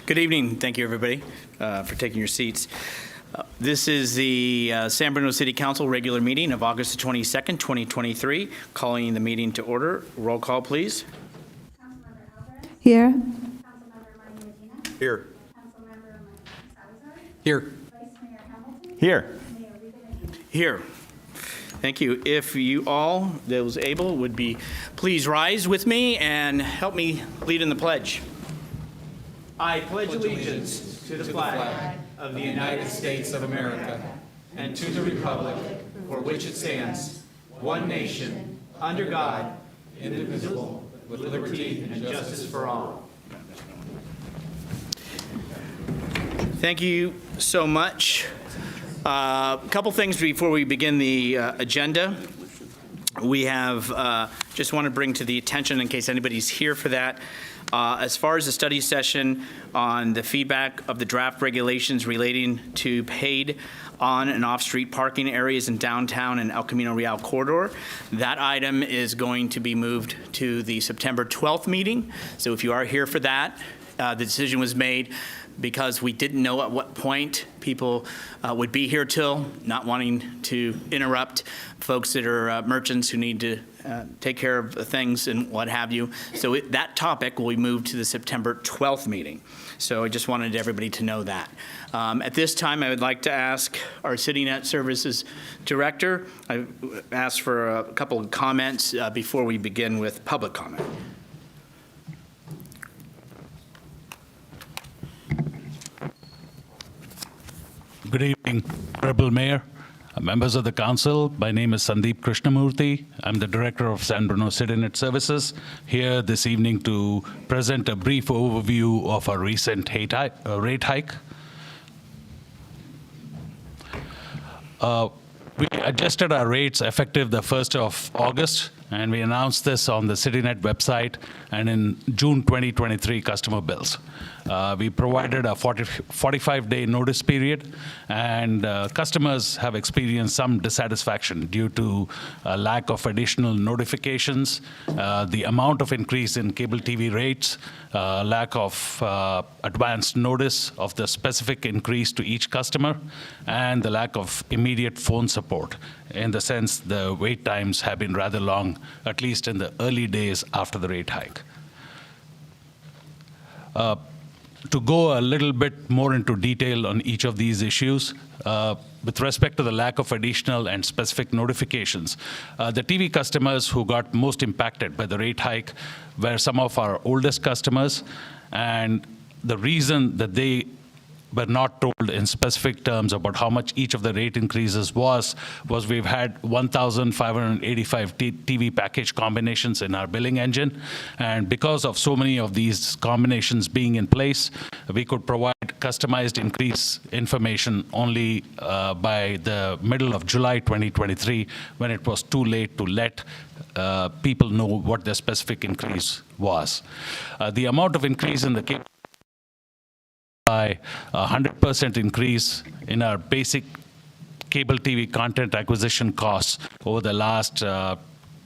Good evening. Thank you, everybody, for taking your seats. This is the San Bruno City Council regular meeting of August the 22nd, 2023. Calling the meeting to order. Roll call, please. Councilmember Alvarez. Here. Councilmember Martin Medina. Here. Councilmember Salazar. Here. Vice Mayor Hamilton. Here. Mayor Regan. Here. Thank you. If you all, those able, would be please rise with me and help me lead in the pledge. I pledge allegiance to the flag of the United States of America and to the republic for which it stands, one nation, under God, indivisible, with liberty and justice for all. Thank you so much. A couple things before we begin the agenda. We have just want to bring to the attention, in case anybody's here for that, as far as the study session on the feedback of the draft regulations relating to paid on and off-street parking areas in downtown and El Camino Real corridor, that item is going to be moved to the September 12th meeting. So if you are here for that, the decision was made because we didn't know at what point people would be here till, not wanting to interrupt folks that are merchants who need to take care of things and what have you. So that topic will be moved to the September 12th meeting. So I just wanted everybody to know that. At this time, I would like to ask our City Net Services Director, I asked for a couple of comments before we begin with public comment. Good evening, Honorable Mayor, members of the Council. My name is Sandeep Krishnamurthy. I'm the Director of San Bruno City Net Services, here this evening to present a brief overview of our recent rate hike. We adjusted our rates effective the 1st of August, and we announced this on the CityNet website and in June 2023 customer bills. We provided a 45-day notice period, and customers have experienced some dissatisfaction due to a lack of additional notifications, the amount of increase in cable TV rates, lack of advance notice of the specific increase to each customer, and the lack of immediate phone support. In the sense, the wait times have been rather long, at least in the early days after the rate hike. To go a little bit more into detail on each of these issues, with respect to the lack of additional and specific notifications, the TV customers who got most impacted by the rate hike were some of our oldest customers, and the reason that they were not told in specific terms about how much each of the rate increases was we've had 1,585 TV package combinations in our billing engine. And because of so many of these combinations being in place, we could provide customized increase information only by the middle of July 2023, when it was too late to let people know what the specific increase was. The amount of increase in the cable by 100% increase in our basic cable TV content acquisition costs over the last 2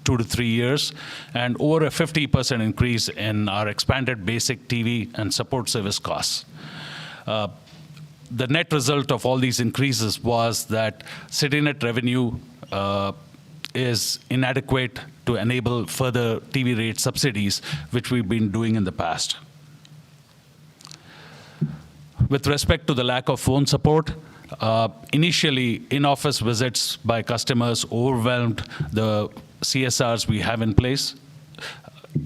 to 3 years, and over a 50% increase in our expanded basic TV and support service costs. The net result of all these increases was that CityNet revenue is inadequate to enable further TV rate subsidies, which we've been doing in the past. With respect to the lack of phone support, initially in-office visits by customers overwhelmed the CSRs we have in place.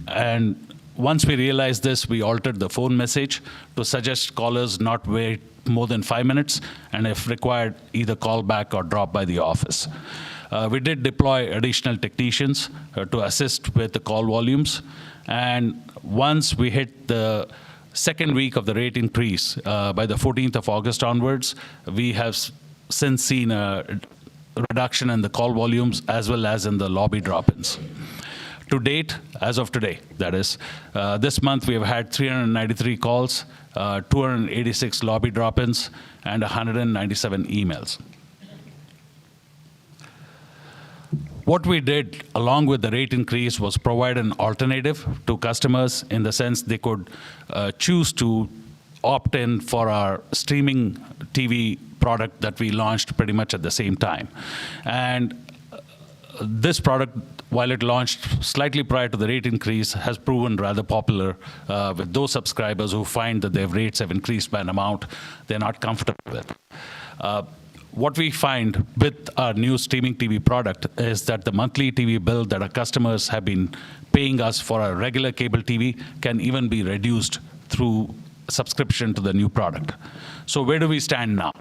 And once we realized this, we altered the phone message to suggest callers not wait more than 5 minutes, and if required, either call back or drop by the office. We did deploy additional technicians to assist with the call volumes. And once we hit the second week of the rate increase, by the 14th of August onwards, we have since seen a reduction in the call volumes as well as in the lobby drop-ins. To date, as of today, that is, this month we have had 393 calls, 286 lobby drop-ins, and 197 emails. What we did along with the rate increase was provide an alternative to customers in the sense they could choose to opt in for our streaming TV product that we launched pretty much at the same time. And this product, while it launched slightly prior to the rate increase, has proven rather popular with those subscribers who find that their rates have increased by an amount they're not comfortable with. What we find with our new streaming TV product is that the monthly TV bill that our customers have been paying us for our regular cable TV can even be reduced through subscription to the new product. So where do we stand now?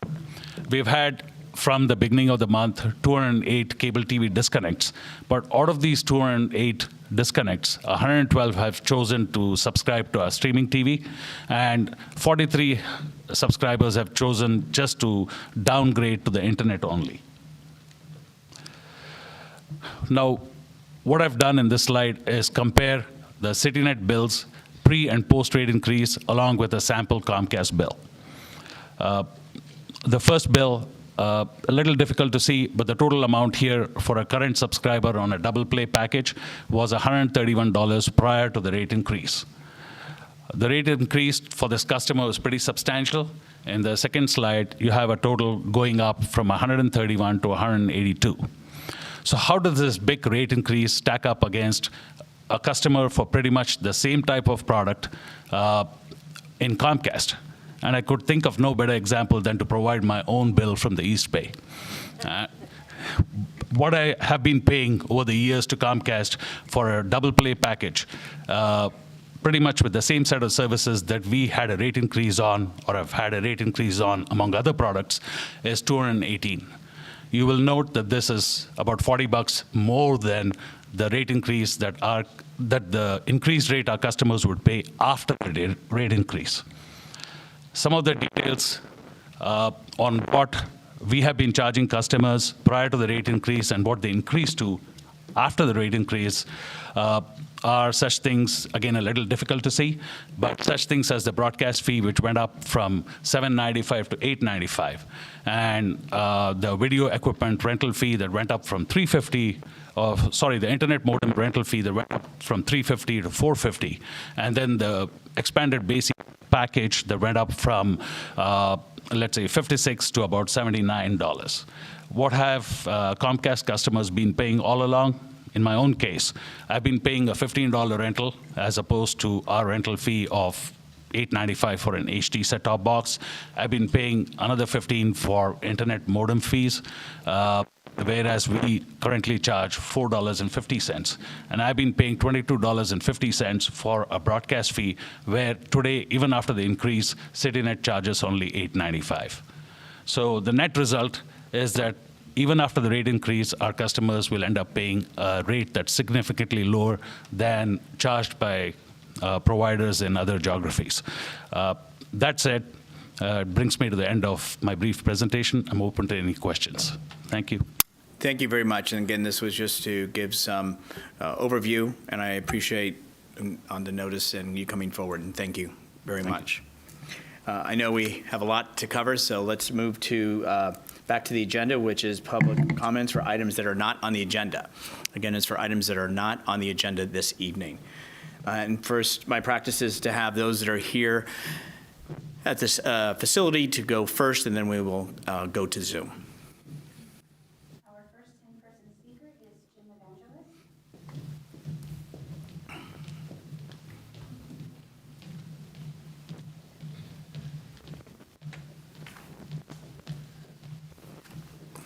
We've had, from the beginning of the month, 208 cable TV disconnects. But out of these 208 disconnects, 112 have chosen to subscribe to our streaming TV, and 43 subscribers have chosen just to downgrade to the internet only. Now, what I've done in this slide is compare the CityNet bills pre and post rate increase along with a sample Comcast bill. The first bill, a little difficult to see, but the total amount here for a current subscriber on a double play package was $131 prior to the rate increase. The rate increase for this customer was pretty substantial. In the second slide, you have a total going up from 131 to 182. So how does this big rate increase stack up against a customer for pretty much the same type of product in Comcast? And I could think of no better example than to provide my own bill from the East Bay. What I have been paying over the years to Comcast for a double play package, pretty much with the same set of services that we had a rate increase on, or have had a rate increase on, among other products, is $218. You will note that this is about $40 more than the rate increase that the increased rate our customers would pay after the rate increase. Some of the details on what we have been charging customers prior to the rate increase and what they increased to after the rate increase are such things, again, a little difficult to see, but such things as the broadcast fee, which went up from $7.95 to $8.95, and the video equipment rental fee that went up from $350. The internet modem rental fee that went up from $350 to $450, and then the expanded basic package that went up from, let's say, $56 to about $79. What have Comcast customers been paying all along? In my own case, I've been paying a $15 rental as opposed to our rental fee of $8.95 for an HD set-top box. I've been paying another $15 for internet modem fees, whereas we currently charge $4.50. And I've been paying $22.50 for a broadcast fee, where today, even after the increase, CityNet charges only $8.95. So the net result is that even after the rate increase, our customers will end up paying a rate that's significantly lower than charged by providers in other geographies. That said, it brings me to the end of my brief presentation. I'm open to any questions. Thank you. Thank you very much. And again, this was just to give some overview, and I appreciate on the notice and you coming forward, and thank you very much. I know we have a lot to cover, so let's move to back to the agenda, which is public comments for items that are not on the agenda. Again, it's for items that are not on the agenda this evening. And first, my practice is to have those that are here at this facility to go first, and then we will go to Zoom. Our first in-person speaker is Jim Evangelist.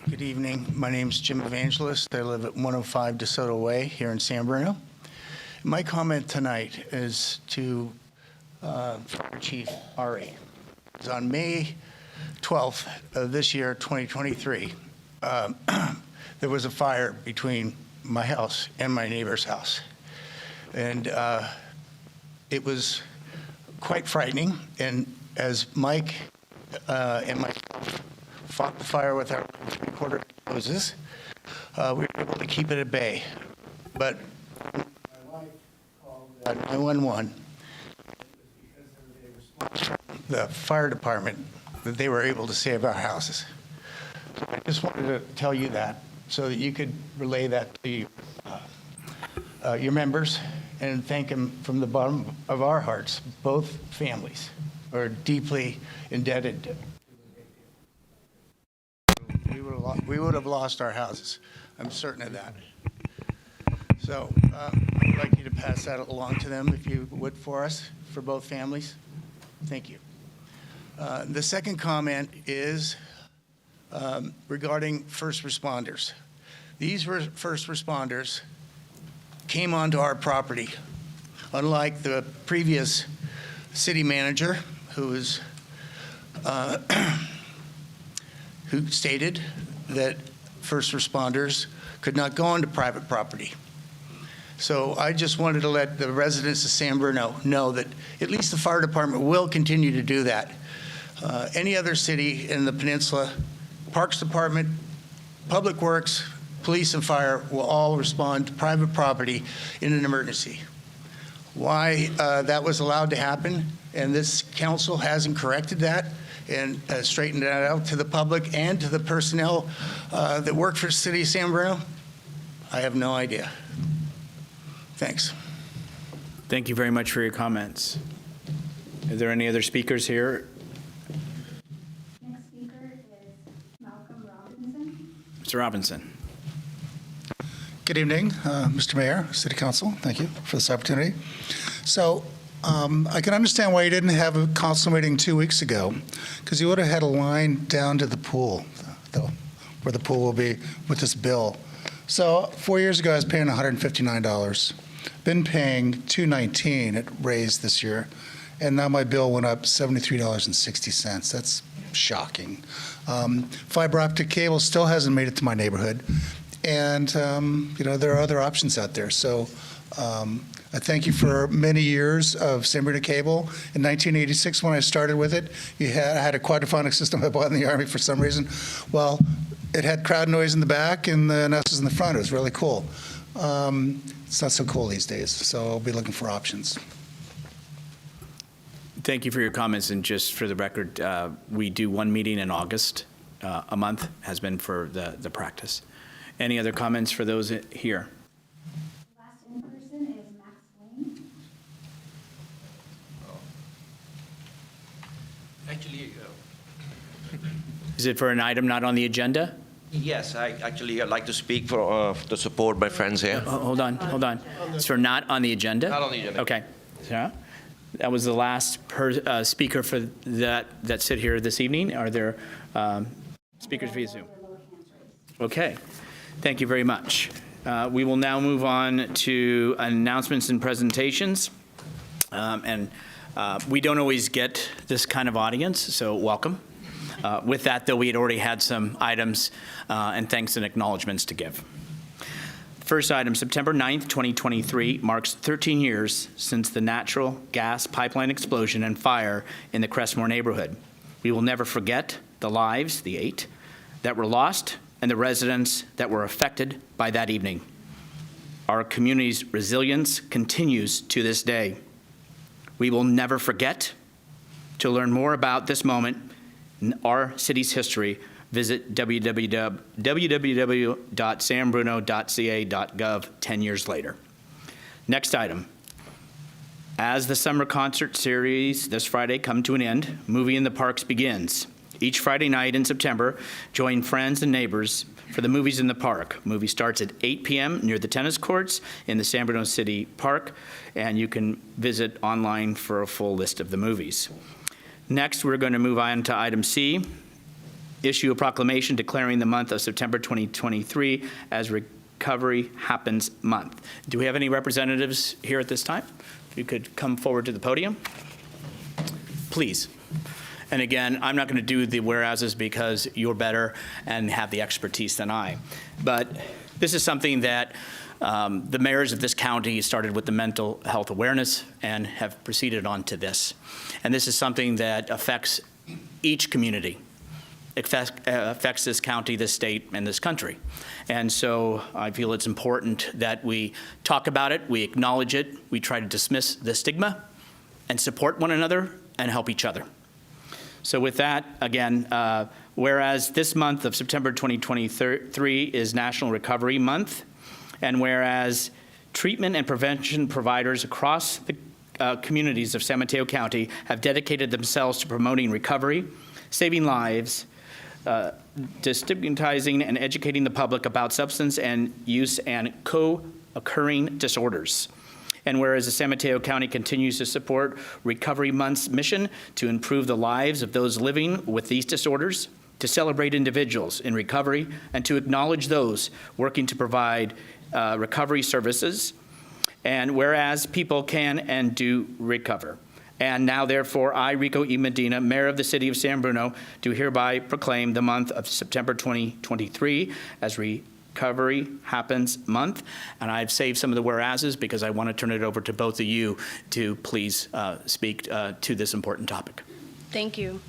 Good evening. My name is Jim Evangelist. I live at 105 DeSoto Way here in San Bruno. My comment tonight is to Fire Chief Ari. On May 12th of this year, 2023, there was a fire between my house and my neighbor's house. And it was quite frightening. And as Mike and myself fought the fire with our 3/4 hoses, we were able to keep it at bay. But my wife called 911 because there was a response from the fire department that they were able to save our houses. So I just wanted to tell you that so that you could relay that to your members and thank them from the bottom of our hearts, both families. or deeply indebted. We would have lost our houses. I'm certain of that. So I'd like you to pass that along to them, if you would, for us, for both families. Thank you. The second comment is regarding first responders. These first responders came onto our property, unlike the previous city manager who stated that first responders could not go onto private property. So I just wanted to let the residents of San Bruno know that at least the fire department will continue to do that. Any other city in the peninsula, Parks Department, Public Works, Police and Fire will all respond to private property in an emergency. Why that was allowed to happen, and this council hasn't corrected that and straightened that out to the public and to the personnel that work for the city of San Bruno, I have no idea. Thanks. Thank you very much for your comments. Are there any other speakers here? Next speaker is Malcolm Robinson. Mr. Robinson. Good evening, Mr. Mayor, City Council. Thank you for this opportunity. So I can understand why you didn't have a council meeting 2 weeks ago, because you would have had a line down to the pool, where the pool will be with this bill. So 4 years ago, I was paying $159. Been paying $219. It raised this year, and now my bill went up $73.60. That's shocking. Fiber optic cable still hasn't made it to my neighborhood. And, there are other options out there. So I thank you for many years of San Bruno Cable. In 1986, when I started with it, I had a quadraphonic system I bought in the Army for some reason. Well, it had crowd noise in the back and the NES in the front. It was really cool. It's not so cool these days, so I'll be looking for options. Thank you for your comments, and just for the record, we do one meeting in August. A month has been for the practice. Any other comments for those here? Last in person is Max Lane. Actually, Is it for an item not on the agenda? yes, I'd like to speak for to support my friends here. Hold on. It's for not on the agenda? Not on the agenda. Okay. Yeah. That was the last speaker for that sit here this evening. Are there speakers via Zoom? Okay. Thank you very much. We will now move on to announcements and presentations. We don't always get this kind of audience, so welcome. With that, though, we had already had some items and thanks and acknowledgments to give. First item, September 9th, 2023, marks 13 years since the natural gas pipeline explosion and fire in the Crestmore neighborhood. We will never forget the lives, the 8, that were lost and the residents that were affected by that evening. Our community's resilience continues to this day. We will never forget. To learn more about this moment in our city's history, visit www.sanbruno.ca.gov 10 years later. Next item. As the summer concert series this Friday come to an end, Movie in the Parks begins. Each Friday night in September, join friends and neighbors for the Movies in the Park. Movie starts at 8 p.m. near the tennis courts in the San Bruno City Park, and you can visit online for a full list of the movies. Next, we're going to move on to item C, issue a proclamation declaring the month of September 2023 as Recovery Happens Month. Do we have any representatives here at this time? If you could come forward to the podium, please. And again, I'm not going to do the whereases because you're better and have the expertise than I. But this is something that the mayors of this county started with the mental health awareness and have proceeded on to this. And this is something that affects each community. It affects this county, this state, and this country. And so I feel it's important that we talk about it, we acknowledge it, we try to dismiss the stigma, and support one another and help each other. So with that, again, whereas this month of September 2023 is National Recovery Month, and whereas treatment and prevention providers across communities of San Mateo County have dedicated themselves to promoting recovery, saving lives, destigmatizing and educating the public about substance and use and co-occurring disorders. And whereas the San Mateo County continues to support Recovery Month's mission to improve the lives of those living with these disorders, to celebrate individuals in recovery, and to acknowledge those working to provide recovery services. And whereas people can and do recover. And now, therefore, I, Rico E. Medina, Mayor of the City of San Bruno, do hereby proclaim the month of September 2023 as Recovery Happens Month. And I've saved some of the whereases because I want to turn it over to both of you to please speak to this important topic. Thank you.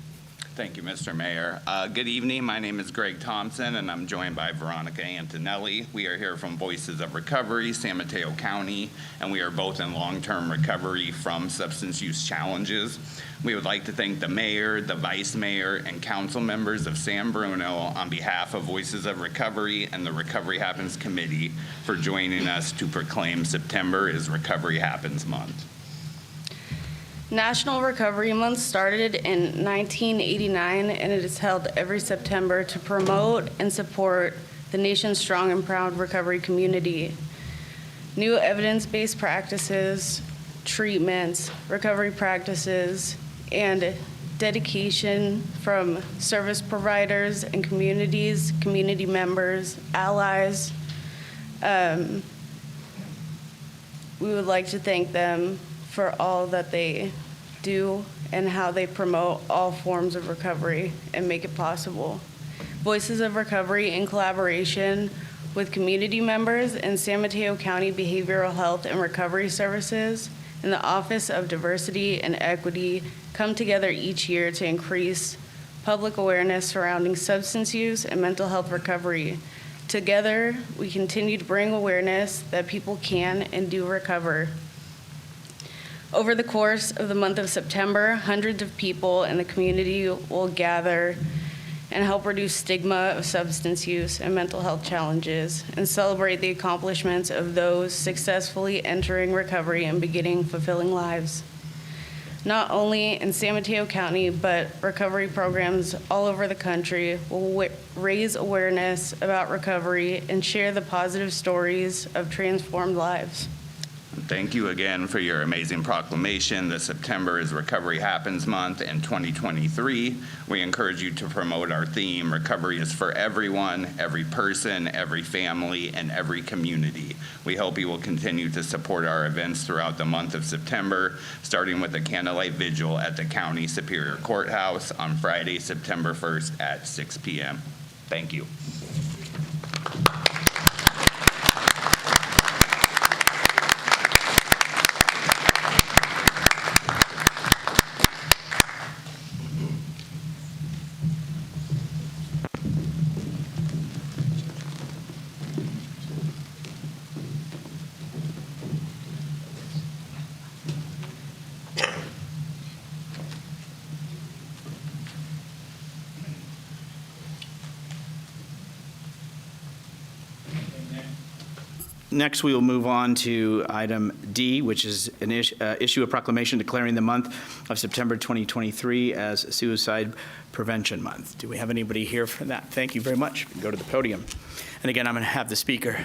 Thank you, Mr. Mayor. Good evening. My name is Greg Thompson, and I'm joined by Veronica Antonelli. We are here from Voices of Recovery, San Mateo County, and we are both in long-term recovery from substance use challenges. We would like to thank the mayor, the vice mayor, and council members of San Bruno on behalf of Voices of Recovery and the Recovery Happens Committee for joining us to proclaim September is Recovery Happens Month. National Recovery Month started in 1989, and it is held every September to promote and support the nation's strong and proud recovery community. New evidence-based practices, treatments, recovery practices, and dedication from service providers and communities, community members, allies. We would like to thank them for all that they do and how they promote all forms of recovery and make it possible. Voices of Recovery, in collaboration with community members and San Mateo County Behavioral Health and Recovery Services and the Office of Diversity and Equity, come together each year to increase public awareness surrounding substance use and mental health recovery. Together, we continue to bring awareness that people can and do recover. Over the course of the month of September, hundreds of people in the community will gather and help reduce stigma of substance use and mental health challenges and celebrate the accomplishments of those successfully entering recovery and beginning fulfilling lives. Not only in San Mateo County, but recovery programs all over the country will raise awareness about recovery and share the positive stories of transformed lives. Thank you again for your amazing proclamation that September is Recovery Happens Month in 2023. We encourage you to promote our theme, Recovery is for everyone, every person, every family, and every community. We hope you will continue to support our events throughout the month of September, starting with a candlelight vigil at the County Superior Courthouse on Friday, September 1st at 6 p.m. Thank you. Next, we will move on to item D, which is an issue a proclamation declaring the month of September 2023 as Suicide Prevention Month. Do we have anybody here for that? Thank you very much. Go to the podium. And again, I'm going to have the speaker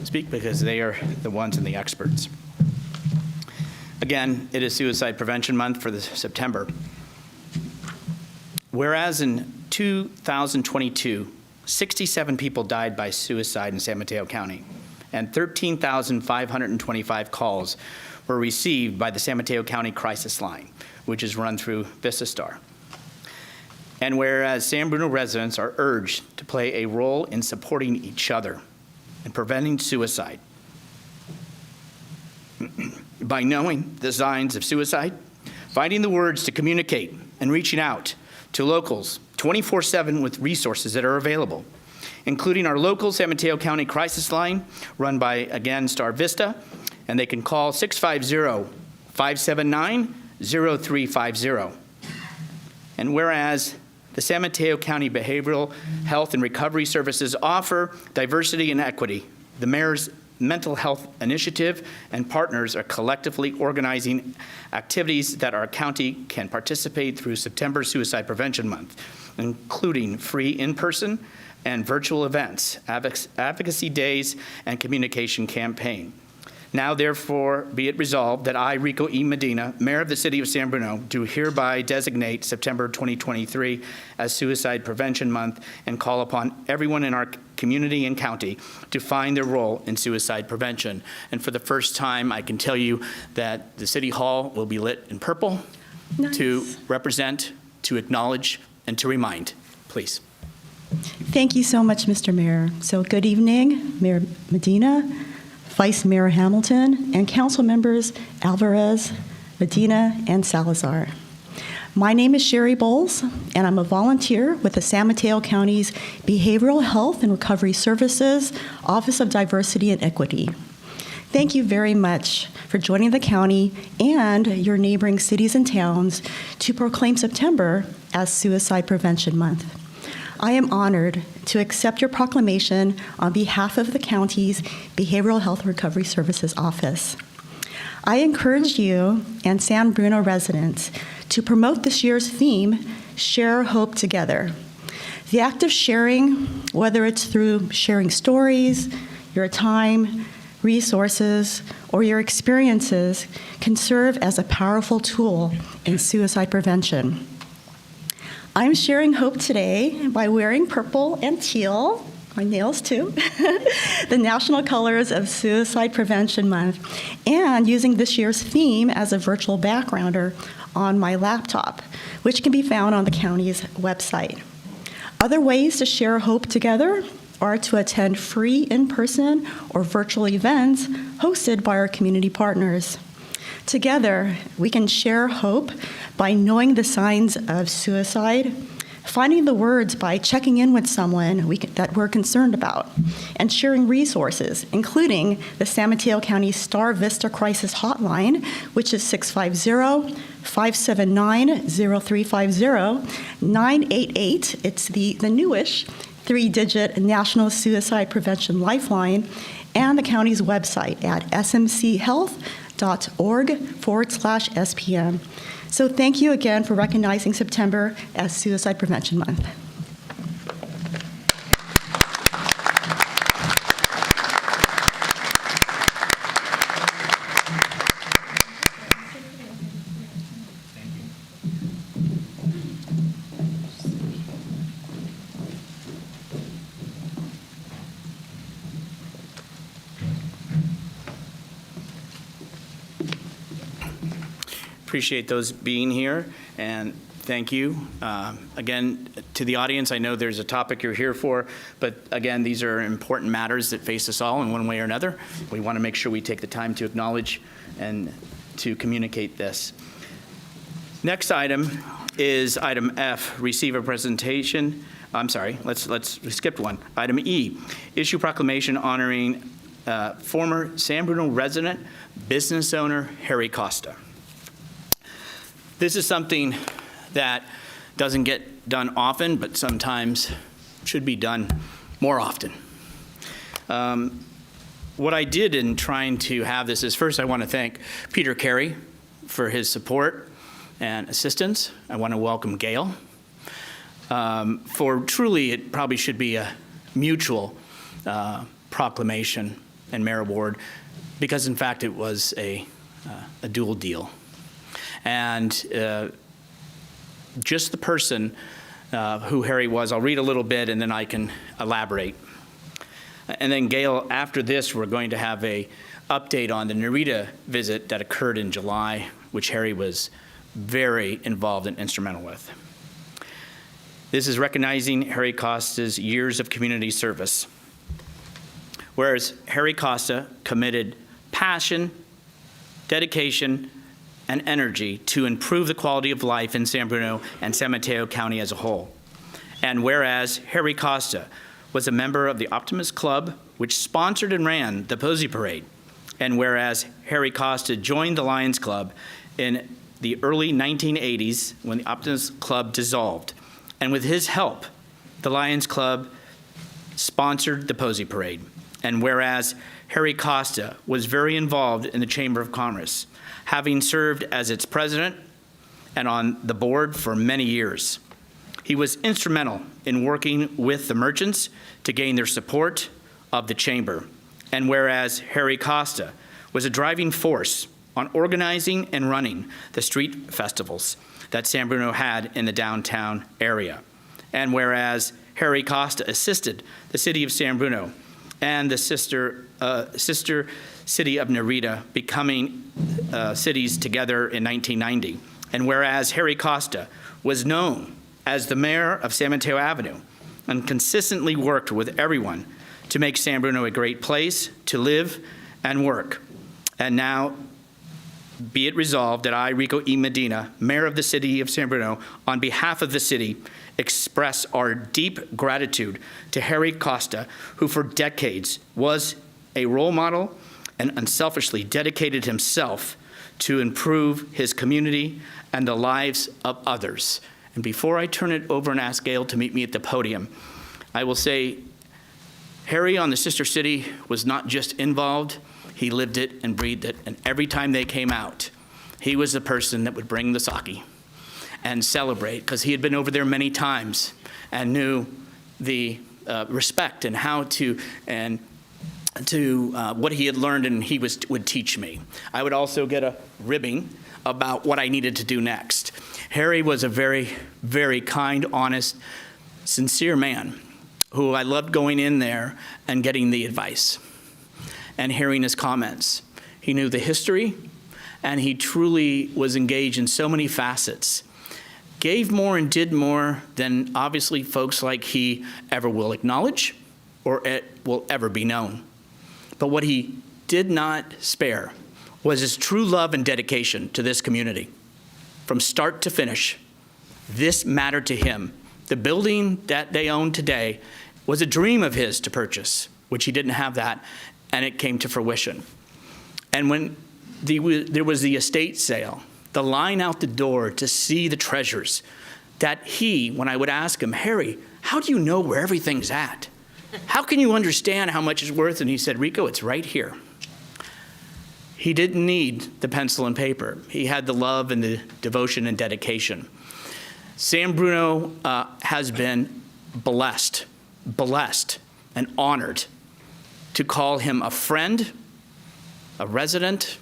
speak because they are the ones and the experts. Again, it is Suicide Prevention Month for September. Whereas in 2022, 67 people died by suicide in San Mateo County, and 13,525 calls were received by the San Mateo County Crisis Line, which is run through VistaStar. And whereas San Bruno residents are urged to play a role in supporting each other and preventing suicide by knowing the signs of suicide, finding the words to communicate, and reaching out to locals 24/7 with resources that are available, including our local San Mateo County Crisis Line, run by, again, Star Vista, and they can call 650-579-0350. And whereas the San Mateo County Behavioral Health and Recovery Services offer diversity and equity, the mayor's mental health initiative, and partners are collectively organizing activities that our county can participate through September Suicide Prevention Month, including free in-person and virtual events, advocacy days, and communication campaign. Now, therefore, be it resolved that I, Rico E. Medina, Mayor of the City of San Bruno, do hereby designate September 2023 as Suicide Prevention Month and call upon everyone in our community and county to find their role in suicide prevention. And for the first time, I can tell you that the City Hall will be lit in purple to represent, to acknowledge, and to remind. Please. Thank you so much, Mr. Mayor. So good evening, Mayor Medina, Vice Mayor Hamilton, and council members Alvarez, Medina, and Salazar. My name is Sherry Bowles, and I'm a volunteer with the San Mateo County's Behavioral Health and Recovery Services Office of Diversity and Equity. Thank you very much for joining the county and your neighboring cities and towns to proclaim September as Suicide Prevention Month. I am honored to accept your proclamation on behalf of the county's Behavioral Health and Recovery Services Office. I encourage you and San Bruno residents to promote this year's theme, Share Hope Together. The act of sharing, whether it's through sharing stories, your time, resources, or your experiences, can serve as a powerful tool in suicide prevention. I'm sharing hope today by wearing purple and teal, my nails too, the national colors of Suicide Prevention Month, and using this year's theme as a virtual backgrounder on my laptop, which can be found on the county's website. Other ways to share hope together are to attend free in-person or virtual events hosted by our community partners. Together, we can share hope by knowing the signs of suicide, finding the words by checking in with someone that we're concerned about, and sharing resources, including the San Mateo County Star Vista Crisis Hotline, which is 650-579-0350, 988, it's the newish 3-digit National Suicide Prevention Lifeline, and the county's website at smchealth.org/SPM. So thank you again for recognizing September as Suicide Prevention Month. Appreciate those being here, and thank you. Again, to the audience, I know there's a topic you're here for, but again, these are important matters that face us all in one way or another. We want to make sure we take the time to acknowledge and to communicate this. Next item is item F, receive a presentation. I'm sorry, let's skip one. Item E, issue proclamation honoring former San Bruno resident, business owner, Harry Costa. This is something that doesn't get done often, but sometimes should be done more often. What I did in trying to have this is, first I want to thank Peter Carey for his support and assistance. I want to welcome Gail for truly, it probably should be a mutual proclamation and mayor award, because in fact it was a dual deal. And just the person who Harry was, I'll read a little bit and then I can elaborate. And then Gail, after this, we're going to have a update on the Narita visit that occurred in July, which Harry was very involved and instrumental with. This is recognizing Harry Costa's years of community service. Whereas Harry Costa committed passion, dedication, and energy to improve the quality of life in San Bruno and San Mateo County as a whole. And whereas Harry Costa was a member of the Optimist Club, which sponsored and ran the Posey Parade, and whereas Harry Costa joined the Lions Club in the early 1980s when the Optimist Club dissolved, and with his help, the Lions Club sponsored the Posey Parade. And whereas Harry Costa was very involved in the Chamber of Commerce, having served as its president and on the board for many years. He was instrumental in working with the merchants to gain their support of the Chamber. And whereas Harry Costa was a driving force on organizing and running the street festivals that San Bruno had in the downtown area. And whereas Harry Costa assisted the city of San Bruno and the sister city of Narita becoming cities together in 1990. And whereas Harry Costa was known as the mayor of San Mateo Avenue and consistently worked with everyone to make San Bruno a great place to live and work. And now, be it resolved that I, Rico E. Medina, mayor of the city of San Bruno, on behalf of the city, express our deep gratitude to Harry Costa, who for decades was a role model and unselfishly dedicated himself to improve his community and the lives of others. And before I turn it over and ask Gail to meet me at the podium, I will say Harry on the Sister City was not just involved, he lived it and breathed it. And every time they came out, he was the person that would bring the sake and celebrate, because he had been over there many times and knew the respect and how to, and to what he had learned, and he would teach me. I would also get a ribbing about what I needed to do next. Harry was a very, very kind, honest, sincere man who I loved going in there and getting the advice and hearing his comments. He knew the history, and he truly was engaged in so many facets. Gave more and did more than obviously folks like he ever will acknowledge or it will ever be known. But what he did not spare was his true love and dedication to this community. From start to finish, this mattered to him. The building that they own today was a dream of his to purchase, which he didn't have that, and it came to fruition. And when there was the estate sale, the line out the door to see the treasures that he, when I would ask him, Harry, how do you know where everything's at? How can you understand how much it's worth? And he said, Rico, it's right here. He didn't need the pencil and paper. He had the love and the devotion and dedication. San Bruno has been blessed and honored to call him a friend, a resident,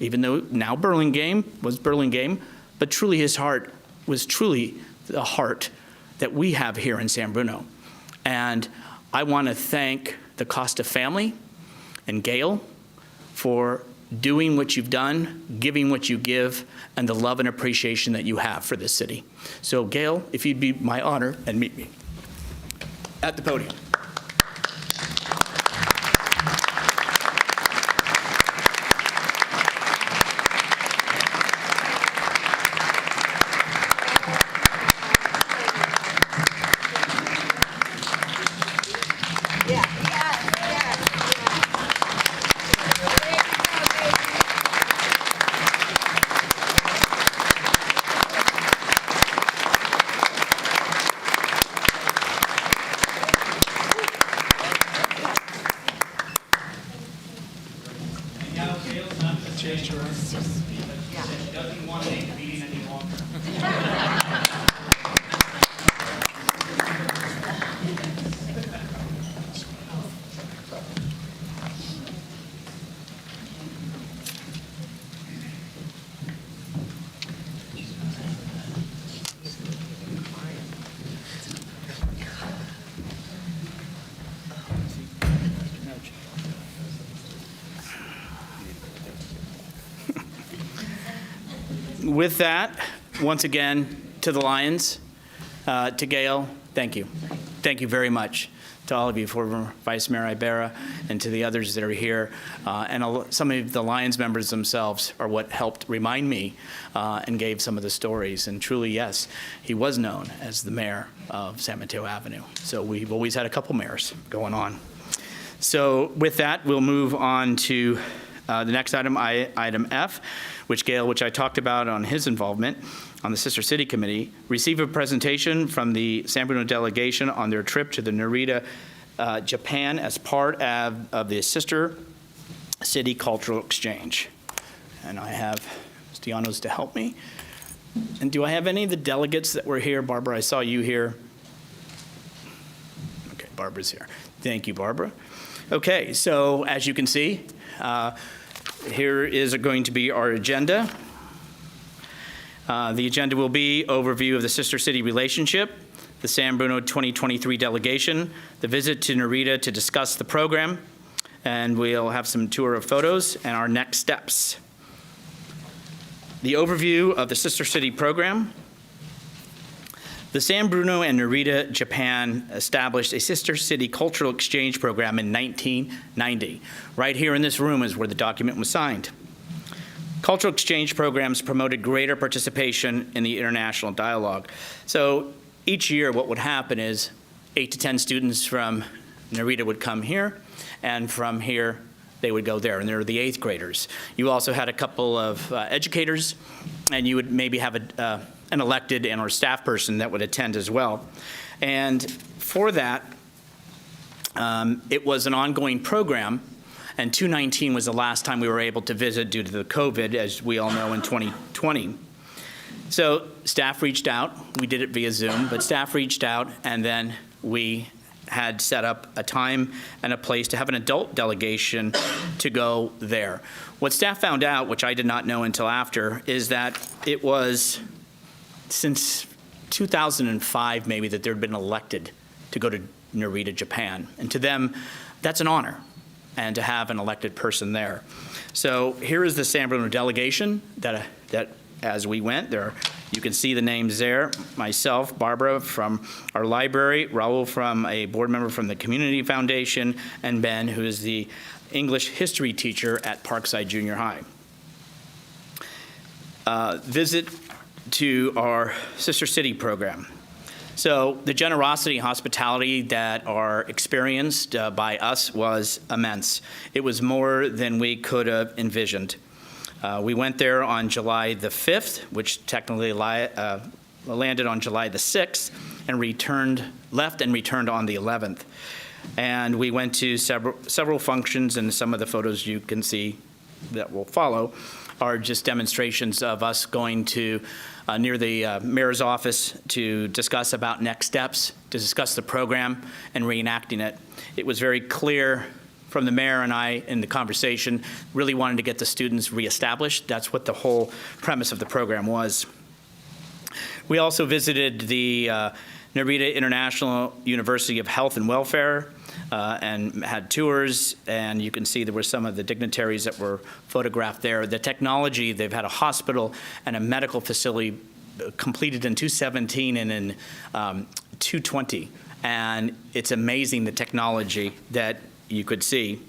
even though now Burlingame, but truly his heart was truly the heart that we have here in San Bruno. And I want to thank the Costa family and Gail for doing what you've done, giving what you give, and the love and appreciation that you have for this city. So Gail, if you'd be my honor and meet me at the podium. With that, once again, to the Lions, to Gail, thank you. Thank you very much to all of you, former Vice Mayor Ibarra, and to the others that are here. And some of the Lions members themselves are what helped remind me and gave some of the stories. And truly, yes, he was known as the mayor of San Mateo Avenue. So we've always had a couple mayors going on. So with that, we'll move on to the next item, item F, which I talked about on his involvement on the Sister City Committee, receive a presentation from the San Bruno delegation on their trip to the Narita, Japan, as part of the Sister City Cultural Exchange. And I have Stianos to help me. And do I have any of the delegates that were here? Barbara, I saw you here. Okay, Barbara's here. Thank you, Barbara. Okay, so as you can see, here is going to be our agenda. The agenda will be overview of the sister city relationship, the San Bruno 2023 delegation, the visit to Narita to discuss the program, and we'll have some tour of photos and our next steps. The overview of the sister city program. The San Bruno and Narita, Japan established a sister city cultural exchange program in 1990. Right here in this room is where the document was signed. Cultural exchange programs promoted greater participation in the international dialogue. So each year what would happen is 8 to 10 students from Narita would come here, and from here they would go there, and they're the 8th graders. You also had a couple of educators, and you would maybe have an elected and or staff person that would attend as well. And for that, it was an ongoing program, and 2019 was the last time we were able to visit due to the COVID, as we all know, in 2020. So staff reached out. We did it via Zoom, but staff reached out, and then we had set up a time and a place to have an adult delegation to go there. What staff found out, which I did not know until after, is that it was since 2005 maybe that there had been elected to go to Narita, Japan. And to them, that's an honor, and to have an elected person there. So here is the San Bruno delegation that as we went there. You can see the names there. Myself, Barbara from our library, Raul from a board member from the Community Foundation, and Ben, who is the English history teacher at Parkside Junior High. Visit to our Sister City program. So the generosity and hospitality that are experienced by us was immense. It was more than we could have envisioned. We went there on July the 5th, which technically landed on July the 6th, and left and returned on the 11th. And we went to several functions, and some of the photos you can see that will follow are just demonstrations of us going to near the mayor's office to discuss about next steps, to discuss the program and reenacting it. It was very clear from the mayor and I in the conversation, really wanted to get the students reestablished. That's what the whole premise of the program was. We also visited the Narita International University of Health and Welfare and had tours, and you can see there were some of the dignitaries that were photographed there. The technology, they've had a hospital and a medical facility completed in 2017 and in 2020, and it's amazing the technology that you could see.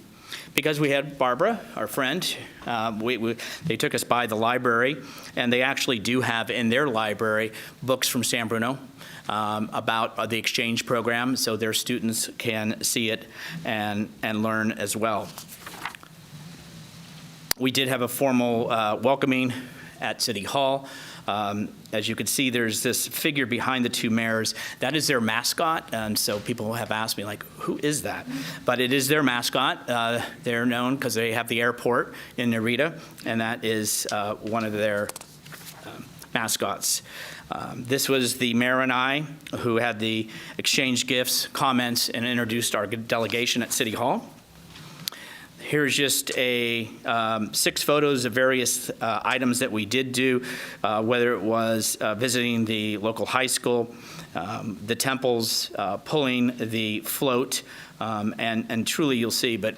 Because we had Barbara, our friend, they took us by the library, and they actually do have in their library books from San Bruno about the exchange program, so their students can see it and learn as well. We did have a formal welcoming at City Hall. As you can see, there's this figure behind the two mayors. That is their mascot, and so people have asked me, like, who is that? But it is their mascot. They're known because they have the airport in Narita, and that is one of their mascots. This was the mayor and I who had the exchange gifts, comments, and introduced our delegation at City Hall. Here's just 6 photos of various items that we did do, whether it was visiting the local high school, the temples, pulling the float, and truly you'll see, but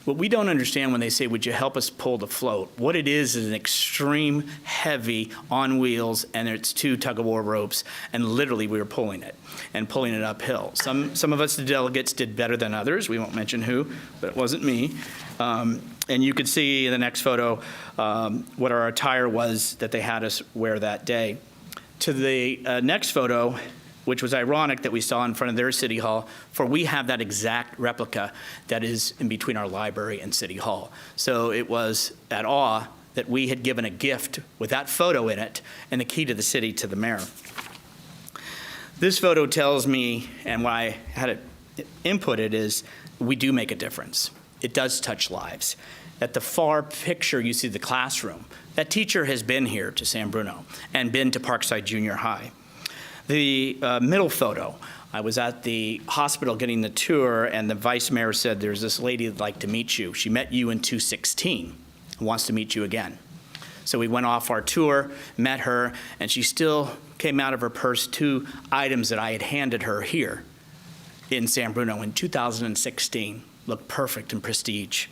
what we don't understand when they say, would you help us pull the float? What it is an extreme heavy on wheels, and it's 2 tug-of-war ropes, and literally we were pulling it uphill. Some of us, the delegates, did better than others. We won't mention who, but it wasn't me. And you could see in the next photo what our attire was that they had us wear that day. To the next photo, which was ironic that we saw in front of their City Hall, for we have that exact replica that is in between our library and City Hall. So it was at awe that we had given a gift with that photo in it and the key to the city to the mayor. This photo tells me, and why I had it inputted, is we do make a difference. it does touch lives. At the far picture, you see the classroom. That teacher has been here to San Bruno and been to Parkside Junior High. The middle photo, I was at the hospital getting the tour, and the vice mayor said, there's this lady that'd like to meet you. She met you in 2016 and wants to meet you again. So we went off our tour, met her, and she still came out of her purse 2 items that I had handed her here in San Bruno in 2016. Looked perfect and prestige.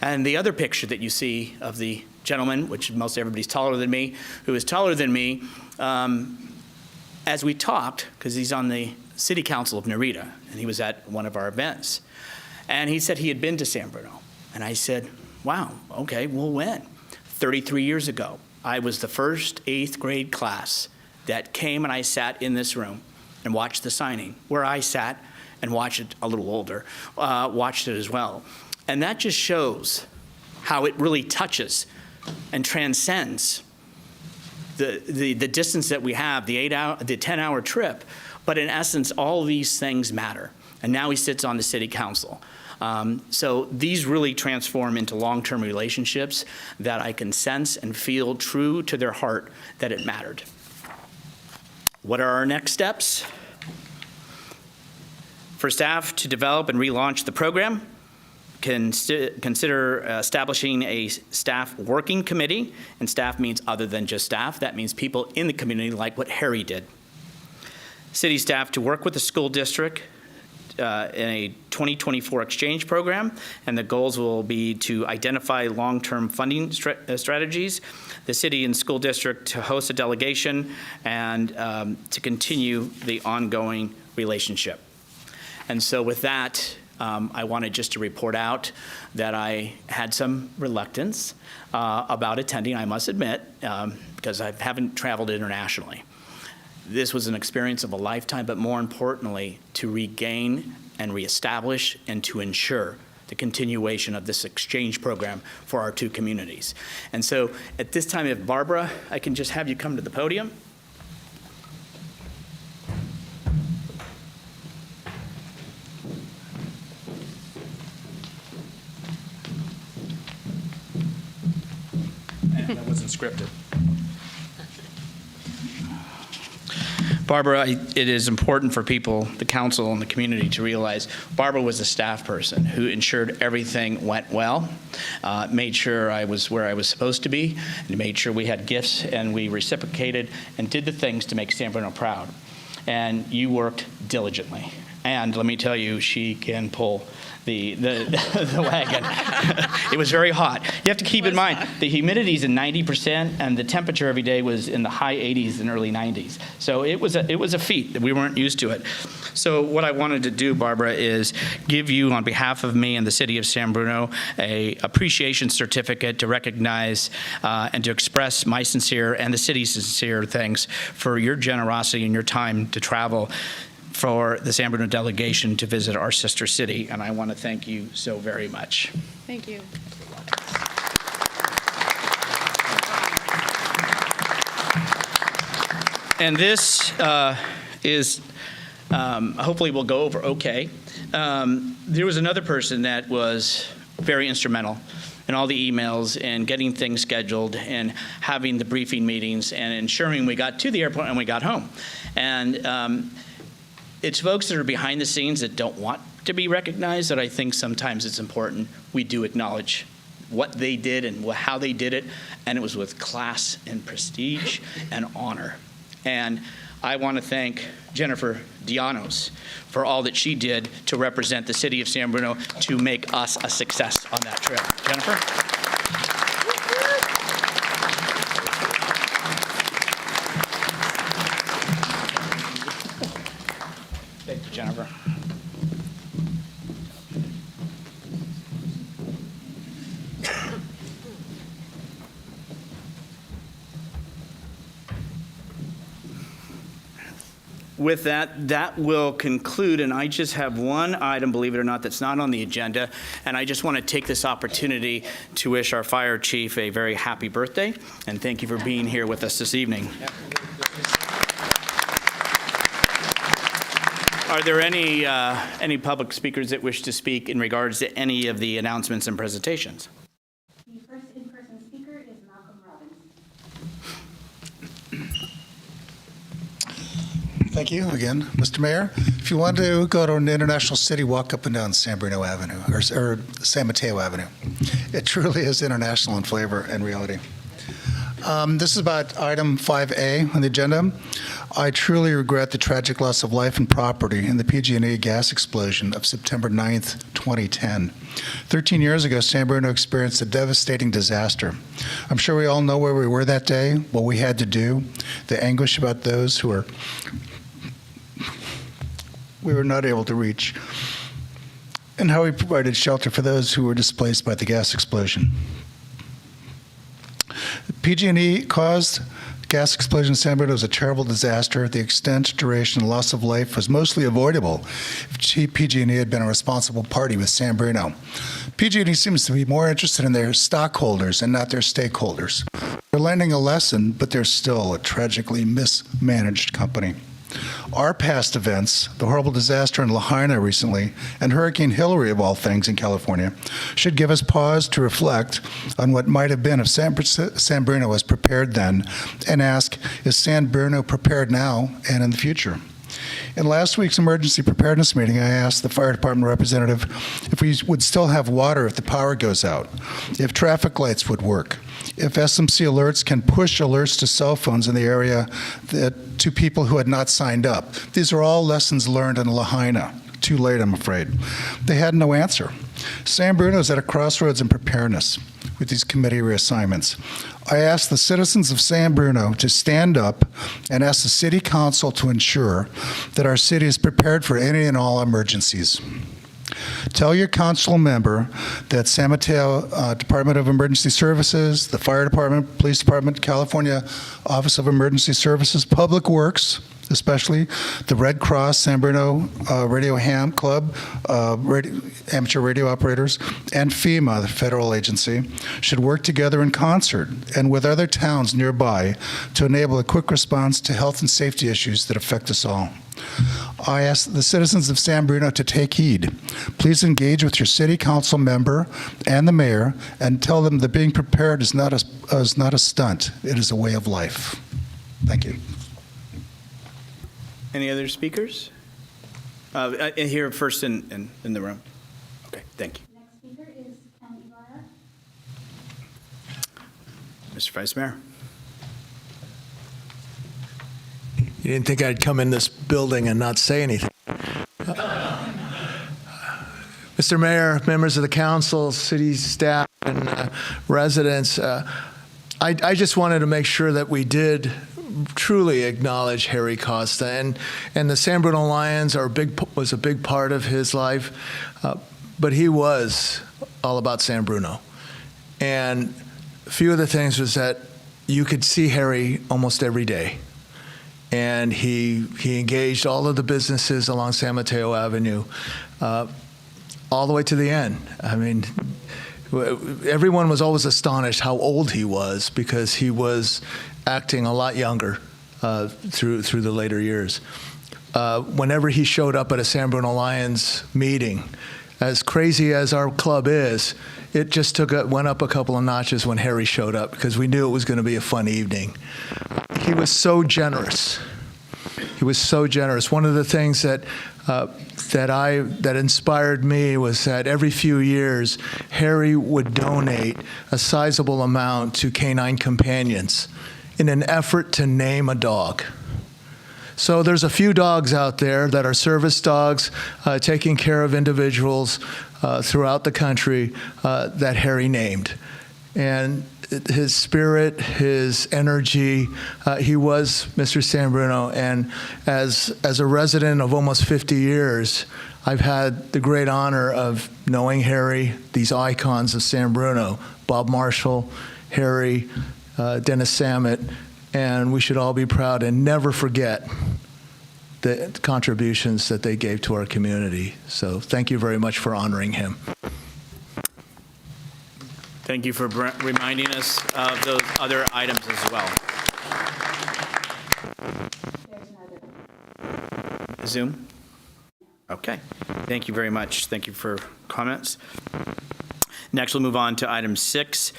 And the other picture that you see of the gentleman, which most everybody's taller than me, who is taller than me, as we talked, because he's on the City Council of Narita, and he was at one of our events. And he said he had been to San Bruno. And I said, wow, okay, well, when? 33 years ago. I was the first 8th grade class that came and I sat in this room and watched the signing, where I sat and watched it, a little older, watched it as well. And that just shows how it really touches and transcends the distance that we have, the 10-hour trip. But in essence, all these things matter. And now he sits on the city council. So these really transform into long-term relationships that I can sense and feel true to their heart that it mattered. What are our next steps? For staff to develop and relaunch the program, consider establishing a staff working committee, and staff means other than just staff. That means people in the community like what Harry did. City staff to work with the school district in a 2024 exchange program, and the goals will be to identify long-term funding strategies, the city and school district to host a delegation, and to continue the ongoing relationship. And so with that, I wanted just to report out that I had some reluctance about attending, I must admit, because I haven't traveled internationally. This was an experience of a lifetime, but more importantly, to regain and reestablish and to ensure the continuation of this exchange program for our 2 communities. And so at this time, if Barbara, I can just have you come to the podium. That wasn't scripted. Barbara, it is important for people, the council and the community, to realize Barbara was a staff person who ensured everything went well, made sure I was where I was supposed to be, and made sure we had gifts and we reciprocated and did the things to make San Bruno proud. And you worked diligently. And let me tell you, she can pull the wagon. It was very hot. You have to keep in mind, the humidity is in 90%, and the temperature every day was in the high 80s and early 90s. So it was a feat that we weren't used to it. So what I wanted to do, Barbara, is give you, on behalf of me and the city of San Bruno, a appreciation certificate to recognize and to express my sincere and the city's sincere thanks for your generosity and your time to travel for the San Bruno delegation to visit our sister city, and I want to thank you so very much. Thank you. And this is, hopefully will go over okay. There was another person that was very instrumental in all the emails and getting things scheduled and having the briefing meetings and ensuring we got to the airport and we got home. And it's folks that are behind the scenes that don't want to be recognized that I think sometimes it's important we do acknowledge what they did and how they did it, and it was with class and prestige and honor. And I want to thank Jennifer Dianos for all that she did to represent the city of San Bruno to make us a success on that trip. Jennifer? Thank you, Jennifer. With that, that will conclude, and I just have one item, believe it or not, that's not on the agenda, and I just want to take this opportunity to wish our fire chief a very happy birthday, and thank you for being here with us this evening. Are there any public speakers that wish to speak in regards to any of the announcements and presentations? The first in-person speaker is Malcolm Robbins. Thank you again, Mr. Mayor. If you want to go to an International City, walk up and down San Bruno Avenue or San Mateo Avenue. It truly is international in flavor and reality. This is about item 5A on the agenda. I truly regret the tragic loss of life and property in the PG&E gas explosion of September 9th, 2010. 13 years ago, San Bruno experienced a devastating disaster. I'm sure we all know where we were that day, what we had to do, the anguish about those who we were not able to reach, and how we provided shelter for those who were displaced by the gas explosion. PG&E caused gas explosion in San Bruno was a terrible disaster. The extent, duration, and loss of life was mostly avoidable if PG&E had been a responsible party with San Bruno. PG&E seems to be more interested in their stockholders and not their stakeholders. They're learning a lesson, but they're still a tragically mismanaged company. Our past events, the horrible disaster in Lahaina recently, and Hurricane Hillary, of all things, in California, should give us pause to reflect on what might have been if San Bruno was prepared then, and ask, is San Bruno prepared now and in the future? In last week's emergency preparedness meeting, I asked the fire department representative if we would still have water if the power goes out, if traffic lights would work, if SMC alerts can push alerts to cell phones in the area to people who had not signed up. These are all lessons learned in Lahaina. Too late, I'm afraid. They had no answer. San Bruno is at a crossroads in preparedness with these committee reassignments. I asked the citizens of San Bruno to stand up and ask the City Council to ensure that our city is prepared for any and all emergencies. Tell your council member that San Mateo Department of Emergency Services, the Fire Department, Police Department, California Office of Emergency Services, Public Works, especially the Red Cross, San Bruno Radio Ham Club, amateur radio operators, and FEMA, the federal agency, should work together in concert and with other towns nearby to enable a quick response to health and safety issues that affect us all. I ask the citizens of San Bruno to take heed. Please engage with your city council member and the mayor and tell them that being prepared is not a stunt. It is a way of life. Thank you. Any other speakers? Here first in the room. Okay, thank you. Next speaker is Ken Ibarra. Mr. Vice Mayor. You didn't think I'd come in this building and not say anything. Mr. Mayor, members of the council, city staff, and residents, I just wanted to make sure that we did truly acknowledge Harry Costa, and the San Bruno Lions was a big part of his life, but he was all about San Bruno. And a few of the things was that you could see Harry almost every day. And he engaged all of the businesses along San Mateo Avenue all the way to the end. I mean, everyone was always astonished how old he was because he was acting a lot younger through the later years. Whenever he showed up at a San Bruno Lions meeting, as crazy as our club is, it just went up a couple of notches when Harry showed up because we knew it was going to be a fun evening. He was so generous. He was so generous. One of the things that inspired me was that every few years, Harry would donate a sizable amount to Canine Companions in an effort to name a dog. So there's a few dogs out there that are service dogs taking care of individuals throughout the country that Harry named. And his spirit, his energy, he was Mr. San Bruno. And as a resident of almost 50 years, I've had the great honor of knowing Harry, these icons of San Bruno, Bob Marshall, Harry, Dennis Samet, and we should all be proud and never forget the contributions that they gave to our community. So thank you very much for honoring him. Thank you for reminding us of those other items as well. There's another. Zoom? Okay, thank you very much. Thank you for comments. Next, we'll move on to item 6,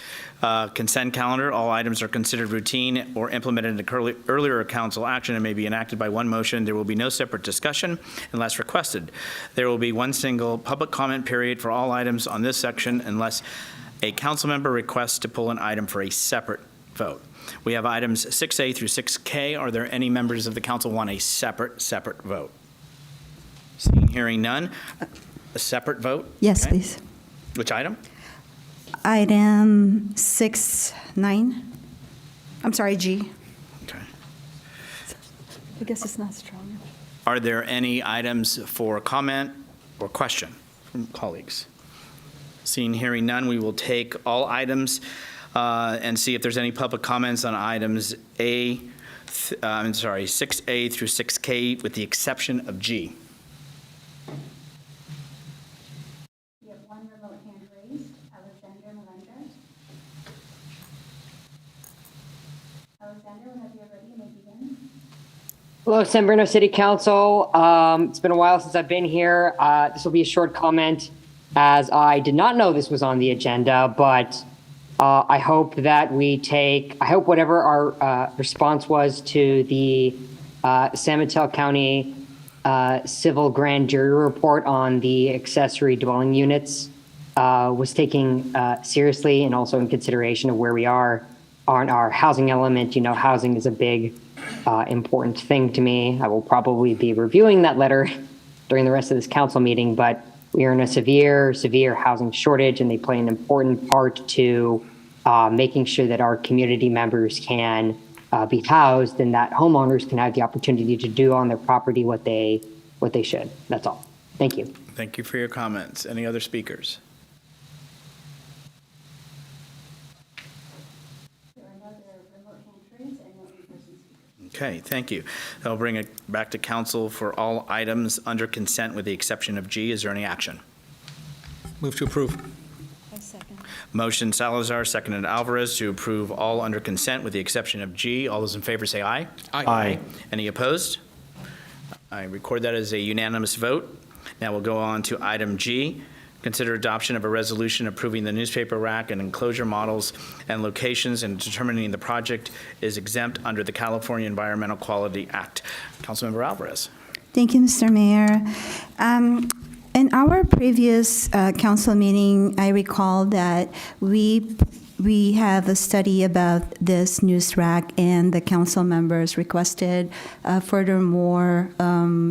consent calendar. All items are considered routine or implemented in earlier council action and may be enacted by one motion. There will be no separate discussion unless requested. There will be one single public comment period for all items on this section unless a council member requests to pull an item for a separate vote. We have items 6A through 6K. Are there any members of the council want a separate vote? Seeing, hearing none. A separate vote? Yes, Okay. please. Which item? Item 6-9. I'm sorry, G. Okay. I guess it's not strong. Are there any items for comment or question from colleagues? Seeing, hearing none, we will take all items and see if there's any public comments on items 6A through 6K, with the exception of G. We have one remote hand raised, Alexander Melendez. Alexander, whenever you're ready, you may begin. Hello, San Bruno City Council. It's been a while since I've been here. This will be a short comment, as I did not know this was on the agenda, but I hope whatever our response was to the San Mateo County civil grand jury report on the accessory dwelling units was taken seriously, and also in consideration of where we are on our housing element. You know, housing is a big, important thing to me. I will probably be reviewing that letter during the rest of this council meeting, but we are in a severe housing shortage, and they play an important part to making sure that our community members can be housed, and that homeowners can have the opportunity to do on their property what they should. That's all. Thank you. Thank you for your comments. Any other speakers? There are no other remote hand raised and no in-person speakers. Okay, thank you. I'll bring it back to council for all items under consent with the exception of G. Is there any action? Move to approve. Motion Salazar, seconded Alvarez, to approve all under consent with the exception of G. All those in favor say aye. Aye. Any opposed? I record that as a unanimous vote. Now we'll go on to item G. Consider adoption of a resolution approving the newspaper rack and enclosure models and locations and determining the project is exempt under the California Environmental Quality Act. Councilmember Alvarez. Thank you, Mr. Mayor. In our previous council meeting, I recall that we have a study about this news rack, and the council members requested furthermore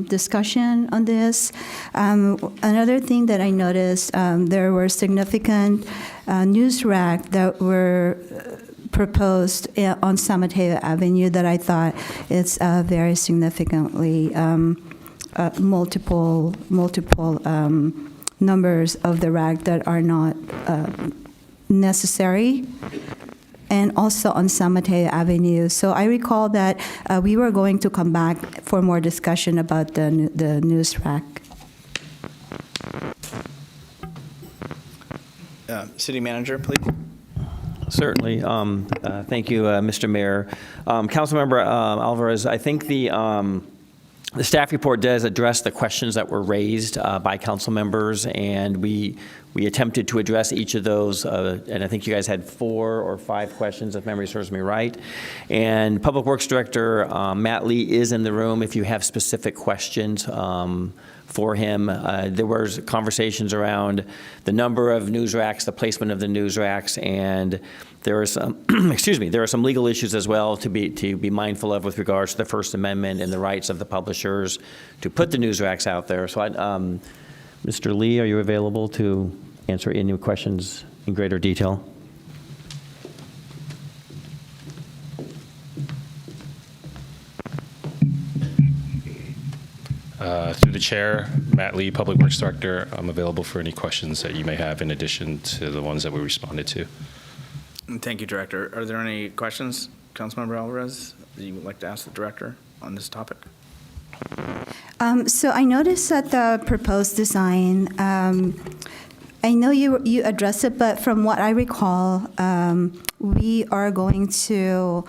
discussion on this. Another thing that I noticed, there were significant news rack that were proposed on San Mateo Avenue that I thought it's very significantly multiple numbers of the rack that are not necessary, and also on San Mateo Avenue. So I recall that we were going to come back for more discussion about the news rack. City Manager, please. Certainly. Thank you, Mr. Mayor. Councilmember Alvarez, I think the staff report does address the questions that were raised by council members, and we attempted to address each of those, and I think you guys had 4 or 5 questions, if memory serves me right. And Public Works Director Matt Lee is in the room if you have specific questions for him. There was conversations around the number of news racks, the placement of the news racks, and there are some, excuse me, there are some legal issues as well to be mindful of with regards to the First Amendment and the rights of the publishers to put the news racks out there. So, Mr. Lee, are you available to answer any questions in greater detail? Through the chair, Matt Lee, Public Works Director, I'm available for any questions that you may have in addition to the ones that we responded to. Thank you, Director. Are there any questions, Councilmember Alvarez, that you would like to ask the Director on this topic? So I noticed that the proposed design, I know you addressed it, but from what I recall, we are going to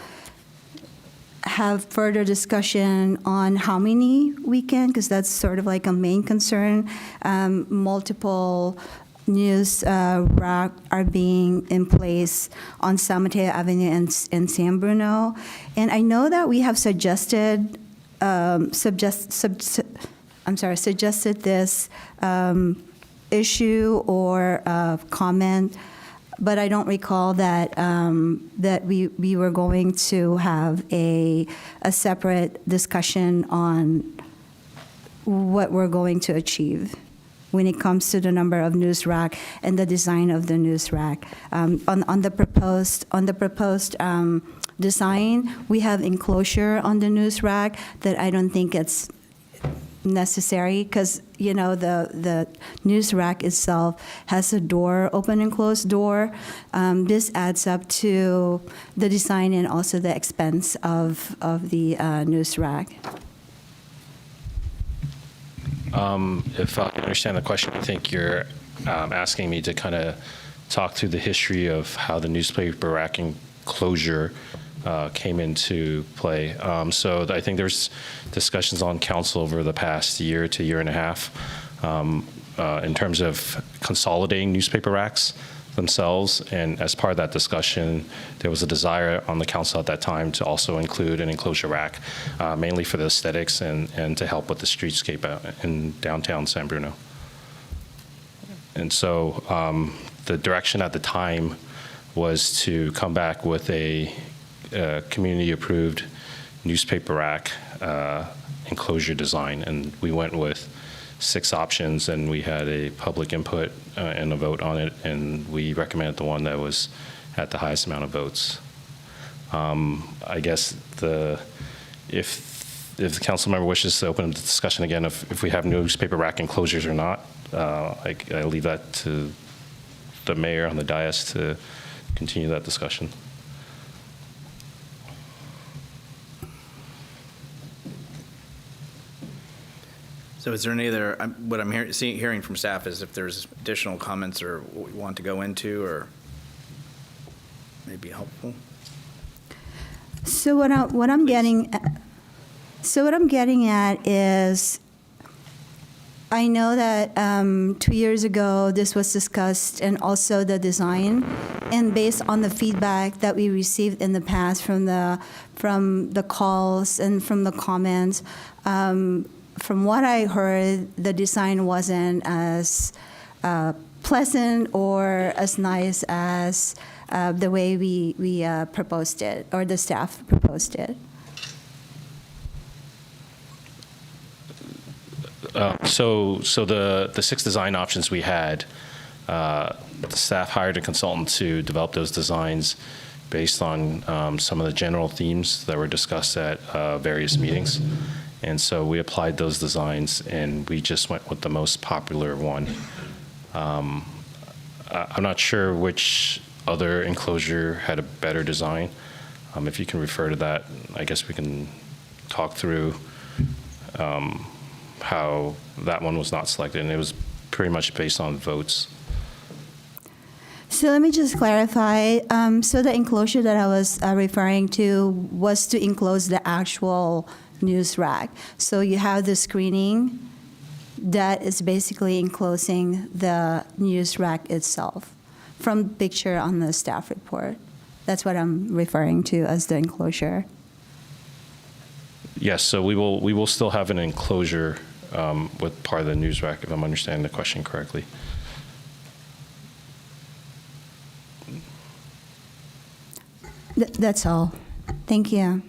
have further discussion on how many we can, because that's sort of like a main concern. Multiple news rack are being in place on San Mateo Avenue and San Bruno. And I know that we have suggested this issue or comment, but I don't recall that that we were going to have a separate discussion on what we're going to achieve when it comes to the number of news rack and the design of the news rack. On the proposed design, we have enclosure on the news rack that I don't think it's necessary, because the news rack itself has a door, open and closed door. This adds up to the design and also the expense of the news rack. If I understand the question, I think you're asking me to kind of talk through the history of how the newspaper rack enclosure came into play. So I think there's discussions on council over the past year to year and a half in terms of consolidating newspaper racks themselves. And as part of that discussion, there was a desire on the council at that time to also include an enclosure rack, mainly for the aesthetics and to help with the streetscape in downtown San Bruno. And so the direction at the time was to come back with a community-approved newspaper rack enclosure design, and we went with 6 options, and we had a public input and a vote on it, and we recommended the one that was at the highest amount of votes. I guess if the council member wishes to open up the discussion again, if we have newspaper rack enclosures or not, I leave that to the mayor on the dais to continue that discussion. So is there any other, what I'm hearing from staff is if there's additional comments or what we want to go into or maybe helpful? So what I'm getting at is, I know that 2 years ago this was discussed, and also the design, and based on the feedback that we received in the past from the calls and from the comments, from what I heard, the design wasn't as pleasant or as nice as the way we proposed it, or the staff proposed it. So the 6 design options we had, the staff hired a consultant to develop those designs based on some of the general themes that were discussed at various meetings. And so we applied those designs, and we just went with the most popular one. I'm not sure which other enclosure had a better design. If you can refer to that, I guess we can talk through how that one was not selected, and it was pretty much based on votes. So let me just clarify. So the enclosure that I was referring to was to enclose the actual news rack. So you have the screening that is basically enclosing the news rack itself from the picture on the staff report. That's what I'm referring to as the enclosure. Yes, so we will still have an enclosure with part of the news rack, if I'm understanding the question correctly. That's all. Thank you.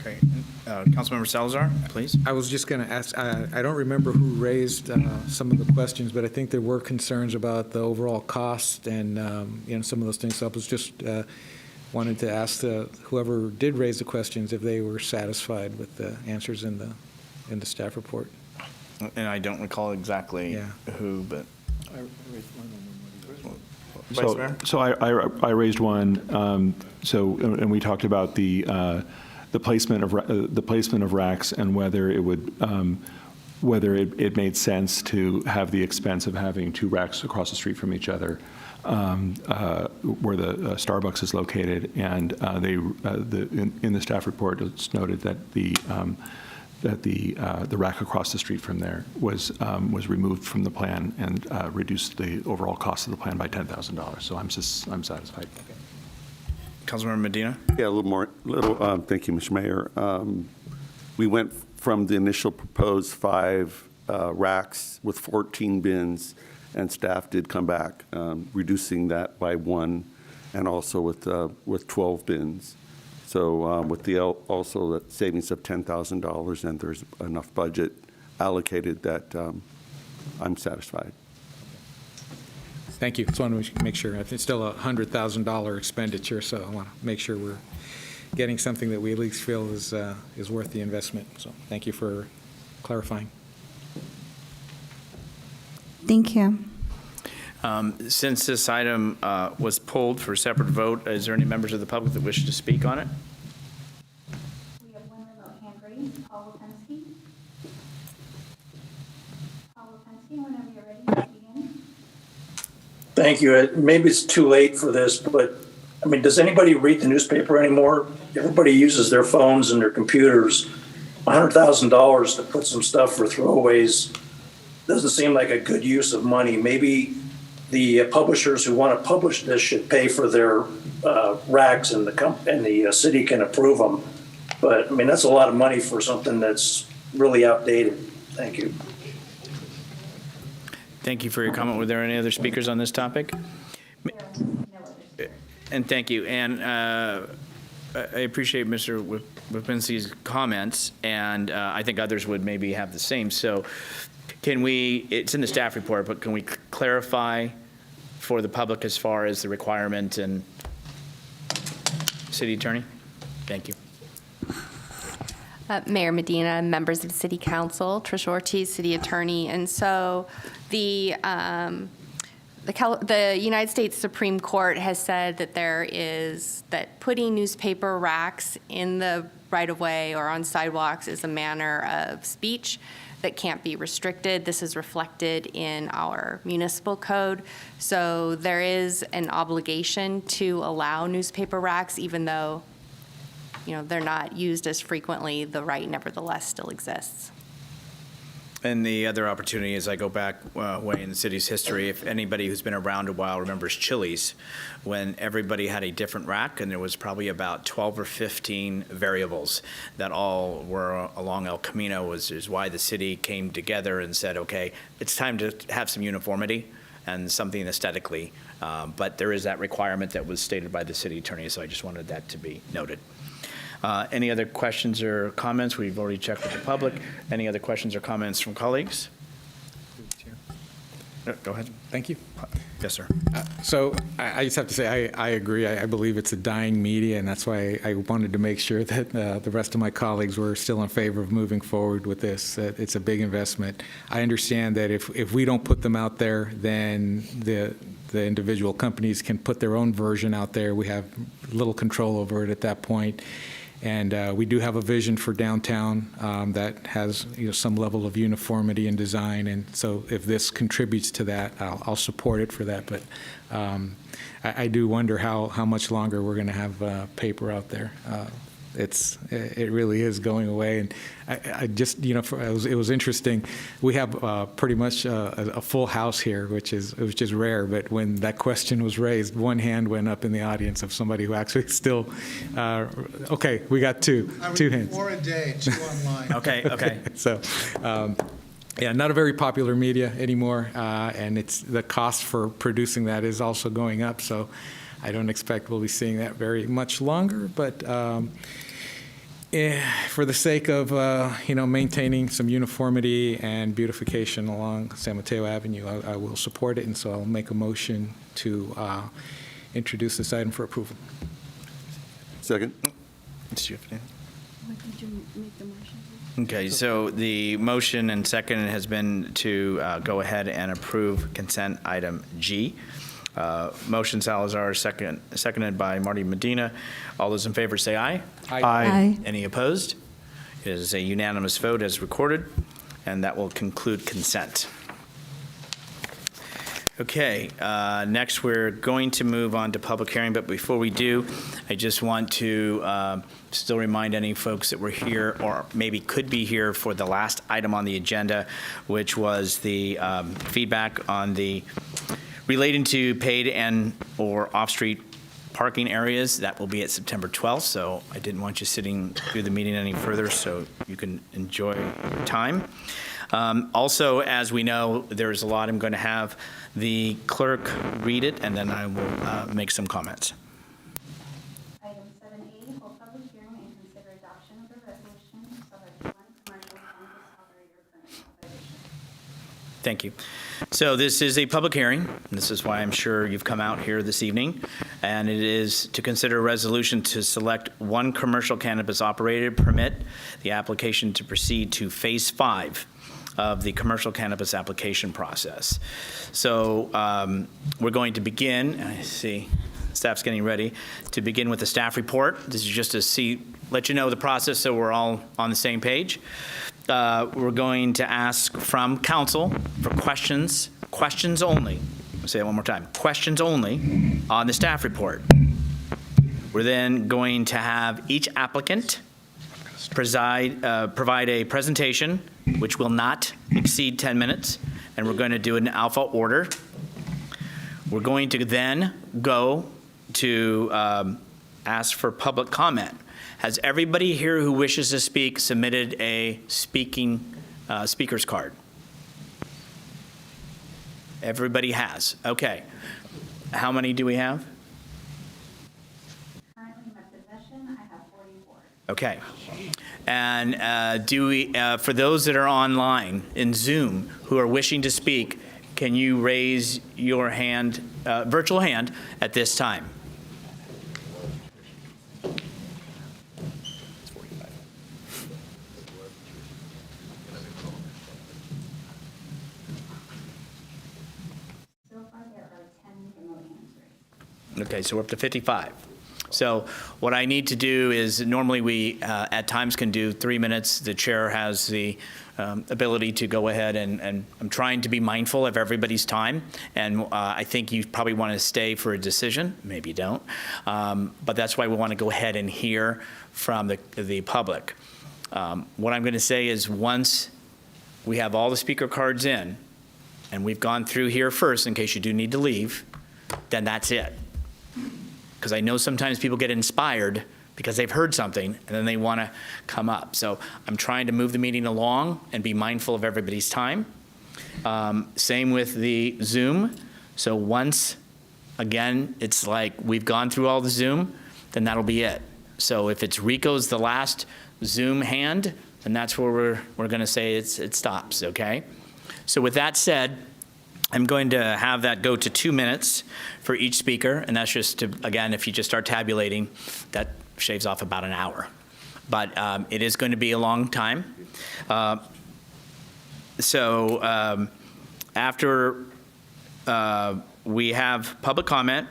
Great. Councilmember Salazar, please. I was just going to ask, I don't remember who raised some of the questions, but I think there were concerns about the overall cost and some of those things. So I was just wanted to ask whoever did raise the questions if they were satisfied with the answers in the staff report. And I don't recall exactly who, but. So I raised one. And we talked about the placement of racks and whether it would whether it made sense to have the expense of having 2 racks across the street from each other. where the Starbucks is located, and in the staff report, it's noted that the rack across the street from there was removed from the plan and reduced the overall cost of the plan by $10,000. So I'm satisfied. Councilmember Medina? Yeah, thank you, Mr. Mayor. We went from the initial proposed 5 racks with 14 bins, and staff did come back, reducing that by 1, and also with 12 bins. So with also the savings of $10,000, and there's enough budget allocated that I'm satisfied. Thank you. Just want to make sure. It's still a $100,000 expenditure, so I want to make sure we're getting something that we at least feel is worth the investment. So thank you for clarifying. Thank you. Since this item was pulled for separate vote, is there any members of the public that wish to speak on it? We have one remote hand raised, Paul Lipinski. Paul Lipinski, whenever you're ready, to begin. Thank you. Maybe it's too late for this, but I mean, does anybody read the newspaper anymore? Everybody uses their phones and their computers. $100,000 to put some stuff for throwaways doesn't seem like a good use of money. Maybe the publishers who want to publish this should pay for their racks, and the city can approve them. But I mean, that's a lot of money for something that's really outdated. Thank you. Thank you for your comment. Were there any other speakers on this topic? And thank you. And I appreciate Mr. Lipinski's comments, and I think others would maybe have the same. So can we, it's in the staff report, but can we clarify for the public as far as the requirement and City Attorney? Thank you. Mayor Medina, members of the City Council, Trish Ortiz, City Attorney. And so the United States Supreme Court has said that that putting newspaper racks in the right-of-way or on sidewalks is a manner of speech that can't be restricted. This is reflected in our municipal code. So there is an obligation to allow newspaper racks, even though they're not used as frequently, the right nevertheless still exists. And the other opportunity is I go back way in the city's history. If anybody who's been around a while remembers Chili's, when everybody had a different rack, and there was probably about 12 or 15 variables that all were along El Camino, is why the city came together and said, okay, it's time to have some uniformity and something aesthetically. But there is that requirement that was stated by the city attorney, so I just wanted that to be noted. Any other questions or comments? We've already checked with the public. Any other questions or comments from colleagues? No, go ahead. Thank you. Yes, sir. So I just have to say I agree. I believe it's a dying media, and that's why I wanted to make sure that the rest of my colleagues were still in favor of moving forward with this. It's a big investment. I understand that if we don't put them out there, then the individual companies can put their own version out there. We have little control over it at that point. And we do have a vision for downtown that has some level of uniformity in design. And so if this contributes to that, I'll support it for that. But I do wonder how much longer we're going to have paper out there. It really is going away. And I just, it was interesting. We have pretty much a full house here, which is rare. But when that question was raised, one hand went up in the audience of somebody who actually still, okay, we got two hands. 4 a day, 2 online. Okay. So, yeah, not a very popular media anymore. And the cost for producing that is also going up. So I don't expect we'll be seeing that very much longer, but for the sake of maintaining some uniformity and beautification along San Mateo Avenue, I will support it, and so I'll make a motion to introduce this item for approval. Second. Did you make the motion? Okay, so the motion and second has been to go ahead and approve consent item G. Motion Salazar, seconded by Marty Medina. All those in favor say aye. Aye. Any opposed? It is a unanimous vote as recorded, and that will conclude consent. Okay, next we're going to move on to public hearing, but before we do, I just want to still remind any folks that were here or maybe could be here for the last item on the agenda, which was the feedback on the relating to paid and or off-street parking areas. That will be at September 12th, so I didn't want you sitting through the meeting any further, so you can enjoy your time. Also, as we know, there's a lot. I'm going to have the clerk read it, and then I will make some comments. Item 7A, hold public hearing and consider adoption of the resolution so that one commercial cannabis operator permit operation. Thank you. So this is a public hearing. This is why I'm sure you've come out here this evening. And it is to consider a resolution to select one commercial cannabis operator permit, the application to proceed to Phase 5 of the commercial cannabis application process. So we're going to begin, I see staff's getting ready, to begin with the staff report. This is just to let you know the process so we're all on the same page. We're going to ask from council for questions only. I'll say it one more time, questions only on the staff report. We're then going to have each applicant provide a presentation which will not exceed 10 minutes, and we're going to do it in alpha order. We're going to then go to ask for public comment. Has everybody here who wishes to speak submitted a speaker's card? Everybody has. Okay. How many do we have? Currently in my possession, I have 44. Okay. And for those that are online in Zoom who are wishing to speak, can you raise your hand, virtual hand, at this time? So far, there are 10 remote hands raised. Okay, so we're up to 55. So what I need to do is, normally we at times can do 3 minutes. The chair has the ability to go ahead, and I'm trying to be mindful of everybody's time. And I think you probably want to stay for a decision. Maybe you don't. But that's why we want to go ahead and hear from the public. What I'm going to say is, once we have all the speaker cards in, and we've gone through here first in case you do need to leave, then that's it. Because I know sometimes people get inspired because they've heard something and then they want to come up. So I'm trying to move the meeting along and be mindful of everybody's time. Same with the Zoom. So once, again, it's like we've gone through all the Zoom, then that'll be it. So if it's Rico's the last Zoom hand, then that's where we're going to say it stops, okay? So with that said, I'm going to have that go to 2 minutes for each speaker, and that's just to, again, if you just start tabulating, that shaves off about an hour. But it is going to be a long time. After we have public comment,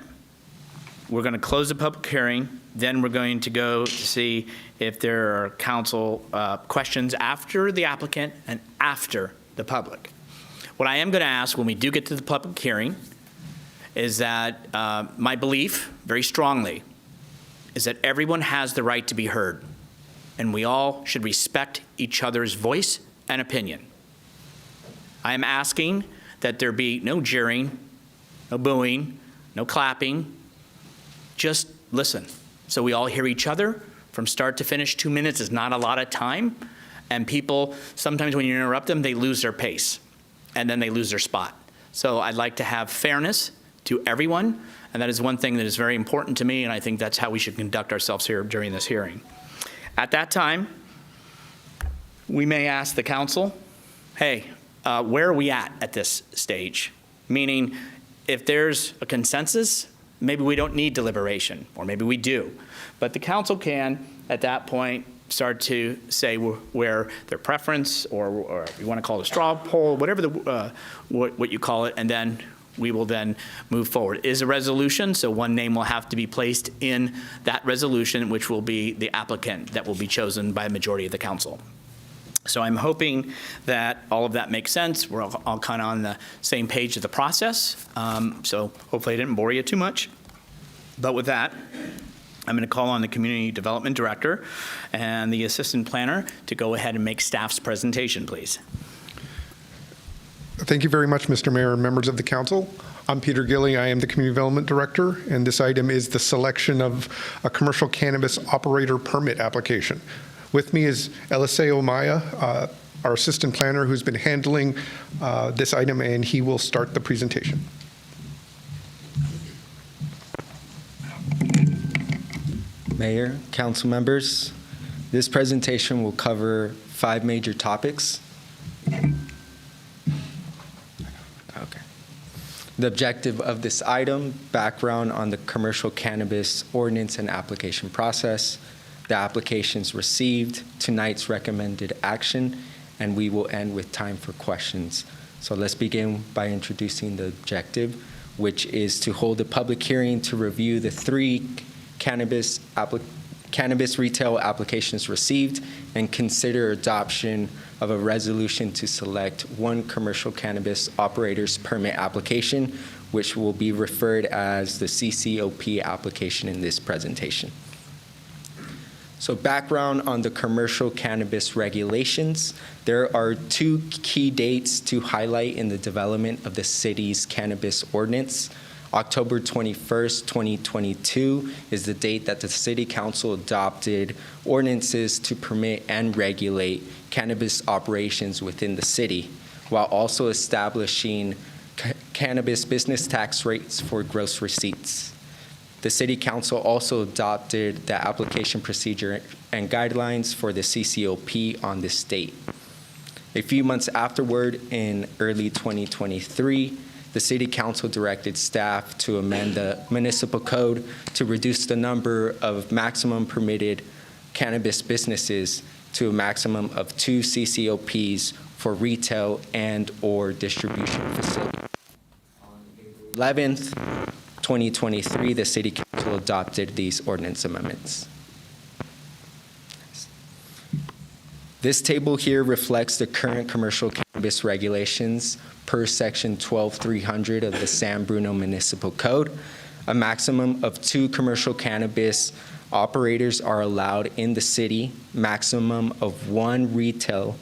we're going to close the public hearing. Then we're going to go to see if there are council questions after the applicant and after the public. What I am going to ask when we do get to the public hearing is that my belief, very strongly, is that everyone has the right to be heard, and we all should respect each other's voice and opinion. I am asking that there be no jeering, no booing, no clapping. Just listen, so we all hear each other from start to finish. 2 minutes is not a lot of time, and people, sometimes when you interrupt them, they lose their pace, and then they lose their spot. So I'd like to have fairness to everyone, and that is one thing that is very important to me, and I think that's how we should conduct ourselves here during this hearing. At that time, we may ask the council, hey, where are we at this stage? Meaning, if there's a consensus, maybe we don't need deliberation, or maybe we do. But the council can, at that point, start to say where their preference, or you want to call it a straw poll, whatever what you call it, and then we will then move forward. It is a resolution, so one name will have to be placed in that resolution, which will be the applicant that will be chosen by a majority of the council. So I'm hoping that all of that makes sense. We're all kind of on the same page of the process. So hopefully I didn't bore you too much. But with that, I'm going to call on the Community Development Director and the Assistant Planner to go ahead and make staff's presentation, please. Thank you very much, Mr. Mayor and members of the council. I'm Peter Gilley. I am the Community Development Director, and this item is the selection of a commercial cannabis operator permit application. With me is Eliseo Maya, our Assistant Planner, who's been handling this item, and he will start the presentation. Mayor, council members, this presentation will cover 5 major topics. The objective of this item, background on the commercial cannabis ordinance and application process, the applications received, tonight's recommended action, and we will end with time for questions. So let's begin by introducing the objective, which is to hold a public hearing to review the 3 cannabis retail applications received and consider adoption of a resolution to select 1 commercial cannabis operator's permit application, which will be referred as the CCOP application in this presentation. So background on the commercial cannabis regulations. There are 2 key dates to highlight in the development of the city's cannabis ordinance. October 21st, 2022 is the date that the City Council adopted ordinances to permit and regulate cannabis operations within the city, while also establishing cannabis business tax rates for gross receipts. The City Council also adopted the application procedure and guidelines for the CCOP on this date. A few months afterward, in early 2023, the City Council directed staff to amend the municipal code to reduce the number of maximum permitted cannabis businesses to a maximum of 2 CCOPs for retail and/or distribution facilities. On April 11th, 2023, the City Council adopted these ordinance amendments. This table here reflects the current commercial cannabis regulations per Section 12300 of the San Bruno Municipal Code. A maximum of 2 commercial cannabis operators are allowed in the city, maximum of 1 retail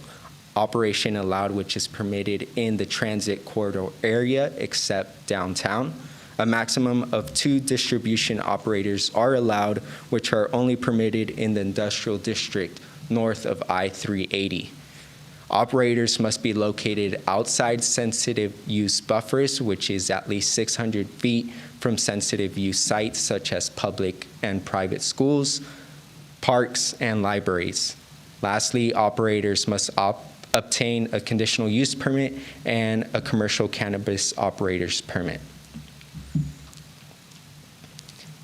operation allowed, which is permitted in the transit corridor area except downtown. A maximum of 2 distribution operators are allowed, which are only permitted in the industrial district north of I-380. Operators must be located outside sensitive use buffers, which is at least 600 feet from sensitive use sites such as public and private schools, parks, and libraries. Lastly, operators must obtain a conditional use permit and a commercial cannabis operator's permit.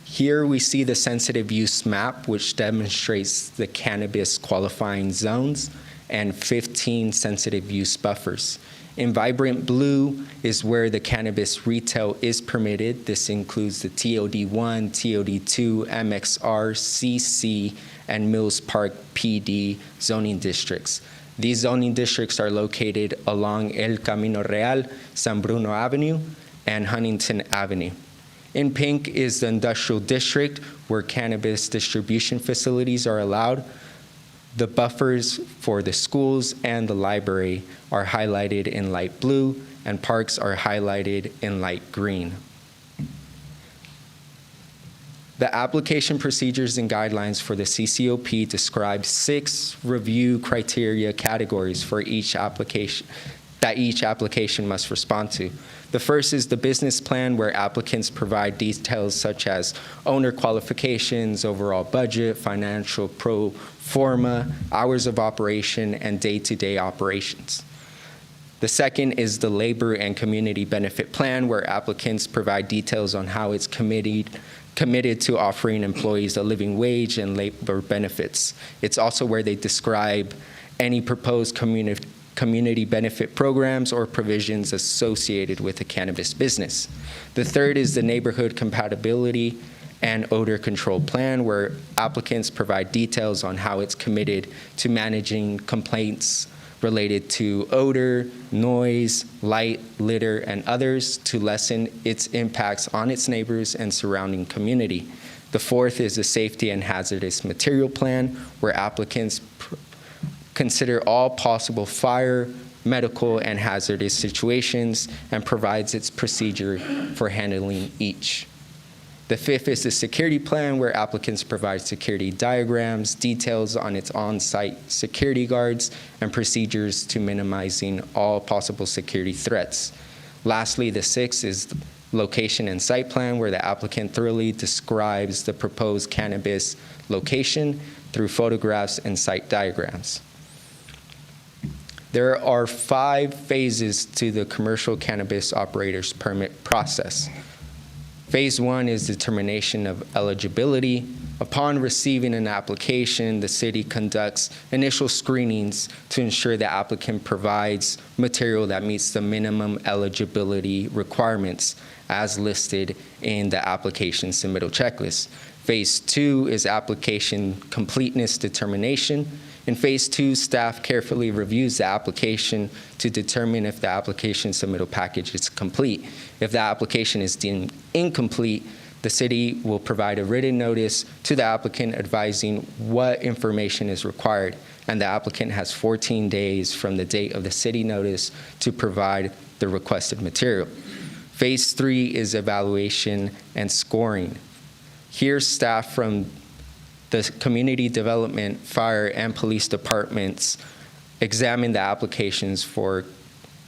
Here we see the sensitive use map, which demonstrates the cannabis qualifying zones and 15 sensitive use buffers. In vibrant blue is where the cannabis retail is permitted. This includes the TOD1, TOD2, MXR, CC, and Mills Park PD zoning districts. These zoning districts are located along El Camino Real, San Bruno Avenue, and Huntington Avenue. In pink is the industrial district where cannabis distribution facilities are allowed. The buffers for the schools and the library are highlighted in light blue, and parks are highlighted in light green. The application procedures and guidelines for the CCOP describe 6 review criteria categories for each application that each application must respond to. The first is the business plan, where applicants provide details such as owner qualifications, overall budget, financial pro forma, hours of operation, and day-to-day operations. The second is the labor and community benefit plan, where applicants provide details on how it's committed to offering employees a living wage and labor benefits. It's also where they describe any proposed community benefit programs or provisions associated with a cannabis business. The third is the neighborhood compatibility and odor control plan, where applicants provide details on how it's committed to managing complaints related to odor, noise, light, litter, and others to lessen its impacts on its neighbors and surrounding community. The fourth is the safety and hazardous material plan, where applicants consider all possible fire, medical, and hazardous situations and provides its procedure for handling each. The fifth is the security plan, where applicants provide security diagrams, details on its on-site security guards, and procedures to minimizing all possible security threats. Lastly, the sixth is the location and site plan, where the applicant thoroughly describes the proposed cannabis location through photographs and site diagrams. There are 5 phases to the commercial cannabis operator's permit process. Phase 1 is determination of eligibility. Upon receiving an application, the city conducts initial screenings to ensure the applicant provides material that meets the minimum eligibility requirements as listed in the application submittal checklist. Phase 2 is application completeness determination. In Phase 2, staff carefully reviews the application to determine if the application submittal package is complete. If the application is deemed incomplete, the city will provide a written notice to the applicant advising what information is required, and the applicant has 14 days from the date of the city notice to provide the requested material. Phase 3 is evaluation and scoring. Here, staff from the community development, fire, and police departments examine the applications for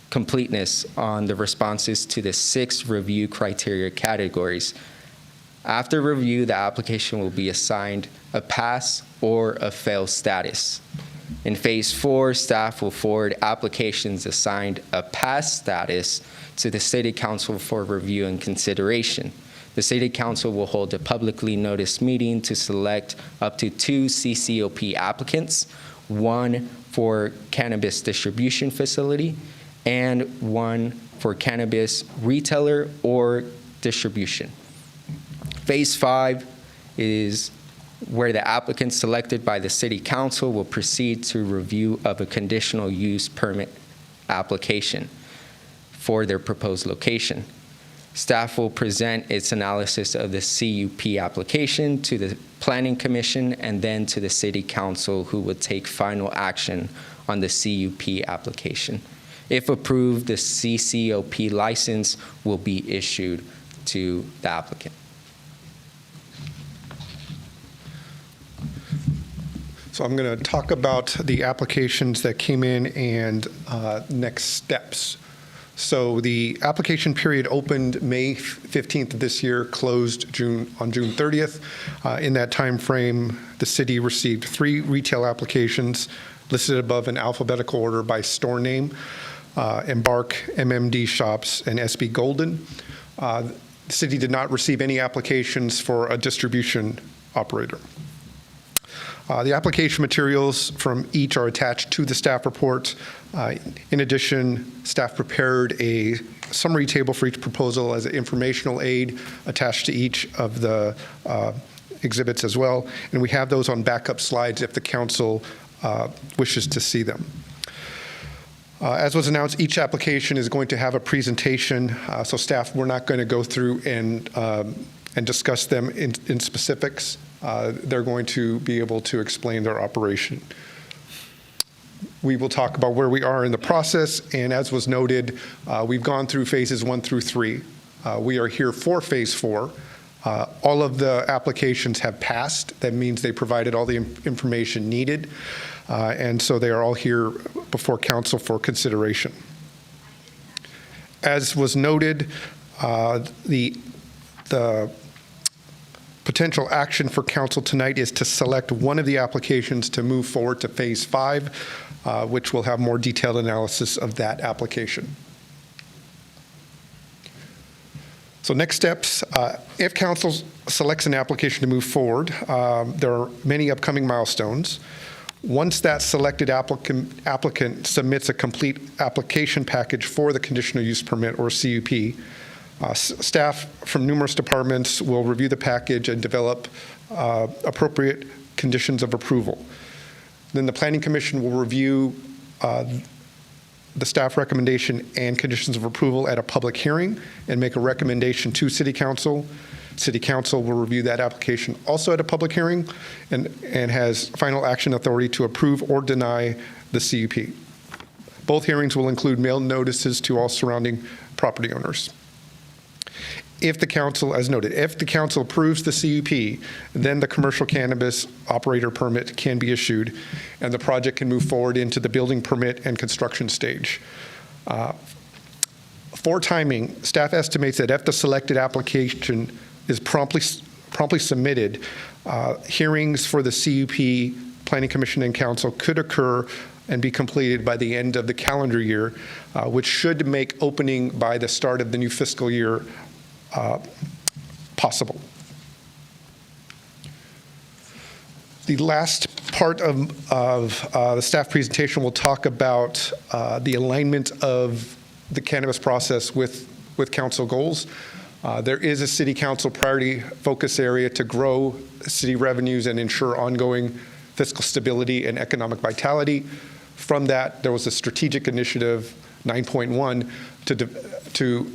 completeness on the responses to the 6 review criteria categories. After review, the application will be assigned a pass or a fail status. In Phase 4, staff will forward applications assigned a pass status to the City Council for review and consideration. The City Council will hold a publicly noticed meeting to select up to 2 CCOP applicants, 1 for cannabis distribution facility and 1 for cannabis retailer or distribution. Phase 5 is where the applicant selected by the City Council will proceed to review of a conditional use permit application for their proposed location. Staff will present its analysis of the CUP application to the Planning Commission and then to the City Council, who would take final action on the CUP application. If approved, the CCOP license will be issued to the applicant. So I'm going to talk about the applications that came in and next steps. So the application period opened May 15th of this year, closed on June 30th. In that time frame, the city received 3 retail applications listed above in alphabetical order by store name: Embark, MMD Shops, and SB Golden. The city did not receive any applications for a distribution operator. The application materials from each are attached to the staff report. In addition, staff prepared a summary table for each proposal as an informational aid attached to each of the exhibits as well. And we have those on backup slides if the council wishes to see them. As was announced, each application is going to have a presentation. So staff, we're not going to go through and discuss them in specifics. They're going to be able to explain their operation. We will talk about where we are in the process, and as was noted, we've gone through phases 1 through 3. We are here for phase 4. All of the applications have passed. That means they provided all the information needed, and so they are all here before council for consideration. As was noted, the potential action for council tonight is to select one of the applications to move forward to phase 5, which will have more detailed analysis of that application. So next steps, if council selects an application to move forward, there are many upcoming milestones. Once that selected applicant submits a complete application package for the conditional use permit or CUP, Staff from numerous departments will review the package and develop appropriate conditions of approval. Then the Planning Commission will review the staff recommendation and conditions of approval at a public hearing and make a recommendation to City Council. City Council will review that application also at a public hearing and has final action authority to approve or deny the CUP. Both hearings will include mail notices to all surrounding property owners. If the council, as noted, if the council approves the CUP, then the commercial cannabis operator permit can be issued and the project can move forward into the building permit and construction stage. For timing, staff estimates that if the selected application is promptly submitted, hearings for the CUP, Planning Commission and Council could occur and be completed by the end of the calendar year, which should make opening by the start of the new fiscal year possible. The last part of the staff presentation will talk about the alignment of the cannabis process with council goals. There is a City Council priority focus area to grow city revenues and ensure ongoing fiscal stability and economic vitality. From that, there was a strategic initiative, 9.1, to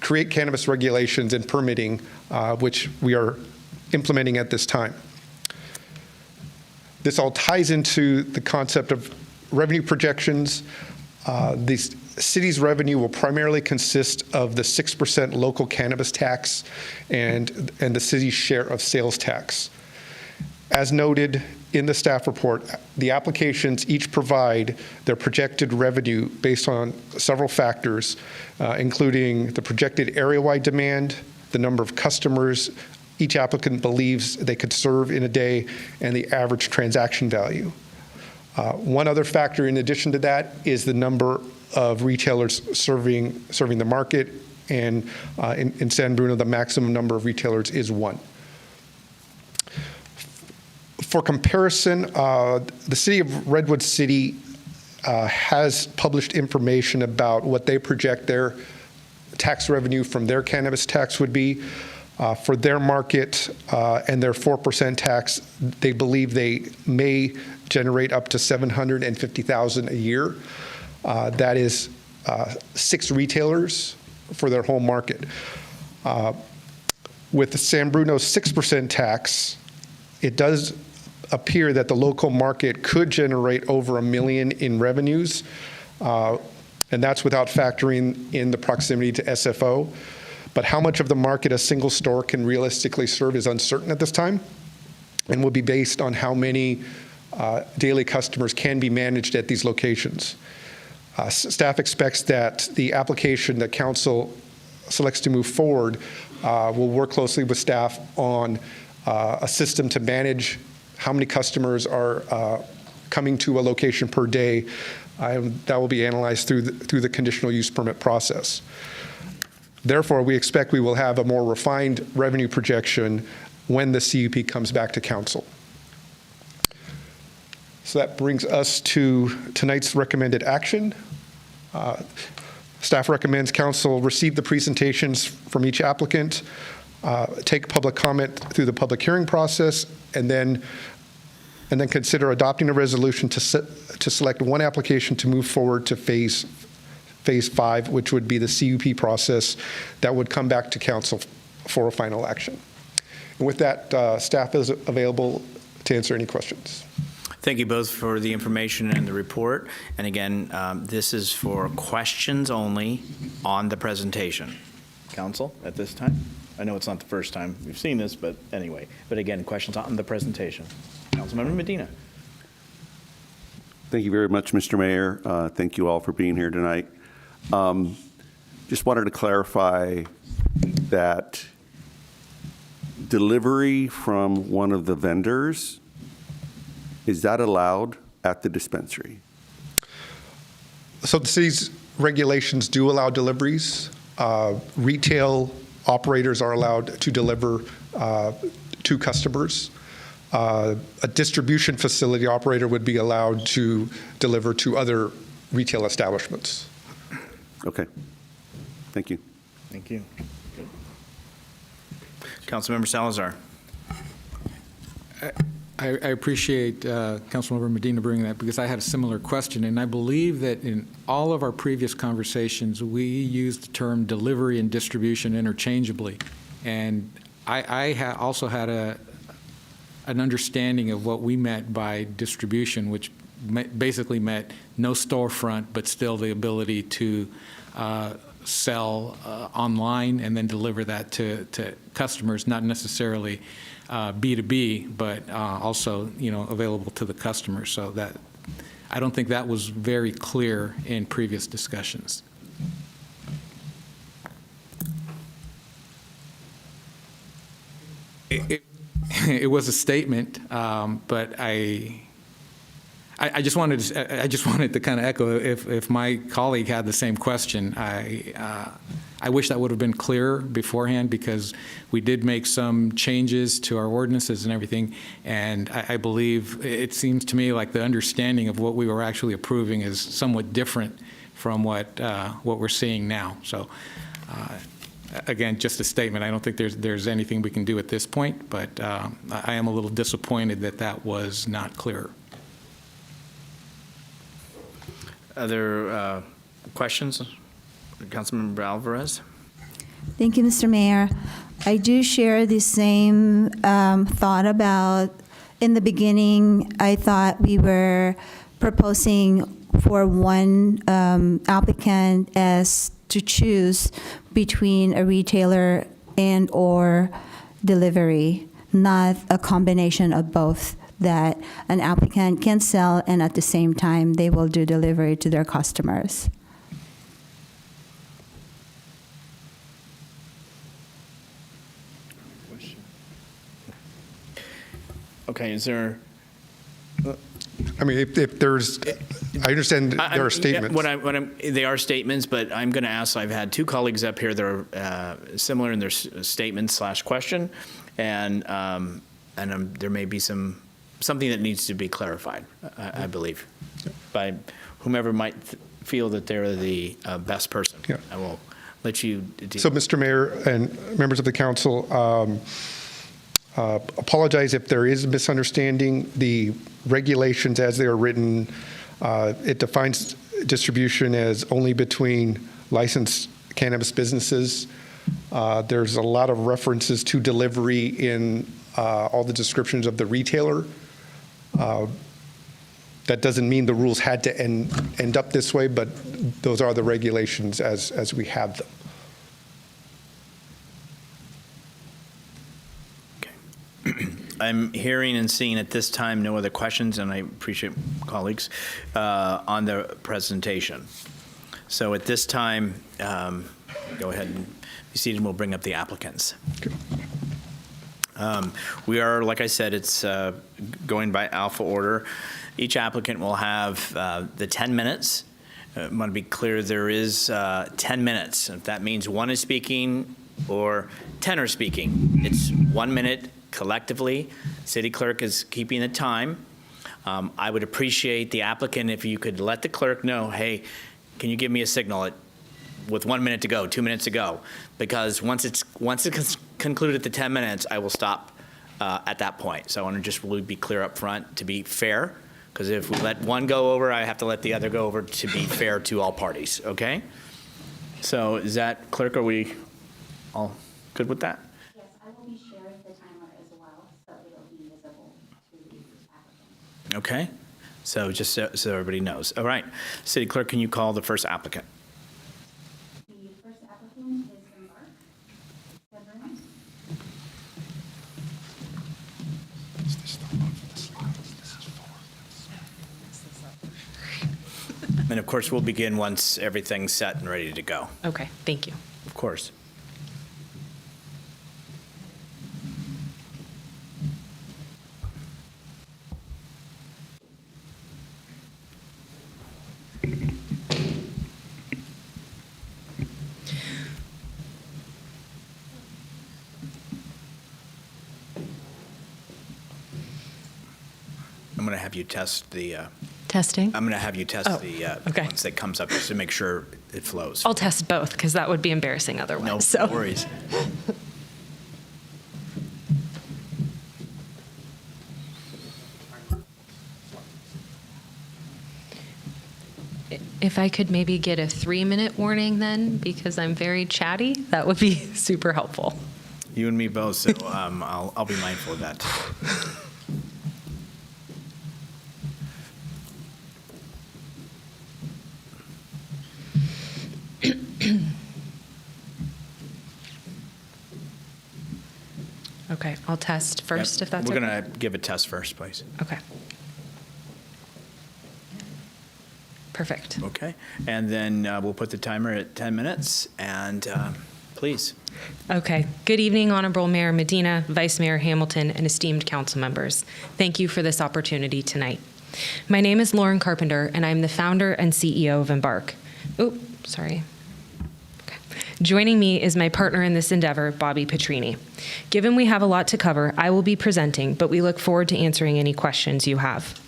create cannabis regulations and permitting, which we are implementing at this time. This all ties into the concept of revenue projections. The city's revenue will primarily consist of the 6% local cannabis tax and the city's share of sales tax. As noted in the staff report, the applications each provide their projected revenue based on several factors, including the projected area-wide demand, the number of customers each applicant believes they could serve in a day, and the average transaction value. One other factor in addition to that is the number of retailers serving the market, and in San Bruno, the maximum number of retailers is 1. For comparison, the city of Redwood City has published information about what they project their tax revenue from their cannabis tax would be. For their market and their 4% tax, they believe they may generate up to $750,000 a year. That is 6 retailers for their whole market. With the San Bruno's 6% tax, it does appear that the local market could generate over $1 million in revenues, and that's without factoring in the proximity to SFO. But how much of the market a single store can realistically serve is uncertain at this time, and will be based on how many daily customers can be managed at these locations. Staff expects that the application that council selects to move forward will work closely with staff on a system to manage how many customers are coming to a location per day. That will be analyzed through the conditional use permit process. Therefore, we expect we will have a more refined revenue projection when the CUP comes back to council. So that brings us to tonight's recommended action. Staff recommends council receive the presentations from each applicant, take public comment through the public hearing process, and then consider adopting a resolution to select one application to move forward to phase 5, which would be the CUP process that would come back to council for a final action. And with that, staff is available to answer any questions. Thank you both for the information and the report. And again, this is for questions only on the presentation. Council, at this time? I know it's not the first time we've seen this, but anyway. But again, questions on the presentation. Councilmember Medina. Thank you very much, Mr. Mayor. Thank you all for being here tonight. Just wanted to clarify that delivery from one of the vendors, is that allowed at the dispensary? So the city's regulations do allow deliveries. Retail operators are allowed to deliver to customers. A distribution facility operator would be allowed to deliver to other retail establishments. Okay. Thank you. Thank you. Councilmember Salazar. I appreciate Councilmember Medina bringing that, because I had a similar question, and I believe that in all of our previous conversations, we used the term delivery and distribution interchangeably. And I also had an understanding of what we meant by distribution, which basically meant no storefront, but still the ability to sell online and then deliver that to customers, not necessarily B2B, but also, available to the customer. So that, I don't think that was very clear in previous discussions. It was a statement, but I just wanted to kind of echo, if my colleague had the same question, I wish that would have been clearer beforehand, because we did make some changes to our ordinances and everything, and I believe it seems to me like the understanding of what we were actually approving is somewhat different from what we're seeing now. So again, just a statement. I don't think there's anything we can do at this point, but I am a little disappointed that that was not clearer. Other questions? Councilmember Alvarez. Thank you, Mr. Mayor. I do share the same thought about, in the beginning, I thought we were proposing for one applicant as to choose between a retailer and or delivery, not a combination of both, that an applicant can sell and at the same time they will do delivery to their customers. Okay, is there? I mean, if there's, I understand there are statements. They are statements, but I'm going to ask, I've had two colleagues up here that are similar in their statement/question, and there may be something that needs to be clarified, I believe, by whomever might feel that they're the best person. Yeah. I will let you deal. So, Mr. Mayor and members of the council, apologize if there is a misunderstanding. The regulations as they are written, it defines distribution as only between licensed cannabis businesses. There's a lot of references to delivery in all the descriptions of the retailer. That doesn't mean the rules had to end up this way, but those are the regulations as we have them. I'm hearing and seeing at this time no other questions, and I appreciate colleagues on the presentation. So at this time, go ahead and be seated, and we'll bring up the applicants. We are, like I said, it's going by alpha order. Each applicant will have the 10 minutes. I want to be clear, there is 10 minutes. If that means one is speaking or 10 are speaking, it's 1 minute collectively. City clerk is keeping the time. I would appreciate the applicant if you could let the clerk know, hey, can you give me a signal with 1 minute to go, 2 minutes to go? Because once it's concluded at the 10 minutes, I will stop at that point. So I want to just really be clear up front to be fair, because if we let one go over, I have to let the other go over to be fair to all parties, okay? So is that, clerk, are we all good with that? Yes, I will be sharing the timer as well, so it'll be visible to the applicant. Okay, so just so everybody knows. All right, City Clerk, can you call the first applicant? The first applicant is Embark. San Bruno. And of course, we'll begin once everything's set and ready to go. Okay, thank you. Of course. I'm going to have you test the Testing? I'm going to have you test okay. once it comes up just to make sure it flows. I'll test both because that would be embarrassing otherwise. No worries. If I could maybe get a 3-minute warning then, because I'm very chatty, that would be super helpful. You and me both, so I'll be mindful of that. Okay, I'll test first if that's We're okay. going to give a test first, please. Okay. Perfect. Okay. And then we'll put the timer at 10 minutes, and please. Okay. Good evening, Honorable Mayor Medina, Vice Mayor Hamilton, and esteemed council members. Thank you for this opportunity tonight. My name is Lauren Carpenter, and I'm the founder and CEO of Embark. Sorry. Okay. Joining me is my partner in this endeavor, Bobby Petrini. Given we have a lot to cover, I will be presenting, but we look forward to answering any questions you have.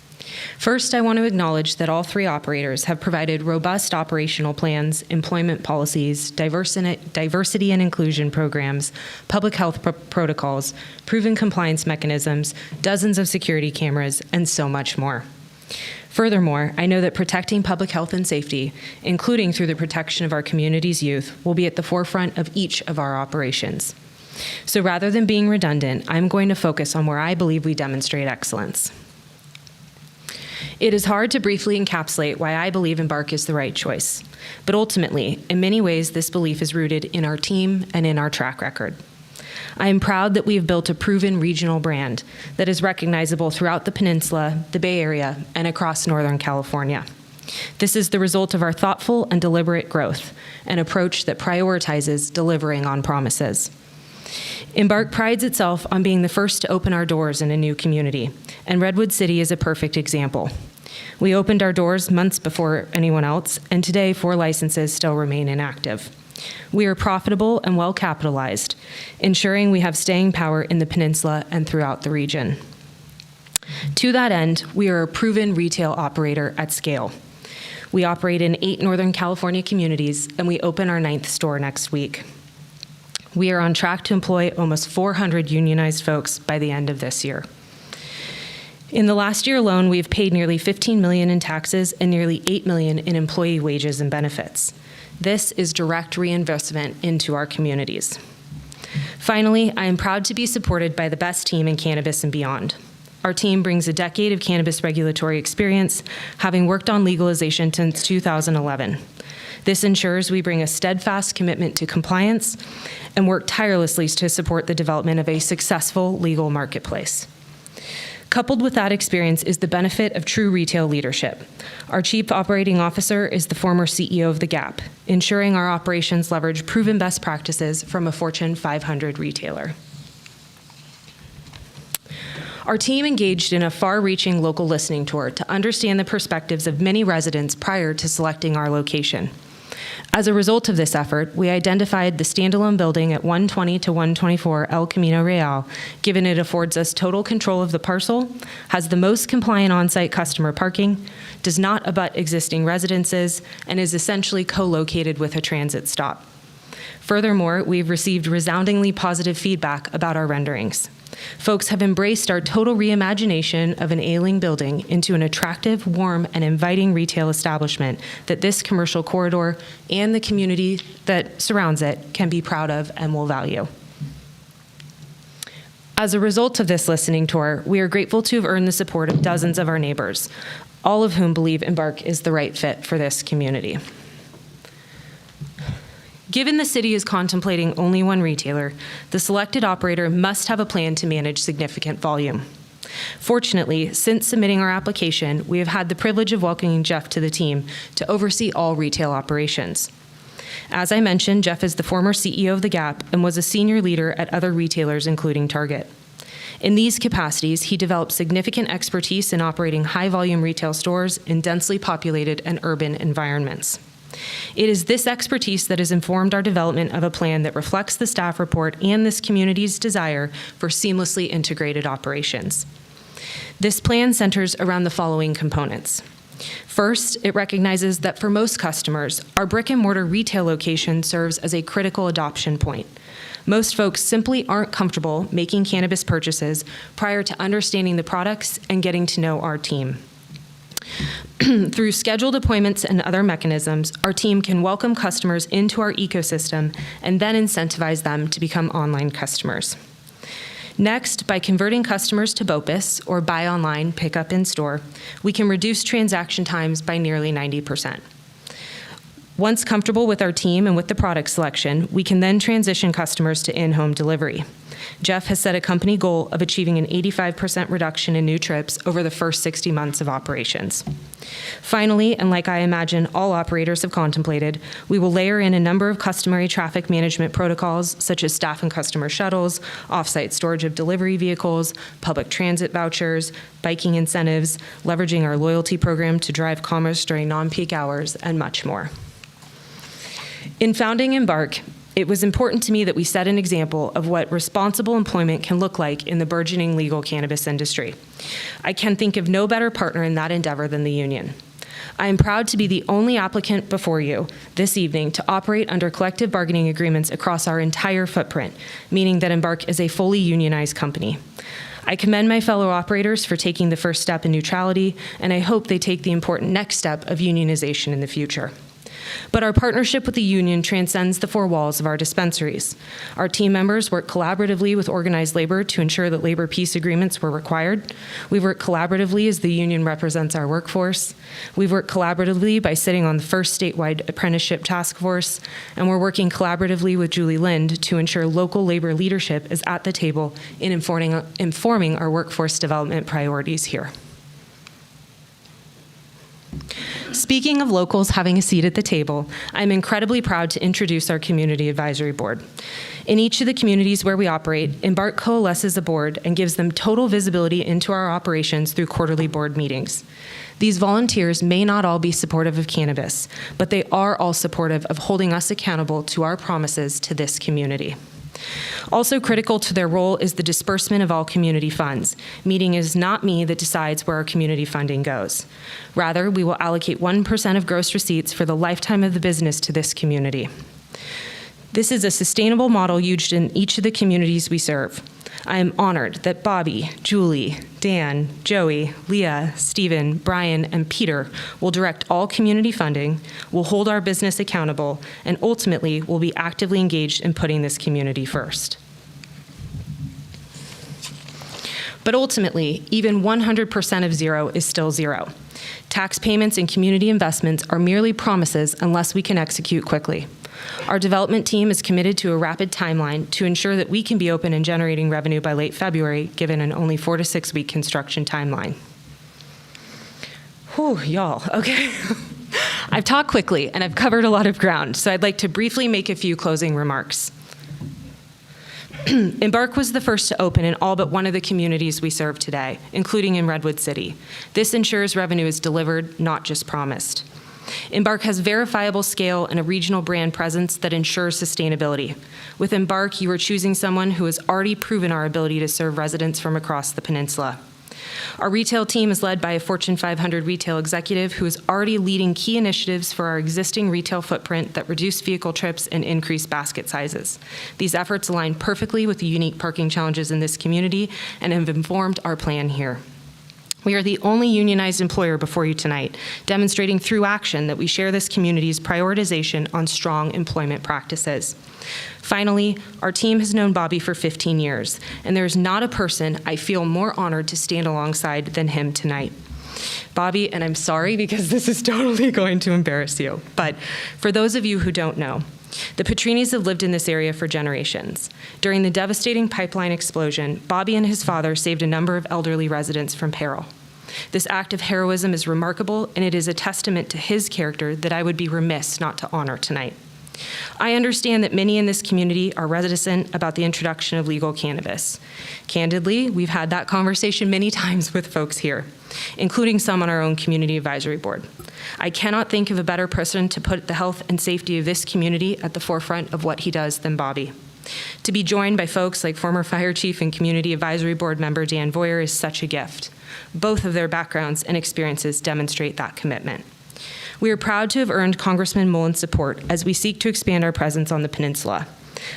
First, I want to acknowledge that all three operators have provided robust operational plans, employment policies, diversity and inclusion programs, public health protocols, proven compliance mechanisms, dozens of security cameras, and so much more. Furthermore, I know that protecting public health and safety, including through the protection of our community's youth, will be at the forefront of each of our operations. So rather than being redundant, I'm going to focus on where I believe we demonstrate excellence. It is hard to briefly encapsulate why I believe Embark is the right choice. But ultimately, in many ways, this belief is rooted in our team and in our track record. I am proud that we have built a proven regional brand that is recognizable throughout the peninsula, the Bay Area, and across Northern California. This is the result of our thoughtful and deliberate growth, an approach that prioritizes delivering on promises. Embark prides itself on being the first to open our doors in a new community, and Redwood City is a perfect example. We opened our doors months before anyone else, and today 4 licenses still remain inactive. We are profitable and well capitalized, ensuring we have staying power in the peninsula and throughout the region. To that end, we are a proven retail operator at scale. We operate in 8 Northern California communities, and we open our 9th store next week. We are on track to employ almost 400 unionized folks by the end of this year. In the last year alone, we have paid nearly $15 million in taxes and nearly $8 million in employee wages and benefits. This is direct reinvestment into our communities. Finally, I am proud to be supported by the best team in cannabis and beyond. Our team brings a decade of cannabis regulatory experience, having worked on legalization since 2011. This ensures we bring a steadfast commitment to compliance and work tirelessly to support the development of a successful legal marketplace. Coupled with that experience is the benefit of true retail leadership. Our Chief Operating Officer is the former CEO of The Gap, ensuring our operations leverage proven best practices from a Fortune 500 retailer. Our team engaged in a far-reaching local listening tour to understand the perspectives of many residents prior to selecting our location. As a result of this effort, we identified the standalone building at 120 to 124 El Camino Real, given it affords us total control of the parcel, has the most compliant on-site customer parking, does not abut existing residences, and is essentially co-located with a transit stop. Furthermore, we've received resoundingly positive feedback about our renderings. Folks have embraced our total reimagination of an ailing building into an attractive, warm, and inviting retail establishment that this commercial corridor and the community that surrounds it can be proud of and will value. As a result of this listening tour, we are grateful to have earned the support of dozens of our neighbors, all of whom believe Embark is the right fit for this community. Given the city is contemplating only one retailer, the selected operator must have a plan to manage significant volume. Fortunately, since submitting our application, we have had the privilege of welcoming Jeff to the team to oversee all retail operations. As I mentioned, Jeff is the former CEO of The Gap and was a senior leader at other retailers, including Target. In these capacities, he developed significant expertise in operating high-volume retail stores in densely populated and urban environments. It is this expertise that has informed our development of a plan that reflects the staff report and this community's desire for seamlessly integrated operations. This plan centers around the following components: First, it recognizes that for most customers, our brick-and-mortar retail location serves as a critical adoption point. Most folks simply aren't comfortable making cannabis purchases prior to understanding the products and getting to know our team. Through scheduled appointments and other mechanisms, our team can welcome customers into our ecosystem and then incentivize them to become online customers. Next, by converting customers to BOPIS, or buy online, pick up in store, we can reduce transaction times by nearly 90%. Once comfortable with our team and with the product selection, we can then transition customers to in-home delivery. Jeff has set a company goal of achieving an 85% reduction in new trips over the first 60 months of operations. Finally, and like I imagine all operators have contemplated, we will layer in a number of customary traffic management protocols, such as staff and customer shuttles, off-site storage of delivery vehicles, public transit vouchers, biking incentives, leveraging our loyalty program to drive commerce during non-peak hours, and much more. In founding Embark, it was important to me that we set an example of what responsible employment can look like in the burgeoning legal cannabis industry. I can think of no better partner in that endeavor than the union. I am proud to be the only applicant before you this evening to operate under collective bargaining agreements across our entire footprint, meaning that Embark is a fully unionized company. I commend my fellow operators for taking the first step in neutrality, and I hope they take the important next step of unionization in the future. But our partnership with the union transcends the four walls of our dispensaries. Our team members work collaboratively with organized labor to ensure that labor peace agreements were required. We work collaboratively as the union represents our workforce. We've worked collaboratively by sitting on the first statewide apprenticeship task force, and we're working collaboratively with Julie Lind to ensure local labor leadership is at the table in informing our workforce development priorities here. Speaking of locals having a seat at the table, I'm incredibly proud to introduce our Community Advisory Board. In each of the communities where we operate, Embark coalesces a board and gives them total visibility into our operations through quarterly board meetings. These volunteers may not all be supportive of cannabis, but they are all supportive of holding us accountable to our promises to this community. Also critical to their role is the disbursement of all community funds, meaning it is not me that decides where our community funding goes. Rather, we will allocate 1% of gross receipts for the lifetime of the business to this community. This is a sustainable model used in each of the communities we serve. I am honored that Bobby, Julie, Dan, Joey, Leah, Stephen, Brian, and Peter will direct all community funding, will hold our business accountable, and ultimately will be actively engaged in putting this community first. But ultimately, even 100% of zero is still zero. Tax payments and community investments are merely promises unless we can execute quickly. Our development team is committed to a rapid timeline to ensure that we can be open and generating revenue by late February, given an only 4 to 6 week construction timeline. Whew, y'all, okay. I've talked quickly and I've covered a lot of ground, so I'd like to briefly make a few closing remarks. Embark was the first to open in all but one of the communities we serve today, including in Redwood City. This ensures revenue is delivered, not just promised. Embark has verifiable scale and a regional brand presence that ensures sustainability. With Embark, you are choosing someone who has already proven our ability to serve residents from across the peninsula. Our retail team is led by a Fortune 500 retail executive who is already leading key initiatives for our existing retail footprint that reduce vehicle trips and increase basket sizes. These efforts align perfectly with the unique parking challenges in this community and have informed our plan here. We are the only unionized employer before you tonight, demonstrating through action that we share this community's prioritization on strong employment practices. Finally, our team has known Bobby for 15 years, and there is not a person I feel more honored to stand alongside than him tonight. Bobby, and I'm sorry because this is totally going to embarrass you, but for those of you who don't know, the Petrinis have lived in this area for generations. During the devastating pipeline explosion, Bobby and his father saved a number of elderly residents from peril. This act of heroism is remarkable, and it is a testament to his character that I would be remiss not to honor tonight. I understand that many in this community are reticent about the introduction of legal cannabis. Candidly, we've had that conversation many times with folks here, including some on our own community advisory board. I cannot think of a better person to put the health and safety of this community at the forefront of what he does than Bobby. To be joined by folks like former fire chief and community advisory board member Dan Voyer is such a gift. Both of their backgrounds and experiences demonstrate that commitment. We are proud to have earned Congressman Mullen's support as we seek to expand our presence on the peninsula.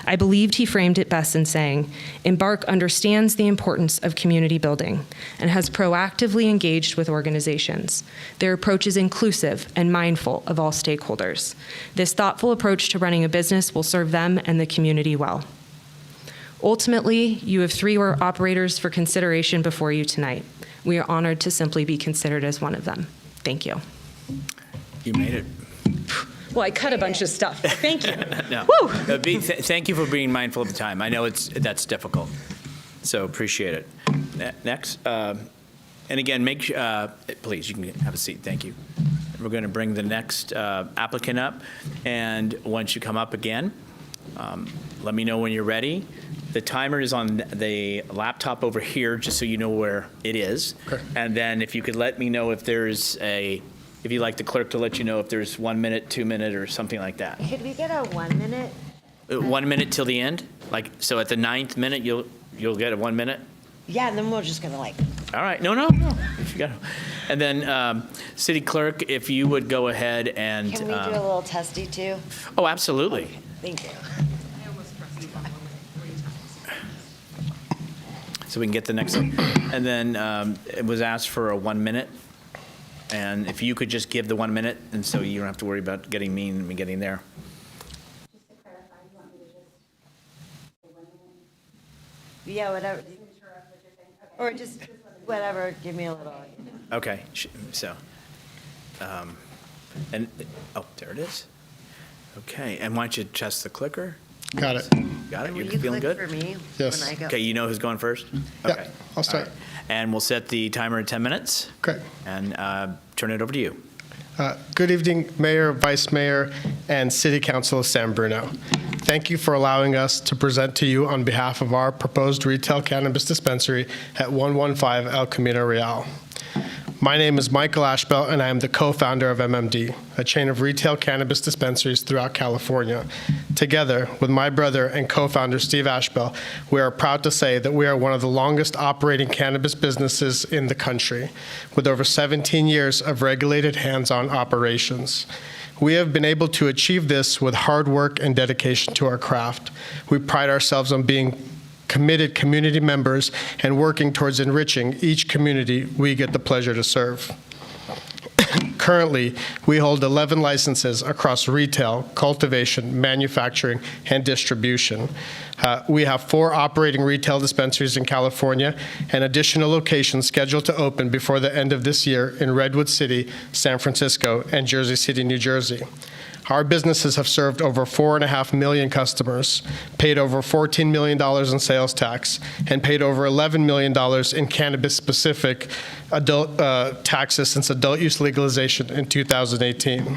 I believed he framed it best in saying, Embark understands the importance of community building and has proactively engaged with organizations. Their approach is inclusive and mindful of all stakeholders. This thoughtful approach to running a business will serve them and the community well. Ultimately, you have 3 operators for consideration before you tonight. We are honored to simply be considered as one of them. Thank you. You made it. Well, I cut a bunch of stuff. Thank you. No. Thank you for being mindful of the time. I know that's difficult, so appreciate it. Next, and again, please, you can have a seat. Thank you. We're going to bring the next applicant up, and once you come up again, let me know when you're ready. The timer is on the laptop over here, just so you know where it is. Okay. And then if you could let me know if if you'd like the clerk to let you know if there's 1 minute, 2 minute, or something like that. Could we get a 1 minute? 1 minute till the end? So at the 9th minute, you'll get a 1 minute? Yeah, and then we're just gonna All right, no. If you got, and then city clerk, if you would go ahead and. Can we do a little testy too? Oh, absolutely. Okay, thank you. So we can get the next one. And then it was asked for a 1 minute. And if you could just give the 1 minute, and so you don't have to worry about getting me and me getting there. Just to clarify, you want me to just say 1 minute? Yeah, whatever. Or just whatever, give me a little. Okay, so, and, there it is. Okay, and why don't you test the clicker? Got it. Got it? Will You're you feeling click good? for me Yes. when I go? Okay, you know who's going first? Yeah, Okay. I'll start. All right. And we'll set the timer at 10 minutes. Okay. And turn it over to you. Good evening, Mayor, Vice Mayor, and City Council of San Bruno. Thank you for allowing us to present to you on behalf of our proposed retail cannabis dispensary at 115 El Camino Real. My name is Michael Ashbell, and I am the co-founder of MMD, a chain of retail cannabis dispensaries throughout California. Together with my brother and co-founder Steve Ashbell, we are proud to say that we are one of the longest operating cannabis businesses in the country, with over 17 years of regulated hands-on operations. We have been able to achieve this with hard work and dedication to our craft. We pride ourselves on being committed community members and working towards enriching each community we get the pleasure to serve. Currently, we hold 11 licenses across retail, cultivation, manufacturing, and distribution. We have 4 operating retail dispensaries in California and additional locations scheduled to open before the end of this year in Redwood City, San Francisco, and Jersey City, New Jersey. Our businesses have served over 4.5 million customers, paid over $14 million in sales tax, and paid over $11 million in cannabis-specific adult taxes since adult use legalization in 2018.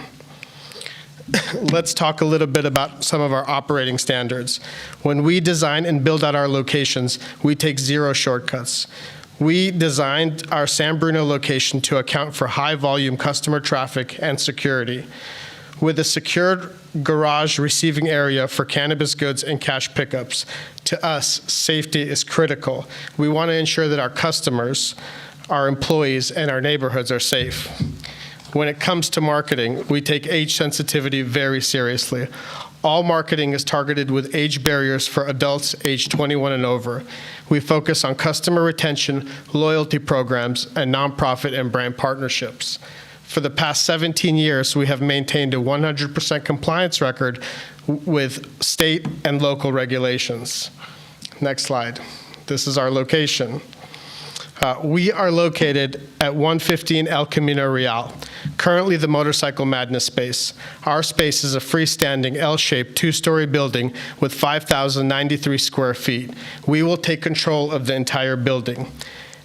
Let's talk a little bit about some of our operating standards. When we design and build out our locations, we take 0 shortcuts. We designed our San Bruno location to account for high-volume customer traffic and security. With a secured garage receiving area for cannabis goods and cash pickups, to us, safety is critical. We want to ensure that our customers, our employees, and our neighborhoods are safe. When it comes to marketing, we take age sensitivity very seriously. All marketing is targeted with age barriers for adults aged 21 and over. We focus on customer retention, loyalty programs, and nonprofit and brand partnerships. For the past 17 years, we have maintained a 100% compliance record with state and local regulations. Next slide. This is our location. We are located at 115 El Camino Real, currently the Motorcycle Madness space. Our space is a freestanding L-shaped 2-story building with 5,093 square feet. We will take control of the entire building.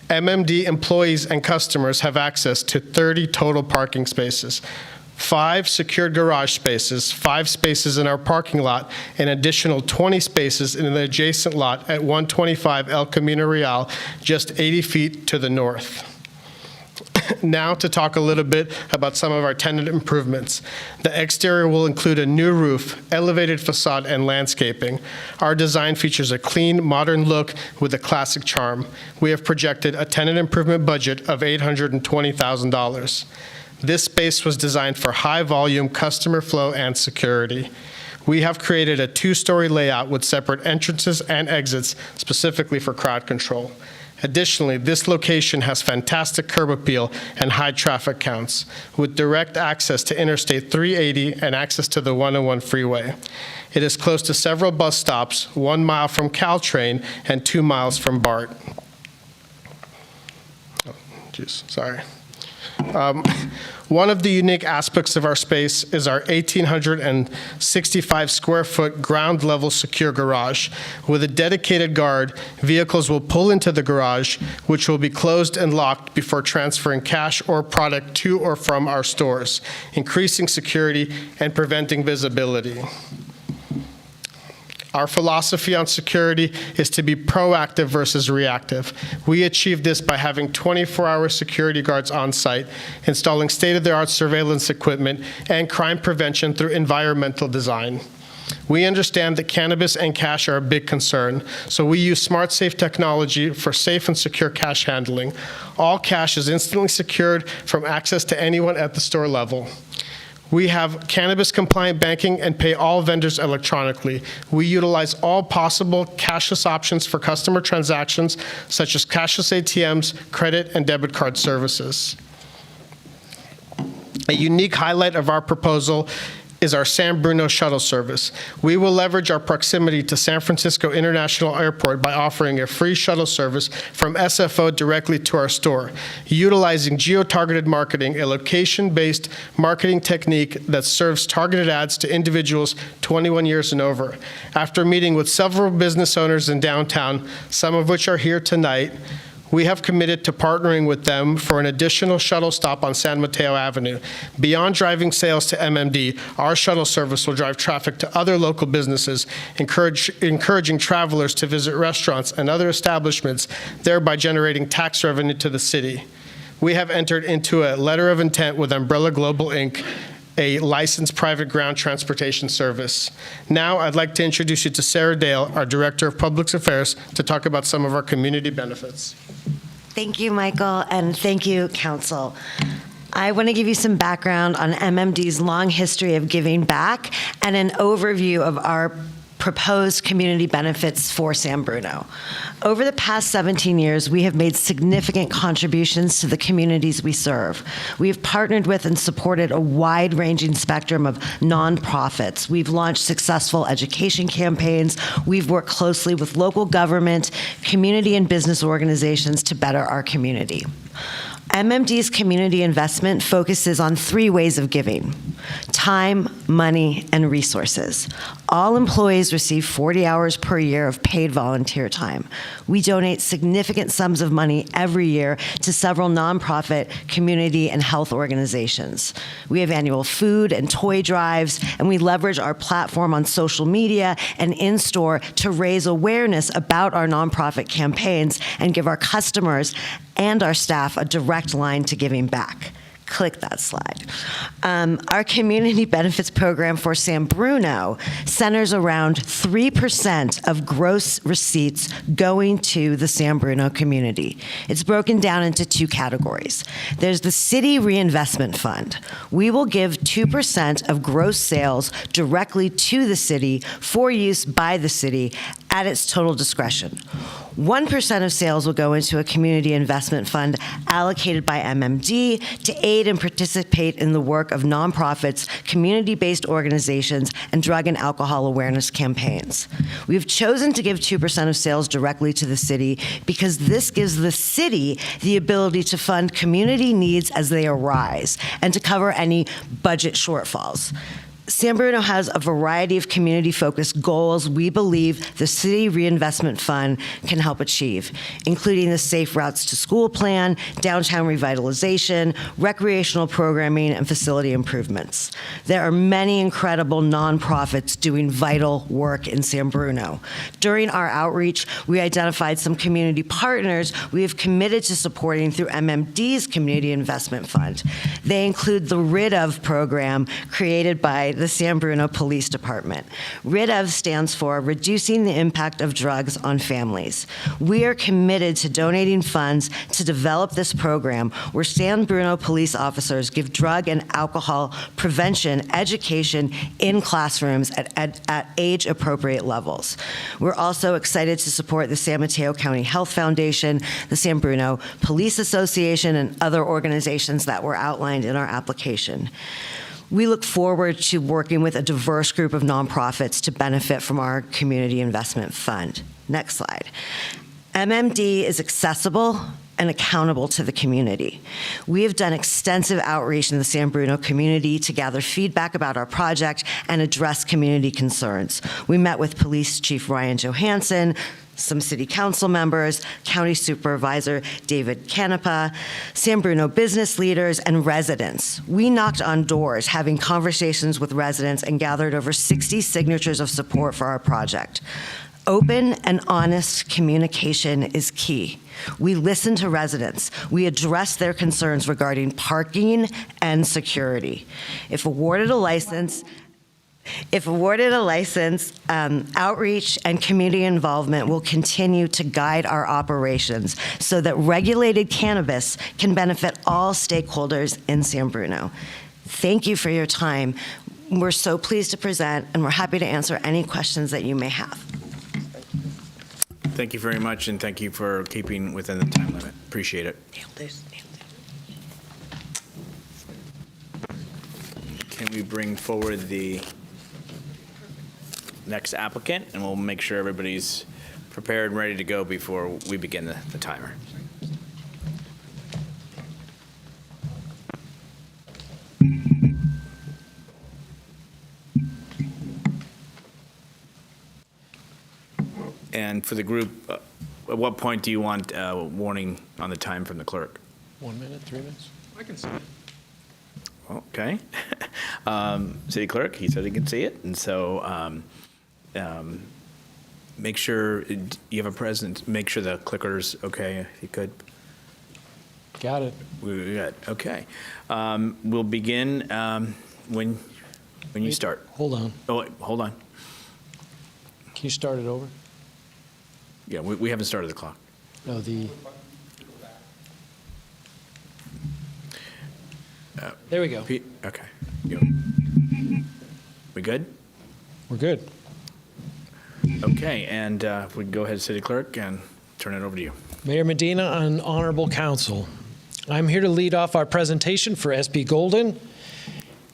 MMD employees and customers have access to 30 total parking spaces, 5 secured garage spaces, 5 spaces in our parking lot, an additional 20 spaces in an adjacent lot at 125 El Camino Real, just 80 feet to the north. Now to talk a little bit about some of our tenant improvements. The exterior will include a new roof, elevated facade, and landscaping. Our design features a clean, modern look with a classic charm. We have projected a tenant improvement budget of $820,000. This space was designed for high-volume customer flow and security. We have created a two-story layout with separate entrances and exits specifically for crowd control. Additionally, this location has fantastic curb appeal and high traffic counts, with direct access to Interstate 380 and access to the 101 freeway. It is close to several bus stops, 1 mile from Caltrain and 2 miles from BART. Oh, geez, sorry. One of the unique aspects of our space is our 1,865 square foot ground level secure garage. With a dedicated guard, vehicles will pull into the garage, which will be closed and locked before transferring cash or product to or from our stores, increasing security and preventing visibility. Our philosophy on security is to be proactive versus reactive. We achieve this by having 24-hour security guards on site, installing state-of-the-art surveillance equipment, and crime prevention through environmental design. We understand that cannabis and cash are a big concern, so we use smart safe technology for safe and secure cash handling. All cash is instantly secured from access to anyone at the store level. We have cannabis-compliant banking and pay all vendors electronically. We utilize all possible cashless options for customer transactions, such as cashless ATMs, credit, and debit card services. A unique highlight of our proposal is our San Bruno shuttle service. We will leverage our proximity to San Francisco International Airport by offering a free shuttle service from SFO directly to our store, utilizing geo-targeted marketing, a location-based marketing technique that serves targeted ads to individuals 21 years and over. After meeting with several business owners in downtown, some of which are here tonight, we have committed to partnering with them for an additional shuttle stop on San Mateo Avenue. Beyond driving sales to MMD, our shuttle service will drive traffic to other local businesses, encouraging travelers to visit restaurants and other establishments, thereby generating tax revenue to the city. We have entered into a letter of intent with Umbrella Global, Inc., a licensed private ground transportation service. Now, I'd like to introduce you to Sarah Dale, our Director of Public Affairs, to talk about some of our community benefits. Thank you, Michael, and thank you, Council. I want to give you some background on MMD's long history of giving back and an overview of our proposed community benefits for San Bruno. Over the past 17 years, we have made significant contributions to the communities we serve. We have partnered with and supported a wide-ranging spectrum of nonprofits. We've launched successful education campaigns. We've worked closely with local government, community, and business organizations to better our community. MMD's community investment focuses on 3 ways of giving: time, money, and resources. All employees receive 40 hours per year of paid volunteer time. We donate significant sums of money every year to several nonprofit, community, and health organizations. We have annual food and toy drives, and we leverage our platform on social media and in-store to raise awareness about our nonprofit campaigns and give our customers and our staff a direct line to giving back. Click that slide. Our community benefits program for San Bruno centers around 3% of gross receipts going to the San Bruno community. It's broken down into 2 categories. There's the City Reinvestment Fund. We will give 2% of gross sales directly to the city for use by the city at its total discretion. 1% of sales will go into a community investment fund allocated by MMD to aid and participate in the work of nonprofits, community-based organizations, and drug and alcohol awareness campaigns. We've chosen to give 2% of sales directly to the city because this gives the city the ability to fund community needs as they arise and to cover any budget shortfalls. San Bruno has a variety of community-focused goals we believe the City Reinvestment Fund can help achieve, including the Safe Routes to School Plan, downtown revitalization, recreational programming, and facility improvements. There are many incredible nonprofits doing vital work in San Bruno. During our outreach, we identified some community partners we have committed to supporting through MMD's Community Investment Fund. They include the Rid Of program created by the San Bruno Police Department. Rid Of stands for Reducing the Impact of Drugs on Families. We are committed to donating funds to develop this program where San Bruno police officers give drug and alcohol prevention education in classrooms at age-appropriate levels. We're also excited to support the San Mateo County Health Foundation, the San Bruno Police Association, and other organizations that were outlined in our application. We look forward to working with a diverse group of nonprofits to benefit from our Community Investment Fund. Next slide. MMD is accessible and accountable to the community. We have done extensive outreach in the San Bruno community to gather feedback about our project and address community concerns. We met with Police Chief Ryan Johansson, some city council members, County Supervisor David Canepa, San Bruno business leaders, and residents. We knocked on doors, having conversations with residents, and gathered over 60 signatures of support for our project. Open and honest communication is key. We listen to residents. We address their concerns regarding parking and security. If awarded a license, outreach and community involvement will continue to guide our operations so that regulated cannabis can benefit all stakeholders in San Bruno. Thank you for your time. We're so pleased to present, and we're happy to answer any questions that you may have. Thank you very much, and thank you for keeping within the time limit. Appreciate it. Can we bring forward the next applicant, and we'll make sure everybody's prepared and ready to go before we begin the timer. And for the group, at what point do you want a warning on the time from the clerk? 1 minute, 3 minutes? I can see it. Okay. City clerk, he said he can see it, and so make sure you have a present. Make sure the clicker's okay, if you could. Got it. We got okay. We'll begin when you start. Hold on. Oh, wait, hold on. Can you start it over? Yeah, we haven't started the clock. No, there we go. Okay. We good? We're good. Okay, and we can go ahead, City Clerk, and turn it over to you. Mayor Medina and Honorable Council, I'm here to lead off our presentation for SB Golden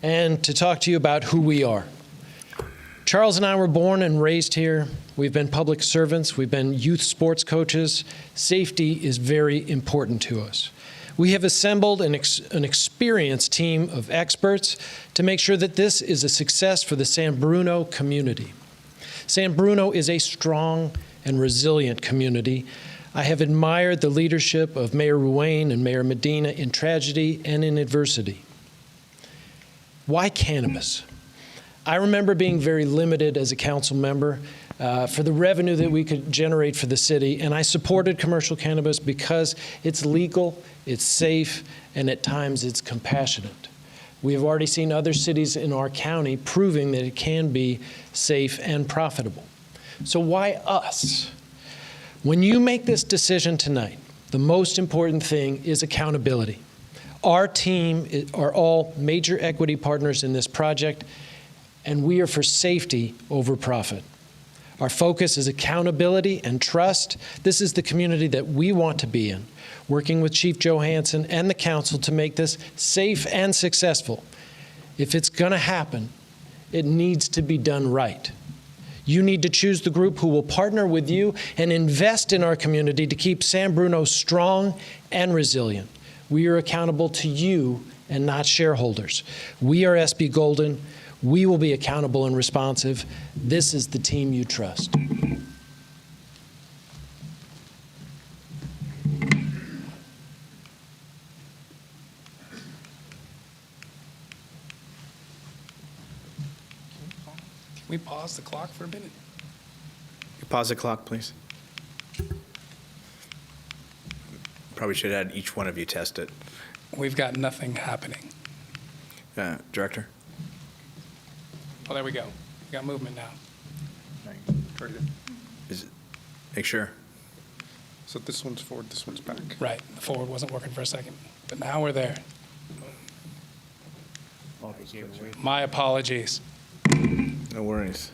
and to talk to you about who we are. Charles and I were born and raised here. We've been public servants. We've been youth sports coaches. Safety is very important to us. We have assembled an experienced team of experts to make sure that this is a success for the San Bruno community. San Bruno is a strong and resilient community. I have admired the leadership of Mayor Ruane and Mayor Medina in tragedy and in adversity. Why cannabis? I remember being very limited as a council member for the revenue that we could generate for the city, and I supported commercial cannabis because it's legal, it's safe, and at times it's compassionate. We have already seen other cities in our county proving that it can be safe and profitable. So why us? When you make this decision tonight, the most important thing is accountability. Our team are all major equity partners in this project, and we are for safety over profit. Our focus is accountability and trust. This is the community that we want to be in, working with Chief Johansson and the council to make this safe and successful. If it's going to happen, it needs to be done right. You need to choose the group who will partner with you and invest in our community to keep San Bruno strong and resilient. We are accountable to you and not shareholders. We are SB Golden. We will be accountable and responsive. This is the team you trust. Can we pause the clock for a minute? Pause the clock, please. Probably should have had each one of you test it. We've got nothing happening. Director? Oh, there we go. We got movement now. Is it, make sure. So this one's forward, this one's back. Right, the forward wasn't working for a second, but now we're there. My apologies. No worries.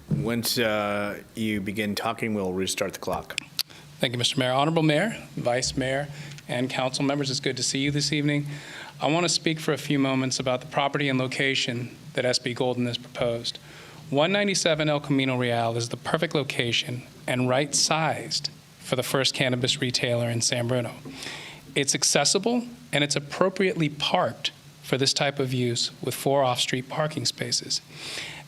Once you begin talking, we'll restart the clock. Thank you, Mr. Mayor. Honorable Mayor, Vice Mayor, and council members, it's good to see you this evening. I want to speak for a few moments about the property and location that SB Golden has proposed. 197 El Camino Real is the perfect location and right-sized for the first cannabis retailer in San Bruno. It's accessible and it's appropriately parked for this type of use with 4 off-street parking spaces.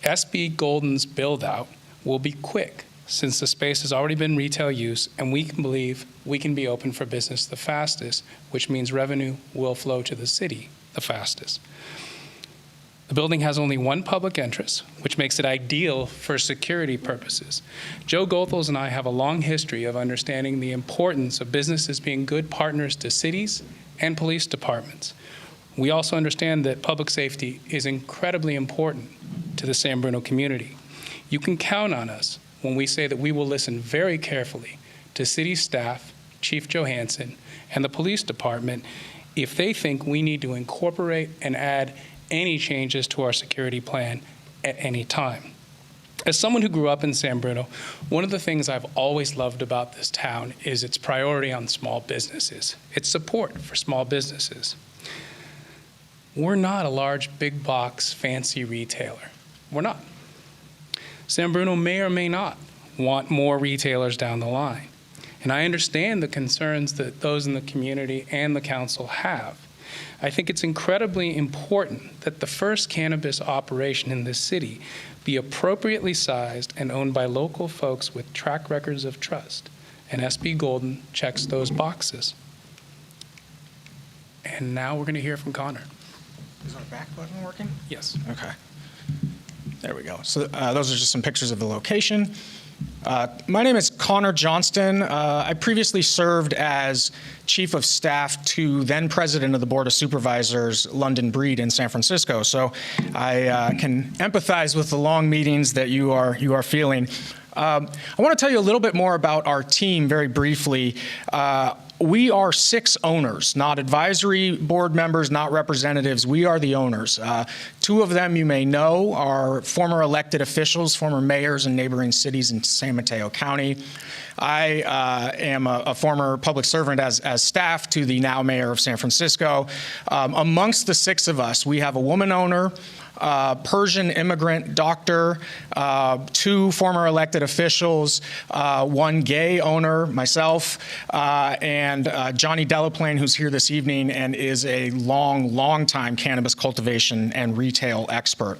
SB Golden's build-out will be quick since the space has already been retail use, and we can believe we can be open for business the fastest, which means revenue will flow to the city the fastest. The building has only one public entrance, which makes it ideal for security purposes. Joe Goethals and I have a long history of understanding the importance of businesses being good partners to cities and police departments. We also understand that public safety is incredibly important to the San Bruno community. You can count on us when we say that we will listen very carefully to city staff, Chief Johansson, and the police department if they think we need to incorporate and add any changes to our security plan at any time. As someone who grew up in San Bruno, one of the things I've always loved about this town is its priority on small businesses, its support for small businesses. We're not a large, big box, fancy retailer. We're not. San Bruno may or may not want more retailers down the line. And I understand the concerns that those in the community and the council have. I think it's incredibly important that the first cannabis operation in this city be appropriately sized and owned by local folks with track records of trust. And SB Golden checks those boxes. And now we're going to hear from Connor. Is our back button working? Yes. Okay. There we go. So those are just some pictures of the location. My name is Connor Johnston. I previously served as Chief of Staff to then President of the Board of Supervisors, London Breed in San Francisco. So I can empathize with the long meetings that you are feeling. I want to tell you a little bit more about our team very briefly. We are 6 owners, not advisory board members, not representatives. We are the owners. 2 of them you may know are former elected officials, former mayors in neighboring cities in San Mateo County. I am a former public servant as staff to the now mayor of San Francisco. Amongst the 6 of us, we have a woman owner, Persian immigrant doctor, 2 former elected officials, 1 gay owner, myself, and Johnny Delaplane, who's here this evening and is a long time cannabis cultivation and retail expert.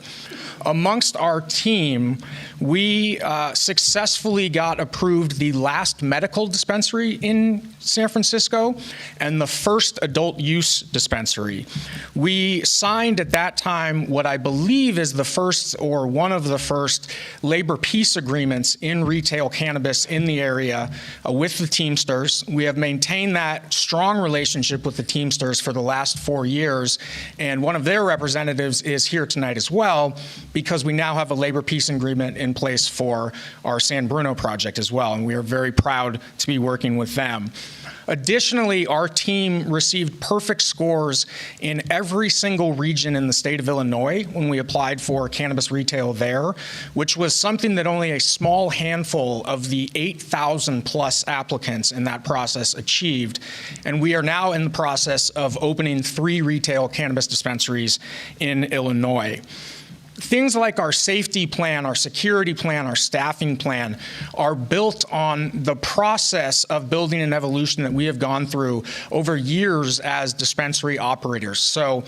Amongst our team, we successfully got approved the last medical dispensary in San Francisco and the first adult use dispensary. We signed at that time what I believe is the first or one of the first labor peace agreements in retail cannabis in the area with the Teamsters. We have maintained that strong relationship with the Teamsters for the last 4 years, and one of their representatives is here tonight as well, because we now have a labor peace agreement in place for our San Bruno project as well, and we are very proud to be working with them. Additionally, our team received perfect scores in every single region in the state of Illinois when we applied for cannabis retail there, which was something that only a small handful of the 8,000 plus applicants in that process achieved. And we are now in the process of opening 3 retail cannabis dispensaries in Illinois. Things like our safety plan, our security plan, our staffing plan are built on the process of building an evolution that we have gone through over years as dispensary operators. So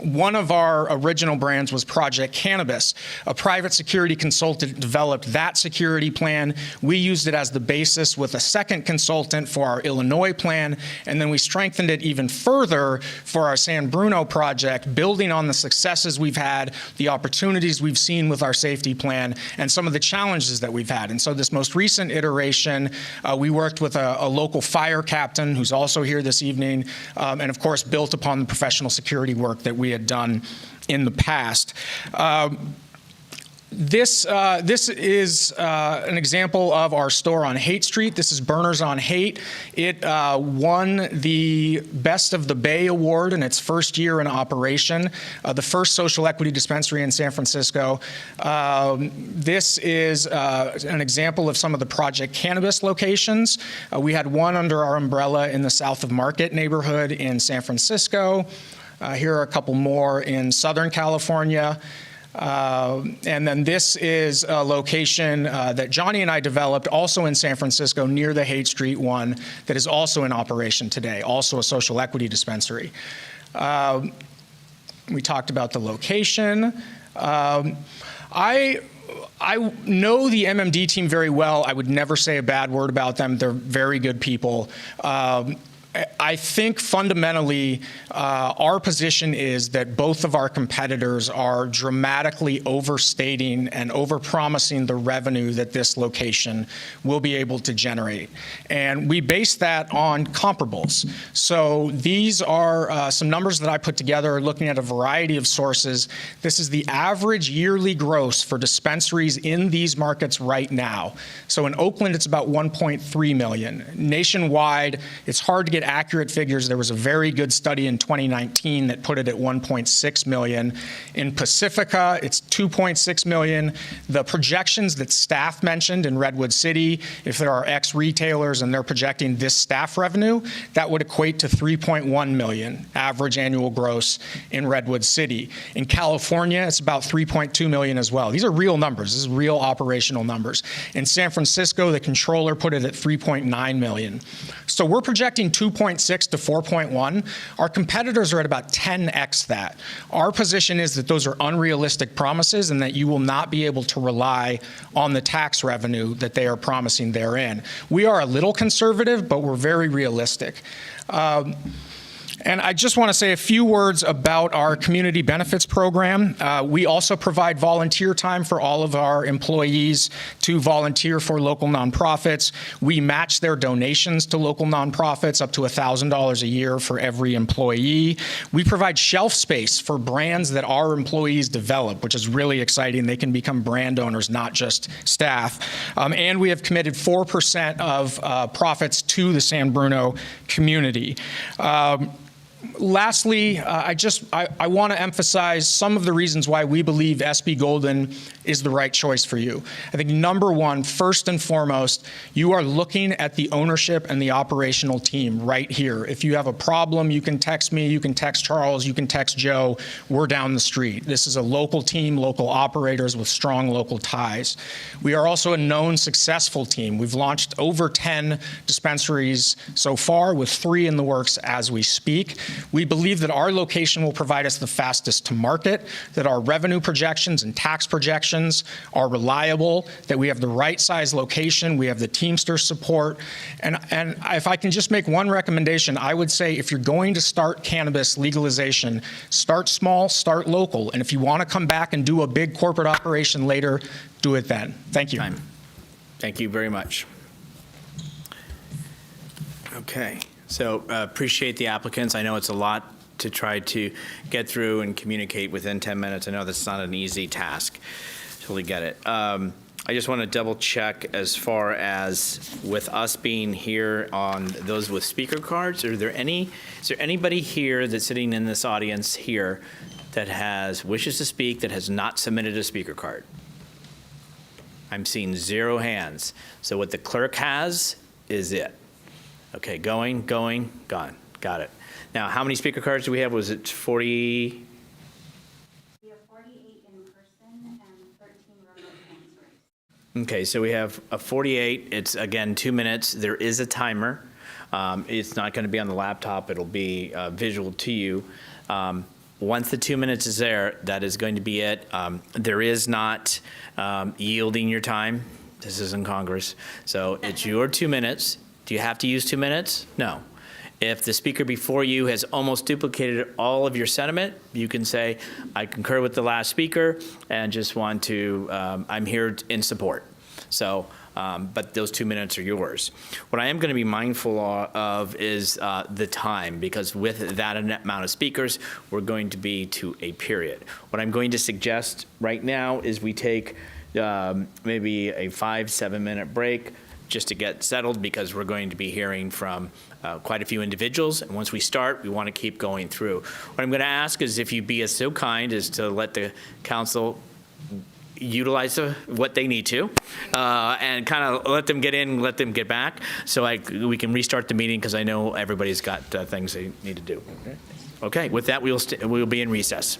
One of our original brands was Project Cannabis. A private security consultant developed that security plan. We used it as the basis with a second consultant for our Illinois plan, and then we strengthened it even further for our San Bruno project, building on the successes we've had, the opportunities we've seen with our safety plan, and some of the challenges that we've had. And so this most recent iteration, we worked with a local fire captain who's also here this evening, and of course built upon the professional security work that we had done in the past. This is an example of our store on Haight Street. This is Burners on Haight. It won the Best of the Bay Award in its first year in operation, the first social equity dispensary in San Francisco. This is an example of some of the Project Cannabis locations. We had one under our umbrella in the South of Market neighborhood in San Francisco. Here are a couple more in Southern California. And then this is a location that Johnny and I developed also in San Francisco near the Haight Street one that is also in operation today, also a social equity dispensary. We talked about the location. I know the MMD team very well. I would never say a bad word about them. They're very good people. I think fundamentally our position is that both of our competitors are dramatically overstating and overpromising the revenue that this location will be able to generate. And we base that on comparables. So these are some numbers that I put together looking at a variety of sources. This is the average yearly gross for dispensaries in these markets right now. So in Oakland, it's about 1.3 million. Nationwide, it's hard to get accurate figures. There was a very good study in 2019 that put it at 1.6 million. In Pacifica, it's 2.6 million. The projections that staff mentioned in Redwood City, if there are X retailers and they're projecting this staff revenue, that would equate to 3.1 million average annual gross in Redwood City. In California, it's about 3.2 million as well. These are real numbers. This is real operational numbers. In San Francisco, the controller put it at 3.9 million. So we're projecting 2.6 to 4.1. Our competitors are at about 10x that. Our position is that those are unrealistic promises and that you will not be able to rely on the tax revenue that they are promising therein. We are a little conservative, but we're very realistic. And I just want to say a few words about our community benefits program. We also provide volunteer time for all of our employees to volunteer for local nonprofits. We match their donations to local nonprofits up to $1,000 a year for every employee. We provide shelf space for brands that our employees develop, which is really exciting. They can become brand owners, not just staff. And we have committed 4% of profits to the San Bruno community. Lastly, I want to emphasize some of the reasons why we believe SB Golden is the right choice for you. I think number one, first and foremost, you are looking at the ownership and the operational team right here. If you have a problem, you can text me, you can text Charles, you can text Joe. We're down the street. This is a local team, local operators with strong local ties. We are also a known successful team. We've launched over 10 dispensaries so far, with 3 in the works as we speak. We believe that our location will provide us the fastest to market, that our revenue projections and tax projections are reliable, that we have the right size location, we have the Teamster support. And if I can just make one recommendation, I would say if you're going to start cannabis legalization, start small, start local. And if you want to come back and do a big corporate operation later, do it then. Thank you. Thank you very much. Okay. So appreciate the applicants. I know it's a lot to try to get through and communicate within 10 minutes. I know that's not an easy task. Totally get it. I just want to double check as far as with us being here on those with speaker cards. Is there anybody here that's sitting in this audience here that wishes to speak that has not submitted a speaker card? I'm seeing 0 hands. So what the clerk has is it. Okay, going, gone. Got it. Now, how many speaker cards do we have? Was it 40? We have 48 in person and 13 remote hands. Okay, so we have a 48. It's, again, 2 minutes. There is a timer. It's not going to be on the laptop. It'll be visual to you. Once the 2 minutes is there, that is going to be it. There is not yielding your time. This isn't Congress. So it's your 2 minutes. Do you have to use 2 minutes? No. If the speaker before you has almost duplicated all of your sentiment, you can say, I concur with the last speaker and just want to, I'm here in support. So, but those 2 minutes are yours. What I am going to be mindful of is the time, because with that amount of speakers, we're going to be to a period. What I'm going to suggest right now is we take maybe a 5-7 minute break just to get settled, because we're going to be hearing from quite a few individuals. And once we start, we want to keep going through. What I'm going to ask is if you'd be so kind as to let the council utilize what they need to and kind of let them get in, let them get back, so we can restart the meeting, because I know everybody's got things they need to do. Okay, with that, we'll be in recess.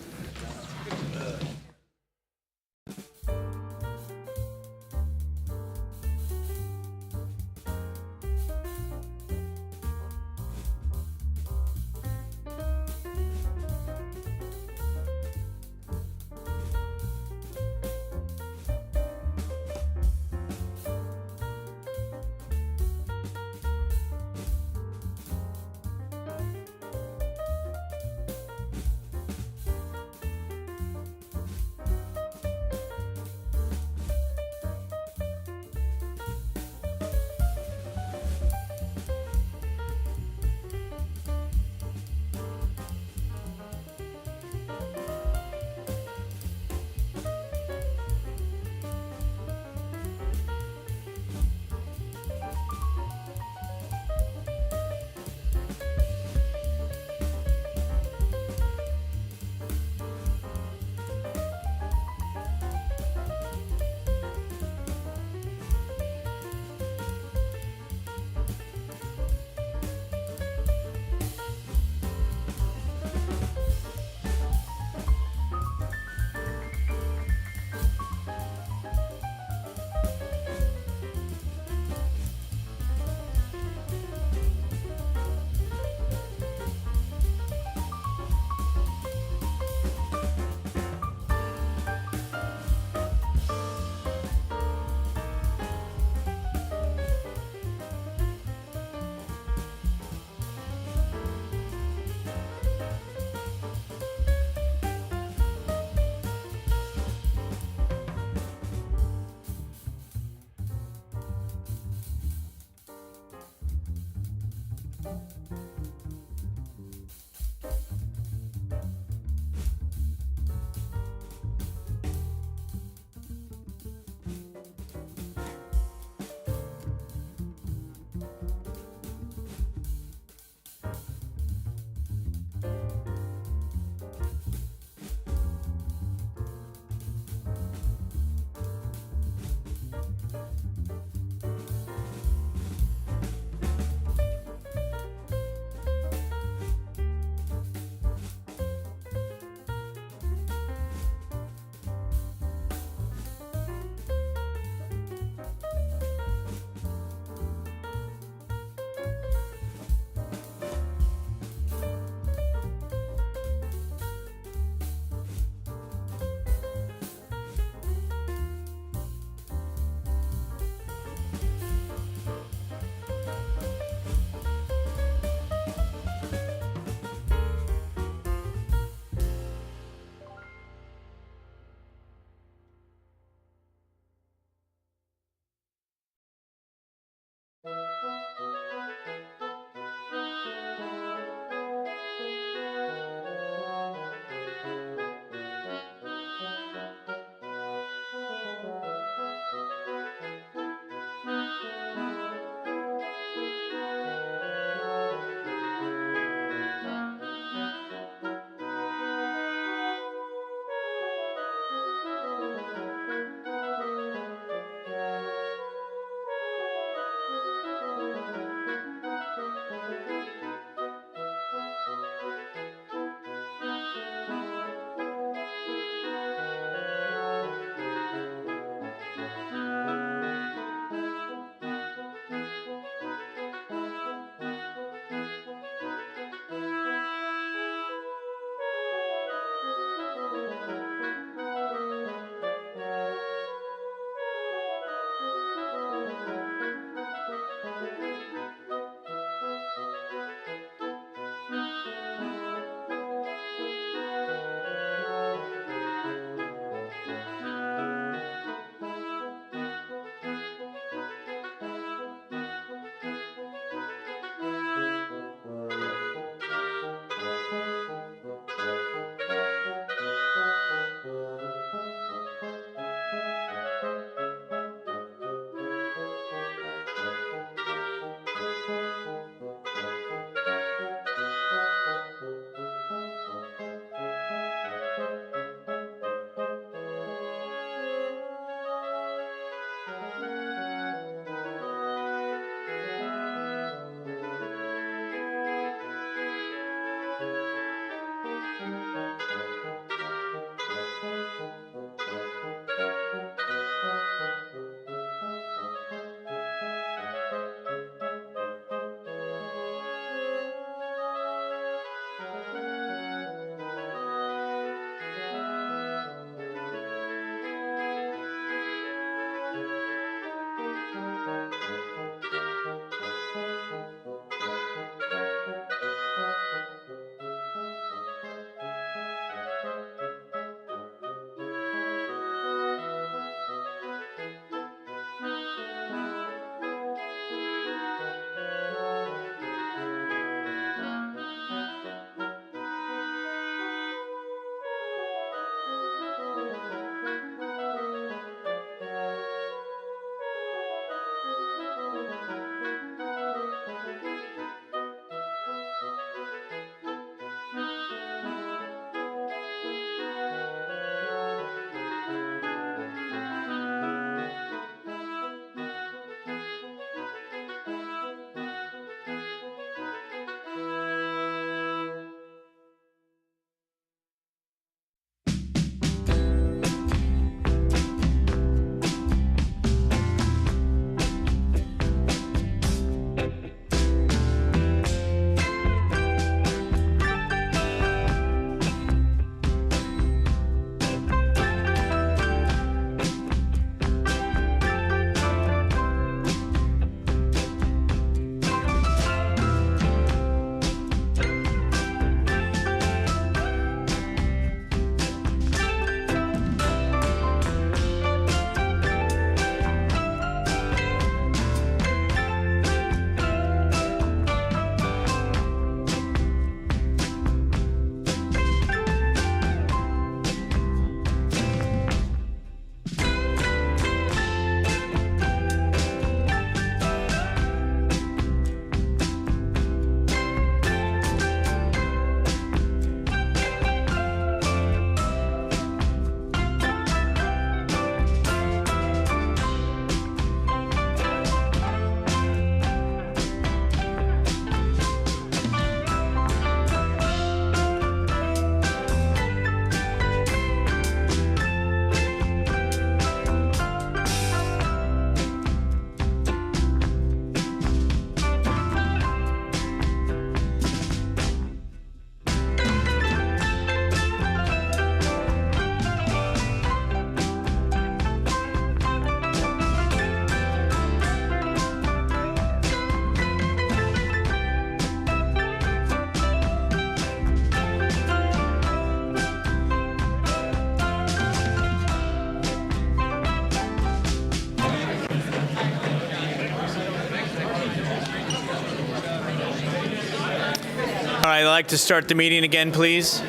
I'd like to start the meeting again, please.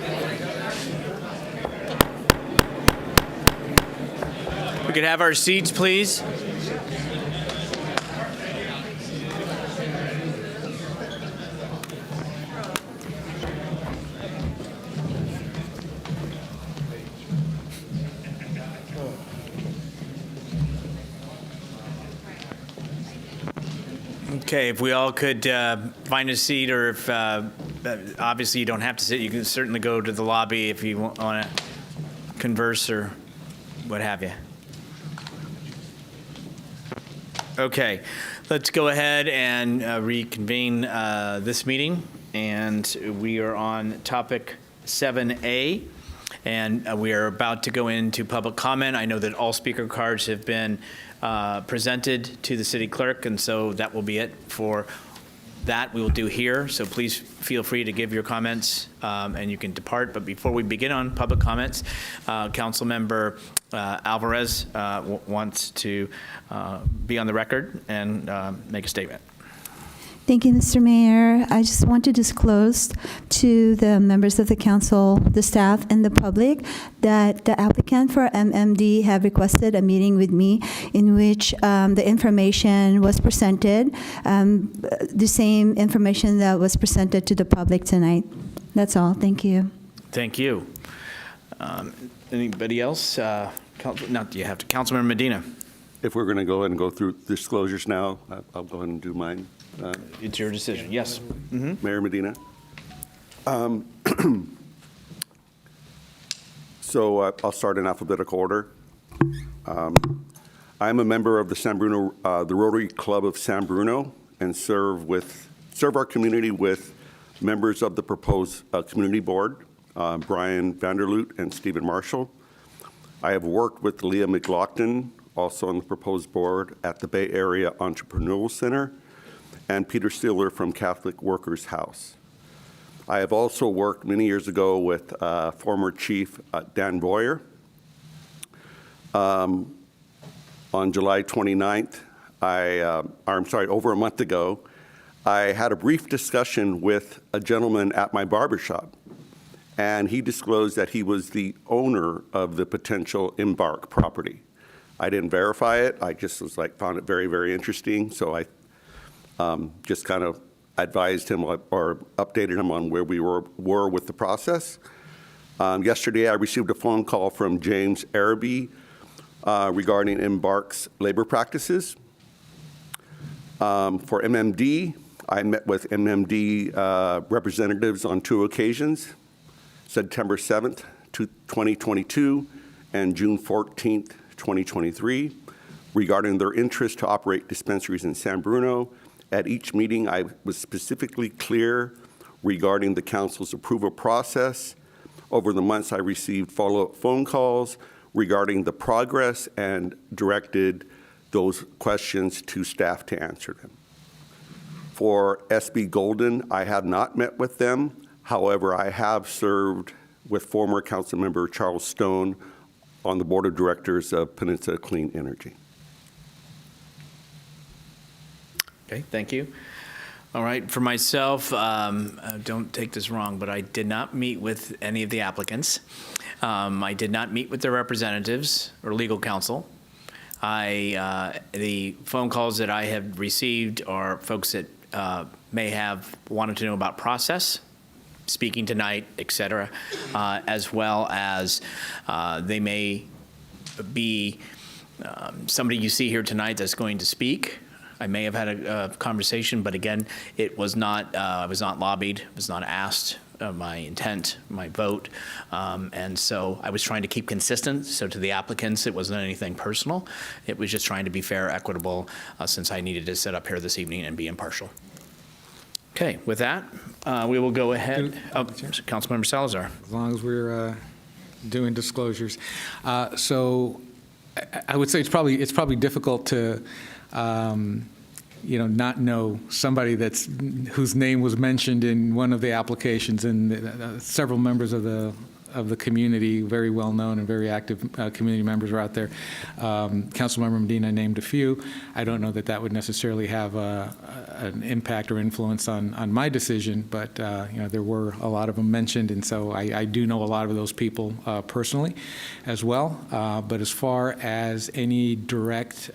We could have our seats, please. Okay, if we all could find a seat, or if obviously you don't have to sit, you can certainly go to the lobby if you want to converse or what have you. Okay, let's go ahead and reconvene this meeting, and we are on topic 7A, and we are about to go into public comment. I know that all speaker cards have been presented to the city clerk, and so that will be it for that we will do here. So please feel free to give your comments, and you can depart. But before we begin on public comments, Councilmember Alvarez wants to be on the record and make a statement. Thank you, Mr. Mayor. I just want to disclose to the members of the council, the staff, and the public that the applicant for MMD have requested a meeting with me in which the information was presented, the same information that was presented to the public tonight. That's all. Thank you. Thank you. Anybody else? Not you have to. Councilmember Medina. If we're going to go ahead and go through disclosures now, I'll go ahead and do mine. It's your decision. Yes. Mm-hmm. Mayor Medina. So I'll start in alphabetical order. I'm a member of the San Bruno, the Rotary Club of San Bruno, and serve our community with members of the proposed community board, Brian Vanderloot and Stephen Marshall. I have worked with Leah McLaughlin, also on the proposed board at the Bay Area Entrepreneurial Center, and Peter Steeler from Catholic Workers House. I have also worked many years ago with former Chief Dan Boyer. On July 29th, over a month ago, I had a brief discussion with a gentleman at my barbershop, and he disclosed that he was the owner of the potential Embark property. I didn't verify it. I just found it very, very interesting. So I just kind of advised him or updated him on where we were with the process. Yesterday, I received a phone call from James Araby regarding Embark's labor practices. For MMD, I met with MMD representatives on 2 occasions, September 7th, 2022, and June 14th, 2023, regarding their interest to operate dispensaries in San Bruno. At each meeting, I was specifically clear regarding the council's approval process. Over the months, I received follow-up phone calls regarding the progress and directed those questions to staff to answer them. For SB Golden, I have not met with them. However, I have served with former council member Charles Stone on the board of directors of Peninsula Clean Energy. Okay, thank you. All right, for myself, don't take this wrong, but I did not meet with any of the applicants. I did not meet with their representatives or legal counsel. The phone calls that I have received are folks that may have wanted to know about process, speaking tonight, et cetera, as well as they may be somebody you see here tonight that's going to speak. I may have had a conversation, but again, it was not, I was not lobbied, was not asked my intent, my vote, and so I was trying to keep consistent. So to the applicants, it wasn't anything personal. It was just trying to be fair, equitable, since I needed to sit up here this evening and be impartial. Okay, with that, we will go ahead. Oh, Councilmember Salazar. As long as we're doing disclosures. So I would say it's probably difficult to not know somebody whose name was mentioned in one of the applications, and several members of the the community, very well-known and very active community members are out there. Councilmember Medina named a few. I don't know that that would necessarily have an impact or influence on my decision, but there were a lot of them mentioned, and so I do know a lot of those people personally as well. But as far as any direct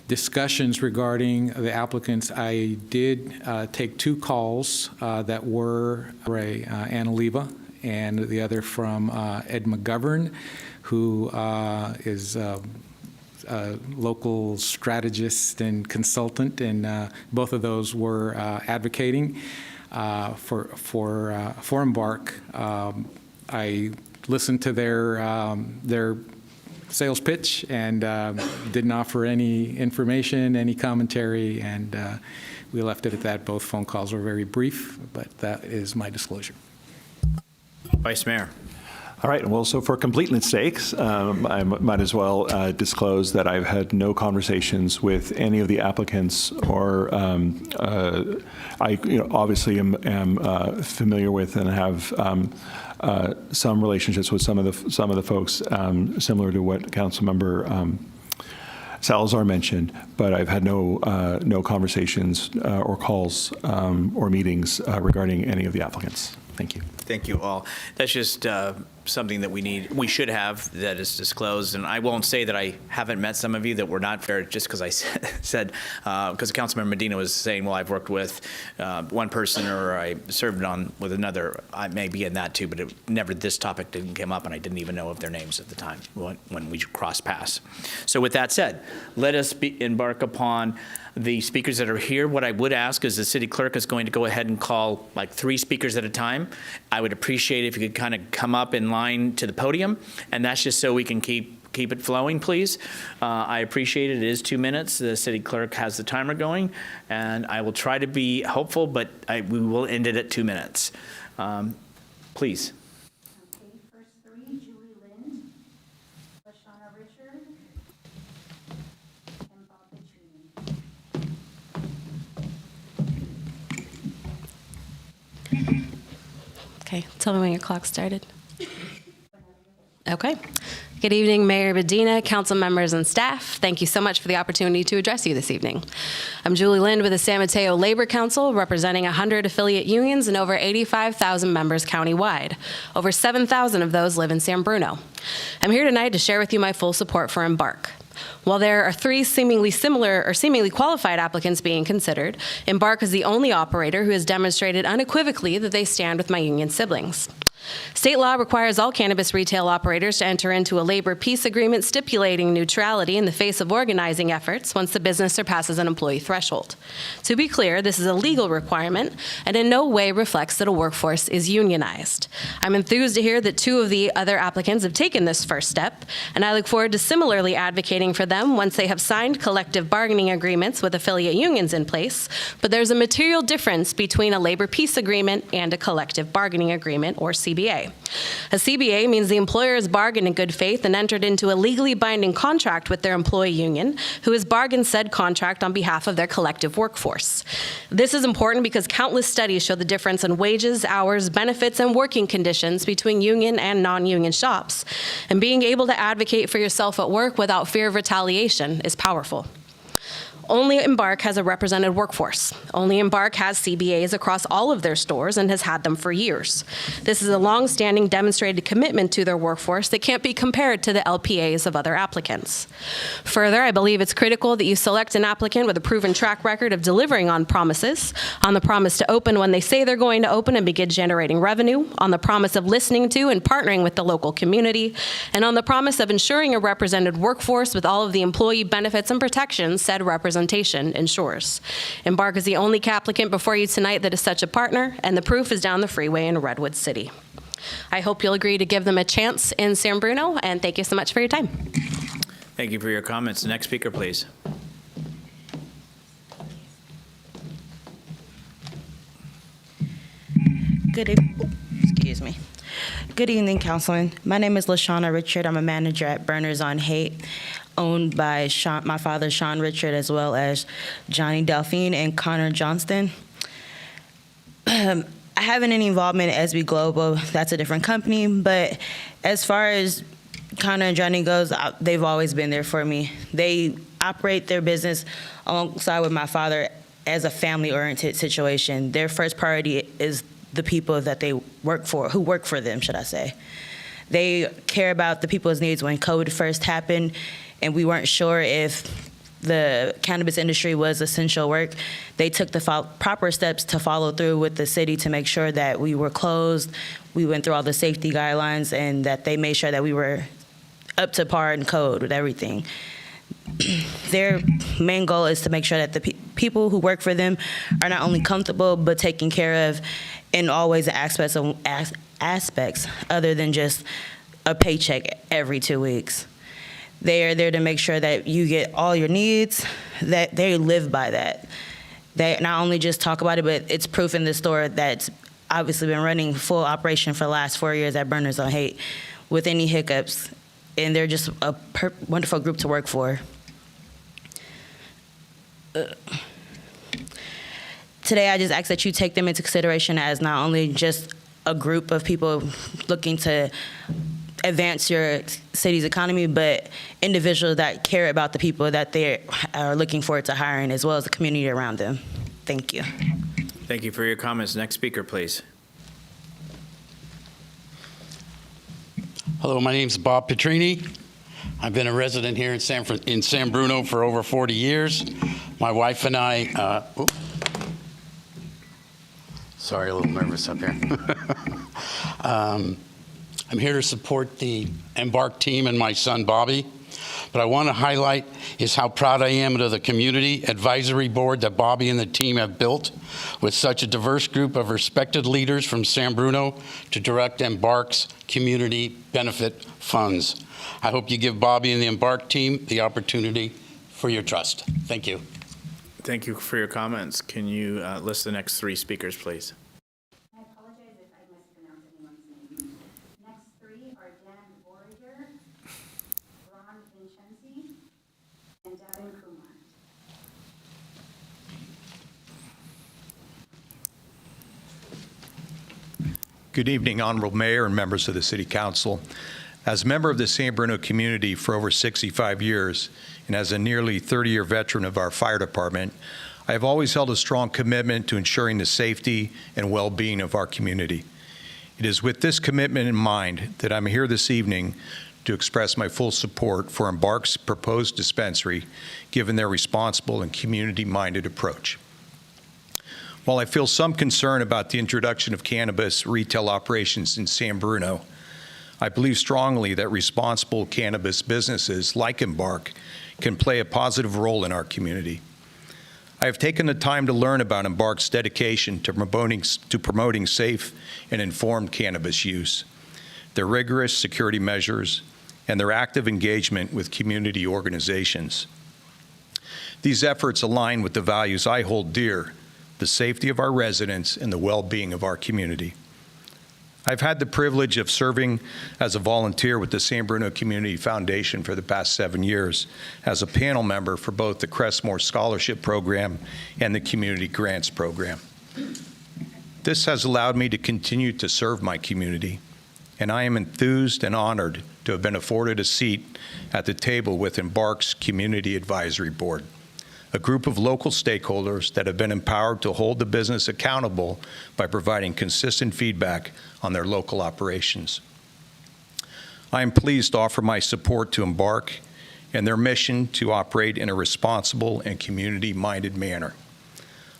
discussions regarding the applicants, I did take 2 calls that were Anna Leva and the other from Ed McGovern, who is a local strategist and consultant, and both of those were advocating for Embark. I listened to their sales pitch and didn't offer any information, any commentary, and we left it at that. Both phone calls were very brief, but that is my disclosure. Vice Mayor. All right. Well, so for completeness sakes, I might as well disclose that I've had no conversations with any of the applicants, or I obviously am familiar with and have some relationships with some of the folks, similar to what Councilmember Salazar mentioned, but I've had no conversations or calls or meetings regarding any of the applicants. Thank you. Thank you all. That's just something that we should have that is disclosed. And I won't say that I haven't met some of you that were not fair just because I said, because Councilmember Medina was saying, well, I've worked with one person or I served on with another. I may be in that too, but this topic didn't come up and I didn't even know of their names at the time when we crossed paths. So with that said, let us embark upon the speakers that are here. What I would ask is the city clerk is going to go ahead and call like 3 speakers at a time. I would appreciate if you could kind of come up in line to the podium, and that's just so we can keep it flowing, please. I appreciate it. It is 2 minutes. The city clerk has the timer going, and I will try to be hopeful, but we will end it at 2 minutes. Please. Okay, first 3, Julie Lind, Lashana Richard, and Bob Petrini. Okay, tell me when your clock started. Okay. Good evening, Mayor Medina, council members, and staff. Thank you so much for the opportunity to address you this evening. I'm Julie Lind with the San Mateo Labor Council, representing 100 affiliate unions and over 85,000 members countywide. Over 7,000 of those live in San Bruno. I'm here tonight to share with you my full support for Embark. While there are 3 seemingly similar or seemingly qualified applicants being considered, Embark is the only operator who has demonstrated unequivocally that they stand with my union siblings. State law requires all cannabis retail operators to enter into a labor peace agreement stipulating neutrality in the face of organizing efforts once the business surpasses an employee threshold. To be clear, this is a legal requirement and in no way reflects that a workforce is unionized. I'm enthused to hear that 2 of the other applicants have taken this first step, and I look forward to similarly advocating for them once they have signed collective bargaining agreements with affiliate unions in place. But there's a material difference between a labor peace agreement and a collective bargaining agreement, or CBA. A CBA means the employer has bargained in good faith and entered into a legally binding contract with their employee union, who has bargained said contract on behalf of their collective workforce. This is important because countless studies show the difference in wages, hours, benefits, and working conditions between union and non-union shops. And being able to advocate for yourself at work without fear of retaliation is powerful. Only Embark has a represented workforce. Only Embark has CBAs across all of their stores and has had them for years. This is a long-standing demonstrated commitment to their workforce that can't be compared to the LPAs of other applicants. Further, I believe it's critical that you select an applicant with a proven track record of delivering on promises, on the promise to open when they say they're going to open and begin generating revenue, on the promise of listening to and partnering with the local community, and on the promise of ensuring a represented workforce with all of the employee benefits and protections said representation ensures. Embark is the only applicant before you tonight that is such a partner, and the proof is down the freeway in Redwood City. I hope you'll agree to give them a chance in San Bruno, and thank you so much for your time. Thank you for your comments. Next speaker, please. Excuse me. Good evening, Councilman. My name is Lashana Richard. I'm a manager at Burners on Haight, owned by my father, Sean Richard, as well as Johnny Delphine and Connor Johnston. I not having any involvement in SB Global, that's a different company. But as far as Connor and Johnny goes, they've always been there for me. They operate their business alongside with my father as a family-oriented situation. Their first priority is the people that they work for, who work for them, should I say. They care about the people's needs. When COVID first happened and we weren't sure if the cannabis industry was essential work, they took the proper steps to follow through with the city to make sure that we were closed. We went through all the safety guidelines and that they made sure that we were up to par and code with everything. Their main goal is to make sure that the people who work for them are not only comfortable but taken care of in always aspects other than just a paycheck every 2 weeks. They are there to make sure that you get all your needs, that they live by that. They not only just talk about it, but it's proof in the store that's obviously been running full operation for the last 4 years at Burners on Haight with any hiccups. And they're just a wonderful group to work for. Today, I just ask that you take them into consideration as not only just a group of people looking to advance your city's economy, but individuals that care about the people that they are looking forward to hiring, as well as the community around them. Thank you. Thank you for your comments. Next speaker, please. Hello, my name's Bob Petrini. I've been a resident here in San Bruno for over 40 years. My wife and I, sorry, a little nervous up here. I'm here to support the Embark team and my son, Bobby. But I want to highlight is how proud I am of the community advisory board that Bobby and the team have built with such a diverse group of respected leaders from San Bruno to direct Embark's community benefit funds. I hope you give Bobby and the Embark team the opportunity for your trust. Thank you. Thank you for your comments. Can you list the next 3 speakers, please? I apologize if I mispronounce anyone's name. Next 3 are Dan Voyager, Ron Vincenzi, and Devin Kumar. Good evening, Honorable Mayor and members of the City Council. As a member of the San Bruno community for over 65 years, and as a nearly 30-year veteran of our fire department, I have always held a strong commitment to ensuring the safety and well-being of our community. It is with this commitment in mind that I'm here this evening to express my full support for Embark's proposed dispensary, given their responsible and community-minded approach. While I feel some concern about the introduction of cannabis retail operations in San Bruno, I believe strongly that responsible cannabis businesses like Embark can play a positive role in our community. I have taken the time to learn about Embark's dedication to promoting safe and informed cannabis use, their rigorous security measures, and their active engagement with community organizations. These efforts align with the values I hold dear, the safety of our residents and the well-being of our community. I've had the privilege of serving as a volunteer with the San Bruno Community Foundation for the past 7 years as a panel member for both the Crestmore Scholarship Program and the Community Grants Program. This has allowed me to continue to serve my community, and I am enthused and honored to have been afforded a seat at the table with Embark's Community Advisory Board, a group of local stakeholders that have been empowered to hold the business accountable by providing consistent feedback on their local operations. I am pleased to offer my support to Embark and their mission to operate in a responsible and community-minded manner.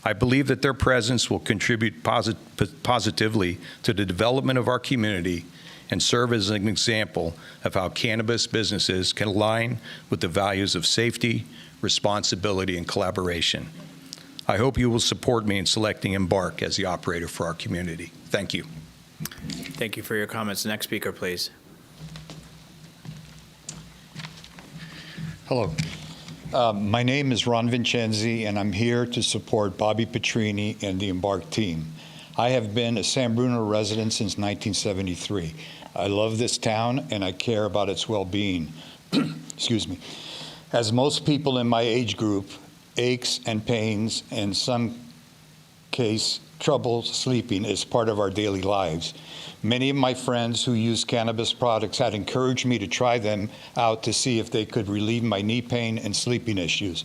I believe that their presence will contribute positively to the development of our community and serve as an example of how cannabis businesses can align with the values of safety, responsibility, and collaboration. I hope you will support me in selecting Embark as the operator for our community. Thank you. Thank you for your comments. Next speaker, please. Hello. My name is Ron Vincenzi, and I'm here to support Bobby Petrini and the Embark team. I have been a San Bruno resident since 1973. I love this town, and I care about its well-being. Excuse me. As most people in my age group, aches and pains, and some case trouble sleeping is part of our daily lives. Many of my friends who use cannabis products had encouraged me to try them out to see if they could relieve my knee pain and sleeping issues.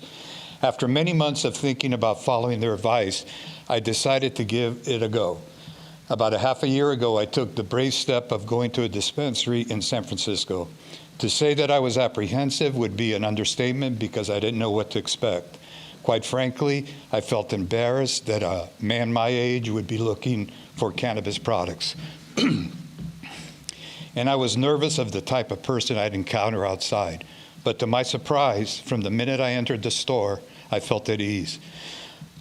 After many months of thinking about following their advice, I decided to give it a go. About a half a year ago, I took the brave step of going to a dispensary in San Francisco. To say that I was apprehensive would be an understatement because I didn't know what to expect. Quite frankly, I felt embarrassed that a man my age would be looking for cannabis products. And I was nervous of the type of person I'd encounter outside. But to my surprise, from the minute I entered the store, I felt at ease.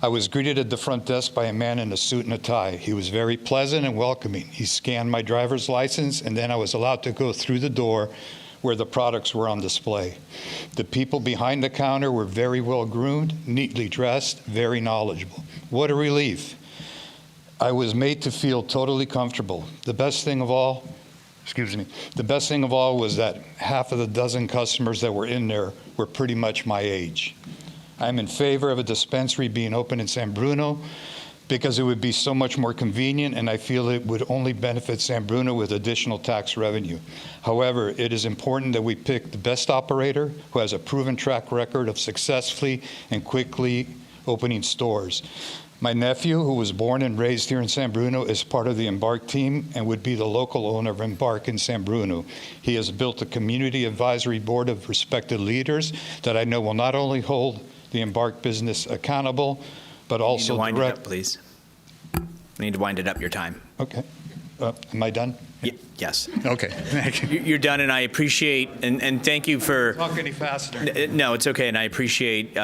I was greeted at the front desk by a man in a suit and a tie. He was very pleasant and welcoming. He scanned my driver's license, and then I was allowed to go through the door where the products were on display. The people behind the counter were very well groomed, neatly dressed, very knowledgeable. What a relief. I was made to feel totally comfortable. The best thing of all was that half of the dozen customers that were in there were pretty much my age. I'm in favor of a dispensary being open in San Bruno because it would be so much more convenient, and I feel it would only benefit San Bruno with additional tax revenue. However, it is important that we pick the best operator who has a proven track record of successfully and quickly opening stores. My nephew, who was born and raised here in San Bruno, is part of the Embark team and would be the local owner of Embark in San Bruno. He has built a community advisory board of respected leaders that I know will not only hold the Embark business accountable, but also you need to wind it up, please. We need to wind it up, your time. Okay. Am I done? Yes. Okay. Thank you. You're done, and I appreciate, and thank you for... Talk any faster. No, it's okay, and I appreciate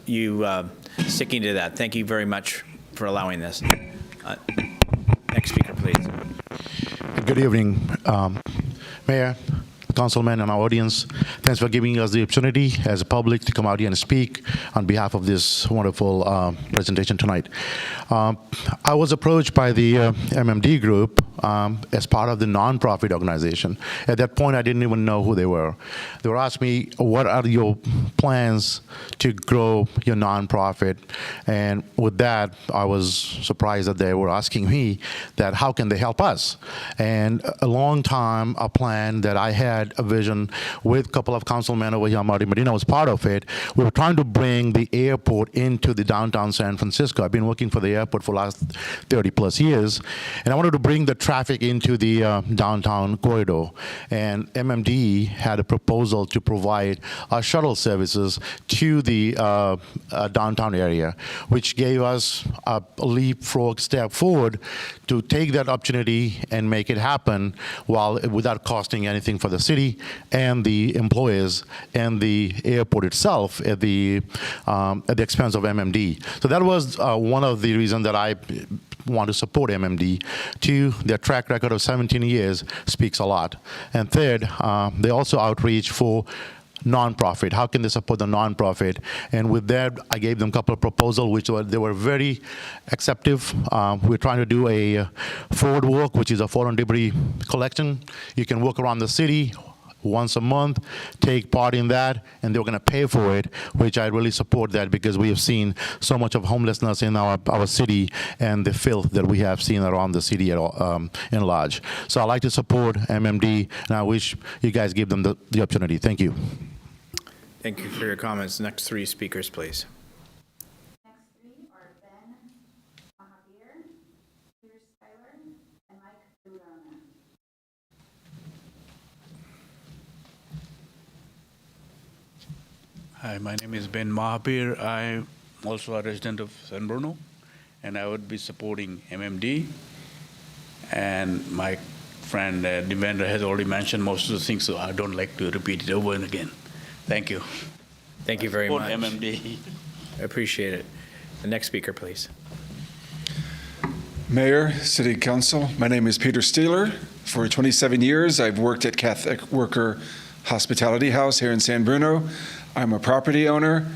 you sticking to that. Thank you very much for allowing this. Next speaker, please. Good evening, Mayor, Councilman, and our audience. Thanks for giving us the opportunity as a public to come out here and speak on behalf of this wonderful presentation tonight. I was approached by the MMD group as part of the nonprofit organization. At that point, I didn't even know who they were. They were asking me, what are your plans to grow your nonprofit? And with that, I was surprised that they were asking me that how can they help us? And a long time, a plan that I had a vision with a couple of councilmen over here, Marty Medina was part of it. We were trying to bring the airport into the downtown San Francisco. I've been working for the airport for the last 30 plus years, and I wanted to bring the traffic into the downtown corridor. And MMD had a proposal to provide shuttle services to the downtown area, which gave us a leapfrog step forward to take that opportunity and make it happen without costing anything for the city and the employers and the airport itself at the expense of MMD. So that was one of the reasons that I want to support MMD. Two, their track record of 17 years speaks a lot. And third, they also outreach for nonprofit. How can they support the nonprofit? And with that, I gave them a couple of proposals, which they were very acceptive. We're trying to do a forward walk, which is a fallen debris collection. You can walk around the city once a month, take part in that, and they're going to pay for it, which I really support that because we have seen so much of homelessness in our city and the filth that we have seen around the city in large. So I like to support MMD, and I wish you guys give them the opportunity. Thank you. Thank you for your comments. Next three speakers, please. Next three are Ben Mahabir, Peter Schuyler, and Mike Bungona. Hi, my name is Ben Mahabir. I'm also a resident of San Bruno, and I would be supporting MMD. And my friend Devendra has already mentioned most of the things, so I don't like to repeat it over and again. Thank you. Thank you very much. MMD. I appreciate it. The next speaker, please. Mayor, City Council, my name is Peter Steeler. For 27 years, I've worked at Catholic Worker Hospitality House here in San Bruno. I'm a property owner.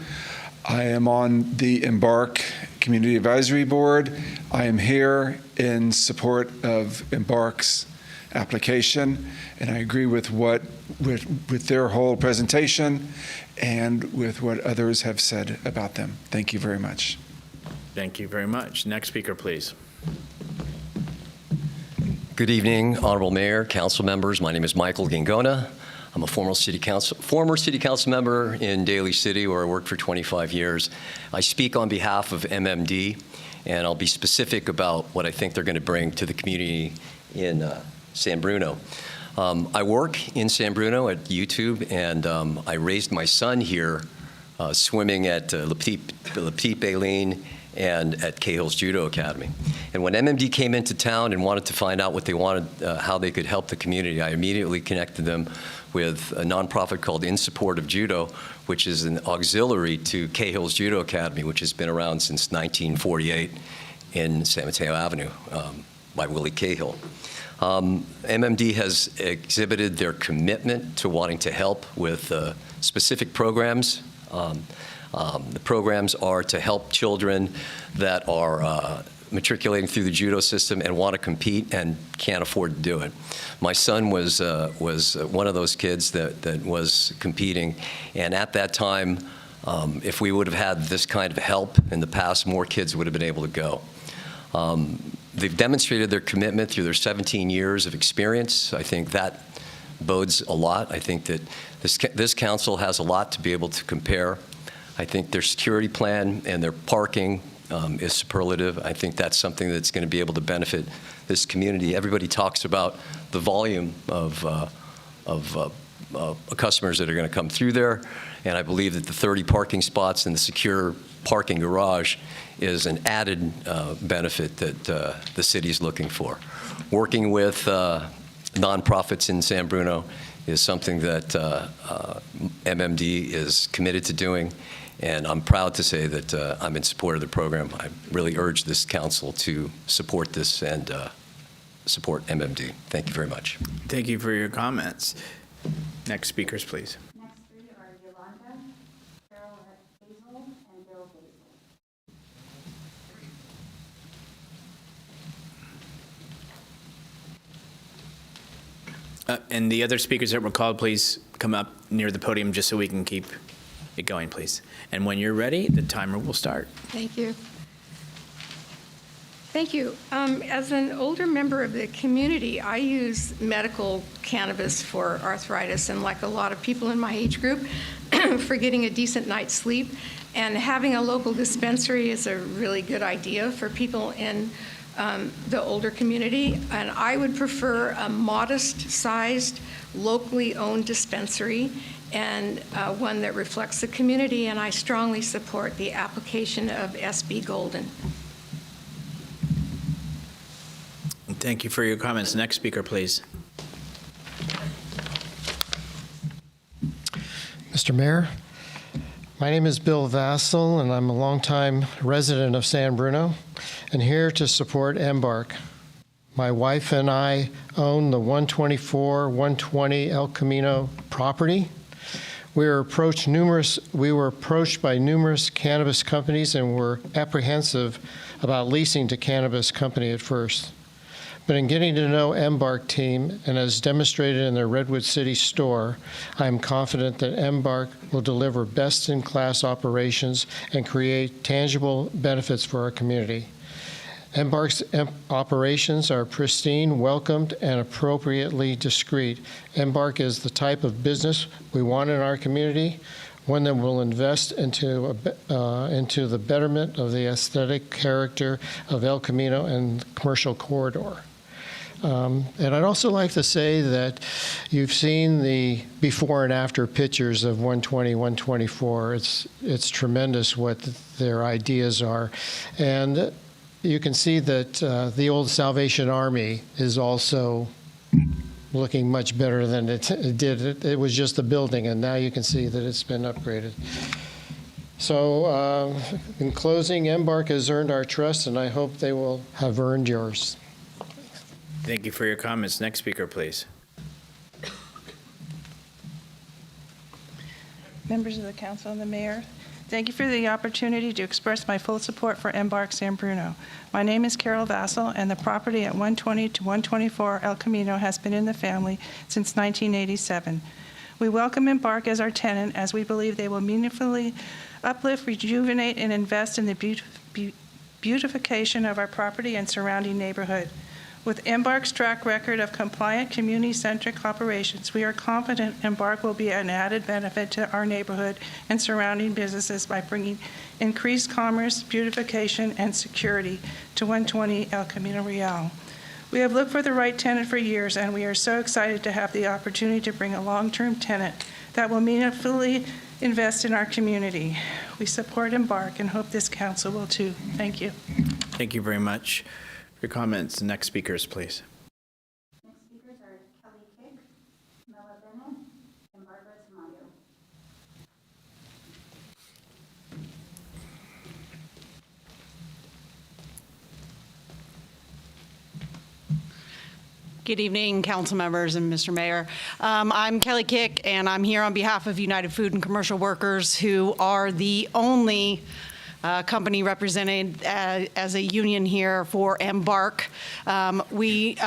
I am on the Embark Community Advisory Board. I am here in support of Embark's application, and I agree with with their whole presentation and with what others have said about them. Thank you very much. Thank you very much. Next speaker, please. Good evening, Honorable Mayor, council members. My name is Michael Gingona. I'm a former city council member in Daly City, where I worked for 25 years. I speak on behalf of MMD, and I'll be specific about what I think they're going to bring to the community in San Bruno. I work in San Bruno at YouTube, and I raised my son here swimming at Le Petit Baleen and at Cahill's Judo Academy. And when MMD came into town and wanted to find out what they wanted, how they could help the community, I immediately connected them with a nonprofit called In Support of Judo, which is an auxiliary to Cahill's Judo Academy, which has been around since 1948 in San Mateo Avenue by Willie Cahill. MMD has exhibited their commitment to wanting to help with specific programs. The programs are to help children that are matriculating through the judo system and want to compete and can't afford to do it. My son was one of those kids that was competing, and at that time, if we would have had this kind of help in the past, more kids would have been able to go. They've demonstrated their commitment through their 17 years of experience. I think that bodes a lot. I think that this council has a lot to be able to compare. I think their security plan and their parking is superlative. I think that's something that's going to be able to benefit this community. Everybody talks about the volume of customers that are going to come through there, and I believe that the 30 parking spots and the secure parking garage is an added benefit that the city is looking for. Working with nonprofits in San Bruno is something that MMD is committed to doing, and I'm proud to say that I'm in support of the program. I really urge this council to support this and support MMD. Thank you very much. Thank you for your comments. Next speakers, please. Next three are Yolanda, Carol Hazel, and Bill Hazel. And the other speakers that were called, please come up near the podium just so we can keep it going, please. And when you're ready, the timer will start. Thank you. Thank you. As an older member of the community, I use medical cannabis for arthritis, and like a lot of people in my age group, for getting a decent night's sleep. And having a local dispensary is a really good idea for people in the older community. And I would prefer a modest-sized, locally owned dispensary, and one that reflects the community, and I strongly support the application of SB Golden. Thank you for your comments. Next speaker, please. Mr. Mayor, my name is Bill Vassell, and I'm a longtime resident of San Bruno, and here to support Embark. My wife and I own the 124-120 El Camino property. We were approached by numerous cannabis companies and were apprehensive about leasing to cannabis company at first. But in getting to know Embark team, and as demonstrated in their Redwood City store, I am confident that Embark will deliver best-in-class operations and create tangible benefits for our community. Embark's operations are pristine, welcomed, and appropriately discreet. Embark is the type of business we want in our community, one that will invest into the betterment of the aesthetic character of El Camino and commercial corridor. And I'd also like to say that you've seen the before and after pictures of 120, 124. It's tremendous what their ideas are. And you can see that the old Salvation Army is also looking much better than it did. It was just a building, and now you can see that it's been upgraded. So in closing, Embark has earned our trust, and I hope they will have earned yours. Thank you for your comments. Next speaker, please. Members of the council and the mayor, thank you for the opportunity to express my full support for Embark San Bruno. My name is Carol Vassell, and the property at 120 to 124 El Camino has been in the family since 1987. We welcome Embark as our tenant, as we believe they will meaningfully uplift, rejuvenate, and invest in the beautification of our property and surrounding neighborhood. With Embark's track record of compliant, community-centric operations, we are confident Embark will be an added benefit to our neighborhood and surrounding businesses by bringing increased commerce, beautification, and security to 120 El Camino Real. We have looked for the right tenant for years, and we are so excited to have the opportunity to bring a long-term tenant that will meaningfully invest in our community. We support Embark and hope this council will too. Thank you. Thank you very much. Your comments. Next speakers, please. Next speakers are Kelly Kick, Mela Bennett, and Barbara Tamayo. Good evening, council members and Mr. Mayor. I'm Kelly Kick, and I'm here on behalf of United Food and Commercial Workers, who are the only company represented as a union here for Embark. We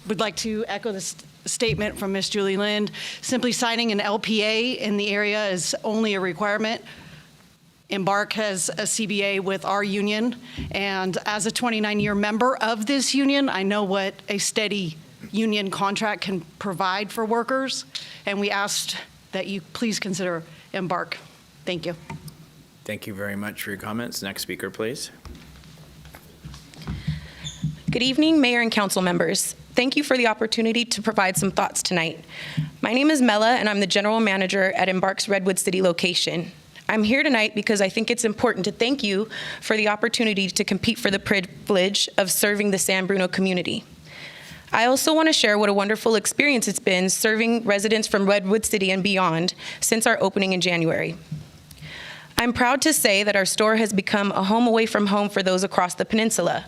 would like to echo the statement from Ms. Julie Lind. Simply signing an LPA in the area is only a requirement. Embark has a CBA with our union, and as a 29-year member of this union, I know what a steady union contract can provide for workers, and we asked that you please consider Embark. Thank you. Thank you very much for your comments. Next speaker, please. Good evening, Mayor and council members. Thank you for the opportunity to provide some thoughts tonight. My name is Mela, and I'm the general manager at Embark's Redwood City location. I'm here tonight because I think it's important to thank you for the opportunity to compete for the privilege of serving the San Bruno community. I also want to share what a wonderful experience it's been serving residents from Redwood City and beyond since our opening in January. I'm proud to say that our store has become a home away from home for those across the peninsula.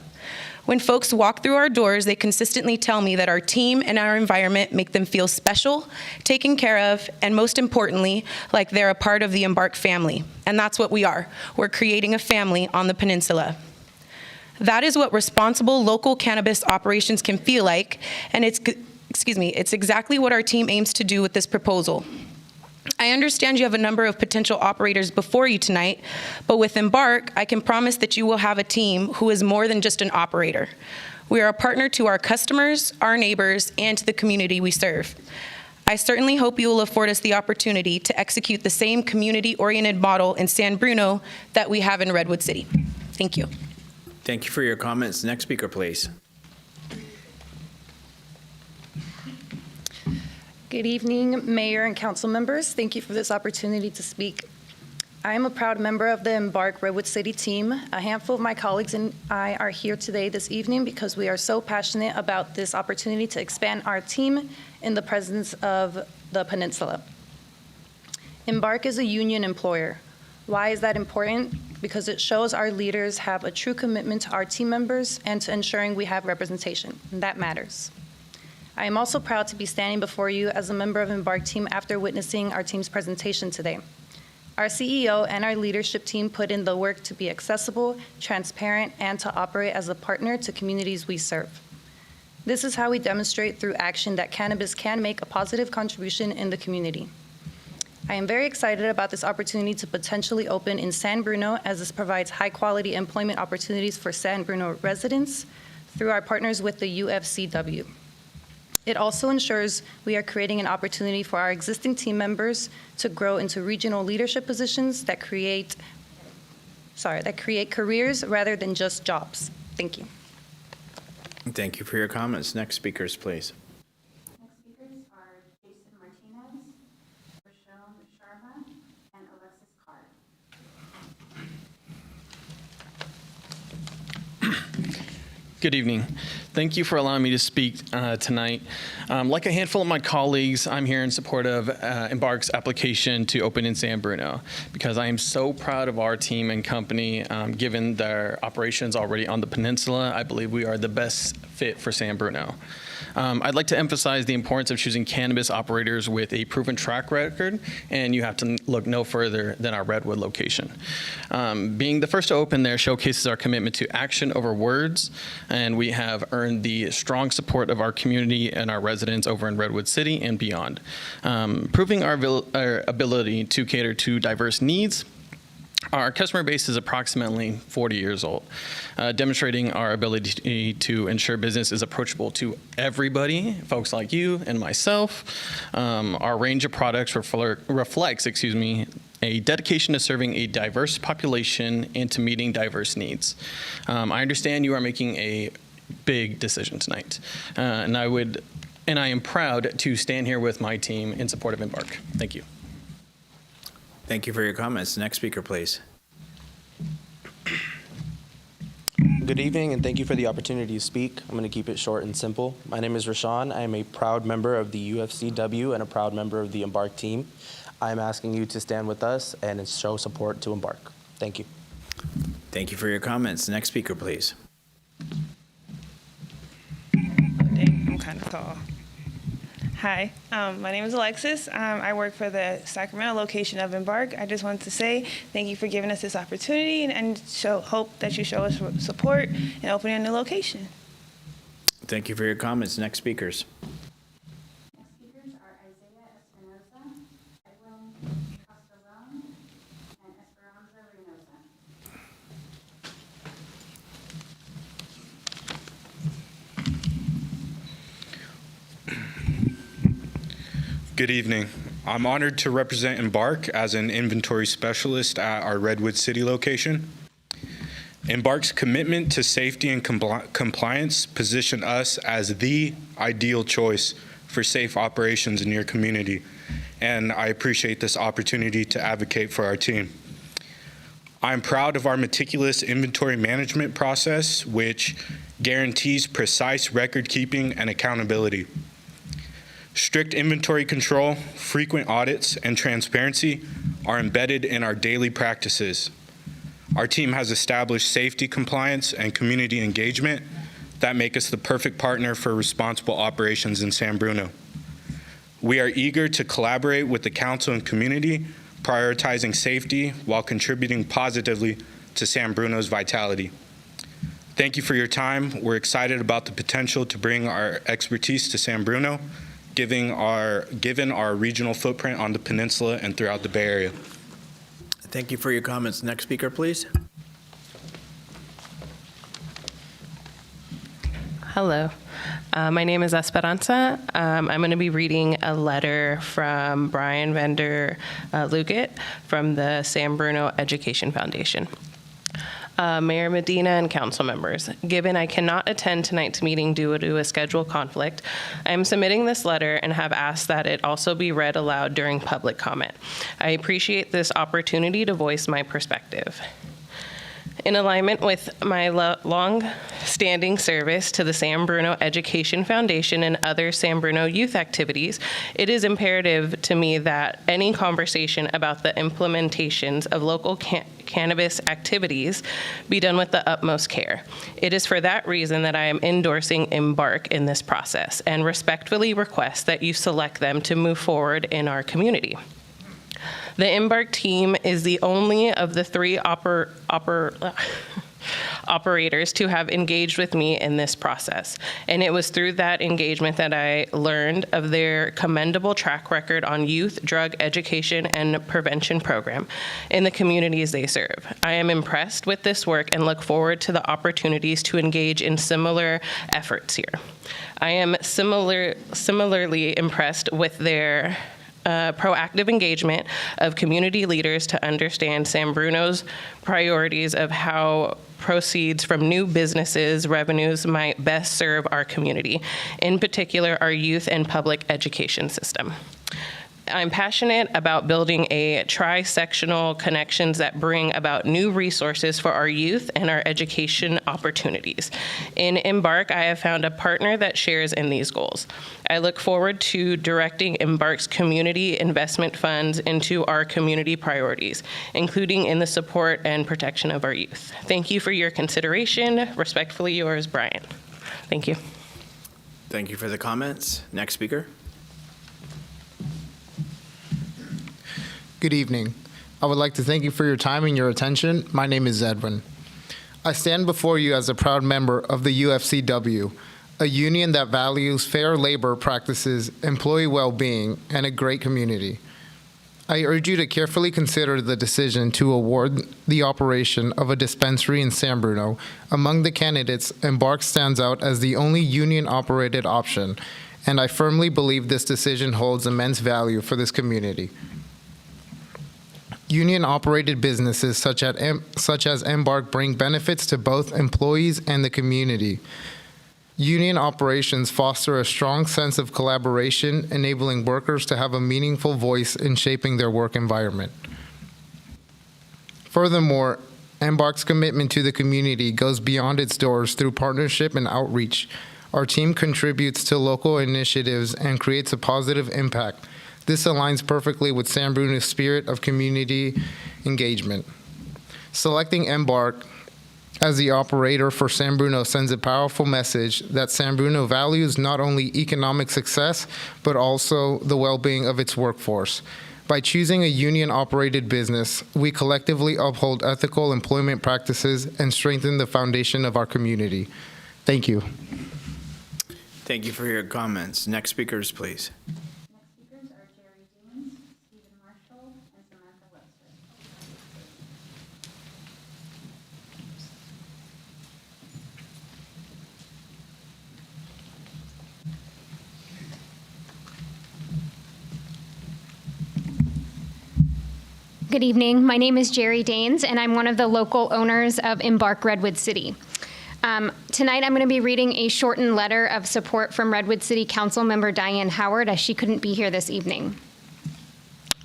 When folks walk through our doors, they consistently tell me that our team and our environment make them feel special, taken care of, and most importantly, like they're a part of the Embark family. And that's what we are. We're creating a family on the peninsula. That is what responsible local cannabis operations can feel like, and it's exactly what our team aims to do with this proposal. I understand you have a number of potential operators before you tonight, but with Embark, I can promise that you will have a team who is more than just an operator. We are a partner to our customers, our neighbors, and to the community we serve. I certainly hope you will afford us the opportunity to execute the same community-oriented model in San Bruno that we have in Redwood City. Thank you. Thank you for your comments. Next speaker, please. Good evening, Mayor and council members. Thank you for this opportunity to speak. I am a proud member of the Embark Redwood City team. A handful of my colleagues and I are here today this evening because we are so passionate about this opportunity to expand our team in the presence of the peninsula. Embark is a union employer. Why is that important? Because it shows our leaders have a true commitment to our team members and to ensuring we have representation, and that matters. I am also proud to be standing before you as a member of Embark team after witnessing our team's presentation today. Our CEO and our leadership team put in the work to be accessible, transparent, and to operate as a partner to communities we serve. This is how we demonstrate through action that cannabis can make a positive contribution in the community. I am very excited about this opportunity to potentially open in San Bruno, as this provides high-quality employment opportunities for San Bruno residents through our partners with the UFCW. It also ensures we are creating an opportunity for our existing team members to grow into regional leadership positions that create careers rather than just jobs. Thank you. Thank you for your comments. Next speakers, please. Next speakers are Jason Martinez, Rochelle Sharma, and Alexis Carr. Good evening. Thank you for allowing me to speak tonight. Like a handful of my colleagues, I'm here in support of Embark's application to open in San Bruno because I am so proud of our team and company. Given their operations already on the peninsula, I believe we are the best fit for San Bruno. I'd like to emphasize the importance of choosing cannabis operators with a proven track record, and you have to look no further than our Redwood location. Being the first to open there showcases our commitment to action over words, and we have earned the strong support of our community and our residents over in Redwood City and beyond. Proving our ability to cater to diverse needs, Our customer base is approximately 40 years old, demonstrating our ability to ensure business is approachable to everybody, folks like you and myself. Our range of products reflects, a dedication to serving a diverse population and to meeting diverse needs. I understand you are making a big decision tonight, and I am proud to stand here with my team in support of Embark. Thank you. Thank you for your comments. Next speaker, please. Good evening, and thank you for the opportunity to speak. I'm going to keep it short and simple. My name is Rashawn. I am a proud member of the UFCW and a proud member of the Embark team. I am asking you to stand with us and show support to Embark. Thank you. Thank you for your comments. Next speaker, please. I'm kind of tall. Hi, my name is Alexis. I work for the Sacramento location of Embark. I just wanted to say thank you for giving us this opportunity and hope that you show us support in opening a new location. Thank you for your comments. Next speakers. Next speakers are Isaiah Espinosa, Edwin Castellon, and Esperanza Reynosa. Good evening. I'm honored to represent Embark as an inventory specialist at our Redwood City location. Embark's commitment to safety and compliance position us as the ideal choice for safe operations in your community, and I appreciate this opportunity to advocate for our team. I'm proud of our meticulous inventory management process, which guarantees precise record keeping and accountability. Strict inventory control, frequent audits, and transparency are embedded in our daily practices. Our team has established safety compliance and community engagement that make us the perfect partner for responsible operations in San Bruno. We are eager to collaborate with the council and community, prioritizing safety while contributing positively to San Bruno's vitality. Thank you for your time. We're excited about the potential to bring our expertise to San Bruno, given our regional footprint on the peninsula and throughout the Bay Area. Thank you for your comments. Next speaker, please. Hello. My name is Esperanza. I'm going to be reading a letter from Brian Vander Luget from the San Bruno Education Foundation. Mayor Medina and council members, given I cannot attend tonight's meeting due to a schedule conflict, I am submitting this letter and have asked that it also be read aloud during public comment. I appreciate this opportunity to voice my perspective. In alignment with my long-standing service to the San Bruno Education Foundation and other San Bruno youth activities, it is imperative to me that any conversation about the implementations of local cannabis activities be done with the utmost care. It is for that reason that I am endorsing Embark in this process and respectfully request that you select them to move forward in our community. The Embark team is the only of the three operators to have engaged with me in this process. And it was through that engagement that I learned of their commendable track record on youth drug education and prevention program in the communities they serve. I am impressed with this work and look forward to the opportunities to engage in similar efforts here. I am similarly impressed with their proactive engagement of community leaders to understand San Bruno's priorities of how proceeds from new businesses revenues might best serve our community, in particular our youth and public education system. I'm passionate about building a tri-sectional connections that bring about new resources for our youth and our education opportunities. In Embark, I have found a partner that shares in these goals. I look forward to directing Embark's community investment funds into our community priorities, including in the support and protection of our youth. Thank you for your consideration. Respectfully yours, Brian. Thank you. Thank you for the comments. Next speaker. Good evening. I would like to thank you for your time and your attention. My name is Edwin. I stand before you as a proud member of the UFCW, a union that values fair labor practices, employee well-being, and a great community. I urge you to carefully consider the decision to award the operation of a dispensary in San Bruno. Among the candidates, Embark stands out as the only union-operated option, and I firmly believe this decision holds immense value for this community. Union-operated businesses such as Embark bring benefits to both employees and the community. Union operations foster a strong sense of collaboration, enabling workers to have a meaningful voice in shaping their work environment. Furthermore, Embark's commitment to the community goes beyond its doors through partnership and outreach. Our team contributes to local initiatives and creates a positive impact. This aligns perfectly with San Bruno's spirit of community engagement. Selecting Embark as the operator for San Bruno sends a powerful message that San Bruno values not only economic success, but also the well-being of its workforce. By choosing a union-operated business, we collectively uphold ethical employment practices and strengthen the foundation of our community. Thank you. Thank you for your comments. Next speakers, please. Good evening. My name is Jerry Daines, and I'm one of the local owners of Embark Redwood City. Tonight, I'm going to be reading a shortened letter of support from Redwood City Council Member Diane Howard, as she couldn't be here this evening.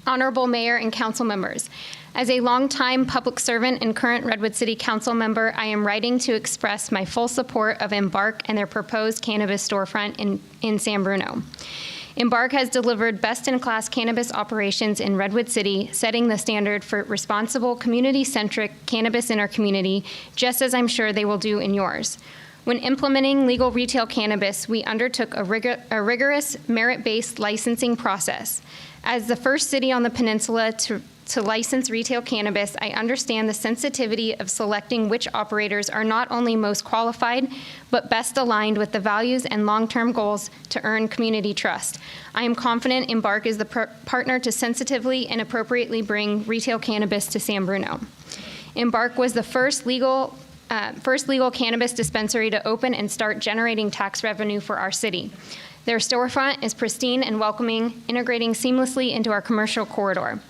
Honorable Mayor and Council members, as a longtime public servant and current Redwood City Council member, I am writing to express my full support of Embark and their proposed cannabis storefront in San Bruno. Embark has delivered best-in-class cannabis operations in Redwood City, setting the standard for responsible, community-centric cannabis in our community, just as I'm sure they will do in yours. When implementing legal retail cannabis, we undertook a rigorous, merit-based licensing process. As the first city on the peninsula to license retail cannabis, I understand the sensitivity of selecting which operators are not only most qualified, but best aligned with the values and long-term goals to earn community trust. I am confident Embark is the partner to sensitively and appropriately bring retail cannabis to San Bruno. Embark was the first legal cannabis dispensary to open and start generating tax revenue for our city. Their storefront is pristine and welcoming, integrating seamlessly into our commercial corridor.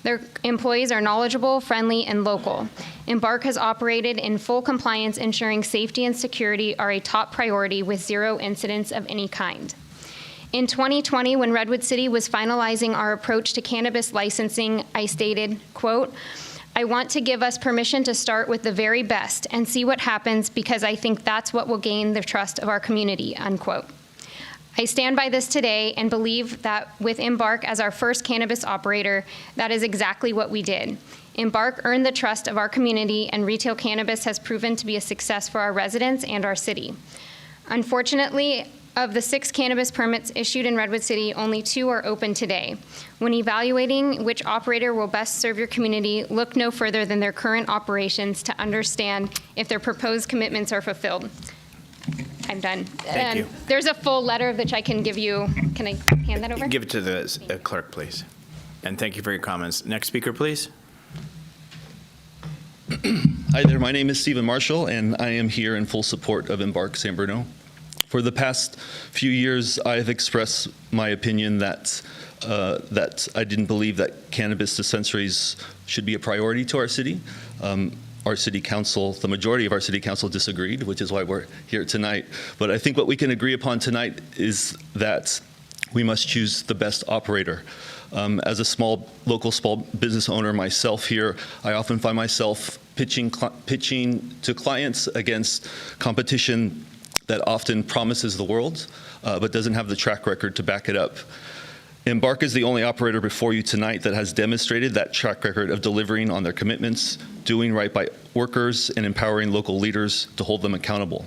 Their employees are knowledgeable, friendly, and local. Embark has operated in full compliance, ensuring safety and security are a top priority with zero incidents of any kind. In 2020, when Redwood City was finalizing our approach to cannabis licensing, I stated, quote, "I want to give us permission to start with the very best and see what happens because I think that's what will gain the trust of our community," unquote. I stand by this today and believe that with Embark as our first cannabis operator, that is exactly what we did. Embark earned the trust of our community, and retail cannabis has proven to be a success for our residents and our city. Unfortunately, of the 6 cannabis permits issued in Redwood City, only 2 are open today. When evaluating which operator will best serve your community, look no further than their current operations to understand if their proposed commitments are fulfilled. I'm done. Thank you. There's a full letter which I can give you. Can I hand that over? Give it to the clerk, please. And thank you for your comments. Next speaker, please. Hi there, my name is Stephen Marshall, and I am here in full support of Embark San Bruno. For the past few years, I have expressed my opinion that I didn't believe that cannabis dispensaries should be a priority to our city. Our city council, the majority of our city council disagreed, which is why we're here tonight. But I think what we can agree upon tonight is that we must choose the best operator. As a local small business owner myself here, I often find myself pitching to clients against competition that often promises the world, but doesn't have the track record to back it up. Embark is the only operator before you tonight that has demonstrated that track record of delivering on their commitments, doing right by workers, and empowering local leaders to hold them accountable.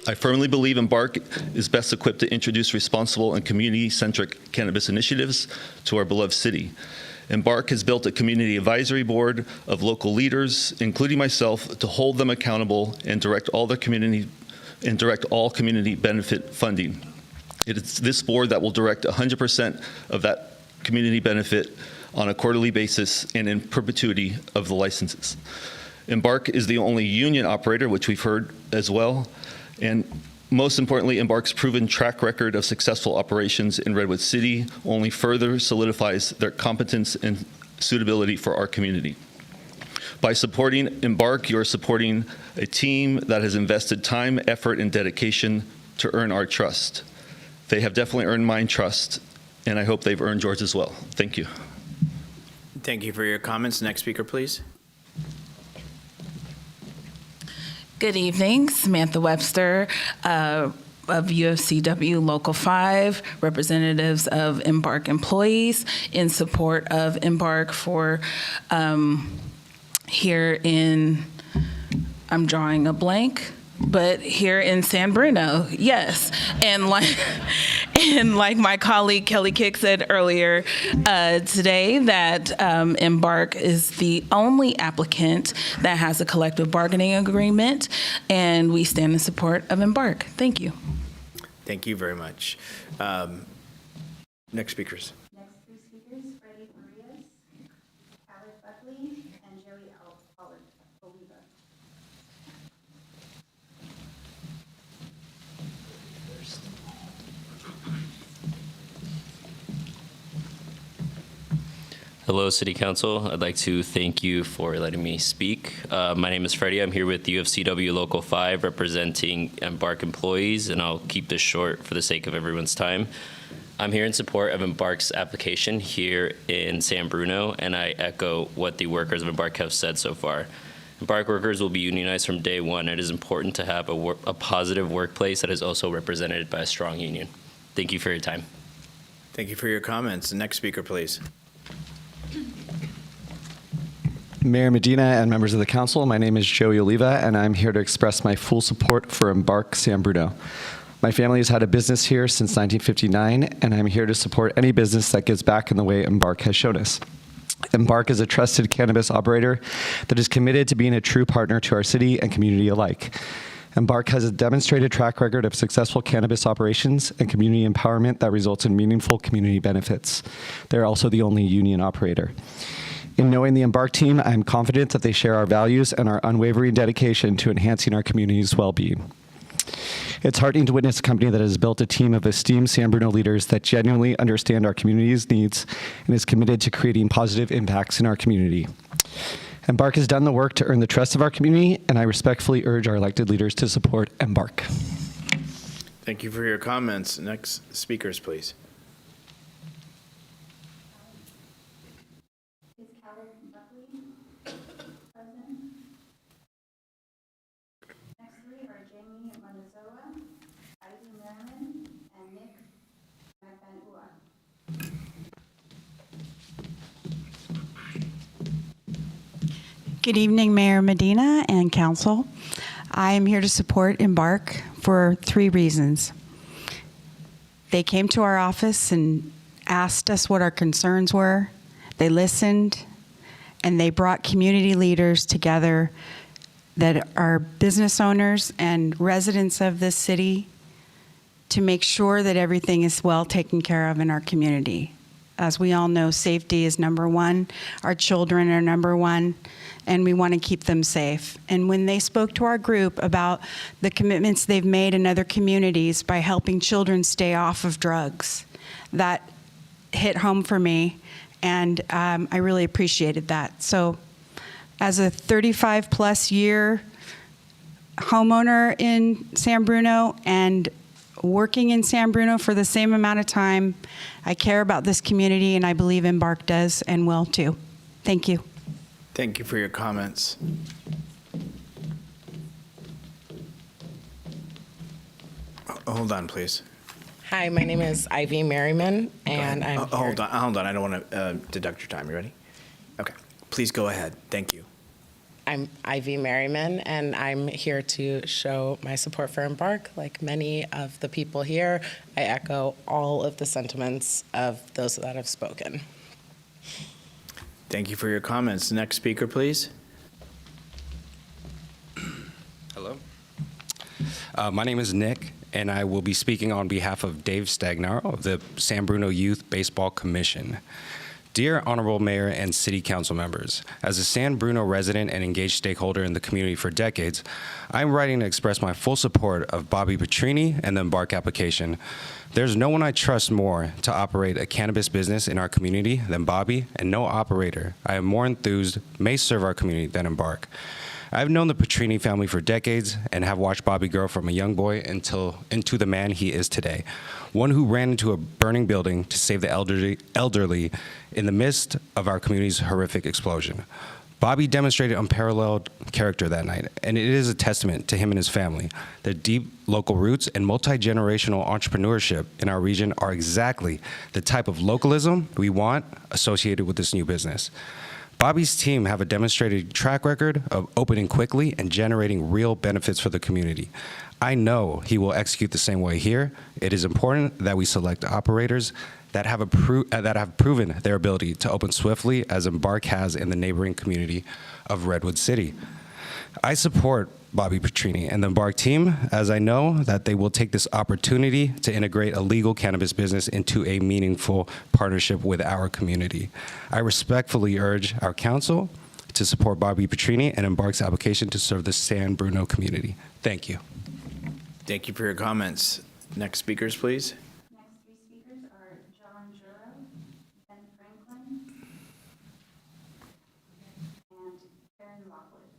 I firmly believe Embark is best equipped to introduce responsible and community-centric cannabis initiatives to our beloved city. Embark has built a community advisory board of local leaders, including myself, to hold them accountable and direct all community benefit funding. It is this board that will direct 100% of that community benefit on a quarterly basis and in perpetuity of the licenses. Embark is the only union operator, which we've heard as well, and most importantly, Embark's proven track record of successful operations in Redwood City only further solidifies their competence and suitability for our community. By supporting Embark, you're supporting a team that has invested time, effort, and dedication to earn our trust. They have definitely earned my trust, and I hope they've earned yours as well. Thank you. Thank you for your comments. Next speaker, please. Good evening, Samantha Webster of UFCW Local 5, representatives of Embark employees in support of Embark for here in, I'm drawing a blank, but here in San Bruno, yes. And like my colleague Kelly Kick said earlier today, that Embark is the only applicant that has a collective bargaining agreement, and we stand in support of Embark. Thank you. Thank you very much. Next speakers. Next three speakers, Freddie Marias, Khaled Buckley, and Joey Oliva. Hello, City Council. I'd like to thank you for letting me speak. My name is Freddie. I'm here with UFCW Local 5 representing Embark employees, and I'll keep this short for the sake of everyone's time. I'm here in support of Embark's application here in San Bruno, and I echo what the workers of Embark have said so far. Embark workers will be unionized from day one. It is important to have a positive workplace that is also represented by a strong union. Thank you for your time. Thank you for your comments. Next speaker, please. Mayor Medina and members of the council, my name is Joey Oliva, and I'm here to express my full support for Embark San Bruno. My family has had a business here since 1959, and I'm here to support any business that gives back in the way Embark has shown us. Embark is a trusted cannabis operator that is committed to being a true partner to our city and community alike. Embark has a demonstrated track record of successful cannabis operations and community empowerment that results in meaningful community benefits. They're also the only union operator. In knowing the Embark team, I'm confident that they share our values and our unwavering dedication to enhancing our community's well-being. It's heartening to witness a company that has built a team of esteemed San Bruno leaders that genuinely understand our community's needs and is committed to creating positive impacts in our community. Embark has done the work to earn the trust of our community, and I respectfully urge our elected leaders to support Embark. Thank you for your comments. Next speakers, please. Is Khaled Buckley present? Next three are Jamie Manazoa, Ivy Merriman, and Nick Mafanua. Good evening, Mayor Medina and Council. I am here to support Embark for 3 reasons. They came to our office and asked us what our concerns were. They listened, and they brought community leaders together that are business owners and residents of this city to make sure that everything is well taken care of in our community. As we all know, safety is number one. Our children are number one, and we want to keep them safe. And when they spoke to our group about the commitments they've made in other communities by helping children stay off of drugs, that hit home for me, and I really appreciated that. So as a 35-plus year homeowner in San Bruno and working in San Bruno for the same amount of time, I care about this community, and I believe Embark does and will too. Thank you. Thank you for your comments. Hold on, please. Hi, my name is Ivy Merriman, and I'm Hold on. I don't want to deduct your time. You ready? Okay. Please go ahead. Thank you. I'm Ivy Merriman, and I'm here to show my support for Embark. Like many of the people here, I echo all of the sentiments of those that have spoken. Thank you for your comments. Next speaker, please. Hello. My name is Nick, and I will be speaking on behalf of Dave Stagnaro of the San Bruno Youth Baseball Commission. Dear Honorable Mayor and City Council members, as a San Bruno resident and engaged stakeholder in the community for decades, I'm writing to express my full support of Bobby Petrini and the Embark application. There's no one I trust more to operate a cannabis business in our community than Bobby, and no operator I am more enthused may serve our community than Embark. I've known the Petrini family for decades and have watched Bobby grow from a young boy into the man he is today, one who ran into a burning building to save the elderly in the midst of our community's horrific explosion. Bobby demonstrated unparalleled character that night, and it is a testament to him and his family. Their deep local roots and multi-generational entrepreneurship in our region are exactly the type of localism we want associated with this new business. Bobby's team have a demonstrated track record of opening quickly and generating real benefits for the community. I know he will execute the same way here. It is important that we select operators that have proven their ability to open swiftly, as Embark has in the neighboring community of Redwood City. I support Bobby Petrini and the Embark team, as I know that they will take this opportunity to integrate a legal cannabis business into a meaningful partnership with our community. I respectfully urge our council to support Bobby Petrini and Embark's application to serve the San Bruno community. Thank you. Thank you for your comments. Next speakers, please. Next three speakers are John Juro, Ben Franklin, and Karen Lockwood.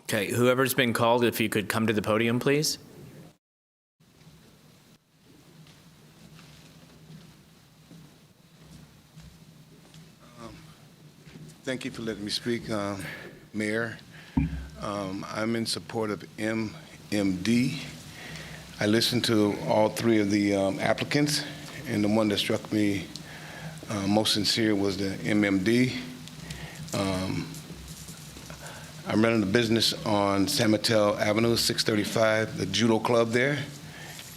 Okay, whoever's been called, if you could come to the podium, please. Thank you for letting me speak, Mayor. I'm in support of MMD. I listened to all three of the applicants, and the one that struck me most sincere was the MMD. I'm running a business on San Mateo Avenue, 635, the judo club there,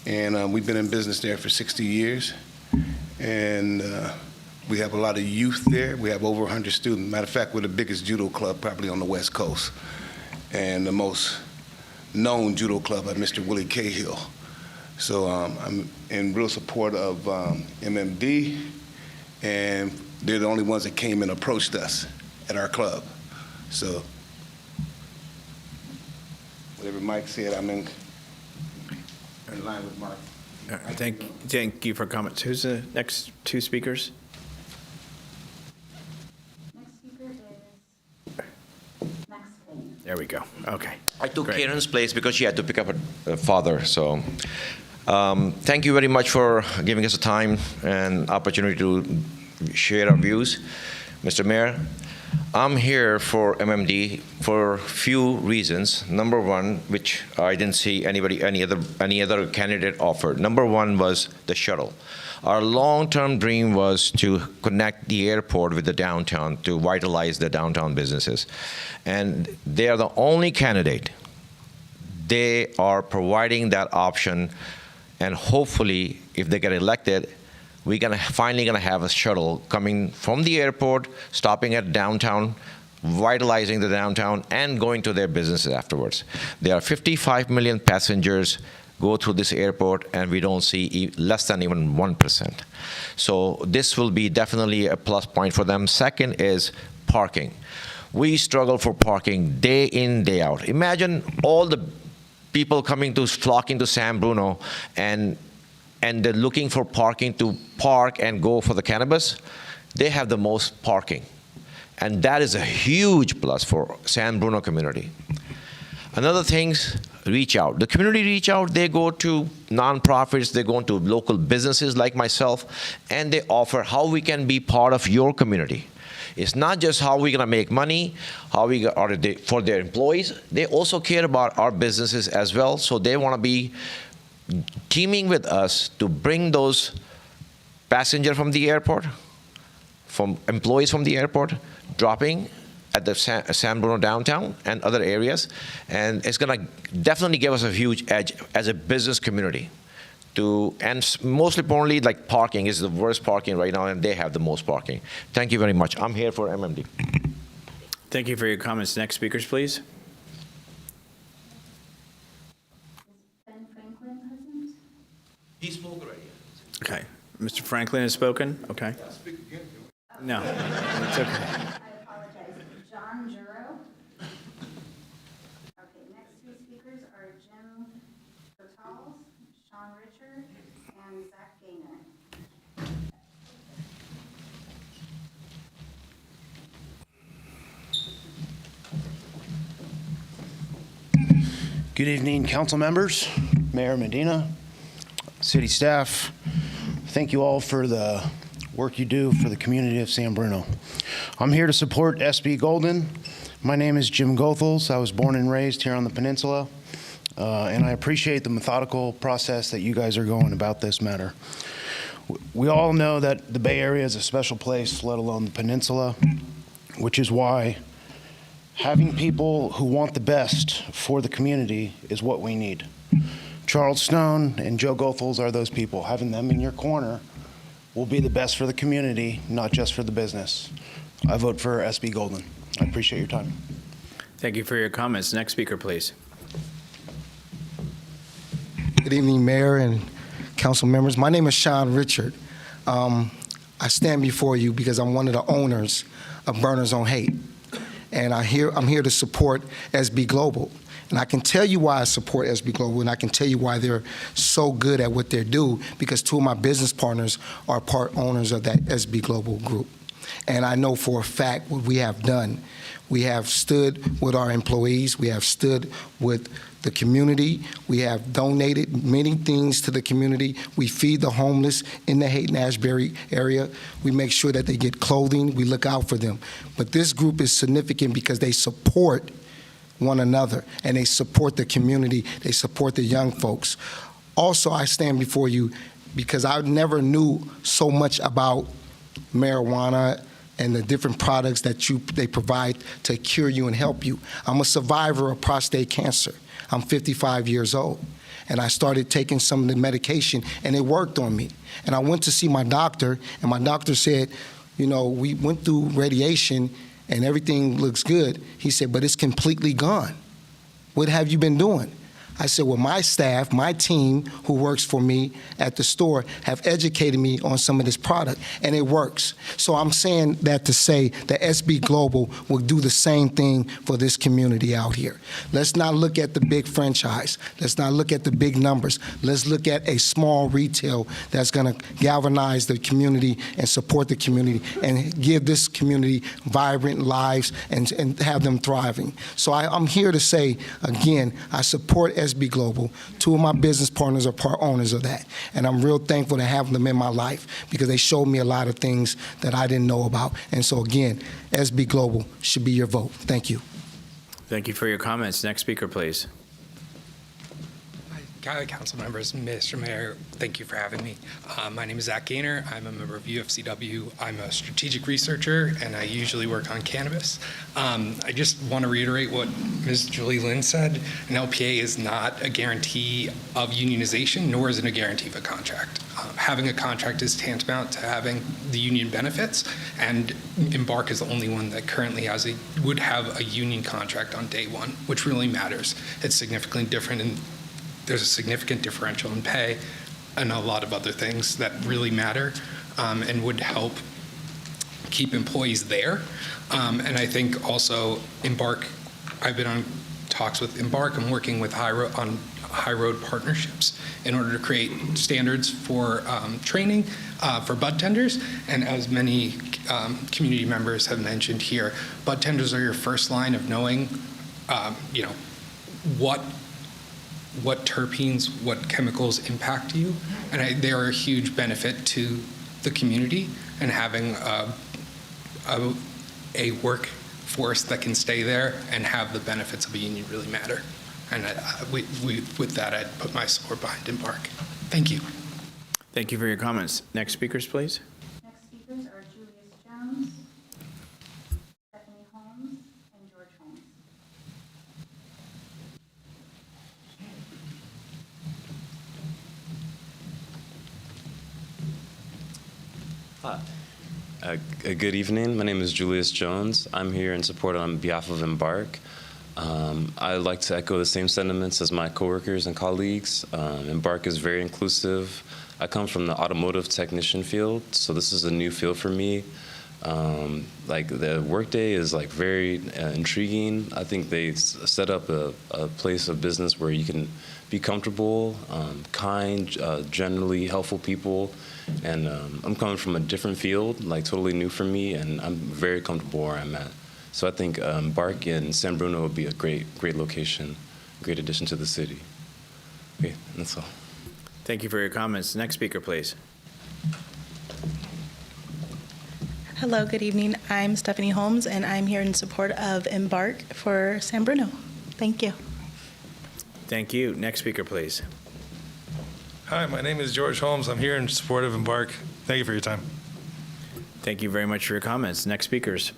and we've been in business there for 60 years, and we have a lot of youth there. We have over 100 students. Matter of fact, we're the biggest judo club probably on the West Coast, and the most known judo club by Mr. Willie Cahill. So I'm in real support of MMD, and they're the only ones that came and approached us at our club. So whatever Mike said, I'm in line with Mark. All right, thank you for comments. Who's the next two speakers? Next speaker is Max Kane. There we go. Okay. I took Great. Karen's place because she had to pick up her father. So thank you very much for giving us the time and opportunity to share our views. Mr. Mayor, I'm here for MMD for a few reasons. Number one, which I didn't see any other candidate offered. Number one was the shuttle. Our long-term dream was to connect the airport with the downtown to vitalize the downtown businesses. And they are the only candidate. They are providing that option, and hopefully, if they get elected, we're finally gonna have a shuttle coming from the airport, stopping at downtown, vitalizing the downtown, and going to their businesses afterwards. There are 55 million passengers go through this airport, and we don't see less than even 1%. So this will be definitely a plus point for them. Second is parking. We struggle for parking day in, day out. Imagine all the people flocking to San Bruno, and they're looking for parking to park and go for the cannabis. They have the most parking. And that is a huge plus for San Bruno community. Another thing, reach out. The community reach out, they go to nonprofits, they go to local businesses like myself, and they offer how we can be part of your community. It's not just how we're gonna make money, for their employees, they also care about our businesses as well, so they wanna be teaming with us to bring those passengers from the airport, from employees from the airport, dropping at the San Bruno downtown and other areas. And it's going to definitely give us a huge edge as a business community and most importantly, like parking is the worst parking right now, and they have the most parking. Thank you very much. I'm here for MMD. Thank you for your comments. Next speakers, please. Ben Franklin present? He spoke already. Okay. Mr. Franklin has spoken? Okay. No, it's okay. I apologize. John Juro? Okay, next three speakers are Jim Bertals, Sean Richard, and Zach Gaynor. Good evening, council members, Mayor Medina, city staff. Thank you all for the work you do for the community of San Bruno. I'm here to support SB Golden. My name is Jim Goethals. I was born and raised here on the peninsula, and I appreciate the methodical process that you guys are going about this matter. We all know that the Bay Area is a special place, let alone the peninsula, which is why having people who want the best for the community is what we need. Charles Stone and Joe Goethals are those people. Having them in your corner will be the best for the community, not just for the business. I vote for SB Golden. I appreciate your time. Thank you for your comments. Next speaker, please. Good evening, Mayor and council members. My name is Sean Richard. I stand before you because I'm one of the owners of Burners on Haight. And I'm here to support SB Global. And I can tell you why I support SB Global, and I can tell you why they're so good at what they do, because two of my business partners are part owners of that SB Global group. And I know for a fact what we have done. We have stood with our employees. We have stood with the community. We have donated many things to the community. We feed the homeless in the Haight-Ashbury area. We make sure that they get clothing. We look out for them. But this group is significant because they support one another, and they support the community. They support the young folks. Also, I stand before you because I never knew so much about marijuana and the different products that they provide to cure you and help you. I'm a survivor of prostate cancer. I'm 55 years old, and I started taking some of the medication, and it worked on me. And I went to see my doctor, and my doctor said, you know, we went through radiation, and everything looks good. He said, but it's completely gone. What have you been doing? I said, well, my staff, my team who works for me at the store have educated me on some of this product, and it works. So I'm saying that to say that SB Global will do the same thing for this community out here. Let's not look at the big franchise. Let's not look at the big numbers. Let's look at a small retail that's going to galvanize the community and support the community and give this community vibrant lives and have them thriving. So I'm here to say, again, I support SB Global. Two of my business partners are part owners of that, and I'm real thankful to have them in my life because they showed me a lot of things that I didn't know about. And so again, SB Global should be your vote. Thank you. Thank you for your comments. Next speaker, please. Council members, Mr. Mayor, thank you for having me. My name is Zach Gaynor. I'm a member of UFCW. I'm a strategic researcher, and I usually work on cannabis. I just want to reiterate what Ms. Julie Lynn said. An LPA is not a guarantee of unionization, nor is it a guarantee of a contract. Having a contract is tantamount to having the union benefits, and Embark is the only one that currently would have a union contract on day one, which really matters. It's significantly different, and there's a significant differential in pay and a lot of other things that really matter and would help keep employees there. And I think also Embark, I've been on talks with Embark. I'm working with on high road partnerships in order to create standards for training for bud tenders. And as many community members have mentioned here, bud tenders are your first line of knowing, what terpenes, what chemicals impact you, and they are a huge benefit to the community, and having a workforce that can stay there and have the benefits of a union really matter. And with that, I'd put my support behind Embark. Thank you. Thank you for your comments. Next speakers, please. Next speakers are Julius Jones, Stephanie Holmes, and George Holmes. Good evening. My name is Julius Jones. I'm here in support on behalf of Embark. I'd like to echo the same sentiments as my coworkers and colleagues. Embark is very inclusive. I come from the automotive technician field, so this is a new field for me. Like the workday is like very intriguing. I think they set up a place of business where you can be comfortable, kind, generally helpful people. And I'm coming from a different field, like totally new for me, and I'm very comfortable where I'm at. So I think Embark in San Bruno would be a great location, great addition to the city. Okay, that's all. Thank you for your comments. Next speaker, please. Hello, good evening. I'm Stephanie Holmes, and I'm here in support of Embark for San Bruno. Thank you. Thank you. Next speaker, please. Hi, my name is George Holmes. I'm here in support of Embark. Thank you for your time. Thank you very much for your comments. Next speakers.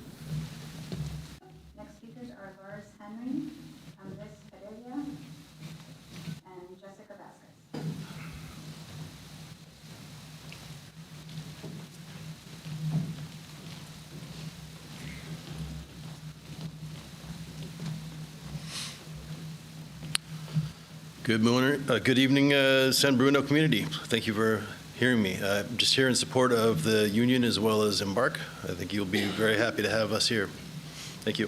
Next speakers are Lars Henry, Andres Pereira, and Jessica Vasquez. Good morning, good evening, San Bruno community. Thank you for hearing me. I'm just here in support of the union as well as Embark. I think you'll be very happy to have us here. Thank you.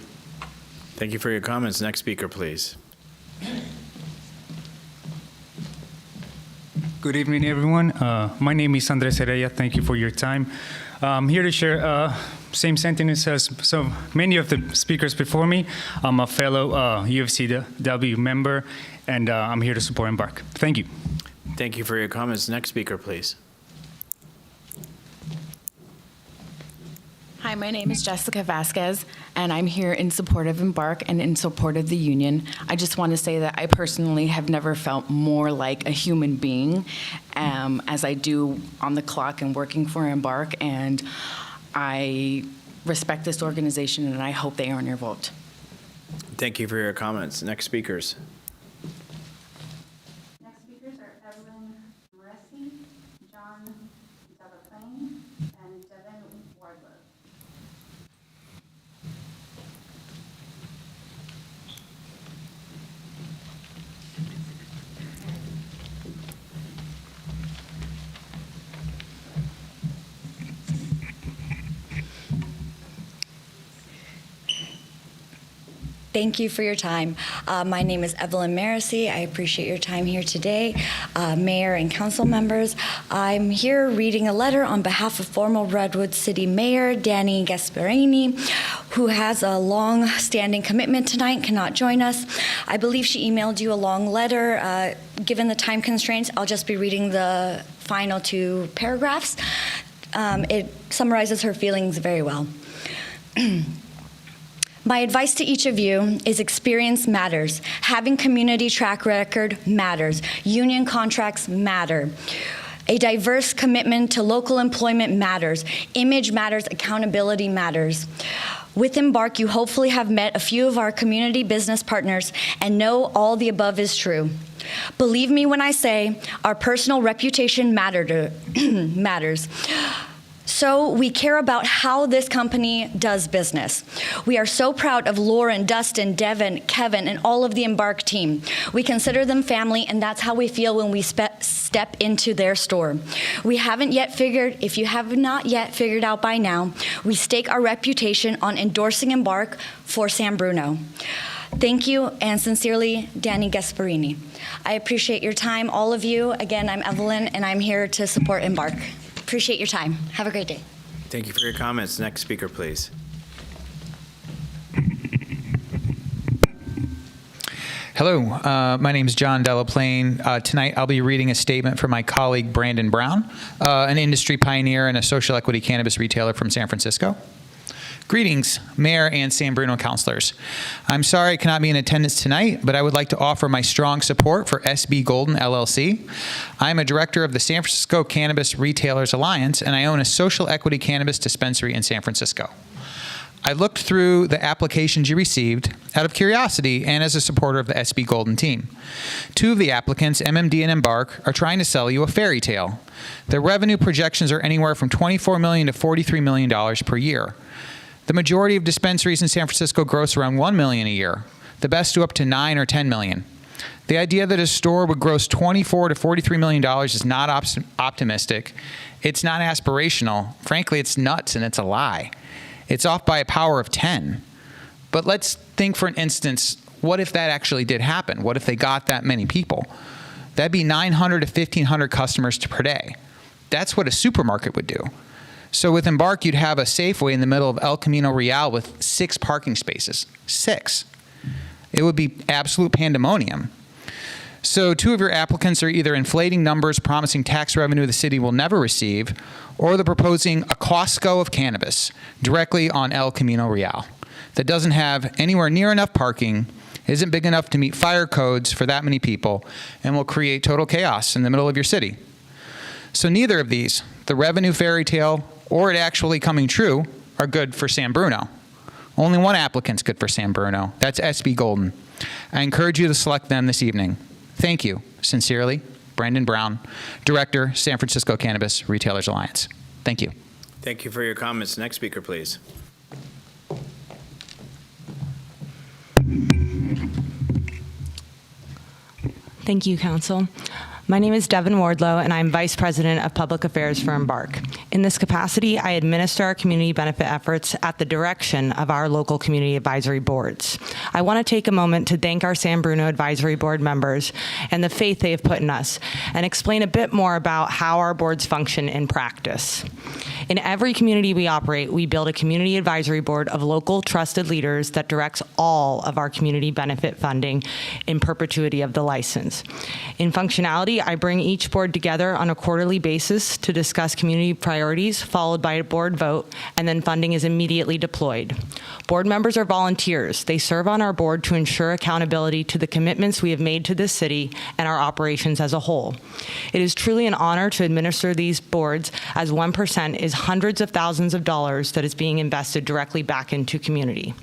Thank you for your comments. Next speaker, please. Good evening, everyone. My name is Andres Herrera. Thank you for your time. I'm here to share same sentiments as so many of the speakers before me. I'm a fellow UFCW member, and I'm here to support Embark. Thank you. Thank you for your comments. Next speaker, please. Hi, my name is Jessica Vasquez, and I'm here in support of Embark and in support of the union. I just want to say that I personally have never felt more like a human being as I do on the clock and working for Embark, and I respect this organization, and I hope they earn your vote. Thank you for your comments. Next speakers. Next speakers are Evelyn Moresi, John Delaplane, and Devin Wardlow. Thank you for your time. My name is Evelyn Moresi. I appreciate your time here today. Mayor and council members, I'm here reading a letter on behalf of former Redwood City Mayor Danny Gasparini, who has a long-standing commitment tonight, cannot join us. I believe she emailed you a long letter. Given the time constraints, I'll just be reading the final 2 paragraphs. It summarizes her feelings very well. My advice to each of you is experience matters. Having community track record matters. Union contracts matter. A diverse commitment to local employment matters. Image matters. Accountability matters. With Embark, you hopefully have met a few of our community business partners and know all the above is true. Believe me when I say our personal reputation matters. So we care about how this company does business. We are so proud of Lauren, Dustin, Devin, Kevin, and all of the Embark team. We consider them family, and that's how we feel when we step into their store. We haven't yet figured, if you have not yet figured out by now, we stake our reputation on endorsing Embark for San Bruno. Thank you, and sincerely, Danny Gasparini. I appreciate your time, all of you. Again, I'm Evelyn, and I'm here to support Embark. Appreciate your time. Have a great day. Thank you for your comments. Next speaker, please. Hello, my name is John Delaplane. Tonight I'll be reading a statement from my colleague Brandon Brown, an industry pioneer and a social equity cannabis retailer from San Francisco. Greetings, Mayor and San Bruno councilors. I'm sorry I cannot be in attendance tonight, but I would like to offer my strong support for SB Golden LLC. I'm a director of the San Francisco Cannabis Retailers Alliance, and I own a social equity cannabis dispensary in San Francisco. I looked through the applications you received out of curiosity and as a supporter of the SB Golden team. Two of the applicants, MMD and Embark, are trying to sell you a fairy tale. Their revenue projections are anywhere from $24 million to $43 million per year. The majority of dispensaries in San Francisco gross around $1 million a year. The best do up to $9 or $10 million. The idea that a store would gross $24 to $43 million is not optimistic. It's not aspirational. Frankly, it's nuts and it's a lie. It's off by a power of 10. But let's think for an instance, what if that actually did happen? What if they got that many people? That'd be 900 to 1,500 customers per day. That's what a supermarket would do. So with Embark, you'd have a Safeway in the middle of El Camino Real with 6 parking spaces. 6. It would be absolute pandemonium. So 2 of your applicants are either inflating numbers promising tax revenue the city will never receive, or they're proposing a Costco of cannabis directly on El Camino Real that doesn't have anywhere near enough parking, isn't big enough to meet fire codes for that many people, and will create total chaos in the middle of your city. So neither of these, the revenue fairy tale or it actually coming true, are good for San Bruno. Only one applicant's good for San Bruno. That's SB Golden. I encourage you to select them this evening. Thank you. Sincerely, Brandon Brown, Director, San Francisco Cannabis Retailers Alliance. Thank you. Thank you for your comments. Next speaker, please. Thank you, Council. My name is Devin Wardlow, and I'm Vice President of Public Affairs for Embark. In this capacity, I administer our community benefit efforts at the direction of our local community advisory boards. I want to take a moment to thank our San Bruno Advisory Board members and the faith they have put in us, and explain a bit more about how our boards function in practice. In every community we operate, we build a community advisory board of local trusted leaders that directs all of our community benefit funding in perpetuity of the license. In functionality, I bring each board together on a quarterly basis to discuss community priorities, followed by a board vote, and then funding is immediately deployed. Board members are volunteers. They serve on our board to ensure accountability to the commitments we have made to this city and our operations as a whole. It is truly an honor to administer these boards, as 1% is hundreds of thousands of dollars that is being invested directly back into community.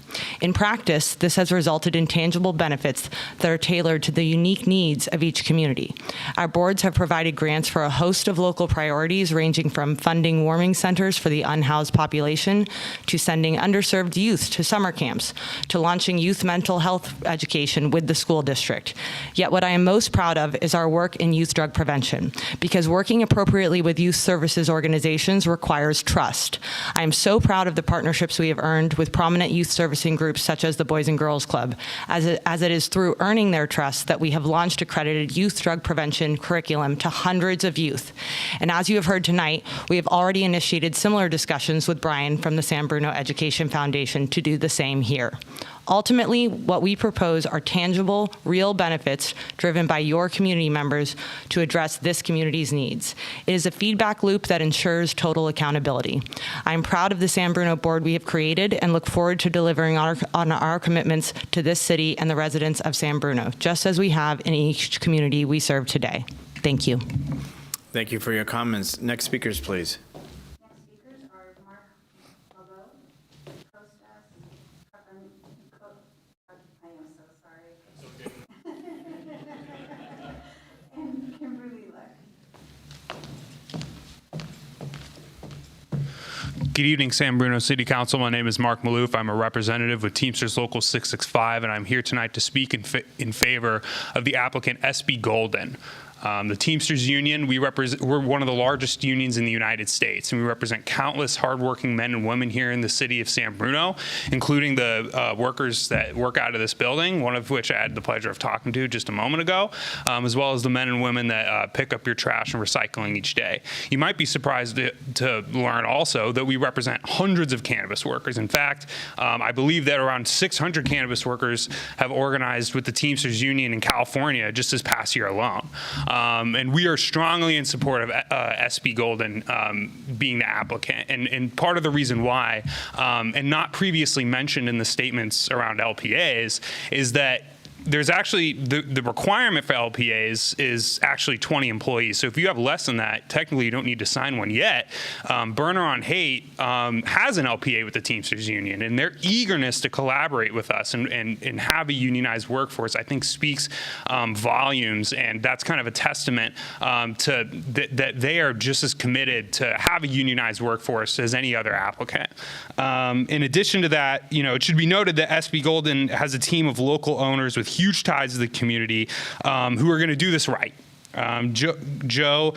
In practice, this has resulted in tangible benefits that are tailored to the unique needs of each community. Our boards have provided grants for a host of local priorities, ranging from funding warming centers for the unhoused population, to sending underserved youth to summer camps, to launching youth mental health education with the school district. Yet what I am most proud of is our work in youth drug prevention, because working appropriately with youth services organizations requires trust. I am so proud of the partnerships we have earned with prominent youth servicing groups such as the Boys and Girls Club, as it is through earning their trust that we have launched accredited youth drug prevention curriculum to hundreds of youth. And as you have heard tonight, we have already initiated similar discussions with Brian from the San Bruno Education Foundation to do the same here. Ultimately, what we propose are tangible, real benefits driven by your community members to address this community's needs. It is a feedback loop that ensures total accountability. I'm proud of the San Bruno board we have created and look forward to delivering on our commitments to this city and the residents of San Bruno, just as we have in each community we serve today. Thank you. Thank you for your comments. Next speakers, please. Good evening, San Bruno City Council. My name is Mark Maloof. I'm a representative with Teamsters Local 665, and I'm here tonight to speak in favor of the applicant SB Golden. The Teamsters Union, we're one of the largest unions in the United States, and we represent countless hardworking men and women here in the city of San Bruno, including the workers that work out of this building, one of which I had the pleasure of talking to just a moment ago, as well as the men and women that pick up your trash and recycling each day. You might be surprised to learn also that we represent hundreds of cannabis workers. In fact, I believe that around 600 cannabis workers have organized with the Teamsters Union in California just this past year alone. And we are strongly in support of SB Golden being the applicant. And part of the reason why, and not previously mentioned in the statements around LPAs, is that there's actually the requirement for LPAs is actually 20 employees. So if you have less than that, technically you don't need to sign one yet. Burner on Hate has an LPA with the Teamsters Union, and their eagerness to collaborate with us and have a unionized workforce, I think, speaks volumes, and that's kind of a testament to that they are just as committed to have a unionized workforce as any other applicant. In addition to that, it should be noted that SB Golden has a team of local owners with huge ties to the community who are going to do this right. Joe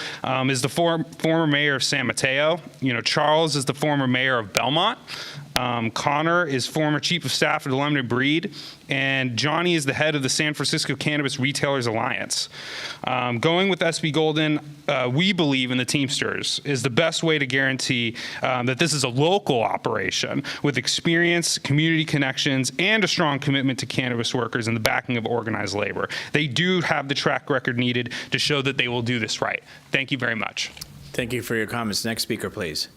is the former mayor of San Mateo. Charles is the former mayor of Belmont. Connor is former chief of staff of the Lemonade Breed, and Johnny is the head of the San Francisco Cannabis Retailers Alliance. Going with SB Golden, we believe in the Teamsters is the best way to guarantee that this is a local operation with experience, community connections, and a strong commitment to cannabis workers and the backing of organized labor. They do have the track record needed to show that they will do this right. Thank you very much. Thank you for your comments. Next speaker, please.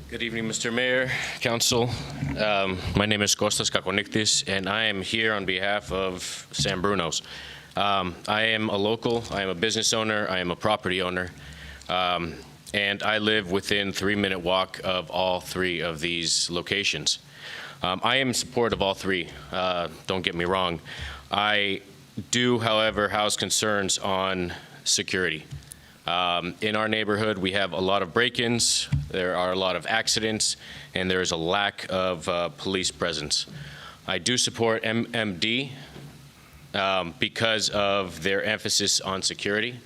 Good evening, Mr. Mayor, Council. My name is Kostas Kakoniktis, and I am here on behalf of San Bruno's. I am a local, I am a business owner, I am a property owner, and I live within 3-minute walk of all 3 of these locations. I am in support of all 3, don't get me wrong. I do, however, house concerns on security. In our neighborhood, we have a lot of break-ins, there are a lot of accidents, and there is a lack of police presence. I do support MMD because of their emphasis on security,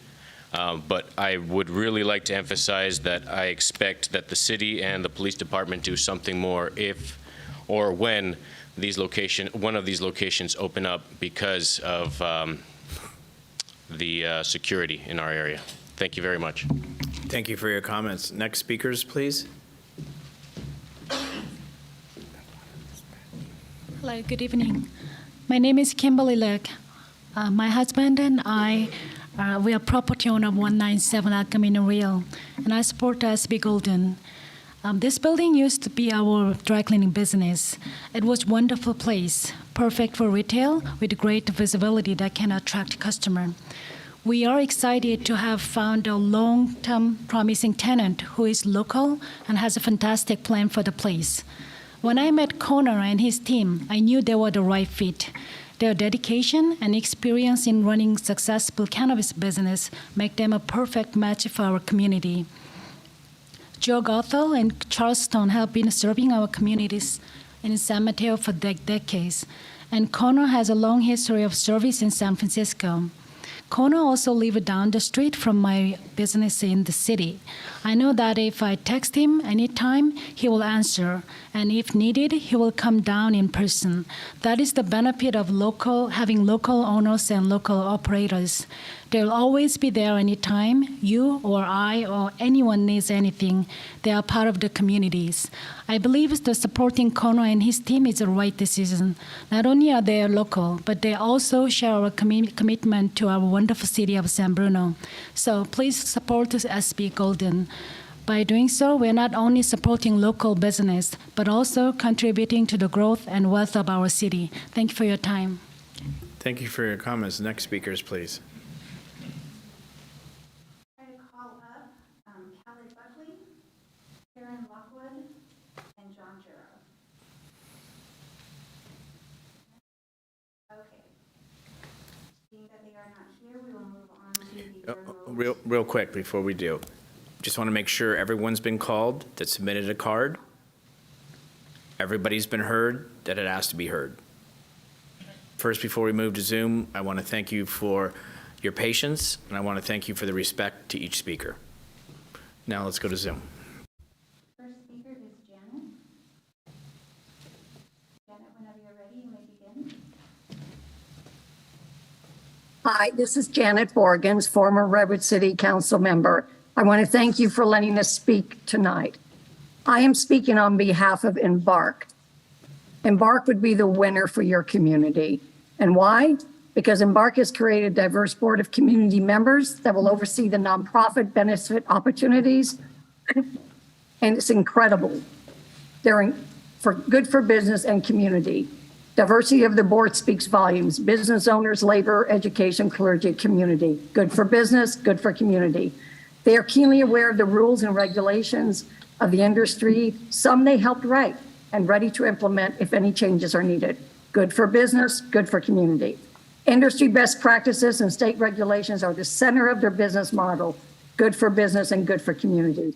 but I would really like to emphasize that I expect that the city and the police department do something more if or when one of these locations open up because of the security in our area. Thank you very much. Thank you for your comments. Next speakers, please. Hello, good evening. My name is Kimberly Leck. My husband and I, we are property owner of 197 El Camino Real, and I support SB Golden. This building used to be our dry cleaning business. It was a wonderful place, perfect for retail with great visibility that can attract customers. We are excited to have found a long-term promising tenant who is local and has a fantastic plan for the place. When I met Connor and his team, I knew they were the right fit. Their dedication and experience in running successful cannabis business make them a perfect match for our community. Joe Gothel and Charles Stone have been serving our communities in San Mateo for decades, and Connor has a long history of service in San Francisco. Connor also lives down the street from my business in the city. I know that if I text him anytime, he will answer, and if needed, he will come down in person. That is the benefit of having local owners and local operators. They'll always be there anytime you or I or anyone needs anything. They are part of the communities. I believe that supporting Connor and his team is the right decision. Not only are they local, but they also share our commitment to our wonderful city of San Bruno. So please support SB Golden. By doing so, we're not only supporting local business, but also contributing to the growth and wealth of our city. Thank you for your time. Thank you for your comments. Next speakers, please. And John Juro. Okay. Seeing that they are not here, we will move on to the Real quick before we do, just want to make sure everyone's been called that submitted a card. Everybody's been heard that it has to be heard. First, before we move to Zoom, I want to thank you for your patience, and I want to thank you for the respect to each speaker. Now let's go to Zoom. first speaker is Janet. Janet, whenever you're ready, you may begin. Hi, this is Janet Borgens, former Redwood City Council member. I want to thank you for letting us speak tonight. I am speaking on behalf of Embark. Embark would be the winner for your community. And why? Because Embark has created a diverse board of community members that will oversee the nonprofit benefit opportunities. And it's incredible. They're good for business and community. Diversity of the board speaks volumes. Business owners, labor, education, clergy, community. Good for business, good for community. They are keenly aware of the rules and regulations of the industry. Some they helped write and ready to implement if any changes are needed. Good for business, good for community. Industry best practices and state regulations are the center of their business model. Good for business and good for community.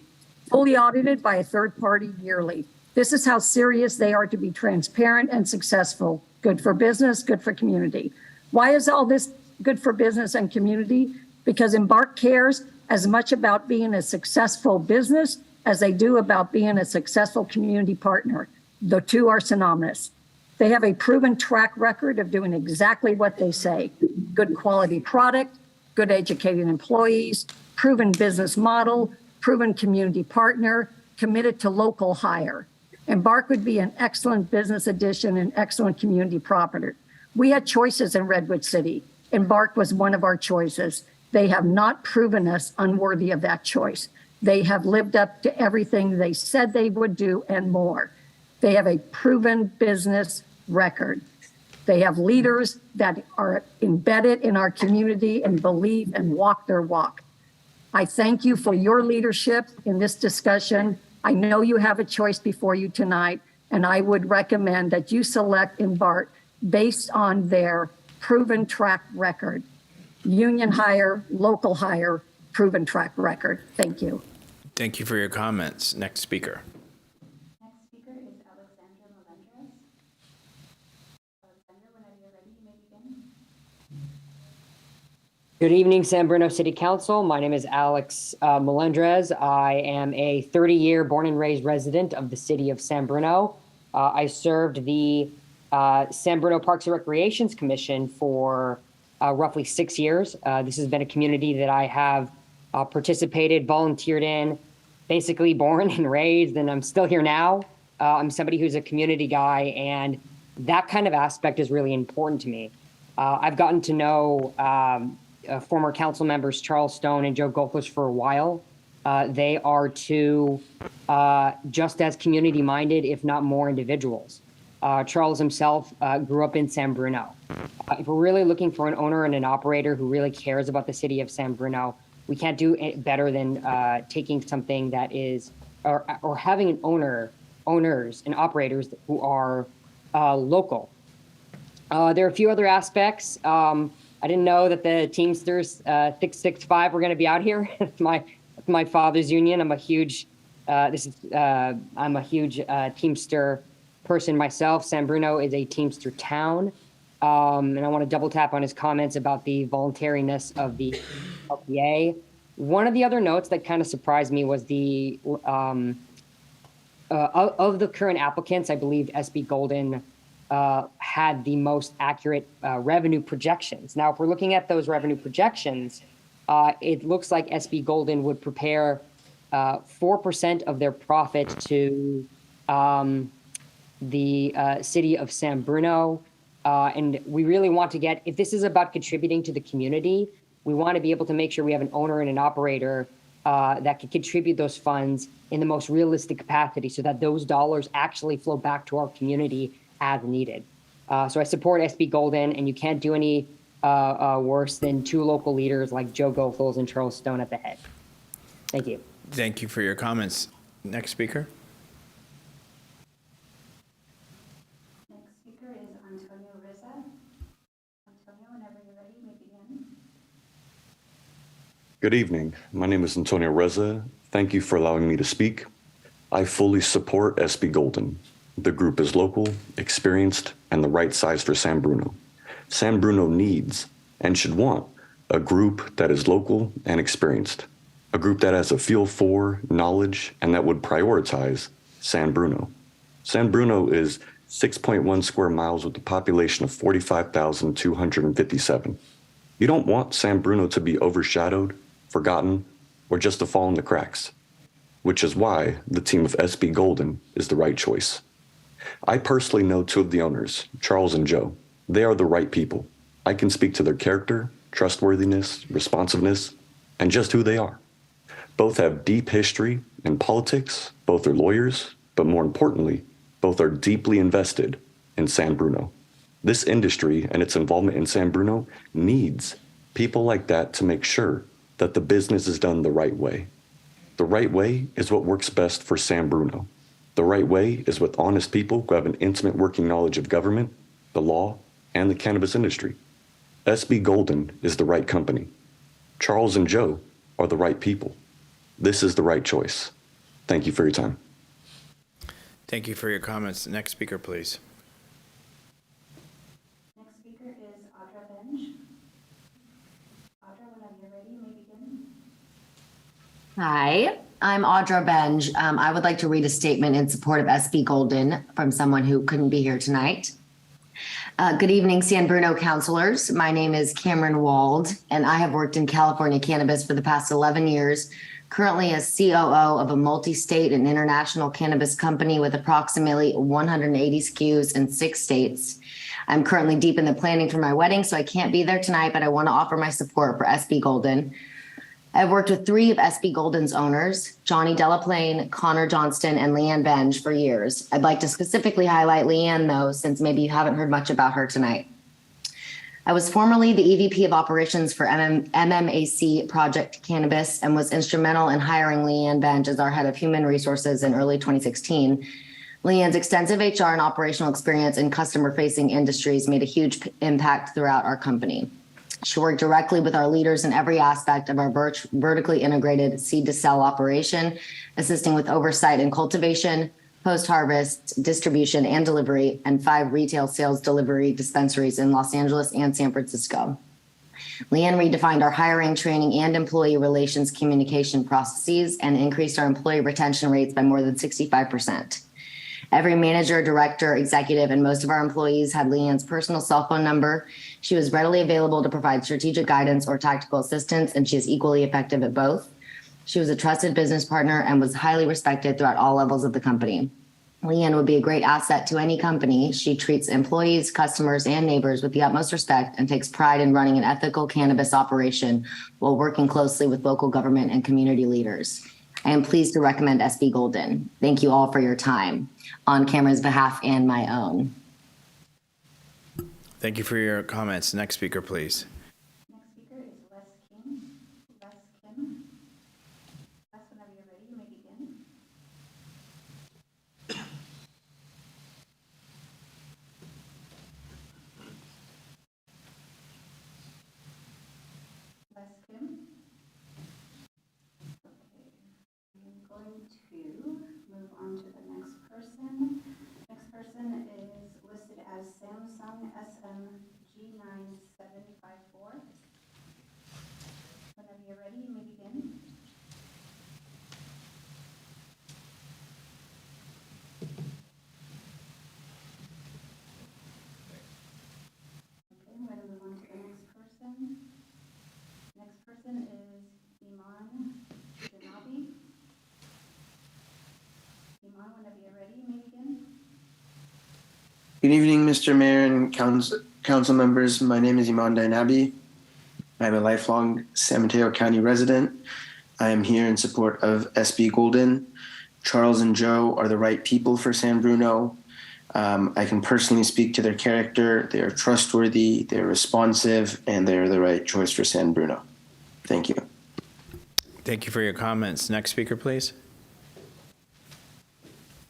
Fully audited by a third party yearly. This is how serious they are to be transparent and successful. Good for business, good for community. Why is all this good for business and community? Because Embark cares as much about being a successful business as they do about being a successful community partner. The two are synonymous. They have a proven track record of doing exactly what they say. Good quality product, good educated employees, proven business model, proven community partner, committed to local hire. Embark would be an excellent business addition and excellent community property. We had choices in Redwood City. Embark was one of our choices. They have not proven us unworthy of that choice. They have lived up to everything they said they would do and more. They have a proven business record. They have leaders that are embedded in our community and believe and walk their walk. I thank you for your leadership in this discussion. I know you have a choice before you tonight, and I would recommend that you select Embark based on their proven track record. Union hire, local hire, proven track record. Thank you. Thank you for your comments. Next speaker. Next speaker is Alexandra Melendres. Alexandra, whenever you're ready, you may begin. Good evening, San Bruno City Council. My name is Alex Melendres. I am a 30-year born and raised resident of the city of San Bruno. I served the San Bruno Parks and Recreations Commission for roughly 6 years. This has been a community that I have participated, volunteered in, basically born and raised, and I'm still here now. I'm somebody who's a community guy, and that kind of aspect is really important to me. I've gotten to know former council members Charles Stone and Joe Goldfuss for a while. They are two just as community-minded, if not more, individuals. Charles himself grew up in San Bruno. If we're really looking for an owner and an operator who really cares about the city of San Bruno, we can't do it better than taking something that is, or having an owners and operators who are local. There are a few other aspects. I didn't know that the Teamsters 665 were going to be out here. my father's union. I'm a huge Teamster person myself. San Bruno is a Teamster town. And I want to double tap on his comments about the voluntariness of the LPA. One of the other notes that kind of surprised me was the of the current applicants, I believe SB Golden had the most accurate revenue projections. Now, if we're looking at those revenue projections, it looks like SB Golden would prepare 4% of their profit to the city of San Bruno. And we really want to get, if this is about contributing to the community, we want to be able to make sure we have an owner and an operator that can contribute those funds in the most realistic capacity so that those dollars actually flow back to our community as needed. So I support SB Golden, and you can't do any worse than two local leaders like Joe Goldfuss and Charles Stone at the head. Thank you. Thank you for your comments. Next speaker. Next speaker is Antonio Rizza. Antonio, whenever you're ready, you may begin. Good evening. My name is Antonio Reza. Thank you for allowing me to speak. I fully support SB Golden. The group is local, experienced, and the right size for San Bruno. San Bruno needs and should want a group that is local and experienced, a group that has a feel for, knowledge, and that would prioritize San Bruno. San Bruno is 6.1 square miles with a population of 45,257. You don't want San Bruno to be overshadowed, forgotten, or just to fall in the cracks, which is why the team of SB Golden is the right choice. I personally know two of the owners, Charles and Joe. They are the right people. I can speak to their character, trustworthiness, responsiveness, and just who they are. Both have deep history in politics, both are lawyers, but more importantly, both are deeply invested in San Bruno. This industry and its involvement in San Bruno needs people like that to make sure that the business is done the right way. The right way is what works best for San Bruno. The right way is with honest people who have an intimate working knowledge of government, the law, and the cannabis industry. SB Golden is the right company. Charles and Joe are the right people. This is the right choice. Thank you for your time. Thank you for your comments. Next speaker, please. Next speaker is Audra Benj. Audra, whenever you're ready, you may begin. Hi, I'm Audra Benj. I would like to read a statement in support of SB Golden from someone who couldn't be here tonight. Good evening, San Bruno councilors. My name is Cameron Wald, and I have worked in California cannabis for the past 11 years, currently as COO of a multi-state and international cannabis company with approximately 180 SKUs in 6 states. I'm currently deep in the planning for my wedding, so I can't be there tonight, but I want to offer my support for SB Golden. I've worked with 3 of SB Golden's owners, Johnny Delaplane, Connor Johnston, and Leanne Benj for years. I'd like to specifically highlight Leanne, though, since maybe you haven't heard much about her tonight. I was formerly the EVP of operations for MMAC Project Cannabis and was instrumental in hiring Leanne Benj as our head of human resources in early 2016. Leanne's extensive HR and operational experience in customer-facing industries made a huge impact throughout our company. She worked directly with our leaders in every aspect of our vertically integrated seed to sell operation, assisting with oversight in cultivation, post-harvest, distribution, and delivery, and 5 retail sales delivery dispensaries in Los Angeles and San Francisco. Leanne redefined our hiring, training, and employee relations communication processes and increased our employee retention rates by more than 65%. Every manager, director, executive, and most of our employees had Leanne's personal cell phone number. She was readily available to provide strategic guidance or tactical assistance, and she is equally effective at both. She was a trusted business partner and was highly respected throughout all levels of the company. Leanne would be a great asset to any company. She treats employees, customers, and neighbors with the utmost respect and takes pride in running an ethical cannabis operation while working closely with local government and community leaders. I am pleased to recommend SB Golden. Thank you all for your time on camera's behalf and my own. Thank you for your comments. Next speaker, please. Next speaker is Les Kim. Les Kim. Les, whenever you're ready, you may begin. Les Kim. Okay. I'm going to move on to the next person. Next person is listed as Samsung SMG9754. Whenever you're ready, you may begin. Okay, I'm going to move on to the next person. Next person is Iman Janabi. Iman, whenever you're ready, you may begin. Good evening, Mr. Mayor and council members. My name is Iman Dainabi. I'm a lifelong San Mateo County resident. I am here in support of SB Golden. Charles and Joe are the right people for San Bruno. I can personally speak to their character. They are trustworthy, they're responsive, and they're the right choice for San Bruno. Thank you. Thank you for your comments. Next speaker, please.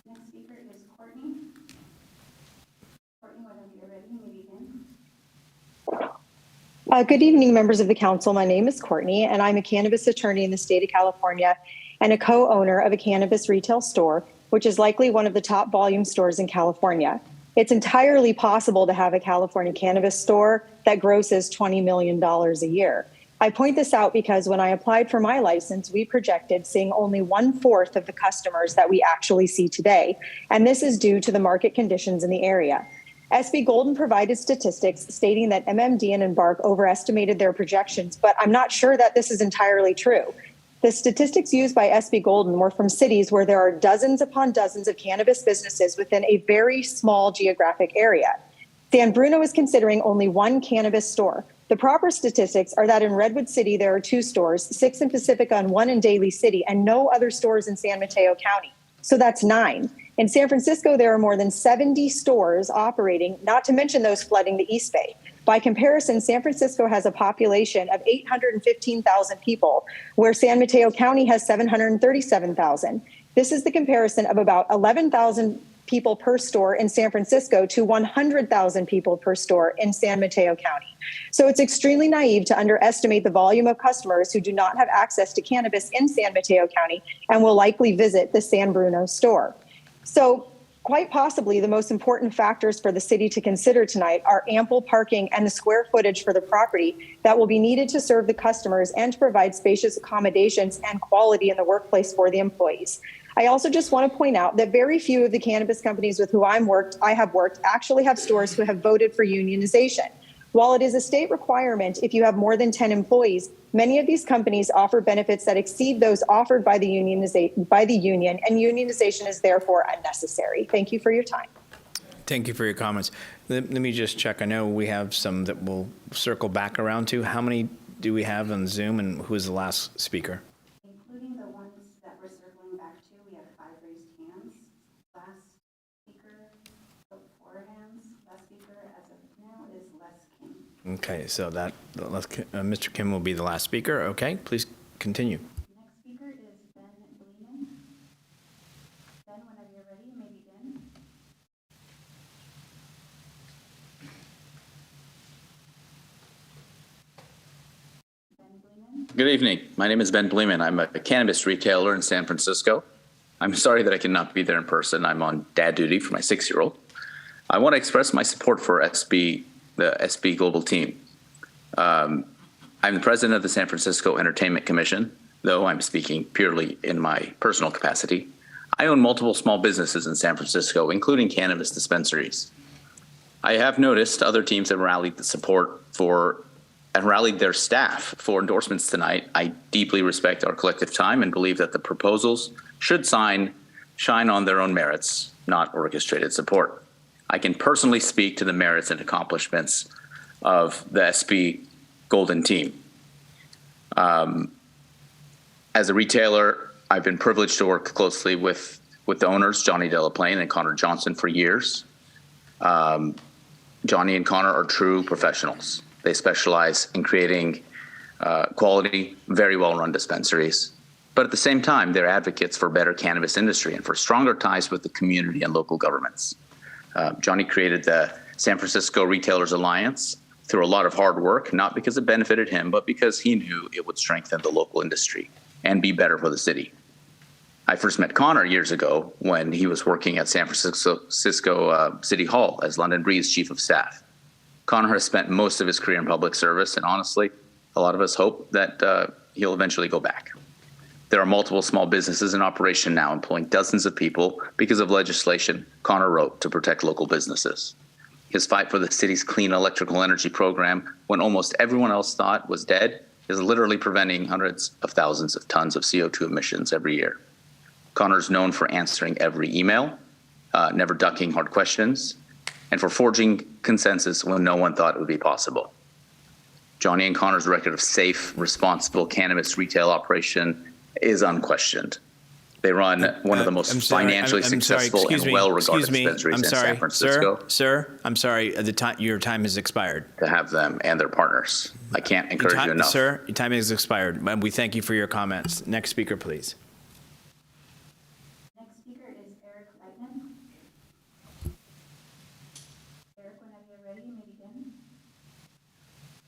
Next speaker is Courtney. Courtney, whenever you're ready, you may begin. Good evening, members of the council. My name is Courtney, and I'm a cannabis attorney in the state of California and a co-owner of a cannabis retail store, which is likely one of the top volume stores in California. It's entirely possible to have a California cannabis store that grosses $20 million a year. I point this out because when I applied for my license, we projected seeing only 1/4 of the customers that we actually see today, and this is due to the market conditions in the area. SB Golden provided statistics stating that MMD and Embark overestimated their projections, but I'm not sure that this is entirely true. The statistics used by SB Golden were from cities where there are dozens upon dozens of cannabis businesses within a very small geographic area. San Bruno is considering only 1 cannabis store. The proper statistics are that in Redwood City, there are 2 stores, 6 in Pacifica and 1 in Daly City, and no other stores in San Mateo County. So that's 9. In San Francisco, there are more than 70 stores operating, not to mention those flooding the East Bay. By comparison, San Francisco has a population of 815,000 people, where San Mateo County has 737,000. This is the comparison of about 11,000 people per store in San Francisco to 100,000 people per store in San Mateo County. So it's extremely naive to underestimate the volume of customers who do not have access to cannabis in San Mateo County and will likely visit the San Bruno store. So quite possibly the most important factors for the city to consider tonight are ample parking and the square footage for the property that will be needed to serve the customers and to provide spacious accommodations and quality in the workplace for the employees. I also just want to point out that very few of the cannabis companies with who I have worked actually have stores who have voted for unionization. While it is a state requirement if you have more than 10 employees, many of these companies offer benefits that exceed those offered by the union, and unionization is therefore unnecessary. Thank you for your time. Thank you for your comments. Let me just check. I know we have some that we'll circle back around to. How many do we have on Zoom, and who is the last speaker? Including the ones that we're circling back to, we have 5 raised hands. Last speaker, 4 hands. Last speaker as of now is Les Kim. Okay, so Mr. Kim will be the last speaker. Okay, please continue. Next speaker is Ben Bleeman. Ben, whenever you're ready, you may begin. Good evening. My name is Ben Bleeman. I'm a cannabis retailer in San Francisco. I'm sorry that I cannot be there in person. I'm on dad duty for my 6-year-old. I want to express my support for the SB Global team. I'm the president of the San Francisco Entertainment Commission, though I'm speaking purely in my personal capacity. I own multiple small businesses in San Francisco, including cannabis dispensaries. I have noticed other teams have rallied the support for and rallied their staff for endorsements tonight. I deeply respect our collective time and believe that the proposals should shine on their own merits, not orchestrated support. I can personally speak to the merits and accomplishments of the SB Golden team. As a retailer, I've been privileged to work closely with the owners, Johnny Delaplane and Connor Johnson, for years. Johnny and Connor are true professionals. They specialize in creating quality, very well-run dispensaries. But at the same time, they're advocates for better cannabis industry and for stronger ties with the community and local governments. Johnny created the San Francisco Retailers Alliance through a lot of hard work, not because it benefited him, but because he knew it would strengthen the local industry and be better for the city. I first met Connor years ago when he was working at San Francisco City Hall as London Breed's chief of staff. Connor has spent most of his career in public service, and honestly, a lot of us hope that he'll eventually go back. There are multiple small businesses in operation now employing dozens of people because of legislation Connor wrote to protect local businesses. His fight for the city's clean electrical energy program, when almost everyone else thought was dead, is literally preventing hundreds of thousands of tons of CO2 emissions every year. Connor's known for answering every email, never ducking hard questions, and for forging consensus when no one thought it would be possible. Johnny and Connor's record of safe, responsible cannabis retail operation is unquestioned. They run one of the most financially successful and well-regarded dispensaries in San Francisco. Sir, I'm sorry. Your time has expired. To have them and their partners. I can't encourage you enough. Sir, your time has expired. And we thank you for your comments. Next speaker, please. Next speaker is Eric Lightman. Eric, whenever you're ready, you may begin.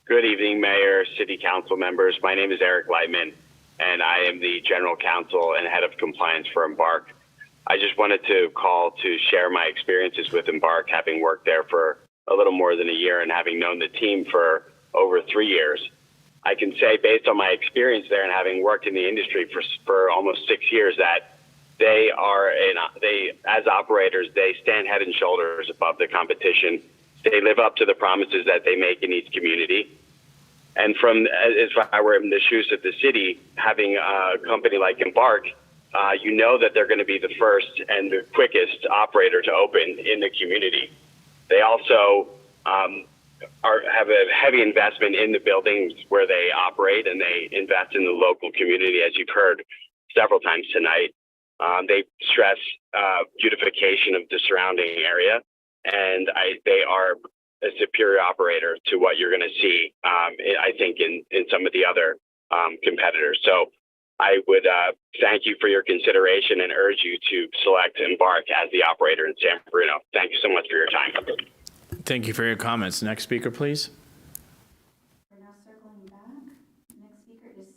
Good evening, Mayor, City Council members. My name is Eric Lightman, and I am the General Counsel and Head of Compliance for Embark. I just wanted to call to share my experiences with Embark, having worked there for a little more than a year and having known the team for over 3 years. I can say, based on my experience there and having worked in the industry for almost 6 years, that they as operators, they stand head and shoulders above the competition. They live up to the promises that they make in each community. And as if I were in the shoes of the city, having a company like Embark, you know that they're going to be the first and the quickest operator to open in the community. They also have a heavy investment in the buildings where they operate, and they invest in the local community, as you've heard several times tonight. They stress beautification of the surrounding area, and they are a superior operator to what you're going to see, I think, in some of the other competitors. So I would thank you for your consideration and urge you to select Embark as the operator in San Bruno. Thank you so much for your time. Thank you for your comments. Next speaker, please. We're now circling back. Next speaker is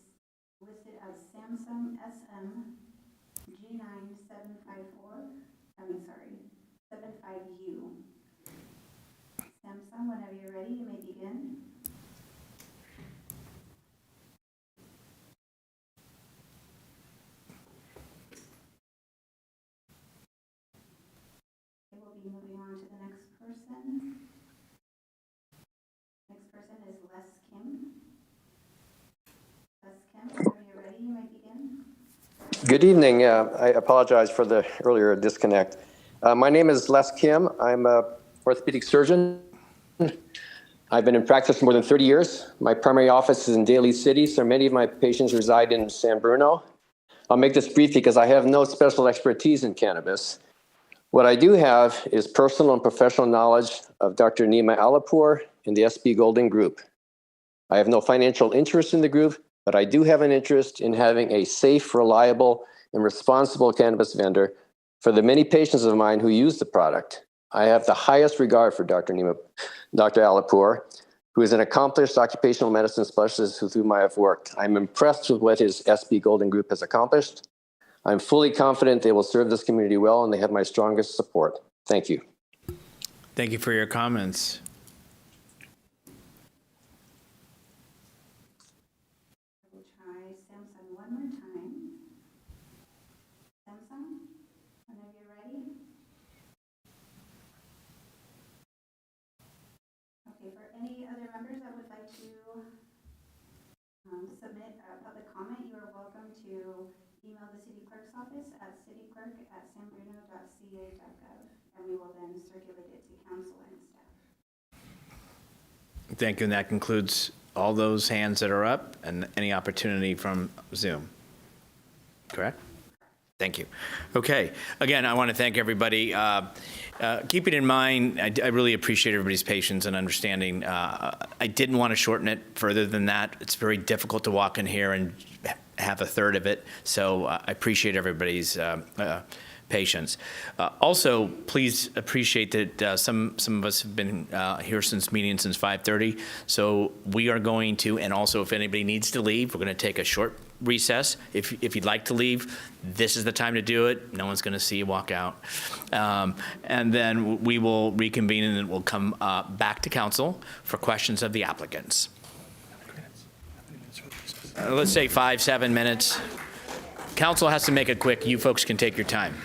listed as Samsung SM G9754. 75U. Samsung, whenever you're ready, you may begin. Okay, we'll be moving on to the next person. Next person is Les Kim. Les Kim, whenever you're ready, you may begin. Good evening. I apologize for the earlier disconnect. My name is Les Kim. I'm an orthopedic surgeon. I've been in practice for more than 30 years. My primary office is in Daly City, so many of my patients reside in San Bruno. I'll make this brief because I have no special expertise in cannabis. What I do have is personal and professional knowledge of Dr. Nima Alipur and the SB Golden Group. I have no financial interest in the group, but I do have an interest in having a safe, reliable, and responsible cannabis vendor for the many patients of mine who use the product. I have the highest regard for Dr. Alipur, who is an accomplished occupational medicine specialist with whom I have worked. I'm impressed with what his SB Golden Group has accomplished. I'm fully confident they will serve this community well, and they have my strongest support. Thank you. Thank you for your comments. We'll try Samsung one more time. Samsung, whenever you're ready. Okay, for any other members that would like to submit a public comment, you are welcome to email the city clerk's office at cityclerk@sanbruno.ca.gov, and we will then circulate it to council and staff. Thank you, and that concludes all those hands that are up and any opportunity from Zoom. Correct? Thank you. Okay. Again, I want to thank everybody. Keeping in mind, I really appreciate everybody's patience and understanding. I didn't want to shorten it further than that. It's very difficult to walk in here and have a third of it. So I appreciate everybody's patience. Also, please appreciate that some of us have been here since 5:30. So we are going to, and also if anybody needs to leave, we're going to take a short recess. If you'd like to leave, this is the time to do it. No one's going to see you walk out. And then we will reconvene and then we'll come back to council for questions of the applicants. Let's say 5-7 minutes. Council has to make it quick. You folks can take your time.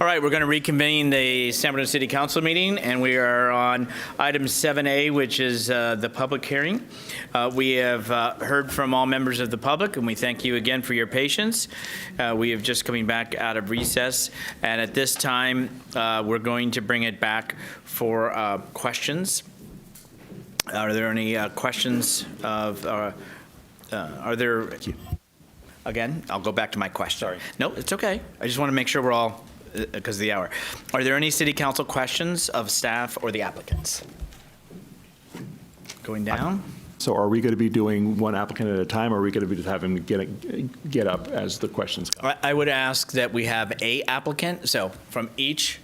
All right, we're going to reconvene the San Bruno City Council meeting, and we are on item 7A, which is the public hearing. We have heard from all members of the public, and we thank you again for your patience. We have just coming back out of recess, and at this time, we're going to bring it back for questions. Are there any questions of, are there, again, I'll go back to my question. Sorry. No, it's okay. I just want to make sure we're all, because of the hour. Are there any city council questions of staff or the applicants? Going down? So are we going to be doing one applicant at a time, or are we going to be just having them get up as the questions come? I would ask that we have a applicant, so from each,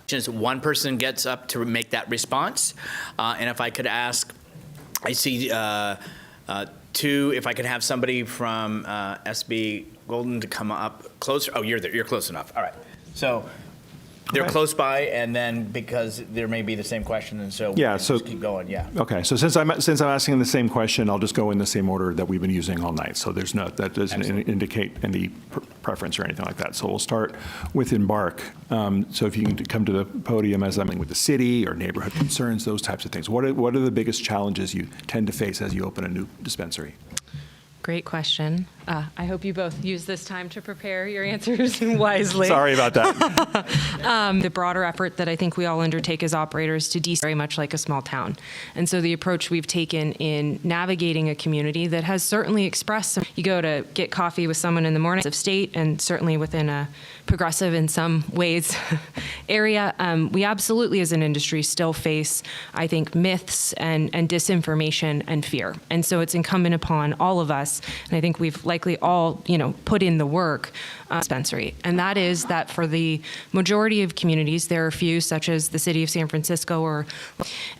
just one person gets up to make that response. And if I could ask, I see two, if I could have somebody from SB Golden to come up closer. Oh, you're there. You're close enough. All right. So they're close by, and then because there may be the same question, and so Yeah, we so just keep going. Yeah. Okay, so since I'm asking the same question, I'll just go in the same order that we've been using all night. So there's no, that doesn't indicate any preference or anything like that. So we'll start with Embark. So if you can come to the podium as I'm with the city or neighborhood concerns, those types of things. What are the biggest challenges you tend to face as you open a new dispensary? Great question. I hope you both use this time to prepare your answers wisely. Sorry about that. The broader effort that I think we all undertake as operators to very much like a small town. And so the approach we've taken in navigating a community that has certainly expressed some, you go to get coffee with someone in the morning of state, and certainly within a progressive in some ways area, we absolutely as an industry still face, I think, myths and disinformation and fear. And so it's incumbent upon all of us, and I think we've likely all, put in the work, dispensary. And that is that for the majority of communities, there are a few, such as the city of San Francisco,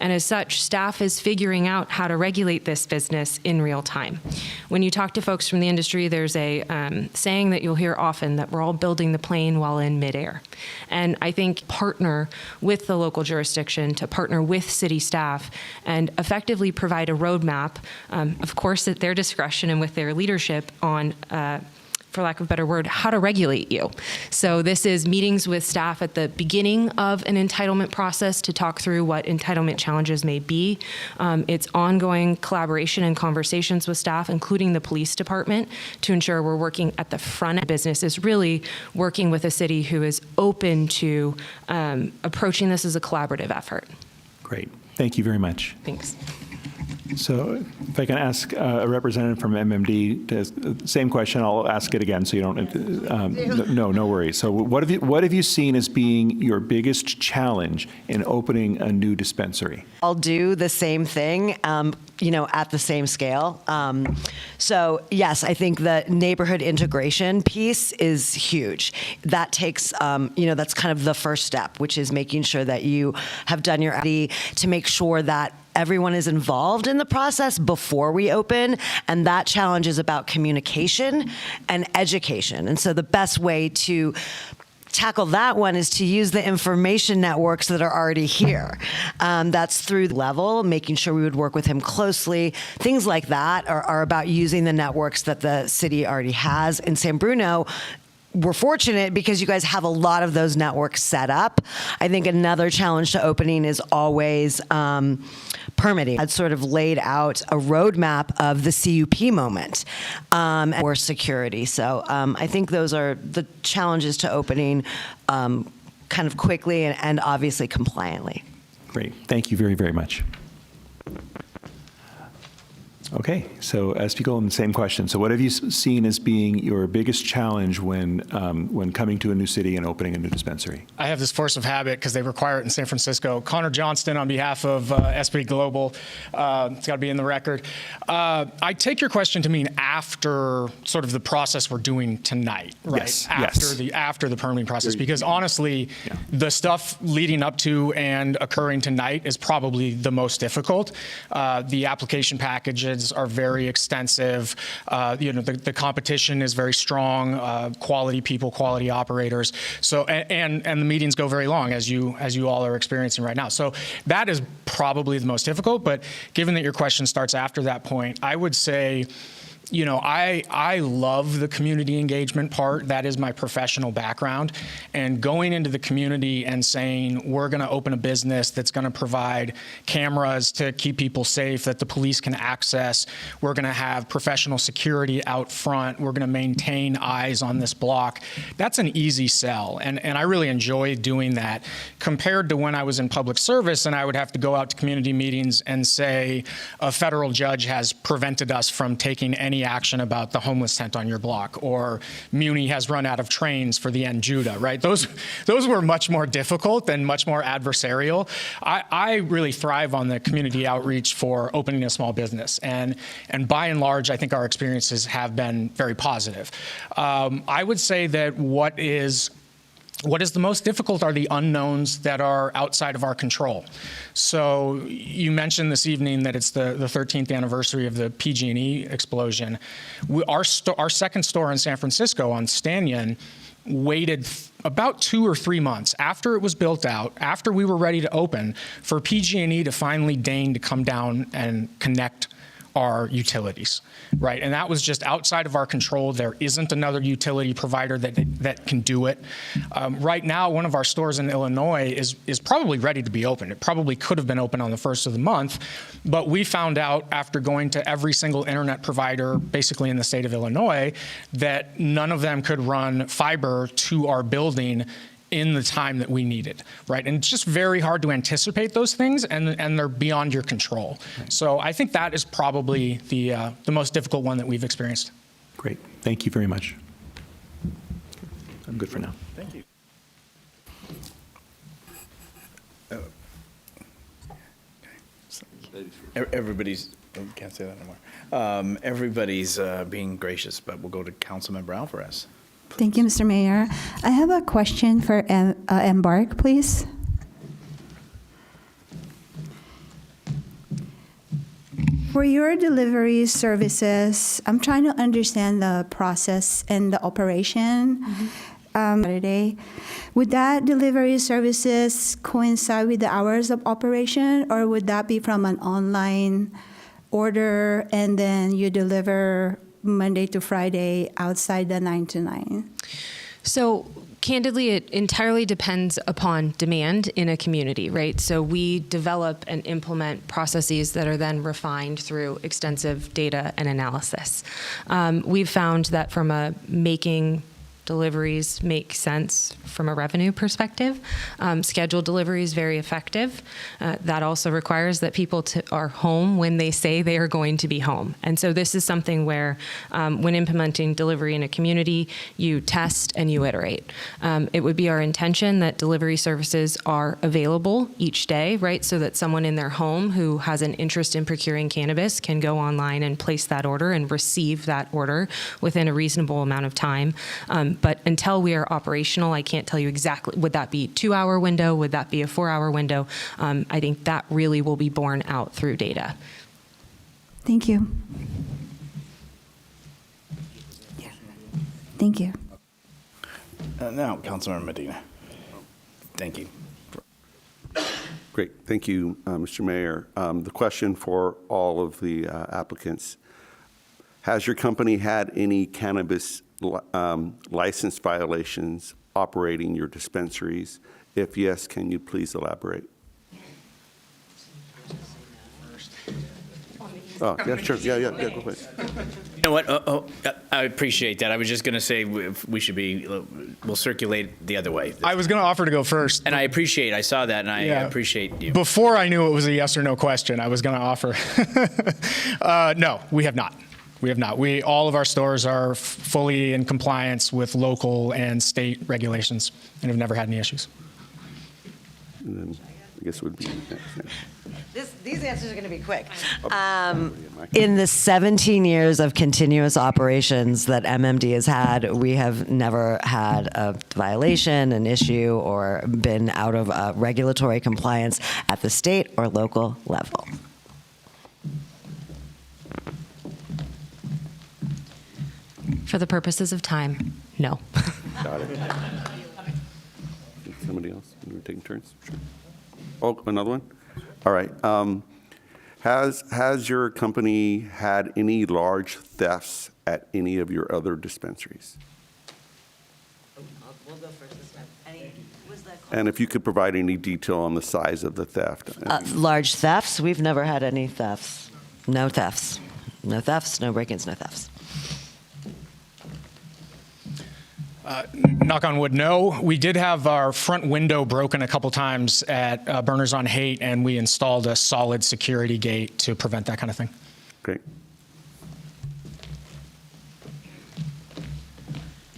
and as such, staff is figuring out how to regulate this business in real time. When you talk to folks from the industry, there's a saying that you'll hear often that we're all building the plane while in midair. And I think partner with the local jurisdiction, to partner with city staff and effectively provide a roadmap, of course at their discretion and with their leadership on for lack of a better word, how to regulate you. So this is meetings with staff at the beginning of an entitlement process to talk through what entitlement challenges may be. It's ongoing collaboration and conversations with staff, including the police department, to ensure we're working at the front of business, is really working with a city who is open to approaching this as a collaborative effort. Great. Thank you very much. Thanks. So if I can ask a representative from MMD, same question, I'll ask it again so you don't, no worries. So what have you seen as being your biggest challenge in opening a new dispensary? I'll do the same thing, at the same scale. So yes, I think the neighborhood integration piece is huge. That takes, that's kind of the first step, which is making sure that you have done your to make sure that everyone is involved in the process before we open, and that challenge is about communication and education. And so the best way to tackle that one is to use the information networks that are already here. That's through the level, making sure we would work with him closely. Things like that are about using the networks that the city already has. In San Bruno, we're fortunate because you guys have a lot of those networks set up. I think another challenge to opening is always permitting. I'd sort of laid out a roadmap of the CUP moment or security. So I think those are the challenges to opening kind of quickly and obviously compliantly. Great. Thank you very, very much. Okay, so SB Golden, same question. So what have you seen as being your biggest challenge when coming to a new city and opening a new dispensary? I have this force of habit because they require it in San Francisco. Connor Johnston on behalf of SB Global. It's got to be in the record. I take your question to mean after sort of the process we're doing tonight, right? Yes. After the permitting process, because honestly, the stuff leading up to and occurring tonight is probably the most difficult. The application packages are very extensive. The competition is very strong. Quality people, quality operators. So and the meetings go very long, as you all are experiencing right now. So that is probably the most difficult. But given that your question starts after that point, I would say you know, I love the community engagement part. That is my professional background. And going into the community and saying, we're going to open a business that's going to provide cameras to keep people safe that the police can access. We're going to have professional security out front. We're going to maintain eyes on this block. That's an easy sell. And I really enjoy doing that compared to when I was in public service and I would have to go out to community meetings and say, a federal judge has prevented us from taking any action about the homeless tent on your block, or Muni has run out of trains for the N Judah, right? Those were much more difficult and much more adversarial. I really thrive on the community outreach for opening a small business. And by and large, I think our experiences have been very positive. I would say that what is the most difficult are the unknowns that are outside of our control. So you mentioned this evening that it's the 13th anniversary of the PG&E explosion. Our second store in San Francisco on Stanyan waited about 2 or 3 months after it was built out, after we were ready to open, for PG&E to finally deign to come down and connect our utilities, right? And that was just outside of our control. There isn't another utility provider that can do it. Right now, one of our stores in Illinois is probably ready to be open. It probably could have been open on the first of the month, but we found out after going to every single internet provider, basically in the state of Illinois, that none of them could run fiber to our building in the time that we needed, right? And it's just very hard to anticipate those things, and they're beyond your control. So I think that is probably the most difficult one that we've experienced. Great. Thank you very much. I'm good for now. Thank you. Everybody's, can't say that anymore. Everybody's being gracious, but we'll go to Councilmember Alvarez. Thank you, Mr. Mayor. I have a question for Embark, please. For your delivery services, I'm trying to understand the process and the operation. Saturday, would that delivery services coincide with the hours of operation, or would that be from an online order and then you deliver Monday to Friday outside the 9 to 9? So candidly, it entirely depends upon demand in a community, right? So we develop and implement processes that are then refined through extensive data and analysis. We've found that from a making deliveries make sense from a revenue perspective. Scheduled delivery is very effective. That also requires that people are home when they say they are going to be home. And so this is something where when implementing delivery in a community, you test and you iterate. It would be our intention that delivery services are available each day, right? So that someone in their home who has an interest in procuring cannabis can go online and place that order and receive that order within a reasonable amount of time. But until we are operational, I can't tell you exactly, would that be a 2-hour window? Would that be a 4-hour window? I think that really will be borne out through data. Thank you. Yeah. Thank you. Now, Councilmember Medina. Thank you. Great. Thank you, Mr. Mayor. The question for all of the applicants: has your company had any cannabis license violations operating your dispensaries? If yes, can you please elaborate? Oh, yeah, sure. Yeah, go ahead. You know what? I appreciate that. I was just going to say we'll circulate the other way. I was going to offer to go first. And I saw that, and I appreciate you. Before I knew it was a yes or no question, I was going to offer. No, we have not. We have not. All of our stores are fully in compliance with local and state regulations and have never had any issues. And then I guess it would be. These answers are going to be quick. In the 17 years of continuous operations that MMD has had, we have never had a violation, an issue, or been out of regulatory compliance at the state or local level. For the purposes of time, no. Got it. Somebody else? We're taking turns? Sure. Oh, another one? All right. Has your company had any large thefts at any of your other dispensaries? We'll go first this time. And if you could provide any detail on the size of the theft. Large thefts? We've never had any thefts. No thefts. No thefts, no break-ins, no thefts. Knock on wood, no. We did have our front window broken a couple times at Burners on Haight, and we installed a solid security gate to prevent that kind of thing. Great.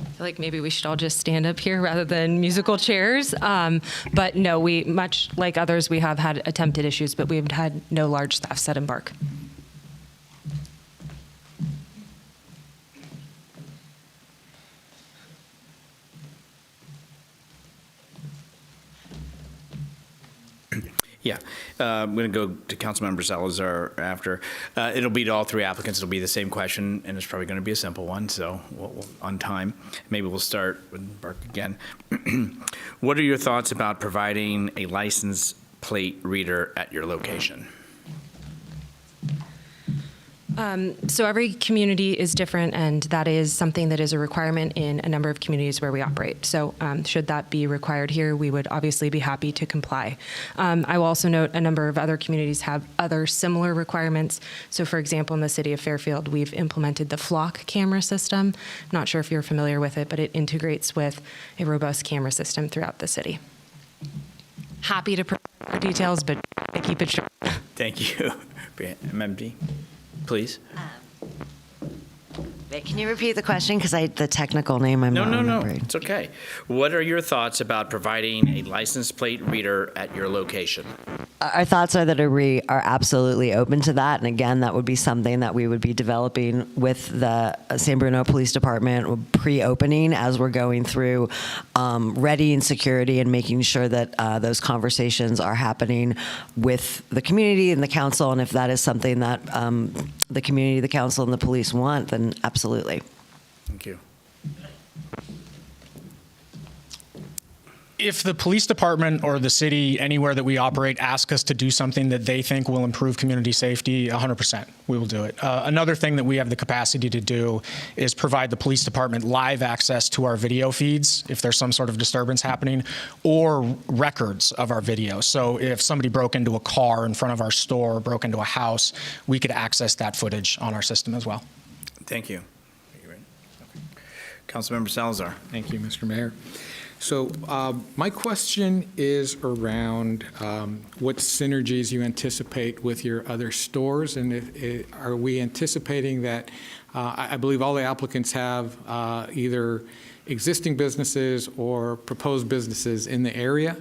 I feel like maybe we should all just stand up here rather than musical chairs. But no, we, much like others, we have had attempted issues, but we've had no large thefts at Embark. Yeah, I'm going to go to Councilmember Salazar after. It'll be to all three applicants. It'll be the same question, and it's probably going to be a simple one, so we'll on time. Maybe we'll start with Burke again. What are your thoughts about providing a license plate reader at your location? So every community is different, and that is something that is a requirement in a number of communities where we operate. So should that be required here, we would obviously be happy to comply. I will also note a number of other communities have other similar requirements. So for example, in the city of Fairfield, we've implemented the flock camera system. I'm not sure if you're familiar with it, but it integrates with a robust camera system throughout the city. Happy to provide more details, but I keep it short. Thank you. MMD, please. Wait, can you repeat the question? Because the technical name I'm not No, remembering. it's okay. What are your thoughts about providing a license plate reader at your location? Our thoughts are that we are absolutely open to that. And again, that would be something that we would be developing with the San Bruno Police Department pre-opening as we're going through readying security and making sure that those conversations are happening with the community and the council. And if that is something that the community, the council, and the police want, then absolutely. Thank you. If the police department or the city, anywhere that we operate, ask us to do something that they think will improve community safety, 100%, we will do it. Another thing that we have the capacity to do is provide the police department live access to our video feeds if there's some sort of disturbance happening, or records of our video. So if somebody broke into a car in front of our store, broke into a house, we could access that footage on our system as well. Thank you. Are you ready? Okay. Councilmember Salazar. Thank you, Mr. Mayor. So my question is around what synergies you anticipate with your other stores, and are we anticipating that, I believe all the applicants have either existing businesses or proposed businesses in the area,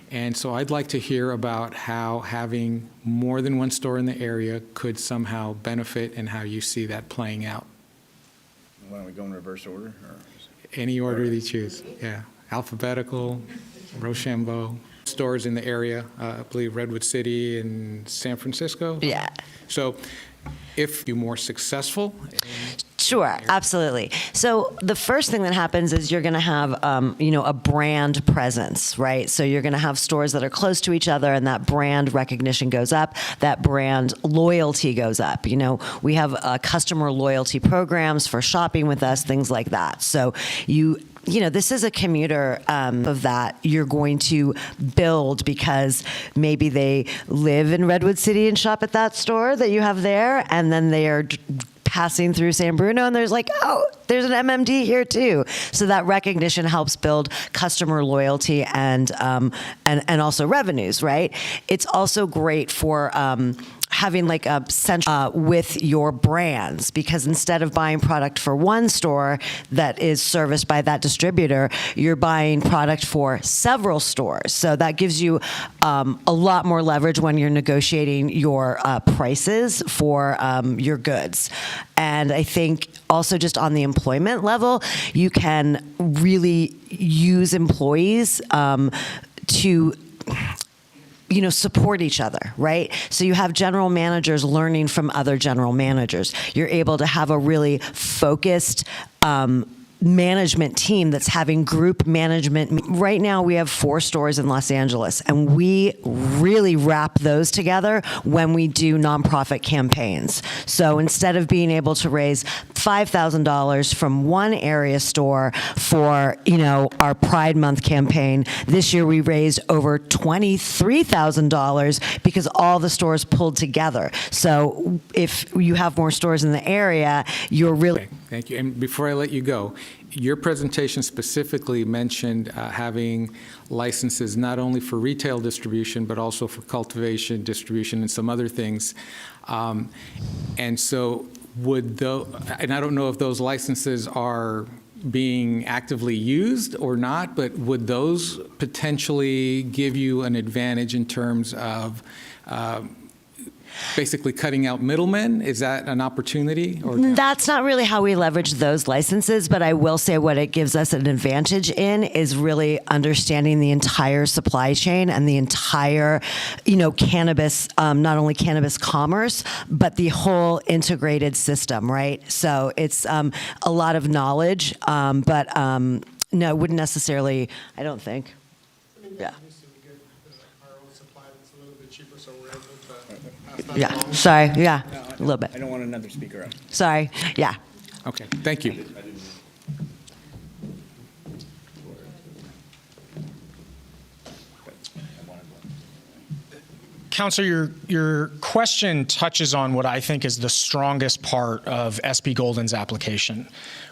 and so I'd like to hear about how having more than one store in the area could somehow benefit and how you see that playing out. Why don't we go in reverse order? Or? Any order you choose, yeah. Alphabetical, Rochambeau, stores in the area, I believe Redwood City and San Francisco. Yeah. So if you're more successful. Sure, absolutely. So the first thing that happens is you're going to have, a brand presence, right? So you're going to have stores that are close to each other, and that brand recognition goes up. That brand loyalty goes up. We have customer loyalty programs for shopping with us, things like that. So this is a commuter of that you're going to build because maybe they live in Redwood City and shop at that store that you have there, and then they are passing through San Bruno, and there's there's an MMD here too. So that recognition helps build customer loyalty and also revenues, right? It's also great for having a central with your brands, because instead of buying product for one store that is serviced by that distributor, you're buying product for several stores. So that gives you a lot more leverage when you're negotiating your prices for your goods. And I think also just on the employment level, you can really use employees to support each other, right? So you have general managers learning from other general managers. You're able to have a really focused management team that's having group management. Right now, we have 4 stores in Los Angeles, and we really wrap those together when we do nonprofit campaigns. So instead of being able to raise $5,000 from one area store for, our Pride Month campaign, this year we raised over $23,000 because all the stores pulled together. So if you have more stores in the area, you're really... Thank you. And before I let you go, your presentation specifically mentioned having licenses not only for retail distribution, but also for cultivation, distribution, and some other things. And so and I don't know if those licenses are being actively used or not, but would those potentially give you an advantage in terms of basically cutting out middlemen? Is that an opportunity? Or no? That's not really how we leverage those licenses, but I will say what it gives us an advantage in is really understanding the entire supply chain and the entire, cannabis, not only cannabis commerce, but the whole integrated system, right? So it's a lot of knowledge, but no, it wouldn't necessarily, I don't think. Yeah. Yeah, sorry, yeah, a little bit. I don't want another speaker up. Sorry, yeah. Okay, thank you. Counselor, your question touches on what I think is the strongest part of SB Golden's application,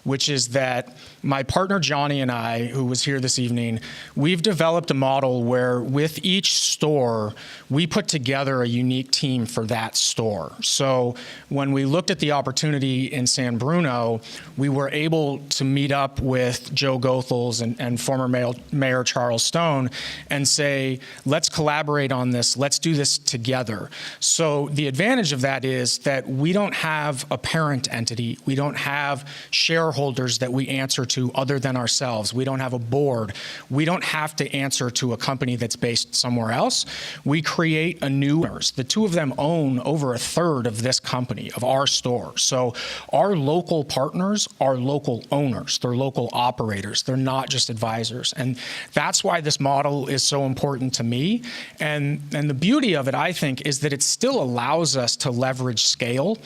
which is that my partner Johnny and I, who was here this evening, we've developed a model where with each store, we put together a unique team for that store. So when we looked at the opportunity in San Bruno, we were able to meet up with Joe Goethals and former Mayor Charles Stone and say, let's collaborate on this, let's do this together. So the advantage of that is that we don't have a parent entity, we don't have shareholders that we answer to other than ourselves. We don't have a board. We don't have to answer to a company that's based somewhere else. We create a new owners. The two of them own over a third of this company, of our store. So our local partners are local owners. They're local operators. They're not just advisors. And that's why this model is so important to me. And the beauty of it, I think, is that it still allows us to leverage scale,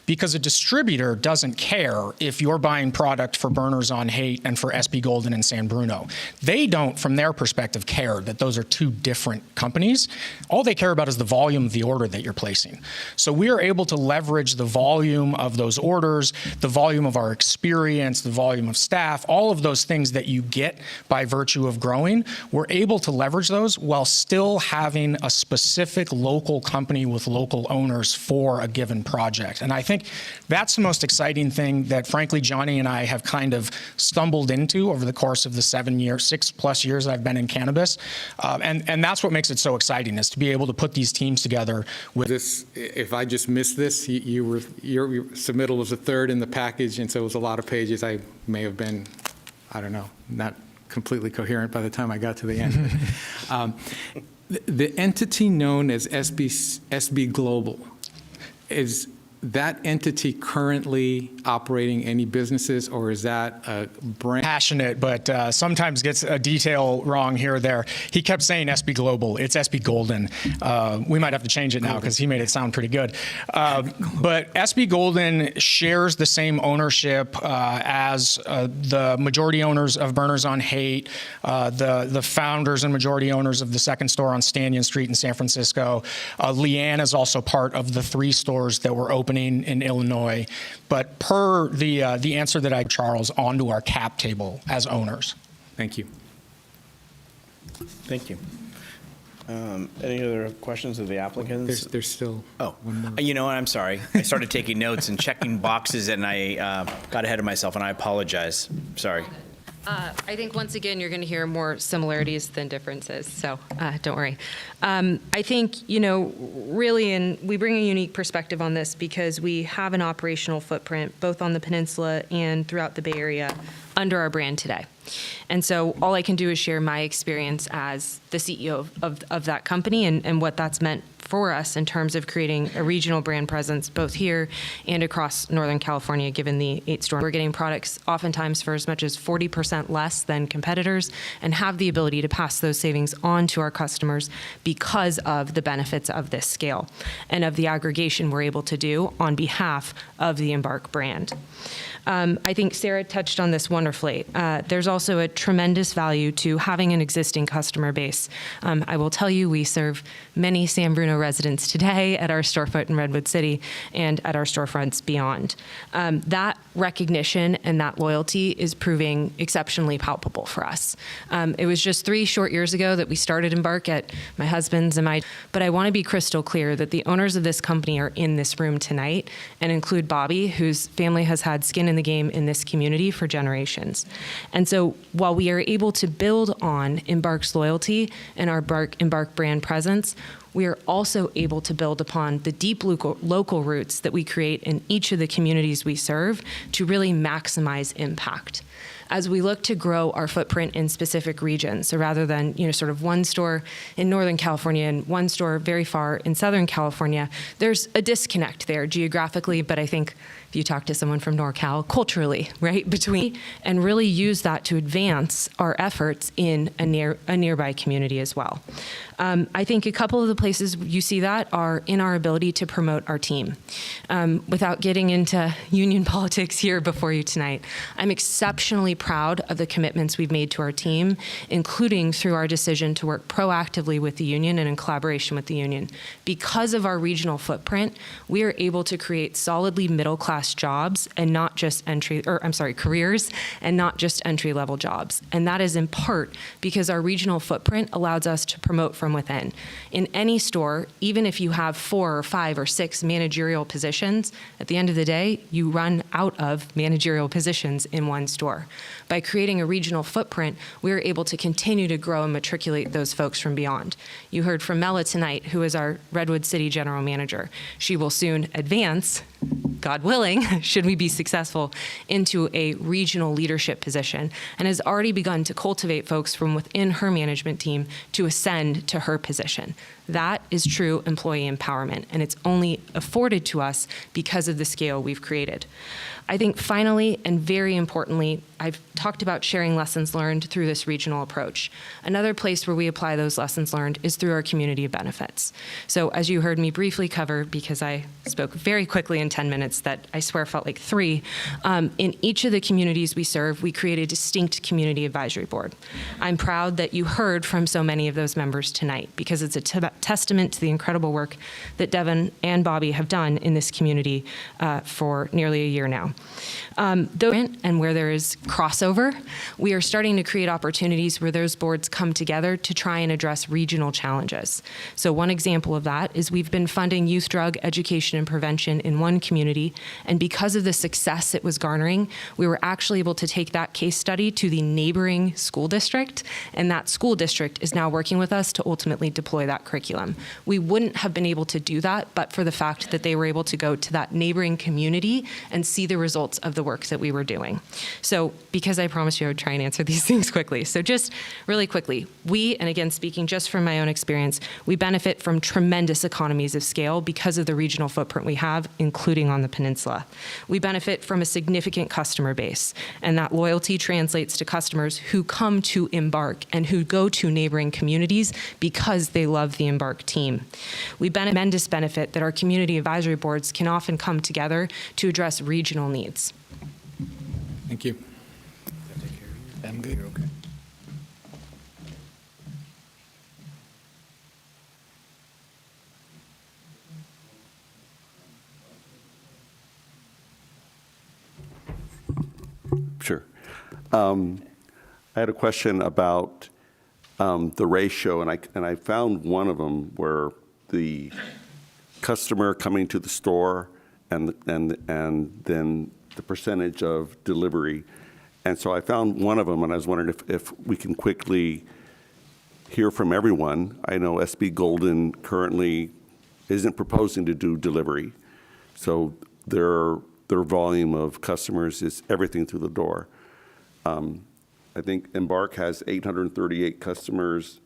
because a distributor doesn't care if you're buying product for Burners on Haight and for SB Golden and San Bruno. They don't, from their perspective, care that those are two different companies. All they care about is the volume of the order that you're placing. So we are able to leverage the volume of those orders, the volume of our experience, the volume of staff, all of those things that you get by virtue of growing. We're able to leverage those while still having a specific local company with local owners for a given project. And I think that's the most exciting thing that, frankly, Johnny and I have kind of stumbled into over the course of the 6+ years I've been in cannabis. And that's what makes it so exciting, is to be able to put these teams together with this. If I just missed this, your submittal was a third in the package, and so it was a lot of pages. I may have been, I don't know, not completely coherent by the time I got to the end. The entity known as SB Global, is that entity currently operating any businesses, or is that a brand? Passionate, but sometimes gets a detail wrong here or there. He kept saying SB Global. It's SB Golden. We might have to change it now because he made it sound pretty good. But SB Golden shares the same ownership as the majority owners of Burners on Haight, the founders and majority owners of the second store on Stanton Street in San Francisco. Leanne is also part of the 3 stores that were opening in Illinois. But per the answer that I Charles onto our cap table as owners. Thank you. Thank you. Any other questions of the applicants? There's still one more. You know what? I'm sorry. I started taking notes and checking boxes, and I got ahead of myself, and I apologize. Sorry. I think, once again, you're going to hear more similarities than differences, so don't worry. I think, really, and we bring a unique perspective on this because we have an operational footprint both on the peninsula and throughout the Bay Area under our brand today. And so all I can do is share my experience as the CEO of that company and what that's meant for us in terms of creating a regional brand presence both here and across Northern California, given the 8 storms. We're getting products oftentimes for as much as 40% less than competitors and have the ability to pass those savings on to our customers because of the benefits of this scale and of the aggregation we're able to do on behalf of the Embark brand. I think Sarah touched on this wonderfully. There's also a tremendous value to having an existing customer base. I will tell you, we serve many San Bruno residents today at our storefront in Redwood City and at our storefronts beyond. That recognition and that loyalty is proving exceptionally palpable for us. It was just 3 short years ago that we started Embark at my husband's and my, but I want to be crystal clear that the owners of this company are in this room tonight and include Bobby, whose family has had skin in the game in this community for generations. And so while we are able to build on Embark's loyalty and our Embark brand presence, we are also able to build upon the deep local roots that we create in each of the communities we serve to really maximize impact. As we look to grow our footprint in specific regions, so rather than sort of one store in Northern California and one store very far in Southern California, there's a disconnect there geographically, but I think if you talk to someone from NorCal, culturally, right, between, and really use that to advance our efforts in a nearby community as well. I think a couple of the places you see that are in our ability to promote our team. Without getting into union politics here before you tonight, I'm exceptionally proud of the commitments we've made to our team, including through our decision to work proactively with the union and in collaboration with the union. Because of our regional footprint, we are able to create solidly middle-class jobs and not just careers and not just entry-level jobs. And that is in part because our regional footprint allows us to promote from within. In any store, even if you have 4 or 5 or 6 managerial positions, at the end of the day, you run out of managerial positions in one store. By creating a regional footprint, we are able to continue to grow and matriculate those folks from beyond. You heard from Mela tonight, who is our Redwood City General Manager. She will soon advance, God willing, should we be successful, into a regional leadership position and has already begun to cultivate folks from within her management team to ascend to her position. That is true employee empowerment, and it's only afforded to us because of the scale we've created. I think finally, and very importantly, I've talked about sharing lessons learned through this regional approach. Another place where we apply those lessons learned is through our community of benefits. So as you heard me briefly cover, because I spoke very quickly in 10 minutes that I swear felt like 3, in each of the communities we serve, we create a distinct community advisory board. I'm proud that you heard from so many of those members tonight because it's a testament to the incredible work that Devin and Bobby have done in this community for nearly a year now. And where there is crossover, we are starting to create opportunities where those boards come together to try and address regional challenges. So one example of that is we've been funding youth drug education and prevention in one community, and because of the success it was garnering, we were actually able to take that case study to the neighboring school district, and that school district is now working with us to ultimately deploy that curriculum. We wouldn't have been able to do that but for the fact that they were able to go to that neighboring community and see the results of the work that we were doing. So because I promised you I would try and answer these things quickly. So just really quickly, we, and again speaking just from my own experience, we benefit from tremendous economies of scale because of the regional footprint we have, including on the peninsula. We benefit from a significant customer base, and that loyalty translates to customers who come to Embark and who go to neighboring communities because they love the Embark team. We tremendous benefit that our community advisory boards can often come together to address regional needs. Thank you. I'm good. Okay. Sure. I had a question about the ratio, and I found one of them where the customer coming to the store and then the percentage of delivery. And so I found one of them, and I was wondering if we can quickly hear from everyone. I know SB Golden currently isn't proposing to do delivery, so their volume of customers is everything through the door. I think Embark has 838 customers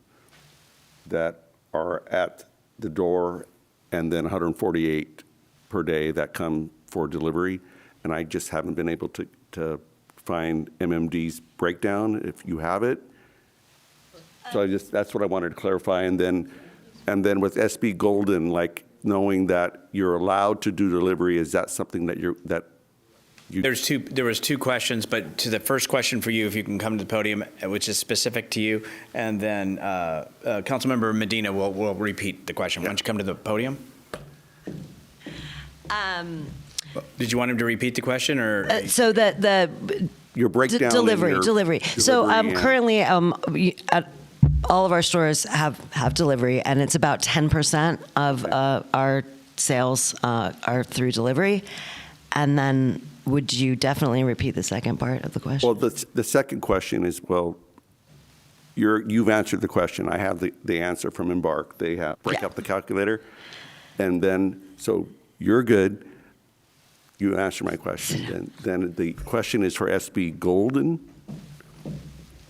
that are at the door and then 148 per day that come for delivery. And I just haven't been able to find MMD's breakdown, if you have it. So that's what I wanted to clarify. And then with SB Golden, like knowing that you're allowed to do delivery, is that something that you? There was two questions, but to the first question for you, if you can come to the podium, which is specific to you, and then Councilmember Medina will repeat the question. Why don't you come to the podium? Did you want him to repeat the question, or so your breakdown? Delivery. So currently, all of our stores have delivery, and it's about 10% of our sales are through delivery. And then, would you definitely repeat the second part of the question? Well, the second question is, well, you've answered the question. I have the answer from Embark. They have break up the calculator, and then so you're good. You answer my question. Then the question is for SB Golden.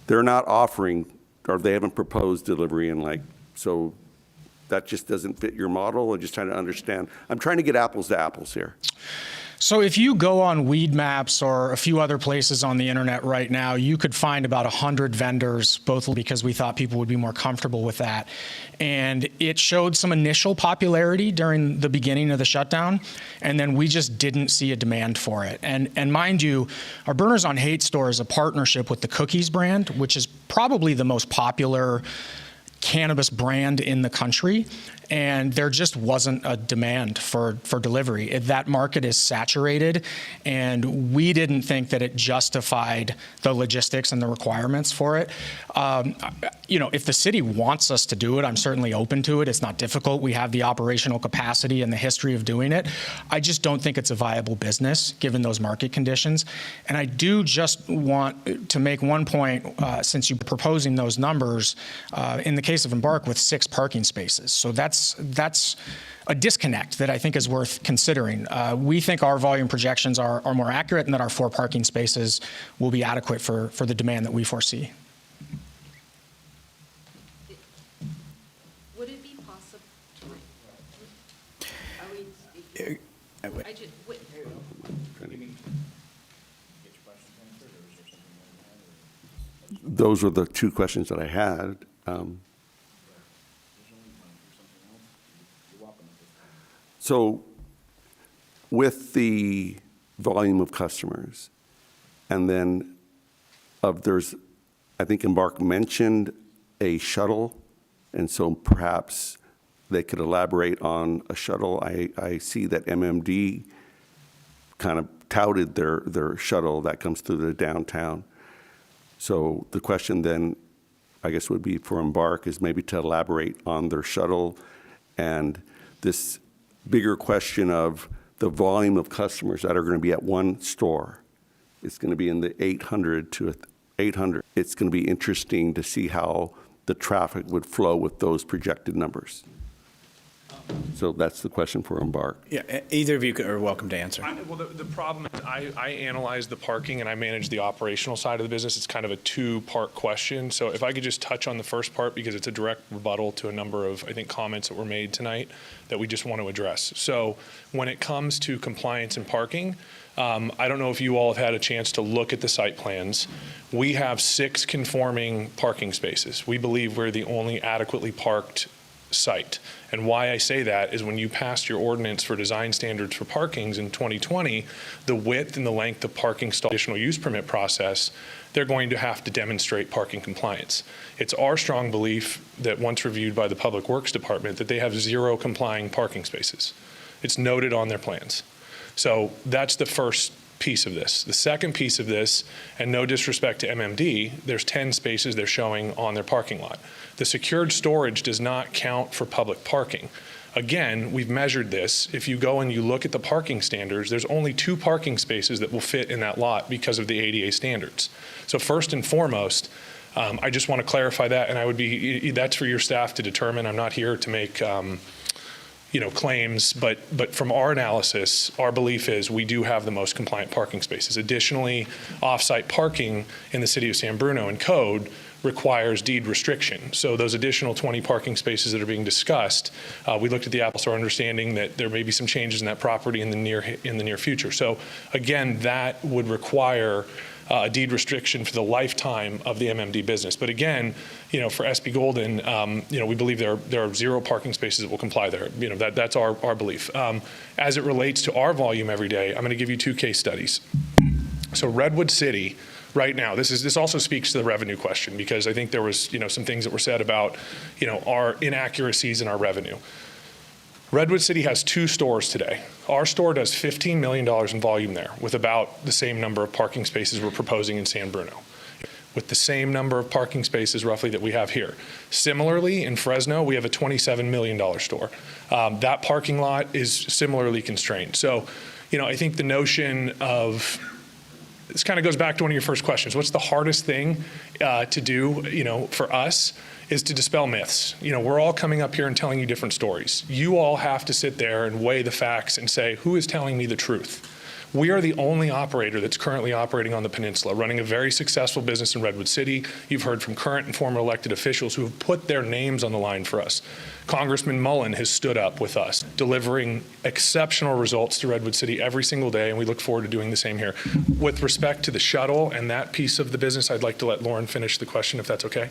They're not offering, or they haven't proposed delivery, and so that just doesn't fit your model. I'm just trying to understand. I'm trying to get apples to apples here. So if you go on Weed Maps or a few other places on the internet right now, you could find about 100 vendors, both because we thought people would be more comfortable with that. And it showed some initial popularity during the beginning of the shutdown, and then we just didn't see a demand for it. And mind you, our Burners on Hate store is a partnership with the Cookies brand, which is probably the most popular cannabis brand in the country, and there just wasn't a demand for delivery. That market is saturated, and we didn't think that it justified the logistics and the requirements for it. If the city wants us to do it, I'm certainly open to it. It's not difficult. We have the operational capacity and the history of doing it. I just don't think it's a viable business given those market conditions. And I do just want to make one point, since you're proposing those numbers, in the case of Embark with 6 parking spaces. So that's a disconnect that I think is worth considering. We think our volume projections are more accurate, and that our 4 parking spaces will be adequate for the demand that we foresee. Would it be possible? Those were the 2 questions that I had. So with the volume of customers, and then I think Embark mentioned a shuttle, and so perhaps they could elaborate on a shuttle. I see that MMD kind of touted their shuttle that comes through the downtown. So the question then, I guess, would be for Embark is maybe to elaborate on their shuttle and this bigger question of the volume of customers that are going to be at one store. It's going to be in the 800 to 800. It's going to be interesting to see how the traffic would flow with those projected numbers. So that's the question for Embark. Yeah, either of you are welcome to answer. Well, the problem is I analyze the parking and I manage the operational side of the business. It's kind of a 2-part question. So if I could just touch on the first part, because it's a direct rebuttal to a number of, I think, comments that were made tonight that we just want to address. So when it comes to compliance and parking, I don't know if you all have had a chance to look at the site plans. We have 6 conforming parking spaces. We believe we're the only adequately parked site. And why I say that is when you passed your ordinance for design standards for parkings in 2020, the width and the length of parking stall additional use permit process, they're going to have to demonstrate parking compliance. It's our strong belief that once reviewed by the Public Works Department that they have 0 complying parking spaces. It's noted on their plans. So that's the first piece of this. The second piece of this, and no disrespect to MMD, there's 10 spaces they're showing on their parking lot. The secured storage does not count for public parking. Again, we've measured this. If you go and you look at the parking standards, there's only 2 parking spaces that will fit in that lot because of the ADA standards. So first and foremost, I just want to clarify that, and that's for your staff to determine. I'm not here to make claims, but from our analysis, our belief is we do have the most compliant parking spaces. Additionally, off-site parking in the city of San Bruno in code requires deed restriction. So those additional 20 parking spaces that are being discussed, we looked at the Apple Store understanding that there may be some changes in that property in the near future. So again, that would require a deed restriction for the lifetime of the MMD business. But again, for SB Golden, we believe there are 0 parking spaces that will comply there. That's our belief. As it relates to our volume every day, I'm going to give you 2 case studies. So Redwood City, right now, this also speaks to the revenue question, because I think there was some things that were said about our inaccuracies in our revenue. Redwood City has 2 stores today. Our store does $15 million in volume there, with about the same number of parking spaces we're proposing in San Bruno, with the same number of parking spaces roughly that we have here. Similarly, in Fresno, we have a $27 million store. That parking lot is similarly constrained. So, I think the notion of, this kind of goes back to one of your first questions. What's the hardest thing to do, for us, is to dispel myths. We're all coming up here and telling you different stories. You all have to sit there and weigh the facts and say, who is telling me the truth? We are the only operator that's currently operating on the peninsula, running a very successful business in Redwood City. You've heard from current and former elected officials who have put their names on the line for us. Congressman Mullen has stood up with us, delivering exceptional results to Redwood City every single day, and we look forward to doing the same here. With respect to the shuttle and that piece of the business, I'd like to let Lauren finish the question, if that's okay.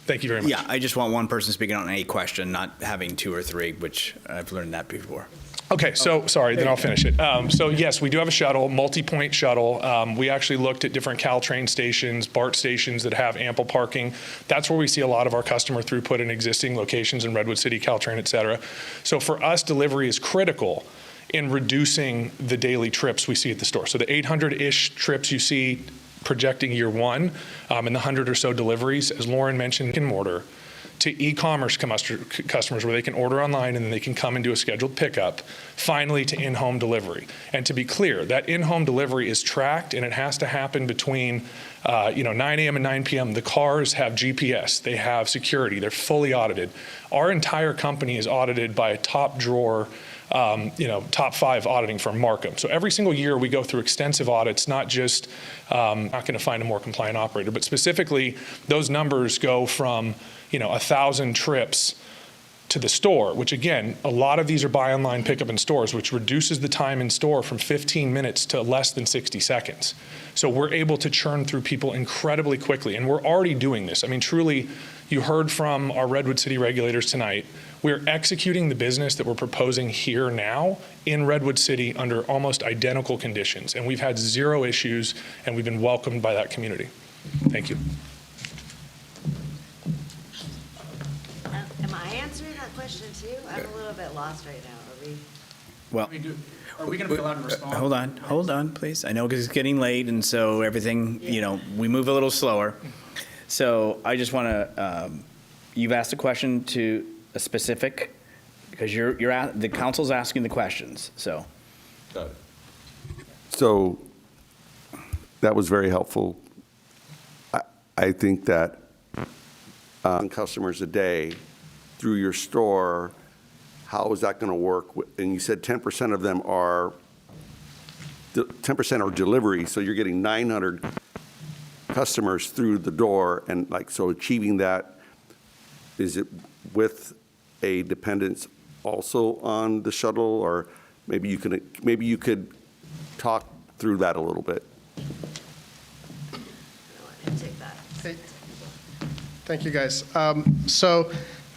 Thank you very much. Yeah, I just want one person speaking on a question, not having 2 or 3, which I've learned that before. Okay, so sorry, then I'll finish it. So yes, we do have a shuttle, multi-point shuttle. We actually looked at different Caltrain stations, BART stations that have ample parking. That's where we see a lot of our customer throughput in existing locations in Redwood City, Caltrain, et cetera. So for us, delivery is critical in reducing the daily trips we see at the store. So the 800-ish trips you see projecting year 1, and the 100 or so deliveries, as Lauren mentioned, in mortar, to e-commerce customers where they can order online and then they can come and do a scheduled pickup, finally to in-home delivery. And to be clear, that in-home delivery is tracked, and it has to happen between 9 a.m. and 9 p.m. The cars have GPS, they have security, they're fully audited. Our entire company is audited by a top drawer, top 5 auditing firm, Markham. So every single year we go through extensive audits, not just not going to find a more compliant operator, but specifically those numbers go from 1,000 trips to the store, which again, a lot of these are buy online, pick up in stores, which reduces the time in store from 15 minutes to less than 60 seconds. So we're able to churn through people incredibly quickly, and we're already doing this. I mean, truly, you heard from our Redwood City regulators tonight. We're executing the business that we're proposing here now in Redwood City under almost identical conditions, and we've had 0 issues, and we've been welcomed by that community. Thank you. Am I answering that question too? I'm a little bit lost right now. Are we? Well, Are we going to be allowed to respond? Hold on, please. I know because it's getting late, and so everything, we move a little slower. So I just want to, you've asked a question to a specific, because the council's asking the questions, so. Got it. So that was very helpful. I think that customers a day through your store, how is that going to work? And you said 10% of them are 10% are delivery, so you're getting 900 customers through the door, and so achieving that, is it with a dependence also on the shuttle, or maybe you could talk through that a little bit. Thank you, guys.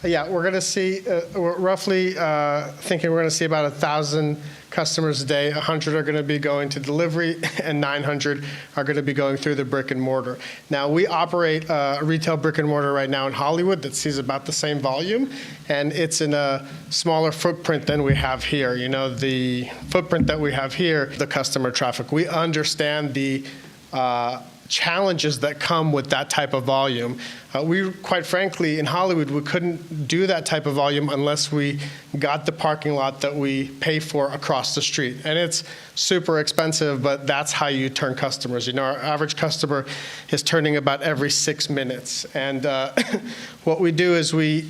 Yeah, we're going to see, we're roughly thinking we're going to see about 1,000 customers a day. 100 are going to be going to delivery, and 900 are going to be going through the brick and mortar. Now, we operate a retail brick and mortar right now in Hollywood that sees about the same volume, and it's in a smaller footprint than we have here. The footprint that we have here, the customer traffic. We understand the challenges that come with that type of volume. We, quite frankly, in Hollywood, we couldn't do that type of volume unless we got the parking lot that we pay for across the street. And it's super expensive, but that's how you turn customers. Our average customer is turning about every 6 minutes. And what we do is we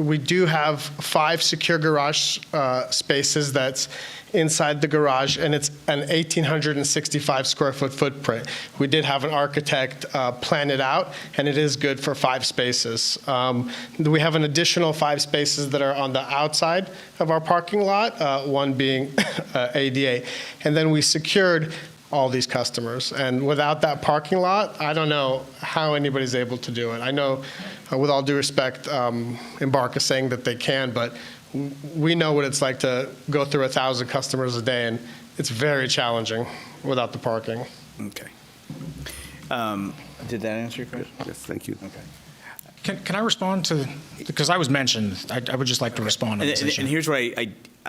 we do have 5 secure garage spaces that's inside the garage, and it's an 1,865 square foot footprint. We did have an architect plan it out, and it is good for 5 spaces. We have an additional 5 spaces that are on the outside of our parking lot, one being ADA. And then we secured all these customers. And without that parking lot, I don't know how anybody's able to do it. I know, with all due respect, Embark is saying that they can, but we know what it's like to go through 1,000 customers a day, and it's very challenging without the parking. Okay. Did that answer your question? Yes, thank you. Okay. Can I respond to, because I was mentioned, I would just like to respond to this issue. And here's where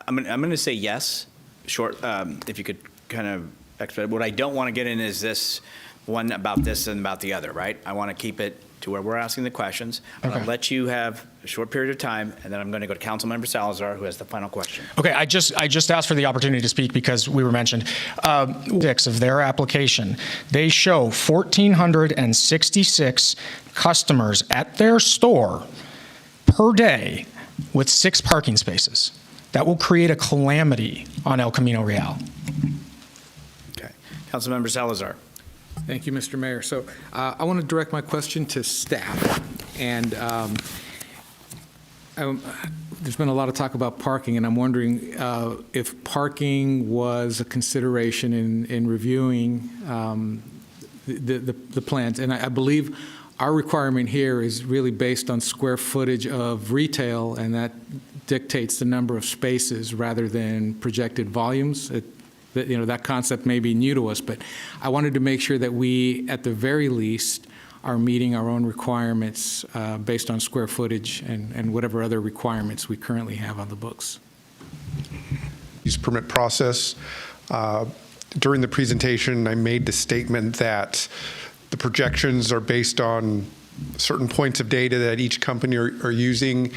I'm going to say yes, short, if you could kind of expedite. What I don't want to get in is this one about this and about the other, right? I want to keep it to where we're asking the questions. Okay. I'll let you have a short period of time, and then I'm going to go to Councilmember Salazar, who has the final question. Okay, I just asked for the opportunity to speak because we were mentioned. 6 of their application, they show 1,466 customers at their store per day with 6 parking spaces. That will create a calamity on El Camino Real. Okay. Councilmember Salazar. Thank you, Mr. Mayor. So I want to direct my question to staff. And there's been a lot of talk about parking, and I'm wondering if parking was a consideration in reviewing the plans. And I believe our requirement here is really based on square footage of retail, and that dictates the number of spaces rather than projected volumes. That concept may be new to us, but I wanted to make sure that we, at the very least, are meeting our own requirements based on square footage and whatever other requirements we currently have on the books. Use permit process. During the presentation, I made the statement that the projections are based on certain points of data that each company are using,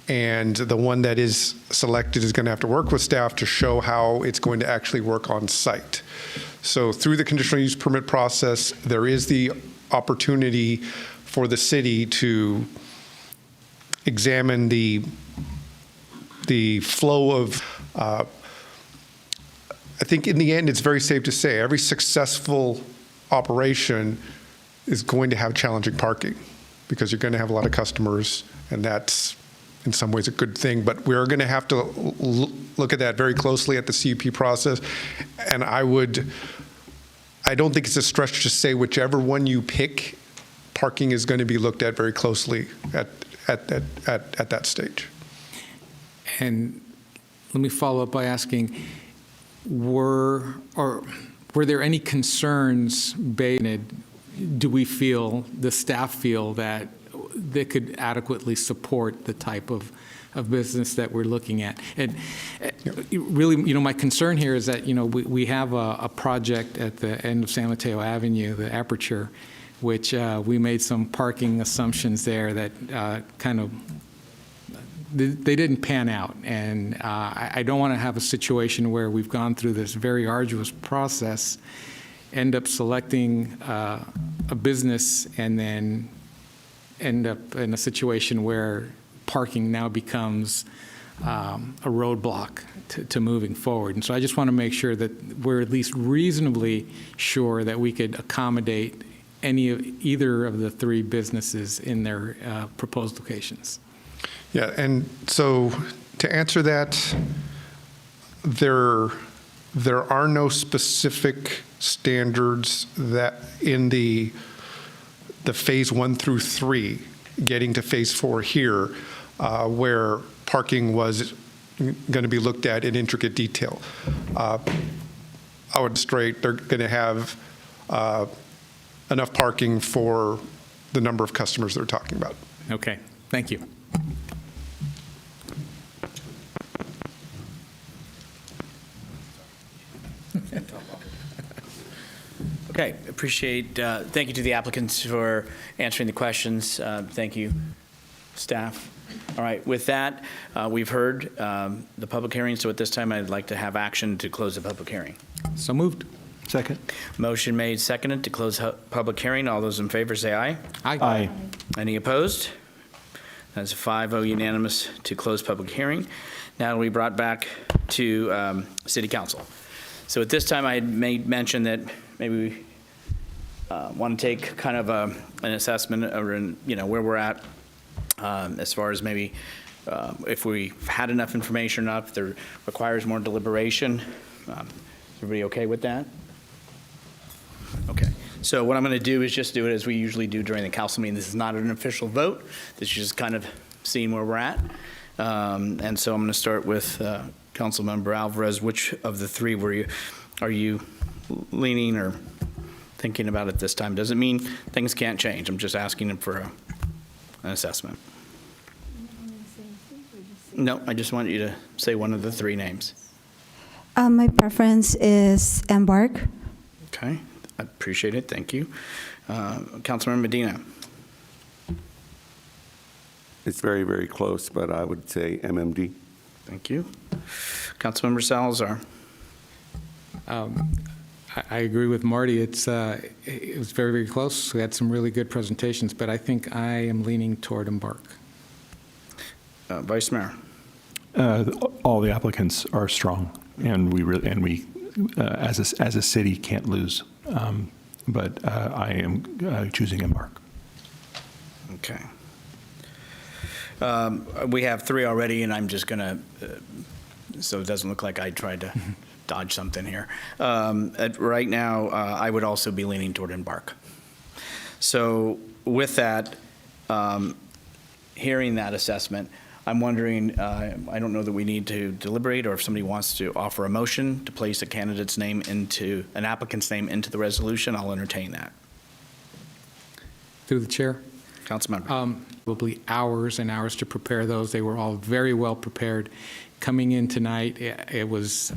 and the one that is selected is going to have to work with staff to show how it's going to actually work on site. So through the conditional use permit process, there is the opportunity for the city to examine the flow of, I think in the end, it's very safe to say every successful operation is going to have challenging parking because you're going to have a lot of customers, and that's in some ways a good thing, but we're going to have to look at that very closely at the CUP process. And I don't think it's a stretch to say whichever one you pick, parking is going to be looked at very closely at that stage. And let me follow up by asking, were there any concerns do we feel, the staff feel, that they could adequately support the type of business that we're looking at? And really, my concern here is that, we have a project at the end of San Mateo Avenue, the Aperture, which we made some parking assumptions there that they didn't pan out. And I don't want to have a situation where we've gone through this very arduous process, end up selecting a business, and then end up in a situation where parking now becomes a roadblock to moving forward. And so I just want to make sure that we're at least reasonably sure that we could accommodate either of the 3 businesses in their proposed locations. Yeah, and so to answer that, there are no specific standards that in the phase 1 through 3, getting to phase 4 here, where parking was going to be looked at in intricate detail. I would straight, they're going to have enough parking for the number of customers they're talking about. Okay, thank you. Okay, appreciate, thank you to the applicants for answering the questions. Thank you, staff. All right, with that, we've heard the public hearing, so at this time, I'd like to have action to close the public hearing. So moved. Second. Motion made, seconded to close public hearing. All those in favor say aye. Aye. Any opposed? That's 5-0 unanimous to close public hearing. Now we brought back to City Council. So at this time, I had made mention that maybe we want to take kind of an assessment or where we're at as far as maybe if we've had enough information or not, if there requires more deliberation. Is everybody okay with that? Okay. So what I'm going to do is just do it as we usually do during the council meeting. This is not an official vote. This is just kind of seeing where we're at. And so I'm going to start with Councilmember Alvarez. Which of the three are you leaning or thinking about at this time? Doesn't mean things can't change. I'm just asking him for an assessment. No, I just want you to say one of the three names. My preference is Embark. Okay, I appreciate it. Thank you. Councilmember Medina. It's very, very close, but I would say MMD. Thank you. Councilmember Salazar. I agree with Marty. It was very, very close. We had some really good presentations, but I think I am leaning toward Embark. Vice Mayor. All the applicants are strong, and we as a city can't lose. But I am choosing Embark. Okay. We have three already, and I'm just going to, so it doesn't look like I tried to dodge something here. Right now, I would also be leaning toward Embark. So with that, hearing that assessment, I'm wondering, I don't know that we need to deliberate, or if somebody wants to offer a motion to place a candidate's name into, an applicant's name into the resolution, I'll entertain that. Through the chair. Councilmember. Probably hours and hours to prepare those. They were all very well prepared. Coming in tonight, it was,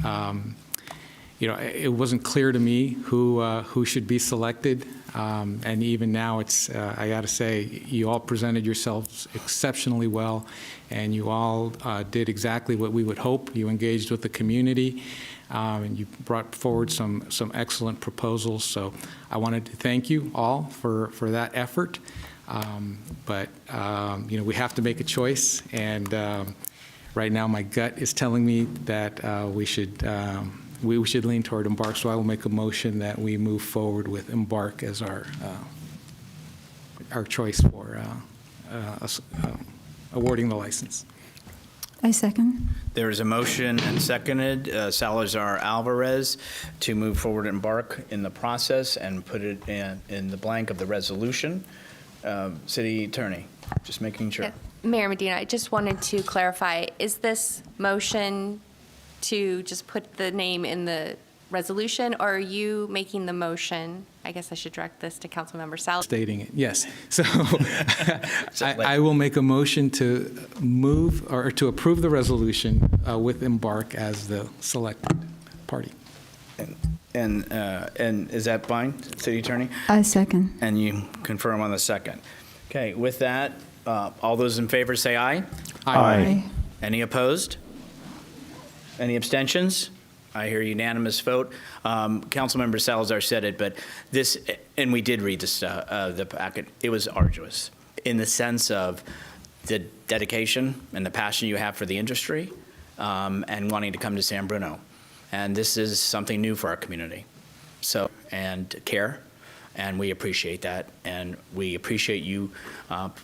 it wasn't clear to me who should be selected. And even now, it's, I got to say, you all presented yourselves exceptionally well, and you all did exactly what we would hope. You engaged with the community, and you brought forward some excellent proposals. So I wanted to thank you all for that effort. But we have to make a choice, and right now my gut is telling me that we should lean toward Embark. So I will make a motion that we move forward with Embark as our choice for awarding the license. I second. There is a motion and seconded, Salazar Alvarez, to move forward Embark in the process and put it in the blank of the resolution. City Attorney, just making sure. Yeah. Mayor Medina, I just wanted to clarify, is this motion to just put the name in the resolution, or are you making the motion? I guess I should direct this to Councilmember Salazar. Stating it, yes. So I will make a motion to move or to approve the resolution with Embark as the selected party. And is that fine, City Attorney? I second. And you confirm on the second. Okay, with that, all those in favor say aye. Aye. Any opposed? Any abstentions? I hear unanimous vote. Councilmember Salazar said it, but this, and we did read this, the packet, it was arduous in the sense of the dedication and the passion you have for the industry and wanting to come to San Bruno. And this is something new for our community. So, and care, and we appreciate that. And we appreciate you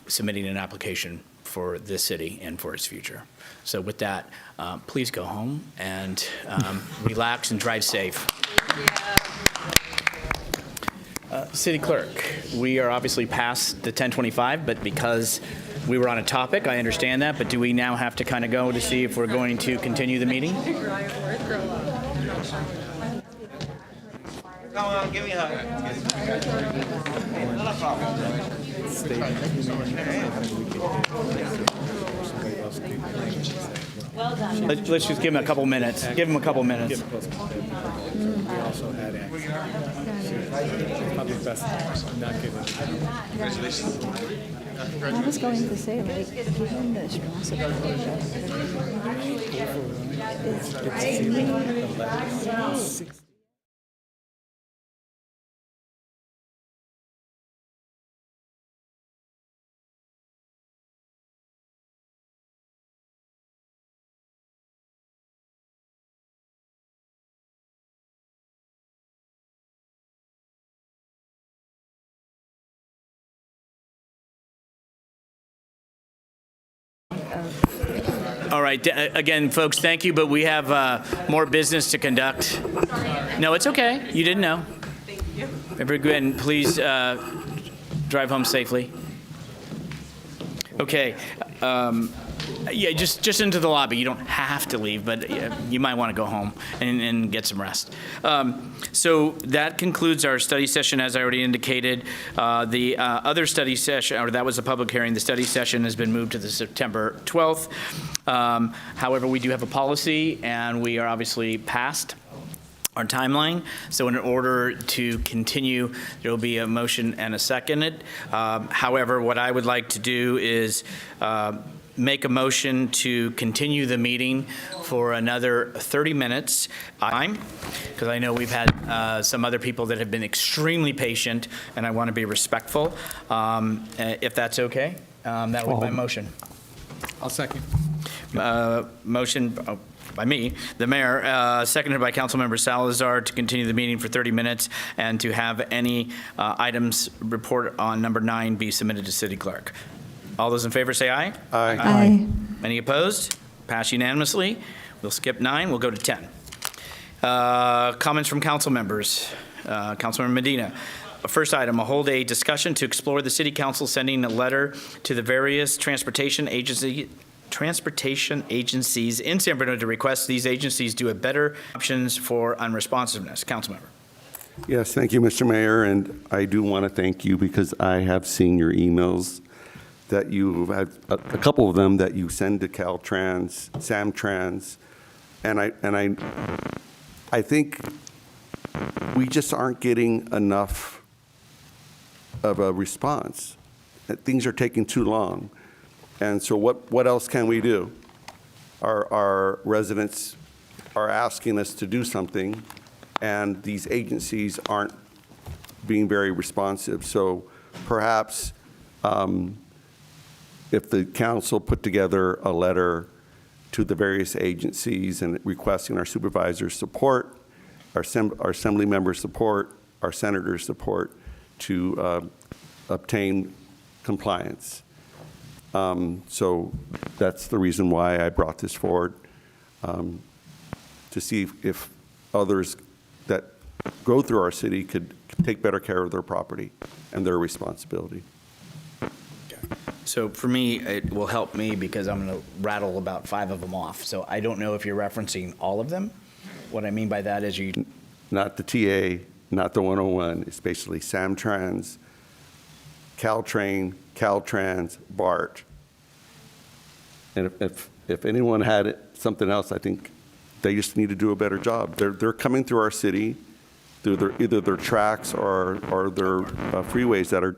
submitting an application for this city and for its future. So with that, please go home and relax and drive safe. City Clerk, we are obviously past the 10:25, but because we were on a topic, I understand that, but do we now have to kind of go to see if we're going to continue the meeting? Come on, give me a hug. Not a problem. Well done. Let's just give him a couple minutes. Give him a couple minutes. We also had probably best not giving. Congratulations. I was going to say, like, given the strong support, All right, again, folks, thank you, but we have more business to conduct. No, it's okay. You didn't know. Thank you. Everyone, please drive home safely. Okay. Yeah, just into the lobby. You don't have to leave, but you might want to go home and get some rest. So that concludes our study session, as I already indicated. The other study session, or that was a public hearing, the study session has been moved to the September 12th. However, we do have a policy, and we are obviously past our timeline. So in order to continue, there will be a motion and a second. However, what I would like to do is make a motion to continue the meeting for another 30 minutes, because I know we've had some other people that have been extremely patient, and I want to be respectful. If that's okay, that will be my motion. I'll second. Motion by me, the mayor, seconded by Councilmember Salazar, to continue the meeting for 30 minutes and to have any items report on number 9 be submitted to city clerk. All those in favor say aye. Aye. Aye. Any opposed? Pass unanimously. We'll skip 9. We'll go to 10. Comments from council members. Councilmember Medina. First item, hold a discussion to explore the city council sending a letter to the various transportation agencies in San Bruno to request these agencies do a better options for unresponsiveness. Councilmember. Yes, thank you, Mr. Mayor, and I do want to thank you because I have seen your emails that you've had, a couple of them that you send to Caltrans, Samtrans, and I think we just aren't getting enough of a response. That things are taking too long, and so what else can we do? Our residents are asking us to do something, and these agencies aren't being very responsive. So perhaps if the council put together a letter to the various agencies and requesting our supervisors' support, our assembly members' support, our senators' support to obtain compliance. So that's the reason why I brought this forward, to see if others that go through our city could take better care of their property and their responsibility. So for me, it will help me because I'm going to rattle about 5 of them off. So I don't know if you're referencing all of them. What I mean by that is you... Not the TA, not the 101. It's basically Samtrans, Caltrain, Caltrans, BART. And if anyone had something else, I think they just need to do a better job. They're coming through our city through either their tracks or their freeways that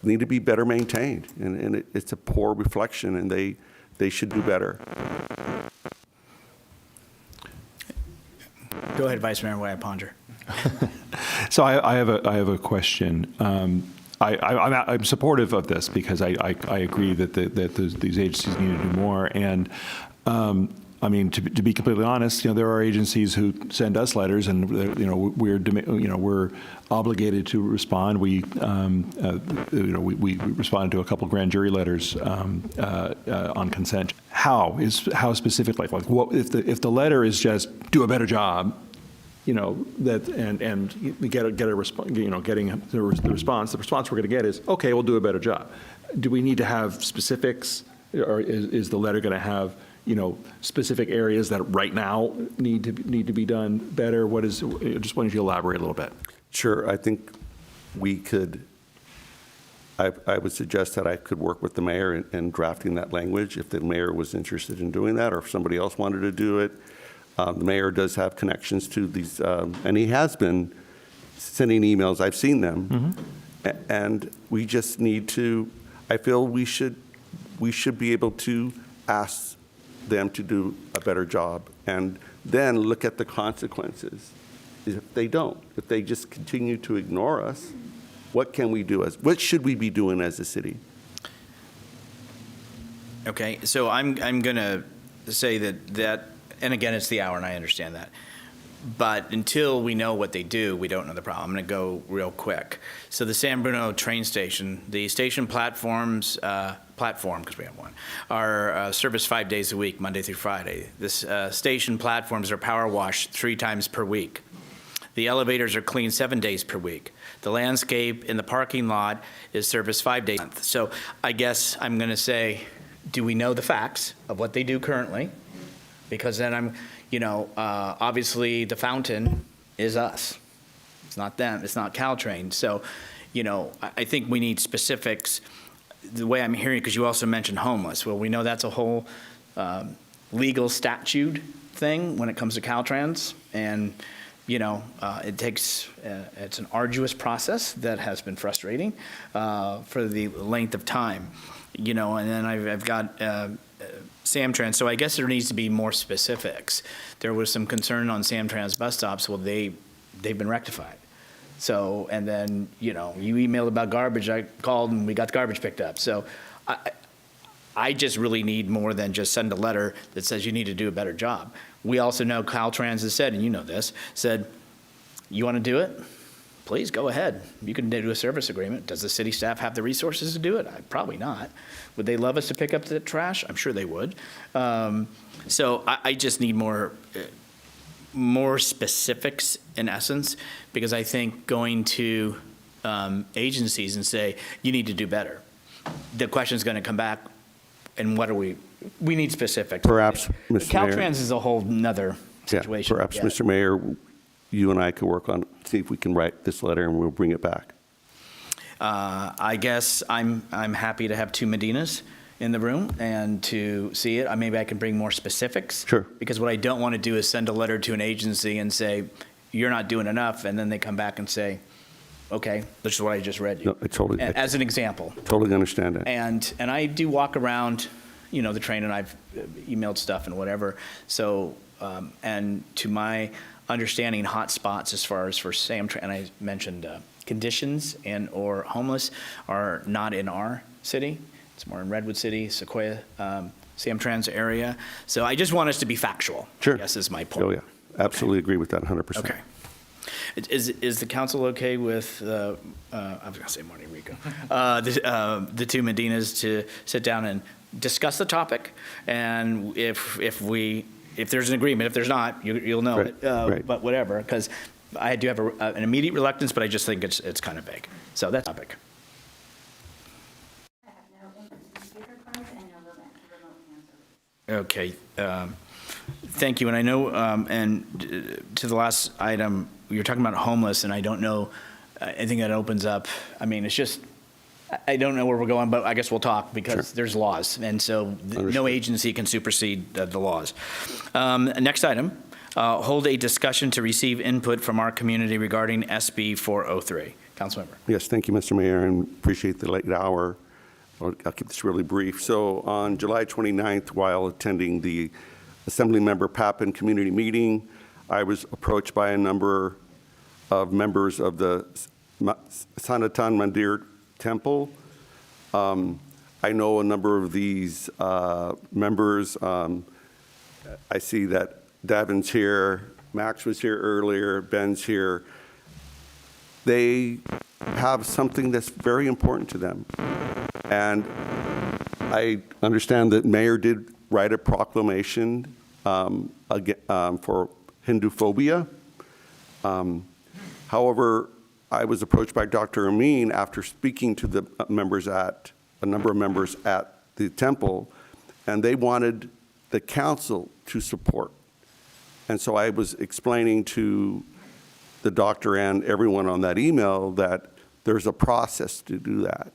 need to be better maintained, and it's a poor reflection, and they should do better. Go ahead, Vice Mayor, while I ponder. So I have a question. I'm supportive of this because I agree that these agencies need to do more. And I mean, to be completely honest, there are agencies who send us letters, and we're obligated to respond. We responded to a couple grand jury letters on consent. How specifically? Like, what if the letter is just do a better job? That and get a response. Getting the response. The response we're going to get is, okay, we'll do a better job. Do we need to have specifics, or is the letter going to have specific areas that right now need to be done better? Just wanted you to elaborate a little bit. Sure, I think we could. I would suggest that I could work with the mayor in drafting that language if the mayor was interested in doing that, or if somebody else wanted to do it. The mayor does have connections to these, and he has been sending emails. I've seen them, and we just need to. I feel we should be able to ask them to do a better job, and then look at the consequences. If they don't, if they just continue to ignore us, what can we do? What should we be doing as a city? Okay, so I'm going to say that, and again, it's the hour, and I understand that. But until we know what they do, we don't know the problem. I'm going to go real quick. So the San Bruno train station, the station platforms, because we have one, are serviced 5 days a week, Monday through Friday. This station platforms are power washed 3 times per week. The elevators are cleaned 7 days per week. The landscape in the parking lot is serviced 5 days a month. So I guess I'm going to say, do we know the facts of what they do currently? Because then obviously the fountain is us. It's not them. It's not Caltrain. So, I think we need specifics. The way I'm hearing, because you also mentioned homeless. Well, we know that's a whole legal statute thing when it comes to Caltrans. And, it takes, it's an arduous process that has been frustrating for the length of time. And then I've got Samtrans, so I guess there needs to be more specifics. There was some concern on Samtrans bus stops. Well, they've been rectified. So, and then, you emailed about garbage. I called and we got the garbage picked up. So I just really need more than just send a letter that says you need to do a better job. We also know Caltrans has said, and you know this, said, you want to do it? Please go ahead. You can do a service agreement. Does the city staff have the resources to do it? Probably not. Would they love us to pick up the trash? I'm sure they would. So I just need more specifics in essence, because I think going to agencies and say, you need to do better. The question is going to come back, and what are we need specifics. Perhaps, Mr. Mayor. Caltrans is a whole nother situation. Yeah, perhaps, Mr. Mayor, you and I could work on, see if we can write this letter and we'll bring it back. I guess I'm happy to have 2 Medinas in the room and to see it. Maybe I can bring more specifics. Sure. Because what I don't want to do is send a letter to an agency and say, you're not doing enough, and then they come back and say, okay, this is what I just read you. No, I totally, as an example. Totally understand that. And I do walk around, the train, and I've emailed stuff and whatever. So, and to my understanding, hot spots as far as for Samtrans, and I mentioned conditions and or homeless are not in our city. It's more in Redwood City, Sequoia, Samtrans area. So I just want us to be factual. Sure. I guess is my point. Oh, yeah. Absolutely agree with that 100%. Okay. Is the council okay with, I was going to say Marty Rico, the 2 Medinas to sit down and discuss the topic? And if there's an agreement, if there's not, you'll know right. it. Right. But whatever, because I do have an immediate reluctance, but I just think it's kind of vague. So that's the topic. I have no interest in speaker cards and no remote answer. Okay. Thank you. And I know, and to the last item, you're talking about homeless, and I don't know, I think that opens up, it's just, I don't know where we're going, but I guess we'll talk because there's laws. And so no agency can supersede the laws. Next item, hold a discussion to receive input from our community regarding SB 403. Councilmember. Yes, thank you, Mr. Mayor, and appreciate the late hour. I'll keep this really brief. So on July 29th, while attending the Assemblymember Papin community meeting, I was approached by a number of members of the Sanatan Mandir Temple. I know a number of these members. I see that Davin's here, Max was here earlier, Ben's here. They have something that's very important to them. And I understand that Mayor did write a proclamation for Hindu phobia. However, I was approached by Dr. Amin after speaking to the members a number of members at the temple, and they wanted the council to support. And so I was explaining to the doctor and everyone on that email that there's a process to do that.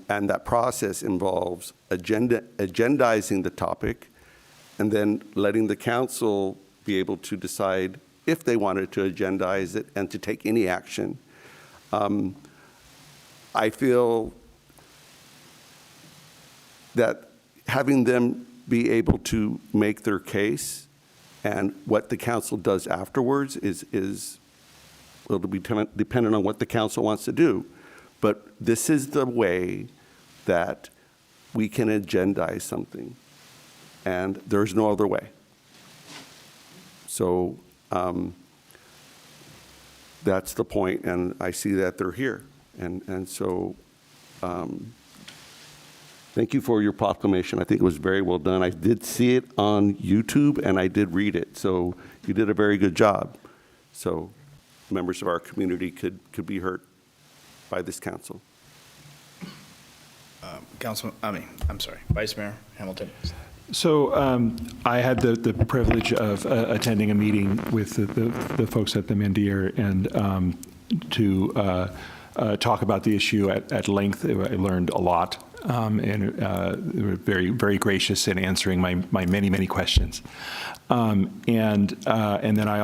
And that process involves agendizing the topic and then letting the council be able to decide if they wanted to agendize it and to take any action. I feel that having them be able to make their case and what the council does afterwards will be dependent on what the council wants to do. But this is the way that we can agendize something, and there's no other way. So that's the point, and I see that they're here. And so thank you for your proclamation. I think it was very well done. I did see it on YouTube, and I did read it. So you did a very good job. So members of our community could be heard by this council. Vice Mayor Hamilton. So I had the privilege of attending a meeting with the folks at the Mandir and to talk about the issue at length. I learned a lot, and they were very, very gracious in answering my many questions. And then I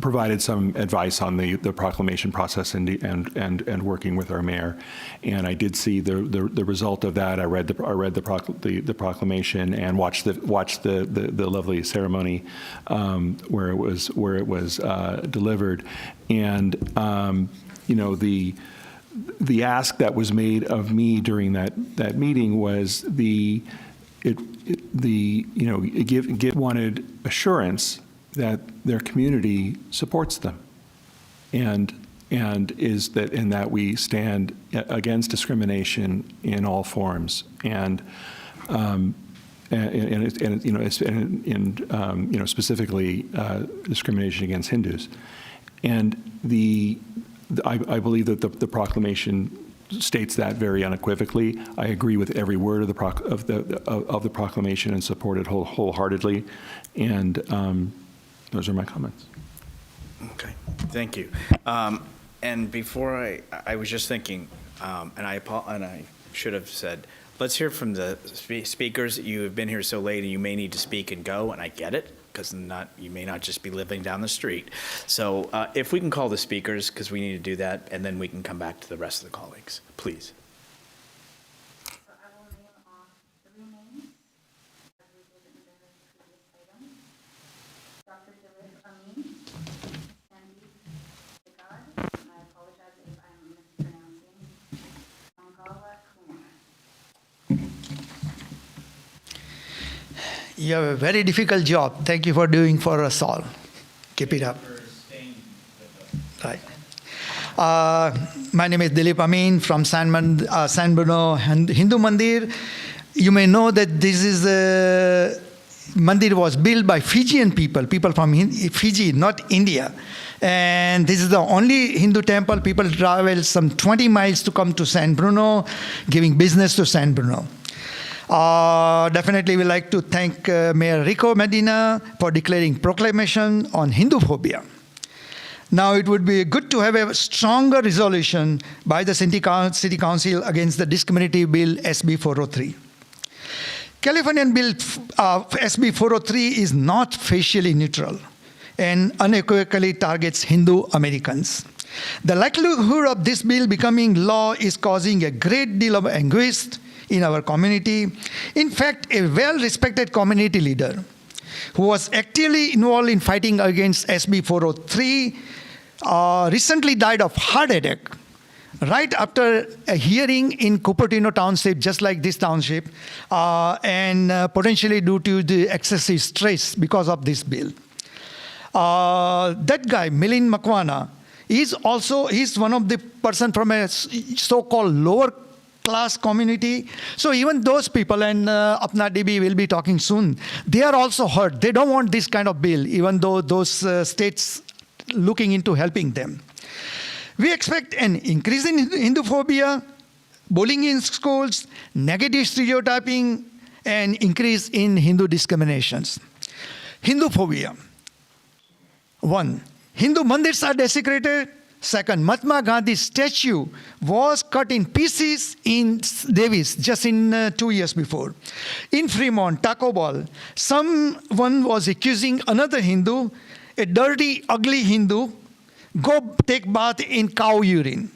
provided some advice on the proclamation process and working with our mayor, and I did see the result of that. I read the proclamation and watched the lovely ceremony where it was delivered, and the ask that was made of me during that meeting was wanted assurance that their community supports them, and that we stand against discrimination in all forms, and specifically discrimination against Hindus, and I believe that the proclamation states that very unequivocally. I agree with every word of the proclamation and support it wholeheartedly, and those are my comments. Okay, thank you. And before I was just thinking, and I should have said, let's hear from the speakers. You have been here so late, and you may need to speak and go, and I get it, because you may not just be living down the street. So if we can call the speakers, because we need to do that, and then we can come back to the rest of the colleagues, please. So I will name off 3 names, as we did in the previous item. Dr. Dilip Amin, Sandy Sigad, and I apologize if I'm mispronouncing, Mangala Kumar. You have a very difficult job. Thank you for doing for us all. Keep it up. Right. My name is Dilip Amin from San Bruno Hindu Mandir. You may know that this is Mandir was built by Fijian people from Fiji, not India. And this is the only Hindu temple. People travel some 20 miles to come to San Bruno, giving business to San Bruno. Definitely we like to thank Mayor Rico Medina for declaring proclamation on Hindu phobia. Now it would be good to have a stronger resolution by the City Council against the discriminative bill SB 403. Californian bill SB 403 is not facially neutral and unequivocally targets Hindu Americans. The likelihood of this bill becoming law is causing a great deal of anguish in our community. In fact, a well-respected community leader who was actively involved in fighting against SB 403 recently died of heart attack right after a hearing in Cupertino Township, just like this township, and potentially due to the excessive stress because of this bill. That guy, Milind Makwana, he's one of the person from a so-called lower class community. So even those people, and Apna DB will be talking soon, they are also hurt. They don't want this kind of bill, even though those states looking into helping them. We expect an increase in Hindu phobia, bullying in schools, negative stereotyping, and increase in Hindu discriminations. Hindu phobia. 1. Hindu mandirs are desecrated. 2nd, Mahatma Gandhi's statue was cut in pieces in Davis just in 2 years before. In Fremont, Taco Bell, someone was accusing another Hindu, a dirty, ugly Hindu, go take bath in cow urine.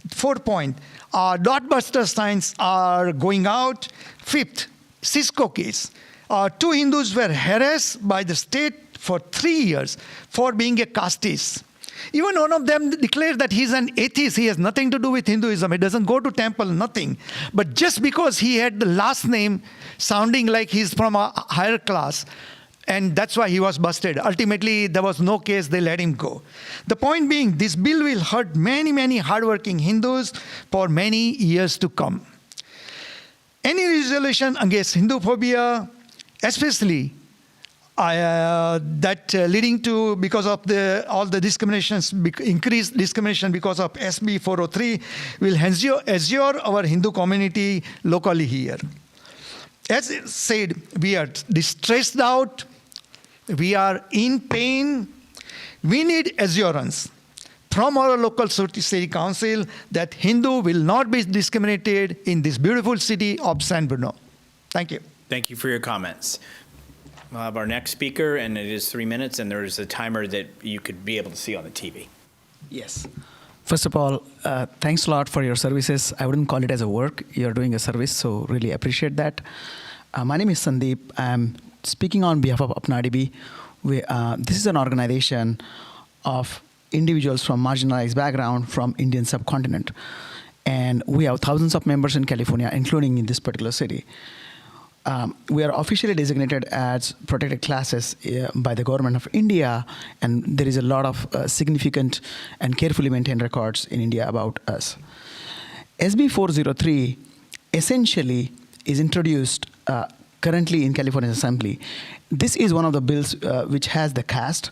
4th point, dotbuster signs are going out. 5th, Cisco case. 2 Hindus were harassed by the state for 3 years for being a casteist. Even one of them declared that he's an atheist. He has nothing to do with Hinduism. He doesn't go to temple, nothing. But just because he had the last name sounding like he's from a higher class, And that's why he was busted. Ultimately, there was no case, they let him go. The point being, this bill will hurt many, many hardworking Hindus for many years to come. Any resolution against Hindu phobia, especially that leading to, because of all the discriminations, increased discrimination because of SB 403, will assure our Hindu community locally here. As said, we are stressed out, we are in pain. We need assurance from our local city council that Hindu will not be discriminated in this beautiful city of San Bruno. Thank you. Thank you for your comments. We'll have our next speaker, and it is 3 minutes, and there's a timer that you could be able to see on the TV. Yes. First of all, thanks a lot for your services. I wouldn't call it as a work. You're doing a service, so really appreciate that. My name is Sandeep. I'm speaking on behalf of ApnaDB. This is an organization of individuals from marginalized background from Indian subcontinent. And we have thousands of members in California, including in this particular city. We are officially designated as protected classes by the government of India, and there is a lot of significant and carefully maintained records in India about us. SB 403 essentially is introduced currently in California Assembly. This is one of the bills which has the caste,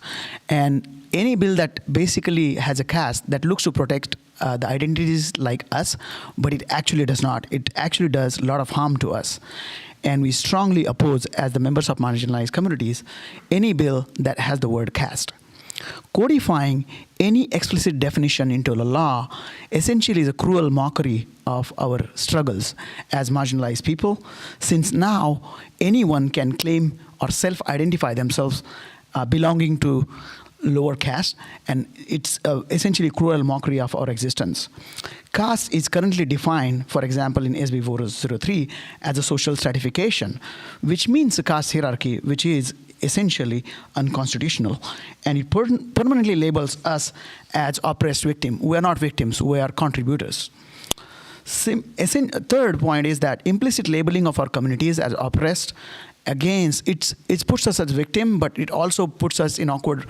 and any bill that basically has a caste that looks to protect the identities like us, but it actually does not. It actually does a lot of harm to us. And we strongly oppose, as the members of marginalized communities, any bill that has the word caste. Codifying any explicit definition into the law essentially is a cruel mockery of our struggles as marginalized people, since now anyone can claim or self-identify themselves belonging to lower caste, and it's essentially cruel mockery of our existence. Caste is currently defined, for example, in SB 403 as a social stratification, which means a caste hierarchy, which is essentially unconstitutional, and it permanently labels us as oppressed victims. We are not victims, we are contributors. Third point is that implicit labeling of our communities as oppressed, again, it puts us as victim, but it also puts us in awkward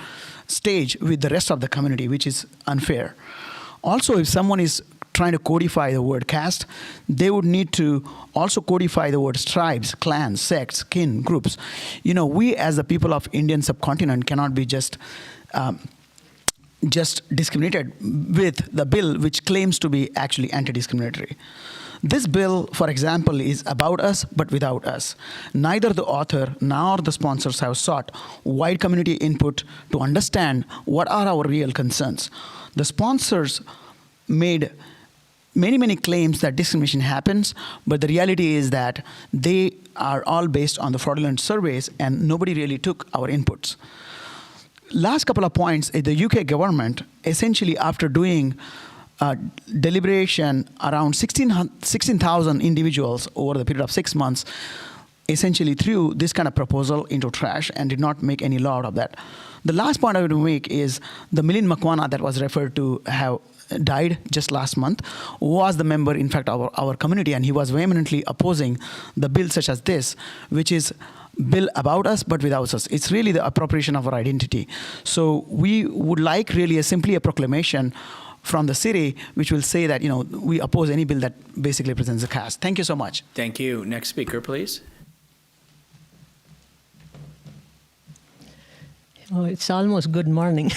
stage with the rest of the community, which is unfair. Also, if someone is trying to codify the word caste, they would need to also codify the words tribes, clans, sects, kin, groups. You know, we as the people of Indian subcontinent cannot be just discriminated with the bill which claims to be actually anti-discriminatory. This bill, for example, is about us but without us. Neither the author nor the sponsors have sought wide community input to understand what are our real concerns. The sponsors made many claims that discrimination happens, but the reality is that they are all based on the fraudulent surveys and nobody really took our inputs. Last couple of points, the UK government, essentially after doing deliberation around 16,000 individuals over the period of 6 months, essentially threw this kind of proposal into trash and did not make any law out of that. The last point I would make is the Milind Makwana that was referred to have died just last month was the member, in fact, of our community, and he was vehemently opposing the bill such as this, which is bill about us but without us. It's really the appropriation of our identity. So we would like really simply a proclamation from the city which will say that, you know, we oppose any bill that basically presents a caste. Thank you so much. Thank you. Next speaker, please. Oh, it's almost good morning.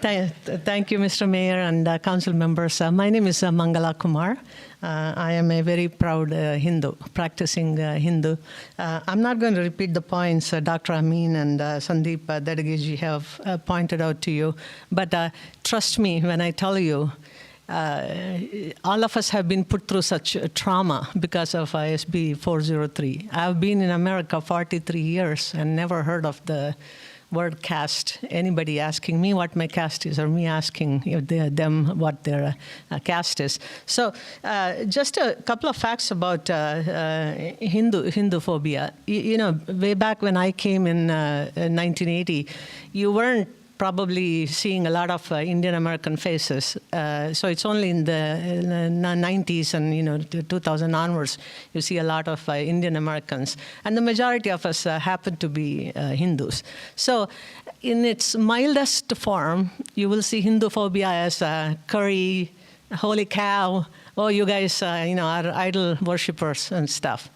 Thank you, Mr. Mayor and council members. My name is Mangala Kumar. I am a very proud Hindu, practicing Hindu. I'm not going to repeat the points Dr. Amin and Sandeep Dedagiji have pointed out to you, but trust me when I tell you, all of us have been put through such trauma because of SB 403. I've been in America 43 years and never heard of the word caste. Anybody asking me what my caste is or me asking them what their caste is. So just a couple of facts about Hindu phobia. You know, way back when I came in 1980, you weren't probably seeing a lot of Indian American faces. So it's only in the 90s and the 2000 onwards you see a lot of Indian Americans, and the majority of us happen to be Hindus. So in its mildest form, you will see Hinduphobia as curry, holy cow, oh, you guys are idol worshippers and stuff,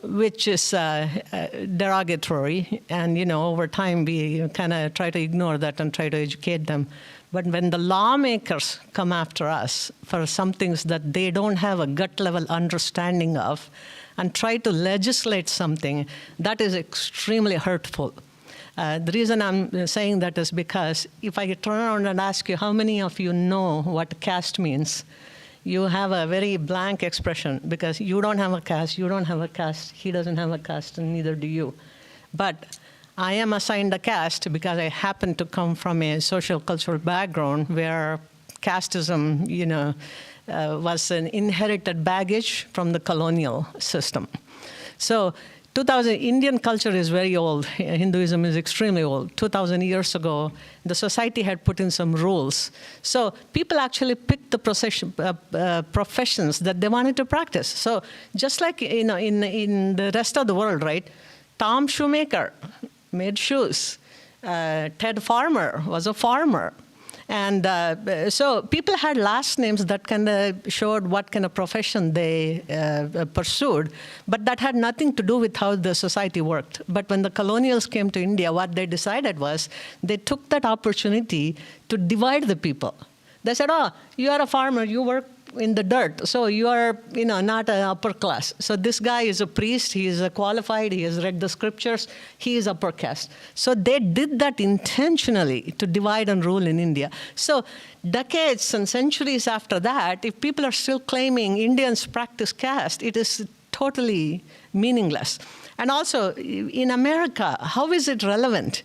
which is derogatory. And, over time, we kind of try to ignore that and try to educate them. But when the lawmakers come after us for some things that they don't have a gut-level understanding of and try to legislate something, that is extremely hurtful. The reason I'm saying that is because if I turn around and ask you how many of you know what caste means, you have a very blank expression because you don't have a caste, you don't have a caste, he doesn't have a caste, and neither do you. But I am assigned a caste because I happen to come from a social cultural background where casteism, was an inherited baggage from the colonial system. So 2000, Indian culture is very old. Hinduism is extremely old. 2,000 years ago, the society had put in some rules. So people actually picked the professions that they wanted to practice. So just like in the rest of the world, right? Tom Shoemaker made shoes. Ted Farmer was a farmer. And so people had last names that kind of showed what kind of profession they pursued, but that had nothing to do with how the society worked. But when the colonials came to India, what they decided was they took that opportunity to divide the people. They said, oh, you are a farmer, you work in the dirt, so you are not an upper class. So this guy is a priest, he is qualified, he has read the scriptures, he is upper caste. So they did that intentionally to divide and rule in India. So decades and centuries after that, if people are still claiming Indians practice caste, it is totally meaningless. And also in America, how is it relevant?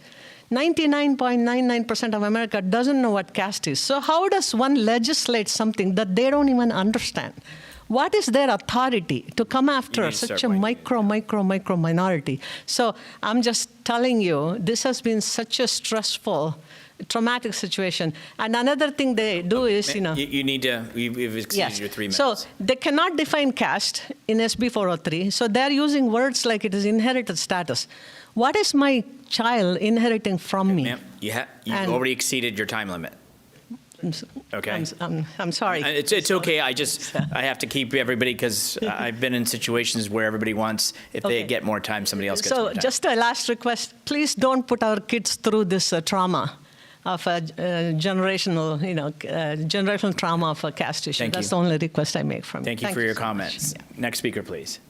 99.99% of America doesn't know what caste is. So how does one legislate something that they don't even understand? What is their authority to come after such a micro minority? So I'm just telling you, this has been such a stressful, traumatic situation. And another thing they do is, You need to, you've exceeded your 3 minutes. So they cannot define caste in SB 403. So they're using words like it is inherited status. What is my child inheriting from me? Ma'am, you've already exceeded your time limit. Okay. I'm sorry. It's okay. I have to keep everybody because I've been in situations where everybody wants, if they get more time, somebody else gets more time. So just a last request, please don't put our kids through this trauma of a generational trauma of a caste issue. That's the only request I make from you. Thank you for your comments. Next speaker, please.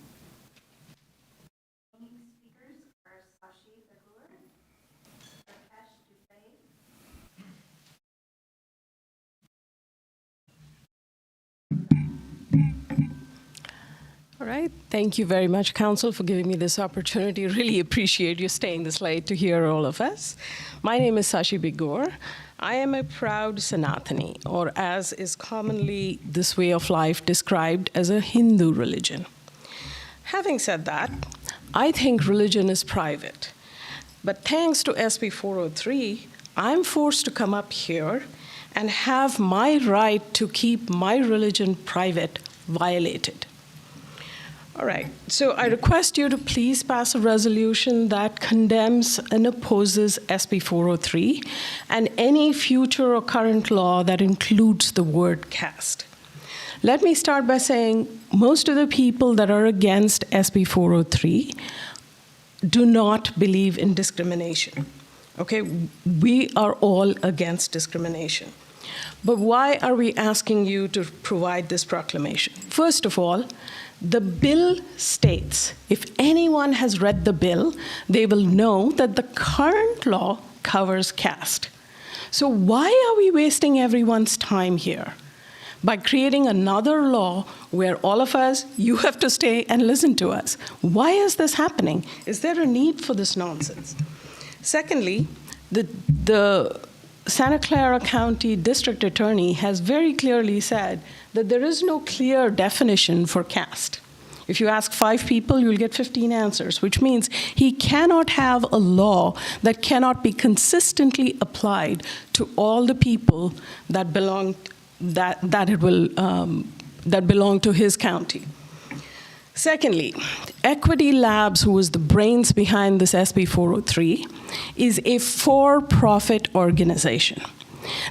All right. Thank you very much, Council, for giving me this opportunity. Really appreciate you staying this late to hear all of us. My name is Sashi Bigor. I am a proud Sanatani, or as is commonly this way of life described as a Hindu religion. Having said that, I think religion is private. But thanks to SB 403, I'm forced to come up here and have my right to keep my religion private violated. All right, so I request you to please pass a resolution that condemns and opposes SB 403 and any future or current law that includes the word caste. Let me start by saying most of the people that are against SB 403 do not believe in discrimination. Okay, we are all against discrimination. But why are we asking you to provide this proclamation? First of all, the bill states, if anyone has read the bill, they will know that the current law covers caste. So why are we wasting everyone's time here by creating another law where all of us, you have to stay and listen to us? Why is this happening? Is there a need for this nonsense? Secondly, the Santa Clara County District Attorney has very clearly said that there is no clear definition for caste. If you ask 5 people, you'll get 15 answers, which means he cannot have a law that cannot be consistently applied to all the people that belong that belong to his county. Secondly, Equity Labs, who was the brains behind this SB 403, is a for-profit organization.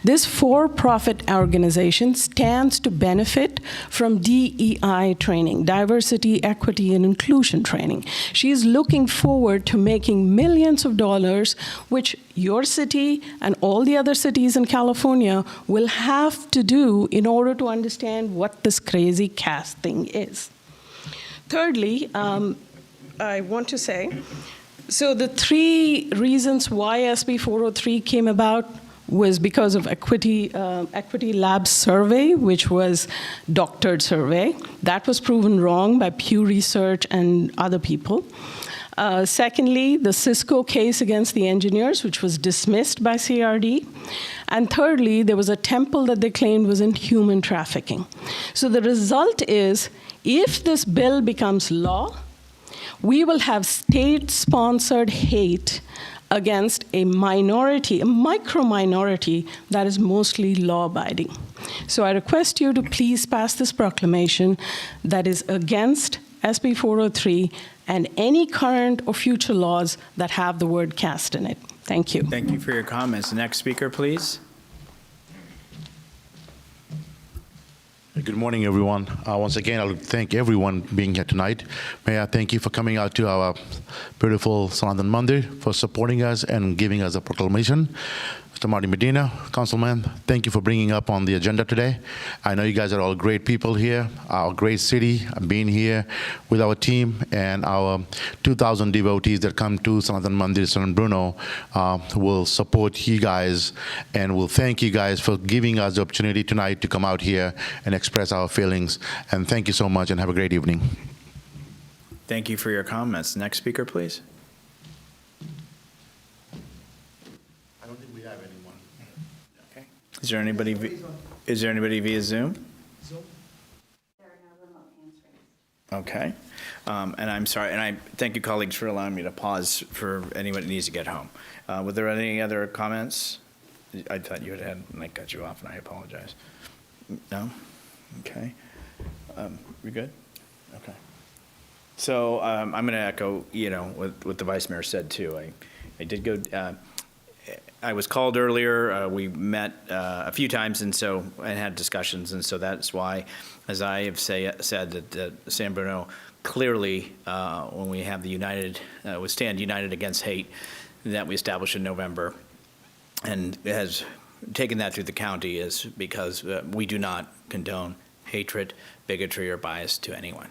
This for-profit organization stands to benefit from DEI training, diversity, equity, and inclusion training. She is looking forward to making millions of dollars, which your city and all the other cities in California will have to do in order to understand what this crazy caste thing is. Thirdly, I want to say, so the 3 reasons why SB 403 came about was because of Equity Labs survey, which was doctored survey. That was proven wrong by Pew Research and other people. Secondly, the Cisco case against the engineers, which was dismissed by CRD. And thirdly, there was a temple that they claimed was in human trafficking. So the result is, if this bill becomes law, we will have state-sponsored hate against a minority, a micro-minority that is mostly law-abiding. So I request you to please pass this proclamation that is against SB 403 and any current or future laws that have the word caste in it. Thank you. Thank you for your comments. Next speaker, please. Good morning, everyone. Once again, I'll thank everyone being here tonight. May I thank you for coming out to our beautiful Sanatan Mandir, for supporting us and giving us a proclamation. Mr. Marty Medina, Councilman, thank you for bringing up on the agenda today. I know you guys are all great people here, our great city, being here with our team and our 2,000 devotees that come to Sanatan Mandir, San Bruno, will support you guys and will thank you guys for giving us the opportunity tonight to come out here and express our feelings. And thank you so much and have a great evening. Thank you for your comments. Next speaker, please. Is there anybody via Zoom? Okay. And I'm sorry, and I thank you, colleagues, for allowing me to pause for anyone that needs to get home. Were there any other comments? I thought you had, and I cut you off, and I apologize. No? Okay. We good? Okay. So I'm going to echo, what the Vice Mayor said, too. I did go... I was called earlier. We met a few times, and had discussions, and so that's why, as I have said, that San Bruno clearly, when we have the we stand united against hate, that we established in November, and has taken that through the county, is because we do not condone hatred, bigotry, or bias to anyone.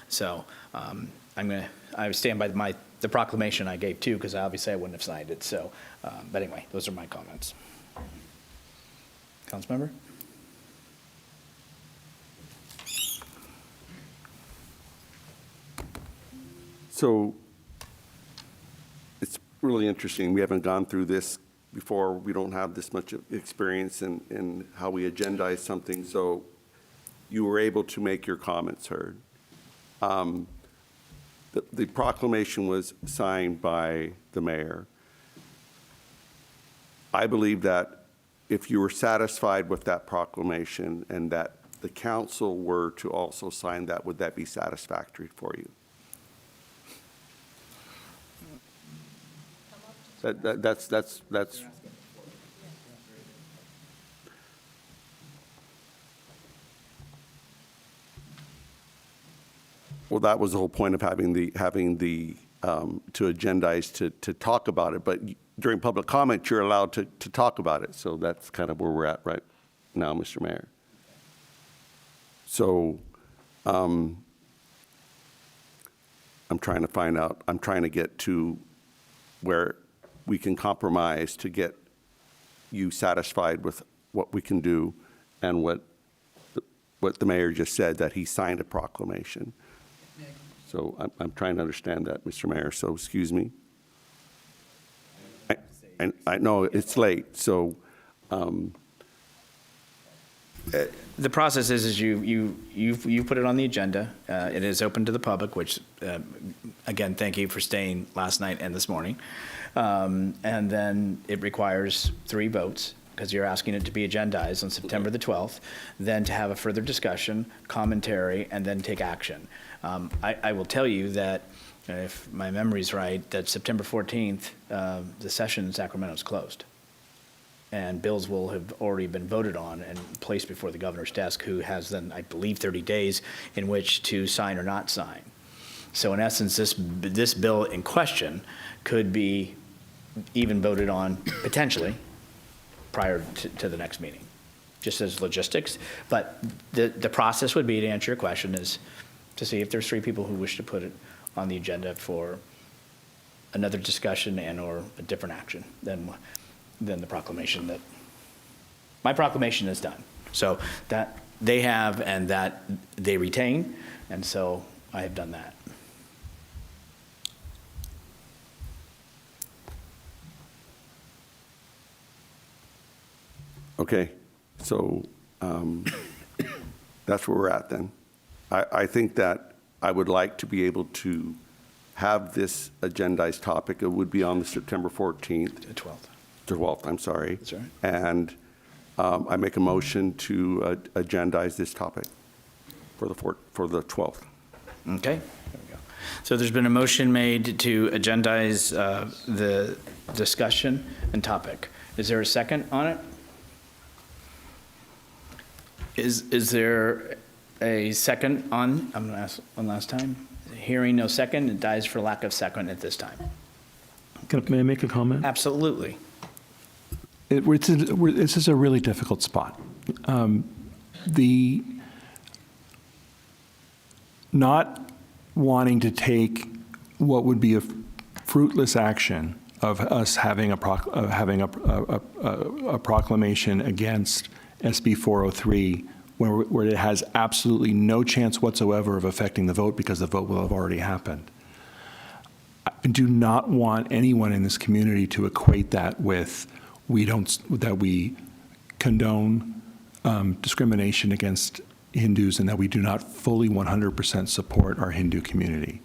So I stand by the proclamation I gave too, because obviously I wouldn't have signed it. So, but anyway, those are my comments. Councilmember? So it's really interesting. We haven't gone through this before. We don't have this much experience in how we agendize something. So you were able to make your comments heard. The proclamation was signed by the mayor. I believe that if you were satisfied with that proclamation and that the council were to also sign that, would that be satisfactory for you? That's. Well, that was the whole point of having the to agendize to talk about it. But during public comment, you're allowed to talk about it. So that's kind of where we're at right now, Mr. Mayor. So I'm trying to find out. I'm trying to get to where we can compromise to get you satisfied with what we can do and what the mayor just said, that he signed a proclamation. So I'm trying to understand that, Mr. Mayor, so excuse me. I know it's late, so The process is you put it on the agenda. It is open to the public, which, again, thank you for staying last night and this morning. And then it requires 3 votes, because you're asking it to be agendized on September the 12th, then to have a further discussion, commentary, and then take action. I will tell you that, if my memory's right, that September 14th, the session in Sacramento is closed. And bills will have already been voted on and placed before the governor's desk, who has then, I believe, 30 days in which to sign or not sign. So in essence, this bill in question could be even voted on potentially prior to the next meeting, just as logistics. But the process would be, to answer your question, is to see if there's 3 people who wish to put it on the agenda for another discussion and or a different action than the proclamation that, my proclamation is done. So that they have and that they retain, and so I have done that. Okay, so that's where we're at then. I think that I would like to be able to have this agendized topic. It would be on the September 14th. The 12th. 12th, I'm sorry. That's right. And I make a motion to agendize this topic for the 12th. Okay, there we go. So there's been a motion made to agendize the discussion and topic. Is there a second on it? Is there a second on? I'm going to ask one last time. Hearing no second, it dies for lack of second at this time. May I make a comment? Absolutely. This is a really difficult spot. The not wanting to take what would be a fruitless action of us having a proclamation against SB 403, where it has absolutely no chance whatsoever of affecting the vote because the vote will have already happened. I do not want anyone in this community to equate that with that we condone discrimination against Hindus and that we do not fully 100% support our Hindu community.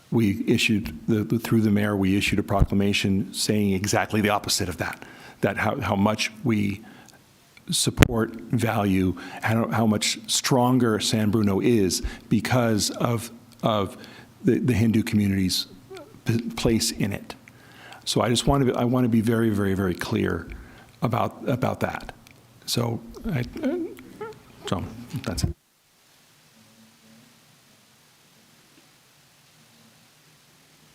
We issued, through the mayor, we issued a proclamation saying exactly the opposite of that how much we support, value, how much stronger San Bruno is because of the Hindu community's place in it. So I just want to be very, very, very clear about that. So that's it.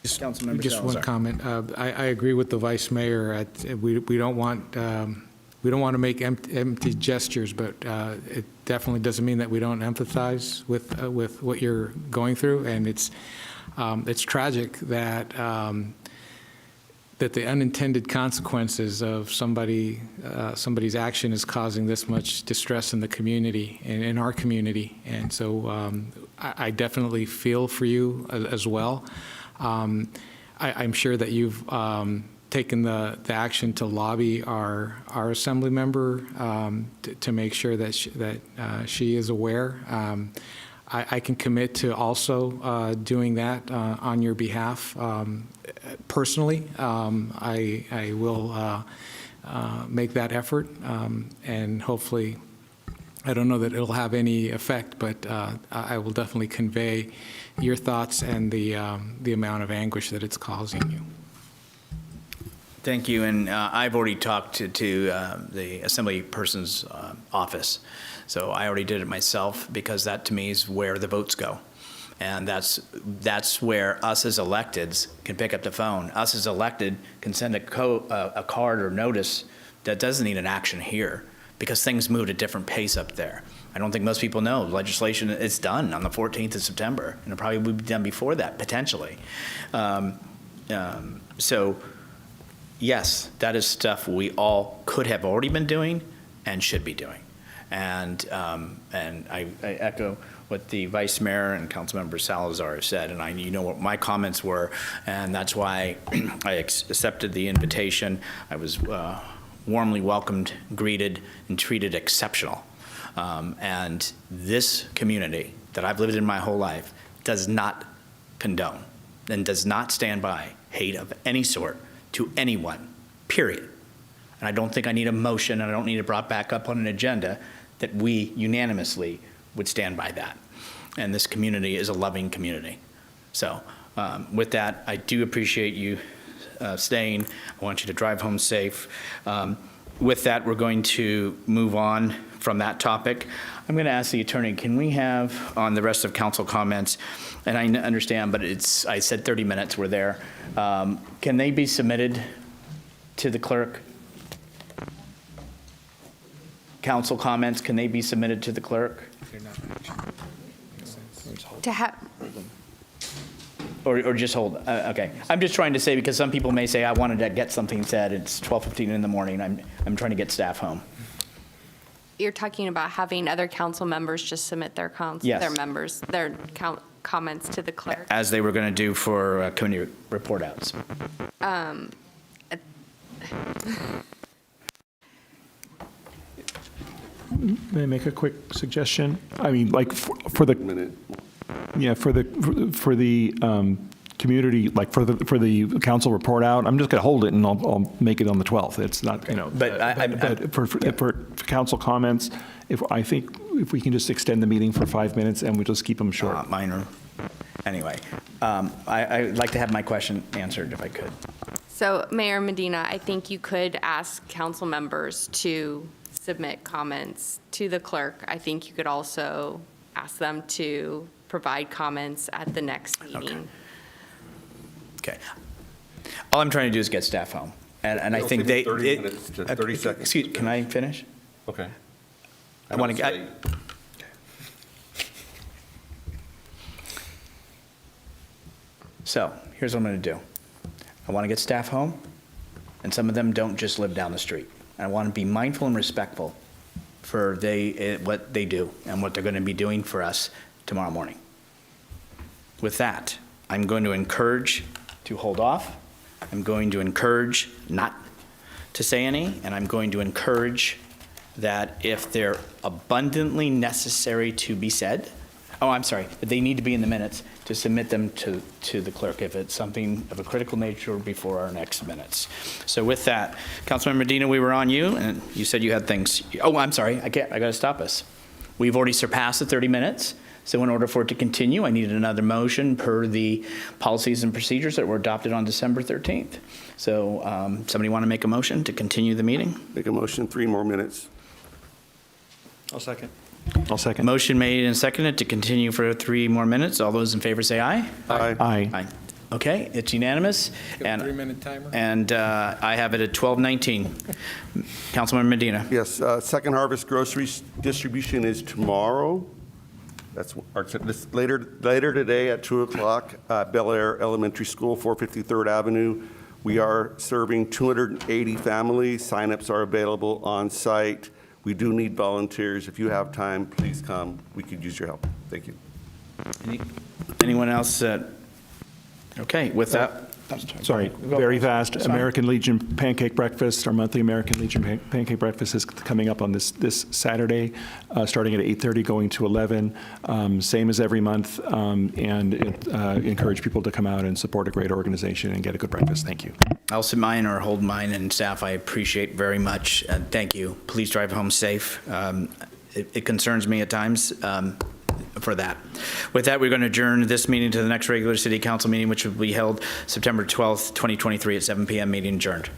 Councilmember Just one Salazar. comment. I agree with the vice mayor. We don't want to make empty gestures, but it definitely doesn't mean that we don't empathize with what you're going through, and it's tragic that that the unintended consequences of somebody's action is causing this much distress in the community and in our community. And so I definitely feel for you as well. I'm sure that you've taken the action to lobby our assembly member to make sure that she is aware. I can commit to also doing that on your behalf. Personally, I will make that effort, and hopefully, I don't know that it'll have any effect, but I will definitely convey your thoughts and the amount of anguish that it's causing you. Thank you, and I've already talked to the assembly person's office, so I already did it myself because that to me is where the votes go, and that's where us as electeds can pick up the phone. Us as elected can send a card or notice that doesn't need an action here because things move at a different pace up there. I don't think most people know legislation is done on the 14th of September, and it probably would be done before that potentially. So. Yes, that is stuff we all could have already been doing and should be doing. And I echo what the Vice Mayor and Councilmember Salazar have said, and you know what my comments were, and that's why I accepted the invitation. I was warmly welcomed, greeted, and treated exceptional. And this community that I've lived in my whole life does not condone and does not stand by hate of any sort to anyone, period. And I don't think I need a motion, and I don't need it brought back up on an agenda, that we unanimously would stand by that. And this community is a loving community. So with that, I do appreciate you staying. I want you to drive home safe. With that, we're going to move on from that topic. I'm going to ask the attorney, can we have on the rest of council comments, and I understand, but I said 30 minutes, we're there. Can they be submitted to the clerk? Council comments, can they be submitted to the clerk? To have, Or just hold, okay. I'm just trying to say, because some people may say, I wanted to get something said, it's 12:15 in the morning, I'm trying to get staff home. you're talking about having other council members just submit their Yes. their comments to the clerk. As they were going to do for committee report outs. May I make a quick suggestion? I mean, like for the community, like for the council report out, I'm just going to hold it and I'll make it on the 12th. It's not, you know. But for council comments, I think if we can just extend the meeting for 5 minutes and we just keep them short. Minor. Anyway, I'd like to have my question answered if I could. So Mayor Medina, I think you could ask council members to submit comments to the clerk. I think you could also ask them to provide comments at the next meeting. Okay. All I'm trying to do is get staff home. And I think they. 30 minutes to 30 seconds. Excuse, can I finish? Okay. I want to get. So here's what I'm going to do. I want to get staff home, and some of them don't just live down the street. I want to be mindful and respectful for what they do and what they're going to be doing for us tomorrow morning. With that, I'm going to encourage to hold off. I'm going to encourage not to say any, and I'm going to encourage that if they're abundantly necessary to be said, that they need to be in the minutes, to submit them to the clerk if it's something of a critical nature before our next minutes. So with that, Councilmember Medina, we were on you, and you said you had things. Oh, I'm sorry, I got to stop us. We've already surpassed the 30 minutes. So in order for it to continue, I needed another motion per the policies and procedures that were adopted on December 13th. So somebody want to make a motion to continue the meeting? Make a motion, 3 more minutes. I'll second. Motion made and seconded to continue for 3 more minutes. All those in favor say aye. Aye. Aye. Okay, it's unanimous. Got a 3-minute timer? And I have it at 12:19. Councilmember Medina. Yes, Second Harvest Groceries distribution is tomorrow. That's later today at 2 o'clock, Bel Air Elementary School, 453rd Avenue. We are serving 280 families. Signups are available on site. We do need volunteers. If you have time, please come. We could use your help. Thank you. Anyone else? Okay, with that. Sorry, very fast. American Legion Pancake Breakfast, our monthly American Legion Pancake Breakfast is coming up on this Saturday, starting at 8:30, going to 11, same as every month, and encourage people to come out and support a great organization and get a good breakfast. Thank you. I'll submit mine or hold mine, and staff, I appreciate very much. Thank you. Please drive home safe. It concerns me at times. For that. With that, we're going to adjourn this meeting to the next regular city council meeting, which will be held September 12th, 2023 at 7 p.m. Meeting adjourned.